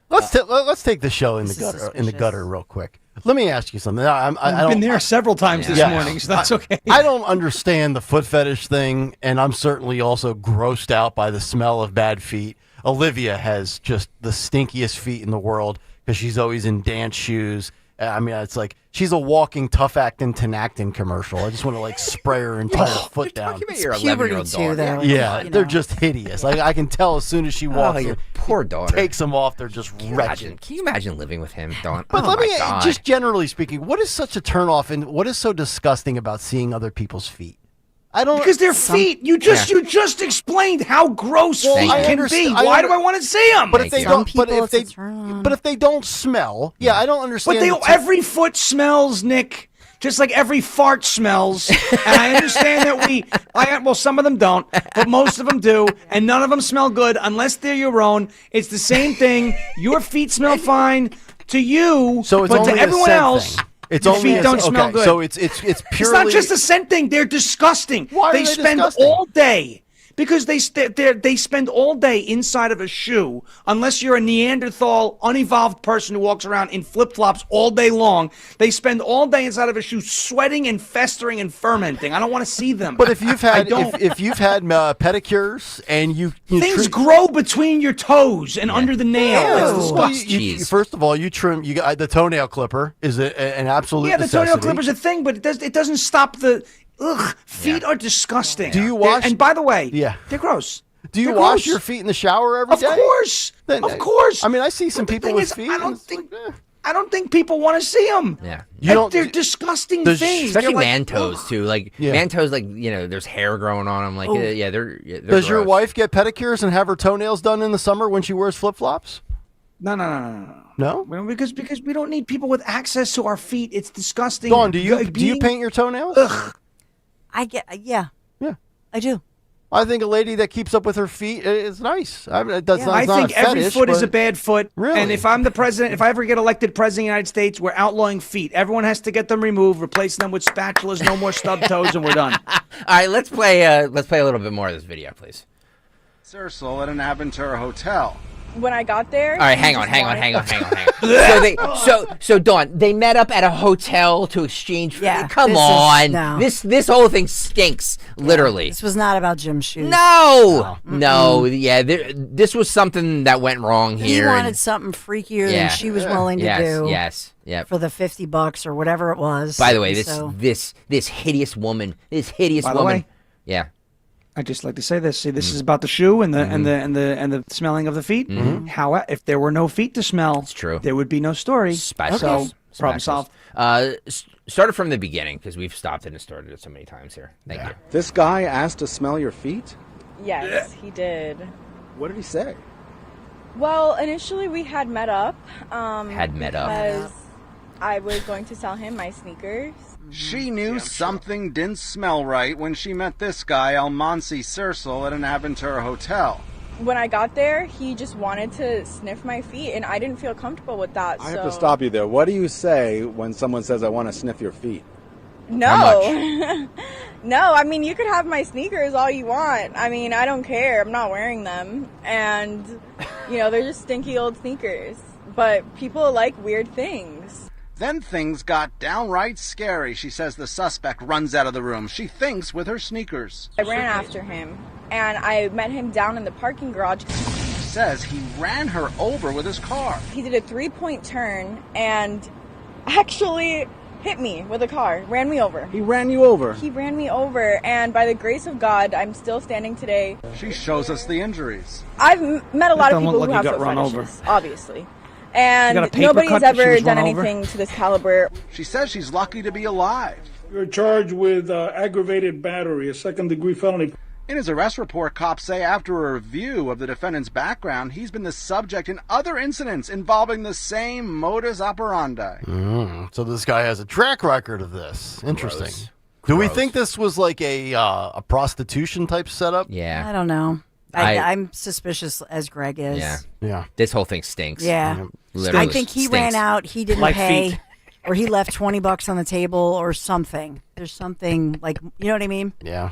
Let's take the show in the gutter real quick. Let me ask you something. I've been there several times this morning, so that's okay. I don't understand the foot fetish thing, and I'm certainly also grossed out by the smell of bad feet. Olivia has just the stinkiest feet in the world because she's always in dance shoes. I mean, it's like she's a walking tough acting Tenactin commercial. I just want to like spray her entire foot down. Your 11-year-old daughter. Yeah, they're just hideous. Like I can tell as soon as she walks. Your poor daughter takes them off. They're just wretched. Can you imagine living with him, Dawn? But oh let me God. just generally speaking, what is such a turnoff and what is so disgusting about seeing other people's feet? I don't because they're feet. You just explained how gross feet can be. Why do I want to see them? But if they don't, but if they don't smell, I don't understand. But every foot smells, Nick. Just like every fart smells. And I understand that well, some of them don't, but most of them do, and none of them smell good unless they're your own. It's the same thing. Your feet smell fine to you, but to everyone else. Your feet don't smell good. So it's purely. It's not just a scent thing. They're disgusting. Why they are they spend disgusting? all day because they spend all day inside of a shoe. Unless you're a Neanderthal, unevolved person who walks around in flip flops all day long, they spend all day inside of a shoe, sweating and festering and fermenting. I don't want to see them. But if you've had if you've had pedicures and you things grow between your toes and under the nail. It's disgusting. First of all, you trim. You got the toenail clipper is an absolute. Yeah, the necessity. toenail clipper's a thing, but it doesn't stop the. Ugh, feet are disgusting. Do you wash? And by the way, they're gross. Do you They're wash gross. your feet in the shower every day? Of course. Of course. I mean, I see some people with feet. I don't think people want to see them. Yeah. They're disgusting things. Especially They're man toes too. Like man toes, like there's hair growing on them. Like they're Does your gross. wife get pedicures and have her toenails done in the summer when she wears flip flops? No. No? Well, because we don't need people with access to our feet. It's disgusting. Dawn, do you paint your toenails? Ugh. I do. I think a lady that keeps up with her feet is nice. I mean, I think every foot is a bad foot. Really? And if I'm the president, if I ever get elected president of the United States, we're outlawing feet. Everyone has to get them removed, replacing them with spatulas, no more stub toes, and we're done. All right, let's play a little bit more of this video, please. Cecil at an Aventura hotel. When I got there. All right, hang on. So Dawn, they met up at a hotel to exchange. Yeah, come on. This whole thing stinks, literally. This was not about gym shoes. No. Yeah, this was something that went wrong here. He wanted something freakier than she was willing to do. Yes. For the $50 or whatever it was. By the way, this hideous woman. By the way, yeah. I just like to say this. See, this is about the shoe and the smelling of the feet. Mm-hmm. How if there were no feet to smell, it's true. There would be no story. So problem solved. Started from the beginning because we've stopped it and started it so many times here. Thank you. This guy asked to smell your feet? Yes, he did. What did he say? Well, initially we had met up. Because I was going to sell him my sneakers. She knew something didn't smell right when she met this guy, Almansi Cecil, at an Aventura hotel. When I got there, he just wanted to sniff my feet, and I didn't feel comfortable with that. I have to stop you there. What do you say when someone says, I want to sniff your feet? No. No, I mean, you could have my sneakers all you want. I mean, I don't care. I'm not wearing them. And, they're just stinky old sneakers. But people like weird things. Then things got downright scary. She says the suspect runs out of the room. She thinks with her sneakers. I ran after him, and I met him down in the parking garage. She says he ran her over with his car. He did a 3-point turn and actually hit me with a car, ran me over. He ran you over? He ran me over, and by the grace of God, I'm still standing today. She shows us the injuries. I've met a lot of people who have foot fetishes, obviously. And nobody's ever done anything to this caliber. She says she's lucky to be alive. You're charged with aggravated battery, a second-degree felony. In his arrest report, cops say after a review of the defendant's background, he's been the subject in other incidents involving the same modus operandi. So this guy has a track record of this. Interesting. Do we think this was like a prostitution type setup? Yeah. I don't know. I'm suspicious as Greg is. Yeah. This whole thing stinks. Yeah. Literally I think he stinks. ran out. He didn't pay. Feet. Or he left $20 on the table or something. There's something like, you know what I mean? Yeah.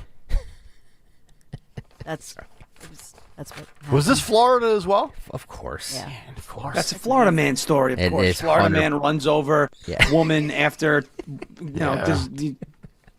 That's That's what. Was this Florida as well? Of course. Yeah. Of course. That's a Florida man story, of It course. is Florida 100 man runs over woman after,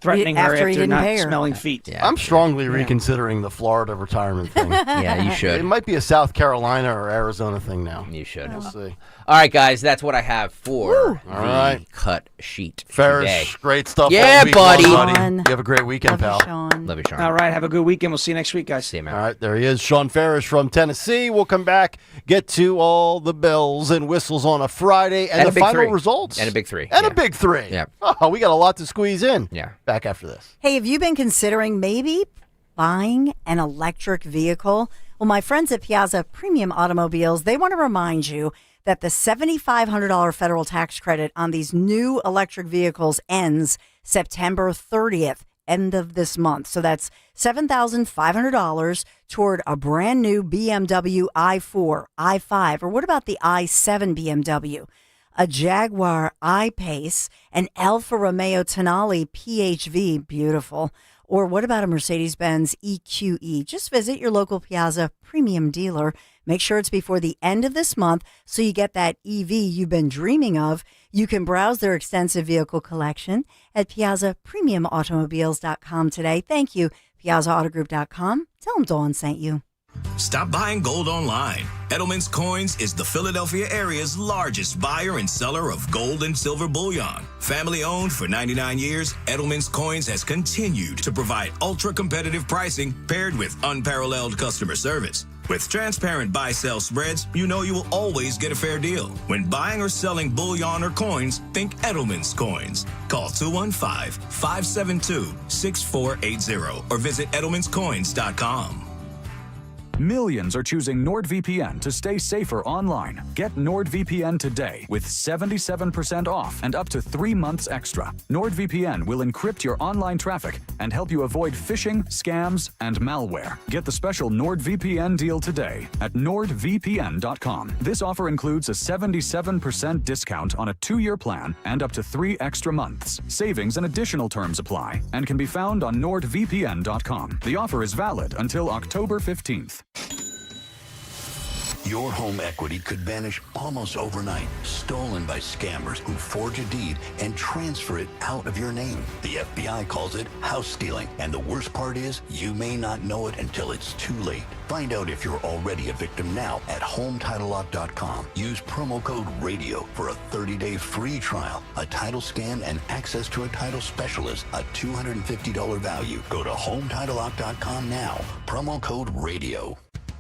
threatening her After he after didn't not pay her. smelling feet. Yeah. I'm strongly reconsidering the Florida retirement thing. Yeah, you should. It might be a South Carolina or Arizona thing now. You should. We'll see. All right, guys, that's what I have for All right. cut sheet Ferris, today. great stuff. Yeah, all week buddy. long, Sean. You have a great weekend, Love you, pal. Sean. Love you, Sean. All right, have a good weekend. We'll see you next week, guys. See you, man. All right, there he is, Sean Ferris from Tennessee. We'll come back, get to all the bells and whistles on a Friday, and a the big final three. results. And a big three. And Yeah. a big three. Yeah. Oh, we got a lot to squeeze in. Yeah. Back after this. Hey, have you been considering maybe buying an electric vehicle? Well, my friends at Piazza Premium Automobiles, they want to remind you that the $7,500 federal tax credit on these new electric vehicles ends September 30th, end of this month. So that's $7,500 toward a brand new BMW i4, i5, or what about the i7 BMW? A Jaguar I-Pace, an Alfa Romeo Tonale PHV, beautiful. Or what about a Mercedes-Benz EQE? Just visit your local Piazza Premium dealer. Make sure it's before the end of this month so you get that EV you've been dreaming of. You can browse their extensive vehicle collection at PiazzaPremiumAutomobiles.com today. Thank you, PiazzaAutogroup.com. Tell them Dawn sent you. Stop buying gold online. Edelman's Coins is the Philadelphia area's largest buyer and seller of gold and silver bullion. Family owned for 99 years, Edelman's Coins has continued to provide ultra-competitive pricing paired with unparalleled customer service. With transparent buy-sell spreads, you know you will always get a fair deal. When buying or selling bullion or coins, think Edelman's Coins. Call 215-572-6480 or visit edelmanscoins.com. Millions are choosing NordVPN to stay safer online. Get NordVPN today with 77% off and up to 3 months extra. NordVPN will encrypt your online traffic and help you avoid phishing, scams, and malware. Get the special NordVPN deal today at nordvpn.com. This offer includes a 77% discount on a 2-year plan and up to 3 extra months. Savings and additional terms apply and can be found on nordvpn.com. The offer is valid until October 15th. Your home equity could vanish almost overnight, stolen by scammers who forge a deed and transfer it out of your name. The FBI calls it house stealing, and the worst part is you may not know it until it's too late. Find out if you're already a victim now at HomeTitleLock.com. Use promo code RADIO for a 30-day free trial, a title scan, and access to a title specialist, a $250 value. Go to HomeTitleLock.com now. Promo code RADIO.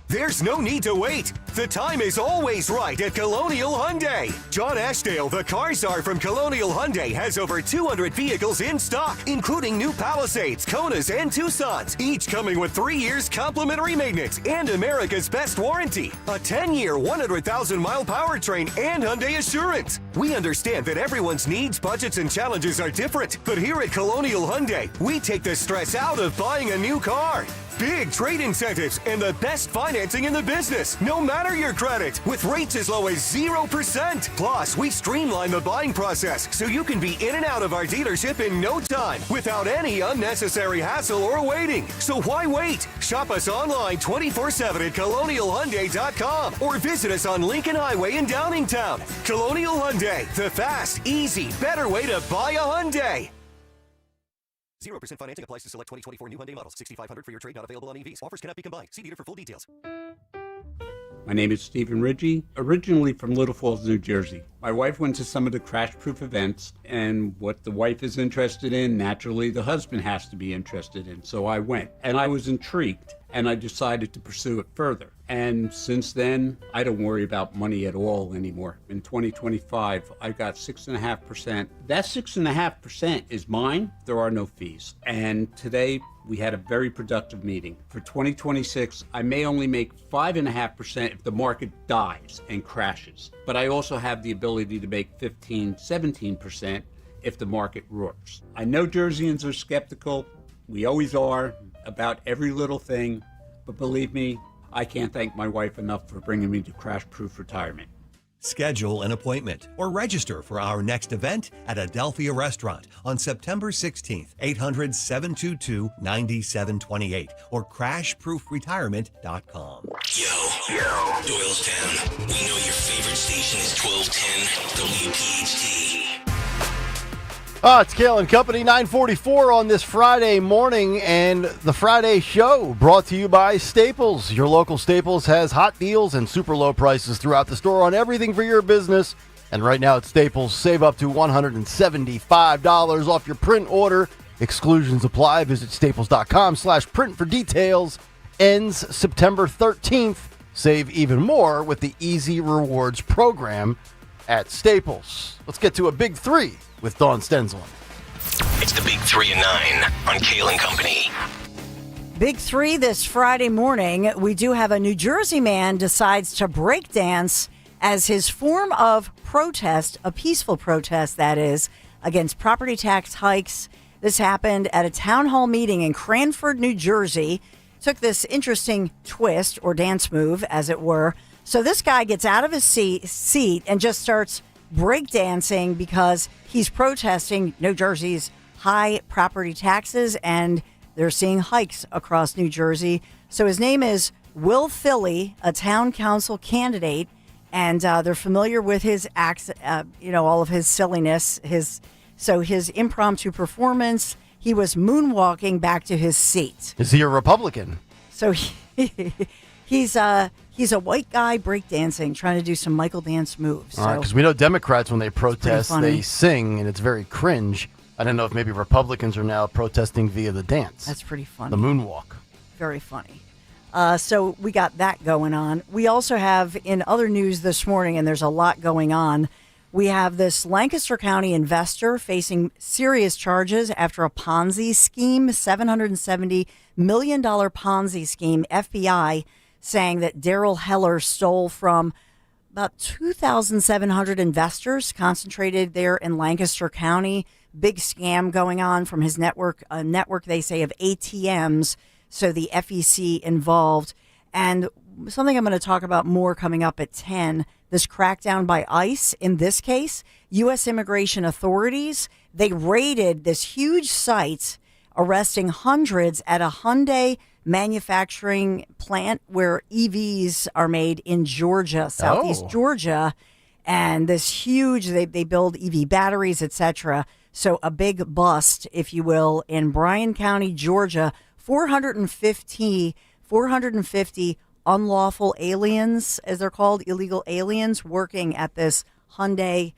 There's no need to wait. The time is always right at Colonial Hyundai. John Ashdale, the car czar from Colonial Hyundai, has over 200 vehicles in stock, including new Palisades, Konas, and Tucsons, each coming with 3 years complimentary maintenance and America's best warranty, a 10-year, 100,000-mile powertrain, and Hyundai Assurance. We understand that everyone's needs, budgets, and challenges are different, but here at Colonial Hyundai, we take the stress out of buying a new car. Big trade incentives and the best financing in the business, no matter your credit, with rates as low as 0%. Plus, we streamline the buying process so you can be in and out of our dealership in no time without any unnecessary hassle or waiting. So why wait? Shop us online 24/7 at colonialhyundai.com or visit us on Lincoln Highway in Downingtown. Colonial Hyundai, the fast, easy, better way to buy a Hyundai. 0% financing applies to select 2024 new Hyundai models. 6500 for your trade not available on EVs. Offers cannot be combined. See dealer for full details. My name is Stephen Ridgey, originally from Little Falls, New Jersey. My wife went to some of the crash-proof events, and what the wife is interested in, naturally the husband has to be interested in. So I went, and I was intrigued, and I decided to pursue it further. And since then, I don't worry about money at all anymore. In 2025, I got 6.5%. That 6.5% is mine. There are no fees. And today, we had a very productive meeting. For 2026, I may only make 5.5% if the market dies and crashes. But I also have the ability to make 15, 17% if the market roars. I know Jerseyans are skeptical. We always are about every little thing. But believe me, I can't thank my wife enough for bringing me to crash-proof retirement. Schedule an appointment or register for our next event at Adelphia Restaurant on September 16th, 800-722-9728 or crashproofretirement.com. Yo, Doylestown. We know your favorite station is 1210 WPHT. It's Kayal and Company, 9:44 on this Friday morning, and the Friday show brought to you by Staples. Your local Staples has hot deals and super low prices throughout the store on everything for your business. And right now at Staples, save up to $175 off your print order. Exclusions apply. Visit staples.com/print for details. Ends September 13th. Save even more with the Easy Rewards program at Staples. Let's get to a big three with Dawn Stensland. It's the Big 3 and 9 on Kayal and Company. Big three this Friday morning. We do have a New Jersey man decides to break dance as his form of protest, a peaceful protest that is, against property tax hikes. This happened at a town hall meeting in Cranford, New Jersey. Took this interesting twist or dance move, as it were. So this guy gets out of his seat and just starts breakdancing because he's protesting New Jersey's high property taxes, and they're seeing hikes across New Jersey. So his name is Will Philly, a town council candidate, and they're familiar with his acts, all of his silliness, his impromptu performance. He was moonwalking back to his seat. Is he a Republican? So he's a white guy breakdancing, trying to do some Michael dance moves. All right, because we know Democrats, when they protest, funny. they sing, and it's very cringe. I don't know if maybe Republicans are now protesting via the dance. That's pretty funny. The moonwalk. Very funny. So we got that going on. We also have, in other news this morning, and there's a lot going on, we have this Lancaster County investor facing serious charges after a Ponzi scheme, $770 million Ponzi scheme. FBI saying that Daryl Heller stole from about 2,700 investors concentrated there in Lancaster County. Big scam going on from his network, a network, they say, of ATMs. So the FEC involved. And something I'm going to talk about more coming up at 10, this crackdown by ICE. In this case, U.S. immigration authorities, they raided this huge site, arresting hundreds at a Hyundai manufacturing plant where EVs are made in Georgia, Southeast Georgia. And this huge, they build EV batteries, etc. So a big bust, if you will, in Bryan County, Georgia. 450 unlawful aliens, as they're called, illegal aliens, working at this Hyundai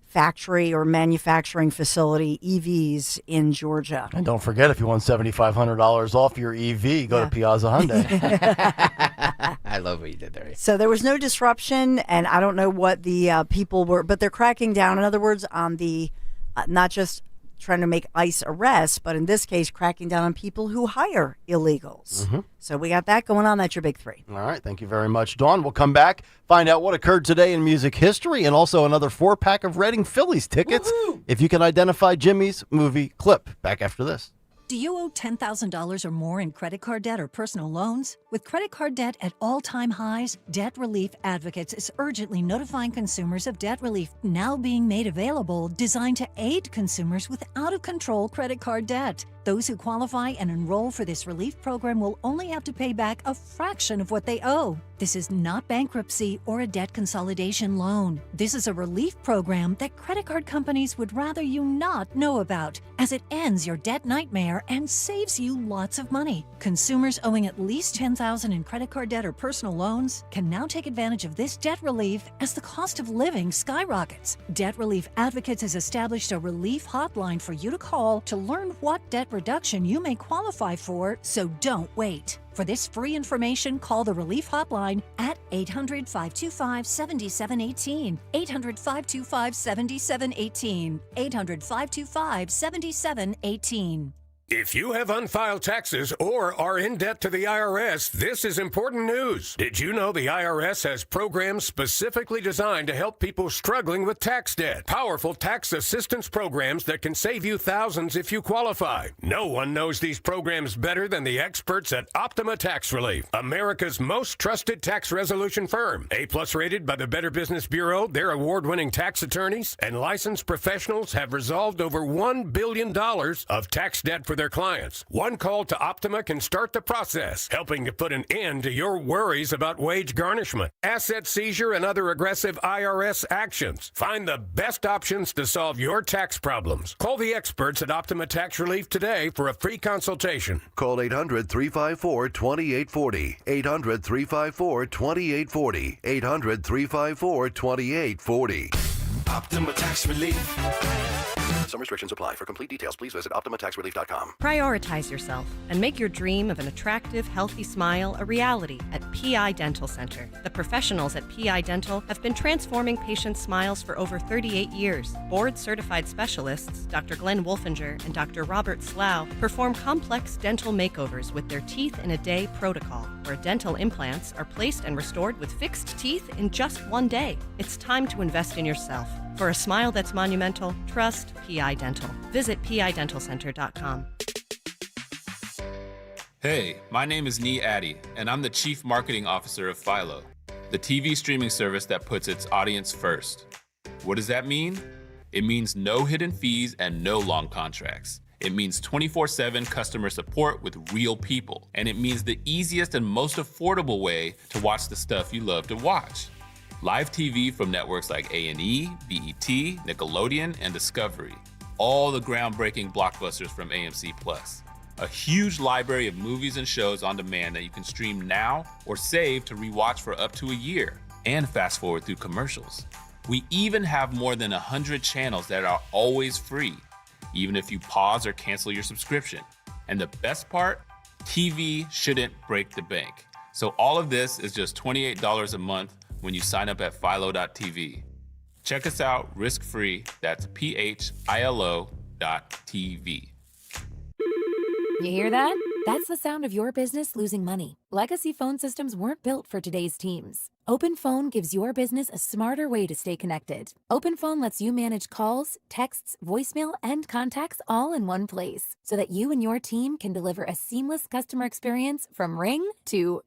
factory or manufacturing facility, EVs in Georgia. And don't forget, if you want $7,500 off your EV, go to Piazza Hyundai. I love what you did there. So there was no disruption, and I don't know what the people were, but they're cracking down, in other words, on the not just trying to make ICE arrests, but in this case, cracking down on people who hire illegals. Mm-hmm. So we got that going on. That's your big three. All right. Thank you very much, Dawn. We'll come back, find out what occurred today in music history, and also another 4-pack of Reading Phillies tickets. Woo-hoo! If you can identify Jimmy's movie clip. Back after this. Do you owe $10,000 or more in credit card debt or personal loans? With credit card debt at all-time highs, Debt Relief Advocates is urgently notifying consumers of debt relief now being made available, designed to aid consumers with out-of-control credit card debt. Those who qualify and enroll for this relief program will only have to pay back a fraction of what they owe. This is not bankruptcy or a debt consolidation loan. This is a relief program that credit card companies would rather you not know about, as it ends your debt nightmare and saves you lots of money. Consumers owing at least $10,000 in credit card debt or personal loans can now take advantage of this debt relief as the cost of living skyrockets. Debt Relief Advocates has established a relief hotline for you to call to learn what debt reduction you may qualify for, so don't wait. For this free information, call the Relief Hotline at 800-525-7718. 800-525-7718. 800-525-7718. If you have unfiled taxes or are in debt to the IRS, this is important news. Did you know the IRS has programs specifically designed to help people struggling with tax debt? Powerful tax assistance programs that can save you thousands if you qualify. No one knows these programs better than the experts at Optima Tax Relief, America's most trusted tax resolution firm. A-plus rated by the Better Business Bureau, their award-winning tax attorneys and licensed professionals have resolved over $1 billion of tax debt for their clients. One call to Optima can start the process, helping to put an end to your worries about wage garnishment, asset seizure, and other aggressive IRS actions. Find the best options to solve your tax problems. Call the experts at Optima Tax Relief today for a free consultation. Call 800-354-2840. 800-354-2840. 800-354-2840. Optima Tax Relief. Some restrictions apply. For complete details, please visit OptimaTaxRelief.com. Prioritize yourself and make your dream of an attractive, healthy smile a reality at PI Dental Center. The professionals at PI Dental have been transforming patients' smiles for over 38 years. Board-certified specialists, Dr. Glenn Wolfinger and Dr. Robert Slough, perform complex dental makeovers with their Teeth in a Day protocol, where dental implants are placed and restored with fixed teeth in just 1 day. It's time to invest in yourself. For a smile that's monumental, trust PI Dental. Visit PIDentalCenter.com. Hey, my name is Nee Addy, and I'm the Chief Marketing Officer of Philo, the TV streaming service that puts its audience first. What does that mean? It means no hidden fees and no long contracts. It means 24/7 customer support with real people. And it means the easiest and most affordable way to watch the stuff you love to watch. Live TV from networks like A&E, BET, Nickelodeon, and Discovery. All the groundbreaking blockbusters from AMC+. A huge library of movies and shows on demand that you can stream now or save to rewatch for up to a year, and fast forward through commercials. We even have more than 100 channels that are always free, even if you pause or cancel your subscription. And the best part? TV shouldn't break the bank. So all of this is just $28 a month when you sign up at philo.tv. Check us out risk-free. That's philo.tv. You hear that? That's the sound of your business losing money. Legacy phone systems weren't built for today's teams. Open Phone gives your business a smarter way to stay connected. Open Phone lets you manage calls, texts, voicemail, and contacts all in one place, so that you and your team can deliver a seamless customer experience from ring to...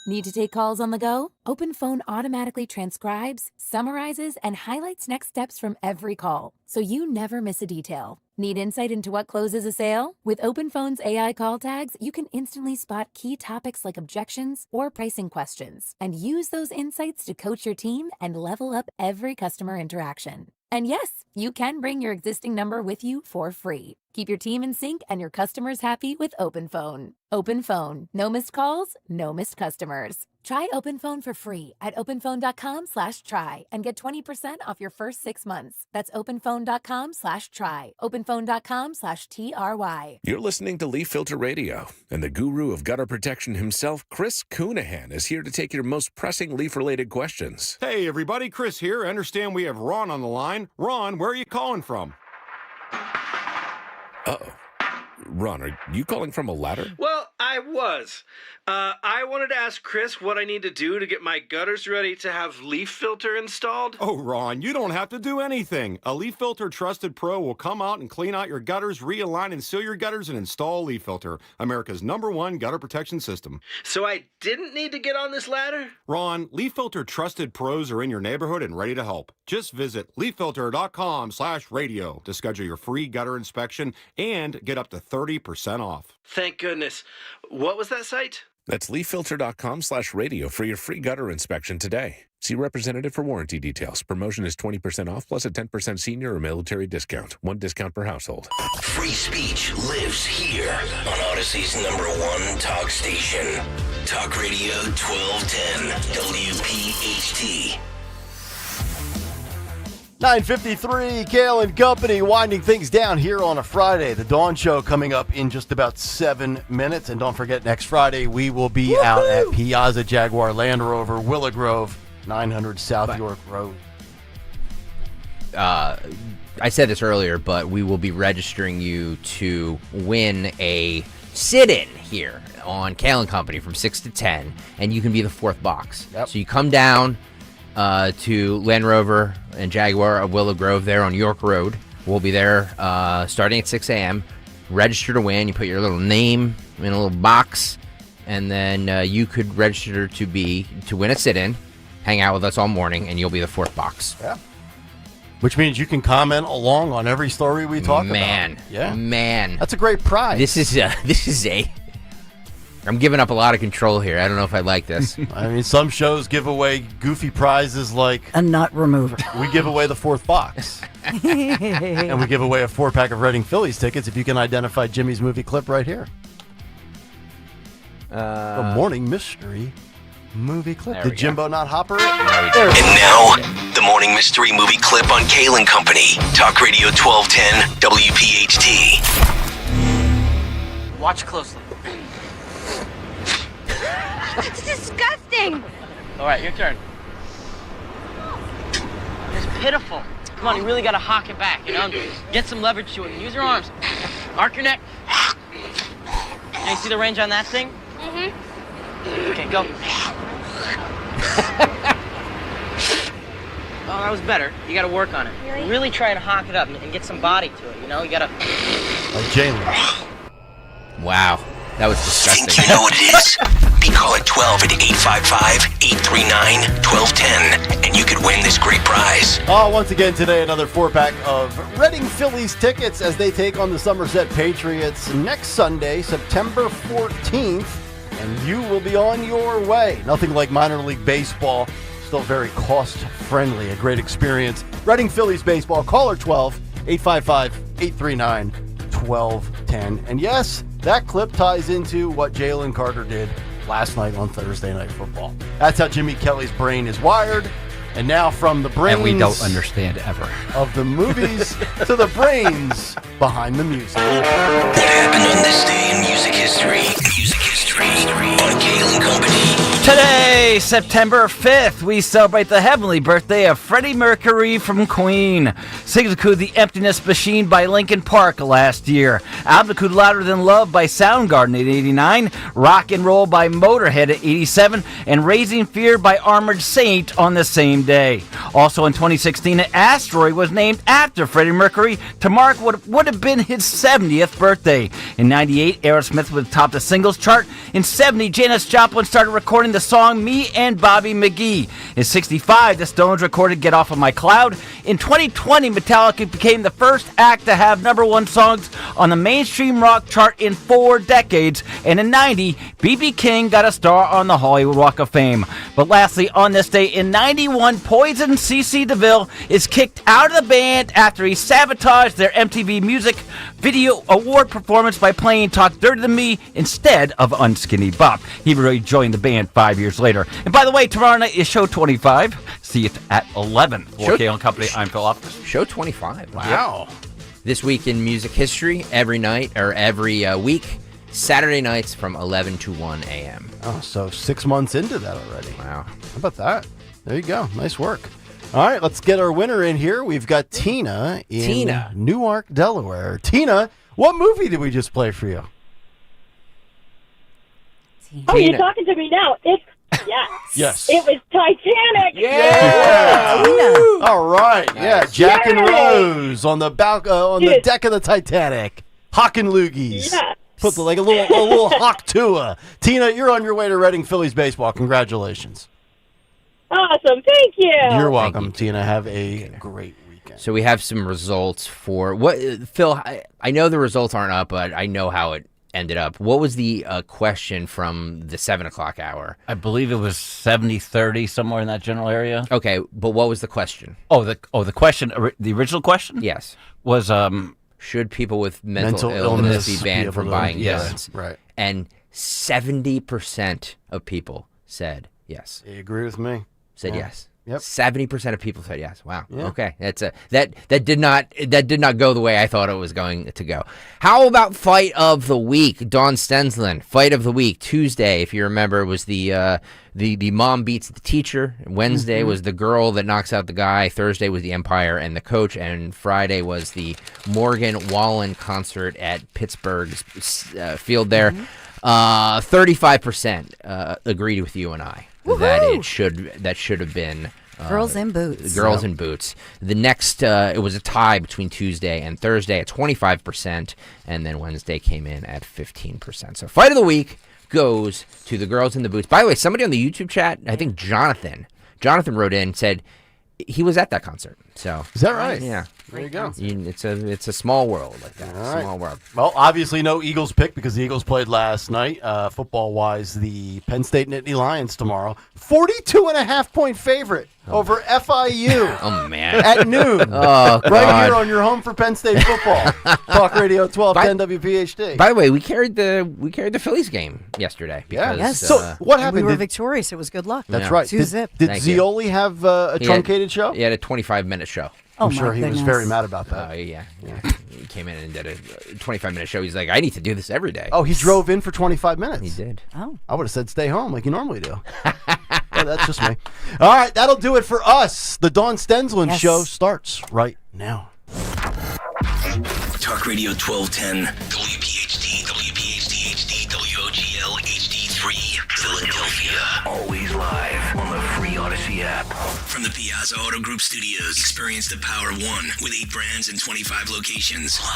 Need to take calls on the go? Open Phone automatically transcribes, summarizes, and highlights next steps from every call, so you never miss a detail. Need insight into what closes a sale? With Open Phone's AI call tags, you can instantly spot key topics like objections or pricing questions, and use those insights to coach your team and level up every customer interaction. And yes, you can bring your existing number with you for free. Keep your team in sync and your customers happy with Open Phone. Open Phone. No missed calls, no missed customers. Try Open Phone for free at openphone.com/try and get 20% off your first 6 months. That's openphone.com/try. openphone.com/TRY. You're listening to Leaf Filter Radio, and the guru of gutter protection himself, Chris Coonahan, is here to take your most pressing leaf-related questions. Hey, everybody. Chris here. I understand we have Ron on the line. Ron, where are you calling from? Uh-oh. Ron, are you calling from a ladder? Well, I was. I wanted to ask Chris what I need to do to get my gutters ready to have Leaf Filter installed. Oh, Ron, you don't have to do anything. A Leaf Filter Trusted Pro will come out and clean out your gutters, realign and seal your gutters, and install Leaf Filter, America's #1 gutter protection system. So I didn't need to get on this ladder? Ron, Leaf Filter Trusted Pros are in your neighborhood and ready to help. Just visit leaffilter.com/radio to schedule your free gutter inspection and get up to 30% off. Thank goodness. What was that site? That's leaffilter.com/radio for your free gutter inspection today. See representative for warranty details. Promotion is 20% off plus a 10% senior or military discount. 1 discount per household. Free speech lives here on Odyssey's #1 talk station. Talk Radio 1210 WPHT. 9:53, Kayal and Company winding things down here on a Friday. The Dawn Show coming up in just about 7 minutes. And don't forget, next Friday we will be out at Piazza Jaguar Land Rover, Willow Grove, 900 South York Road. I said this earlier, but we will be registering you to win a sit-in here on Kayal and Company from 6 to 10, and you can be the fourth box. Yep. So you come down to Land Rover and Jaguar of Willow Grove there on York Road. We'll be there starting at 6 a.m. Register to win. You put your little name in a little box, and then you could register to win a sit-in, hang out with us all morning, and you'll be the fourth box. Yeah. Which means you can comment along on every story we talk about. Man. That's a great prize. This is I'm giving up a lot of control here. I don't know if I like this. I mean, some shows give away goofy prizes like a nut remover. We give away the fourth box. And we give away a 4-pack of Reading Phillies tickets if you can identify Jimmy's movie clip right here. The morning mystery movie clip. Did Jimbo not hopper it? And now, the morning mystery movie clip on Kayal and Company. Talk Radio 1210 WPHT. Watch closely. It's disgusting. All right, your turn. It's pitiful. Come on, you really got to hawk it back, you know? Get some leverage to it. Use your arms. Arc your neck. You see the range on that thing? Mm-hmm. Okay, go. Oh, that was better. You got to work on it. Really try to hawk it up and get some body to it, you know? You got to... Jalen. Wow. That was disgusting. Think you know what it is? Be call at 12 at 855-839-1210, and you could win this great prize. Once again today, another 4-pack of Reading Phillies tickets as they take on the Somerset Patriots next Sunday, September 14th, and you will be on your way. Nothing like minor league baseball, still very cost-friendly, a great experience. Reading Phillies baseball, caller 12, 855-839-1210. And yes, that clip ties into what Jalen Carter did last night on Thursday Night Football. That's how Jimmy Kelly's brain is wired. And now from the brains... And we don't understand ever. ...of the movies to the brains behind the music. What happened on this day in music history? Music history on Kayal and Company. Today, September 5th, we celebrate the heavenly birthday of Freddie Mercury from Queen. Sings include The Emptiness Machine by Linkin Park last year. Album include Louder Than Love by Soundgarden at 89, Rock and Roll by Motorhead at 87, and Raising Fear by Armored Saint on the same day. Also in 2016, an asteroid was named after Freddie Mercury to mark what would have been his 70th birthday. In 98, Aerosmith would top the singles chart. In 70, Janis Joplin started recording the song Me and Bobby McGee. In 65, the Stones recorded Get Off of My Cloud. In 2020, Metallica became the first act to have #1 songs on the mainstream rock chart in 4 decades. And in 90, B.B. King got a star on the Hollywood Walk of Fame. But lastly, on this day in 91, Poison C.C. DeVille is kicked out of the band after he sabotaged their MTV Music Video Award performance by playing Talk Dirty to Me instead of Unskinny Bop. He rejoined the band 5 years later. And by the way, tomorrow night is show 25. See it at 11. For Kayal and Company, I'm Phil Optus. Show 25. Wow. This week in music history, every night or every week, Saturday nights from 11 to 1 a.m. Oh, so 6 months into that already. Wow. How about that? There you go. Nice work. All right, let's get our winner in here. We've got Tina in Newark, Delaware. Tina, what movie did we just play for you? Oh, you're talking to me now. It's Yes. It was Titanic. Yeah. All right. Yeah. Jack and Rose on the the deck of the Titanic. Hawking loogies. Yeah. Put a little hawk to her. Tina, you're on your way to Reading Phillies baseball. Congratulations. Awesome. Thank you. You're welcome, Tina. Have a great weekend. So we have some results for what Phil. I know the results aren't up, but I know how it ended up. What was the question from the 7 o'clock hour? I believe it was 70-30, somewhere in that general area. Okay, but what was the question? The question, the original question? Yes. Was should people with mental illness be banned from buying guns? Right. And 70% of people said yes. You agree with me? Said yes. Yep. 70% of people said yes. Wow. Yeah. Okay. That did not go the way I thought it was going to go. How about fight of the week? Dawn Stensland, fight of the week. Tuesday, if you remember, was the mom beats the teacher. Wednesday was the girl that knocks out the guy. Thursday was the Empire and the coach. And Friday was the Morgan Wallen concert at Pittsburgh's field there. 35% agreed with you and I. Woohoo! That should have been Girls in Boots. Girls in Boots. The next, it was a tie between Tuesday and Thursday at 25%, and then Wednesday came in at 15%. So fight of the week goes to the Girls in the Boots. By the way, somebody on the YouTube chat, I think Jonathan wrote in and said he was at that concert. So is that right? Yeah. There you go. It's a small world like that. All right. Small world. Well, obviously no Eagles pick because the Eagles played last night. Football-wise, the Penn State Nittany Lions tomorrow. 42.5-point favorite over FIU. Oh, man. At noon. Oh, God. Right here on your home for Penn State football. Talk Radio 1210 WPHT. By the way, we carried the Phillies game yesterday. Because, Yes. So what happened? We were victorious. It was good luck. That's right. 2-zip. Did Zioli have a truncated show? He had a 25-minute show. I'm sure he was very mad about that. Yeah. He came in and did a 25-minute show. He's like, I need to do this every day. Oh, he drove in for 25 minutes? He did. Oh. I would have said stay home like you normally do. Well, that's just me. All right, that'll do it for us. The Dawn Stensland Show starts right now. Talk Radio 1210, WPHT, WPHT HD, WOGL HD3, Philadelphia. Always live on the free Odyssey app. From the Piazza Auto Group Studios, experience the Power of One with 8 brands and 25 locations. Live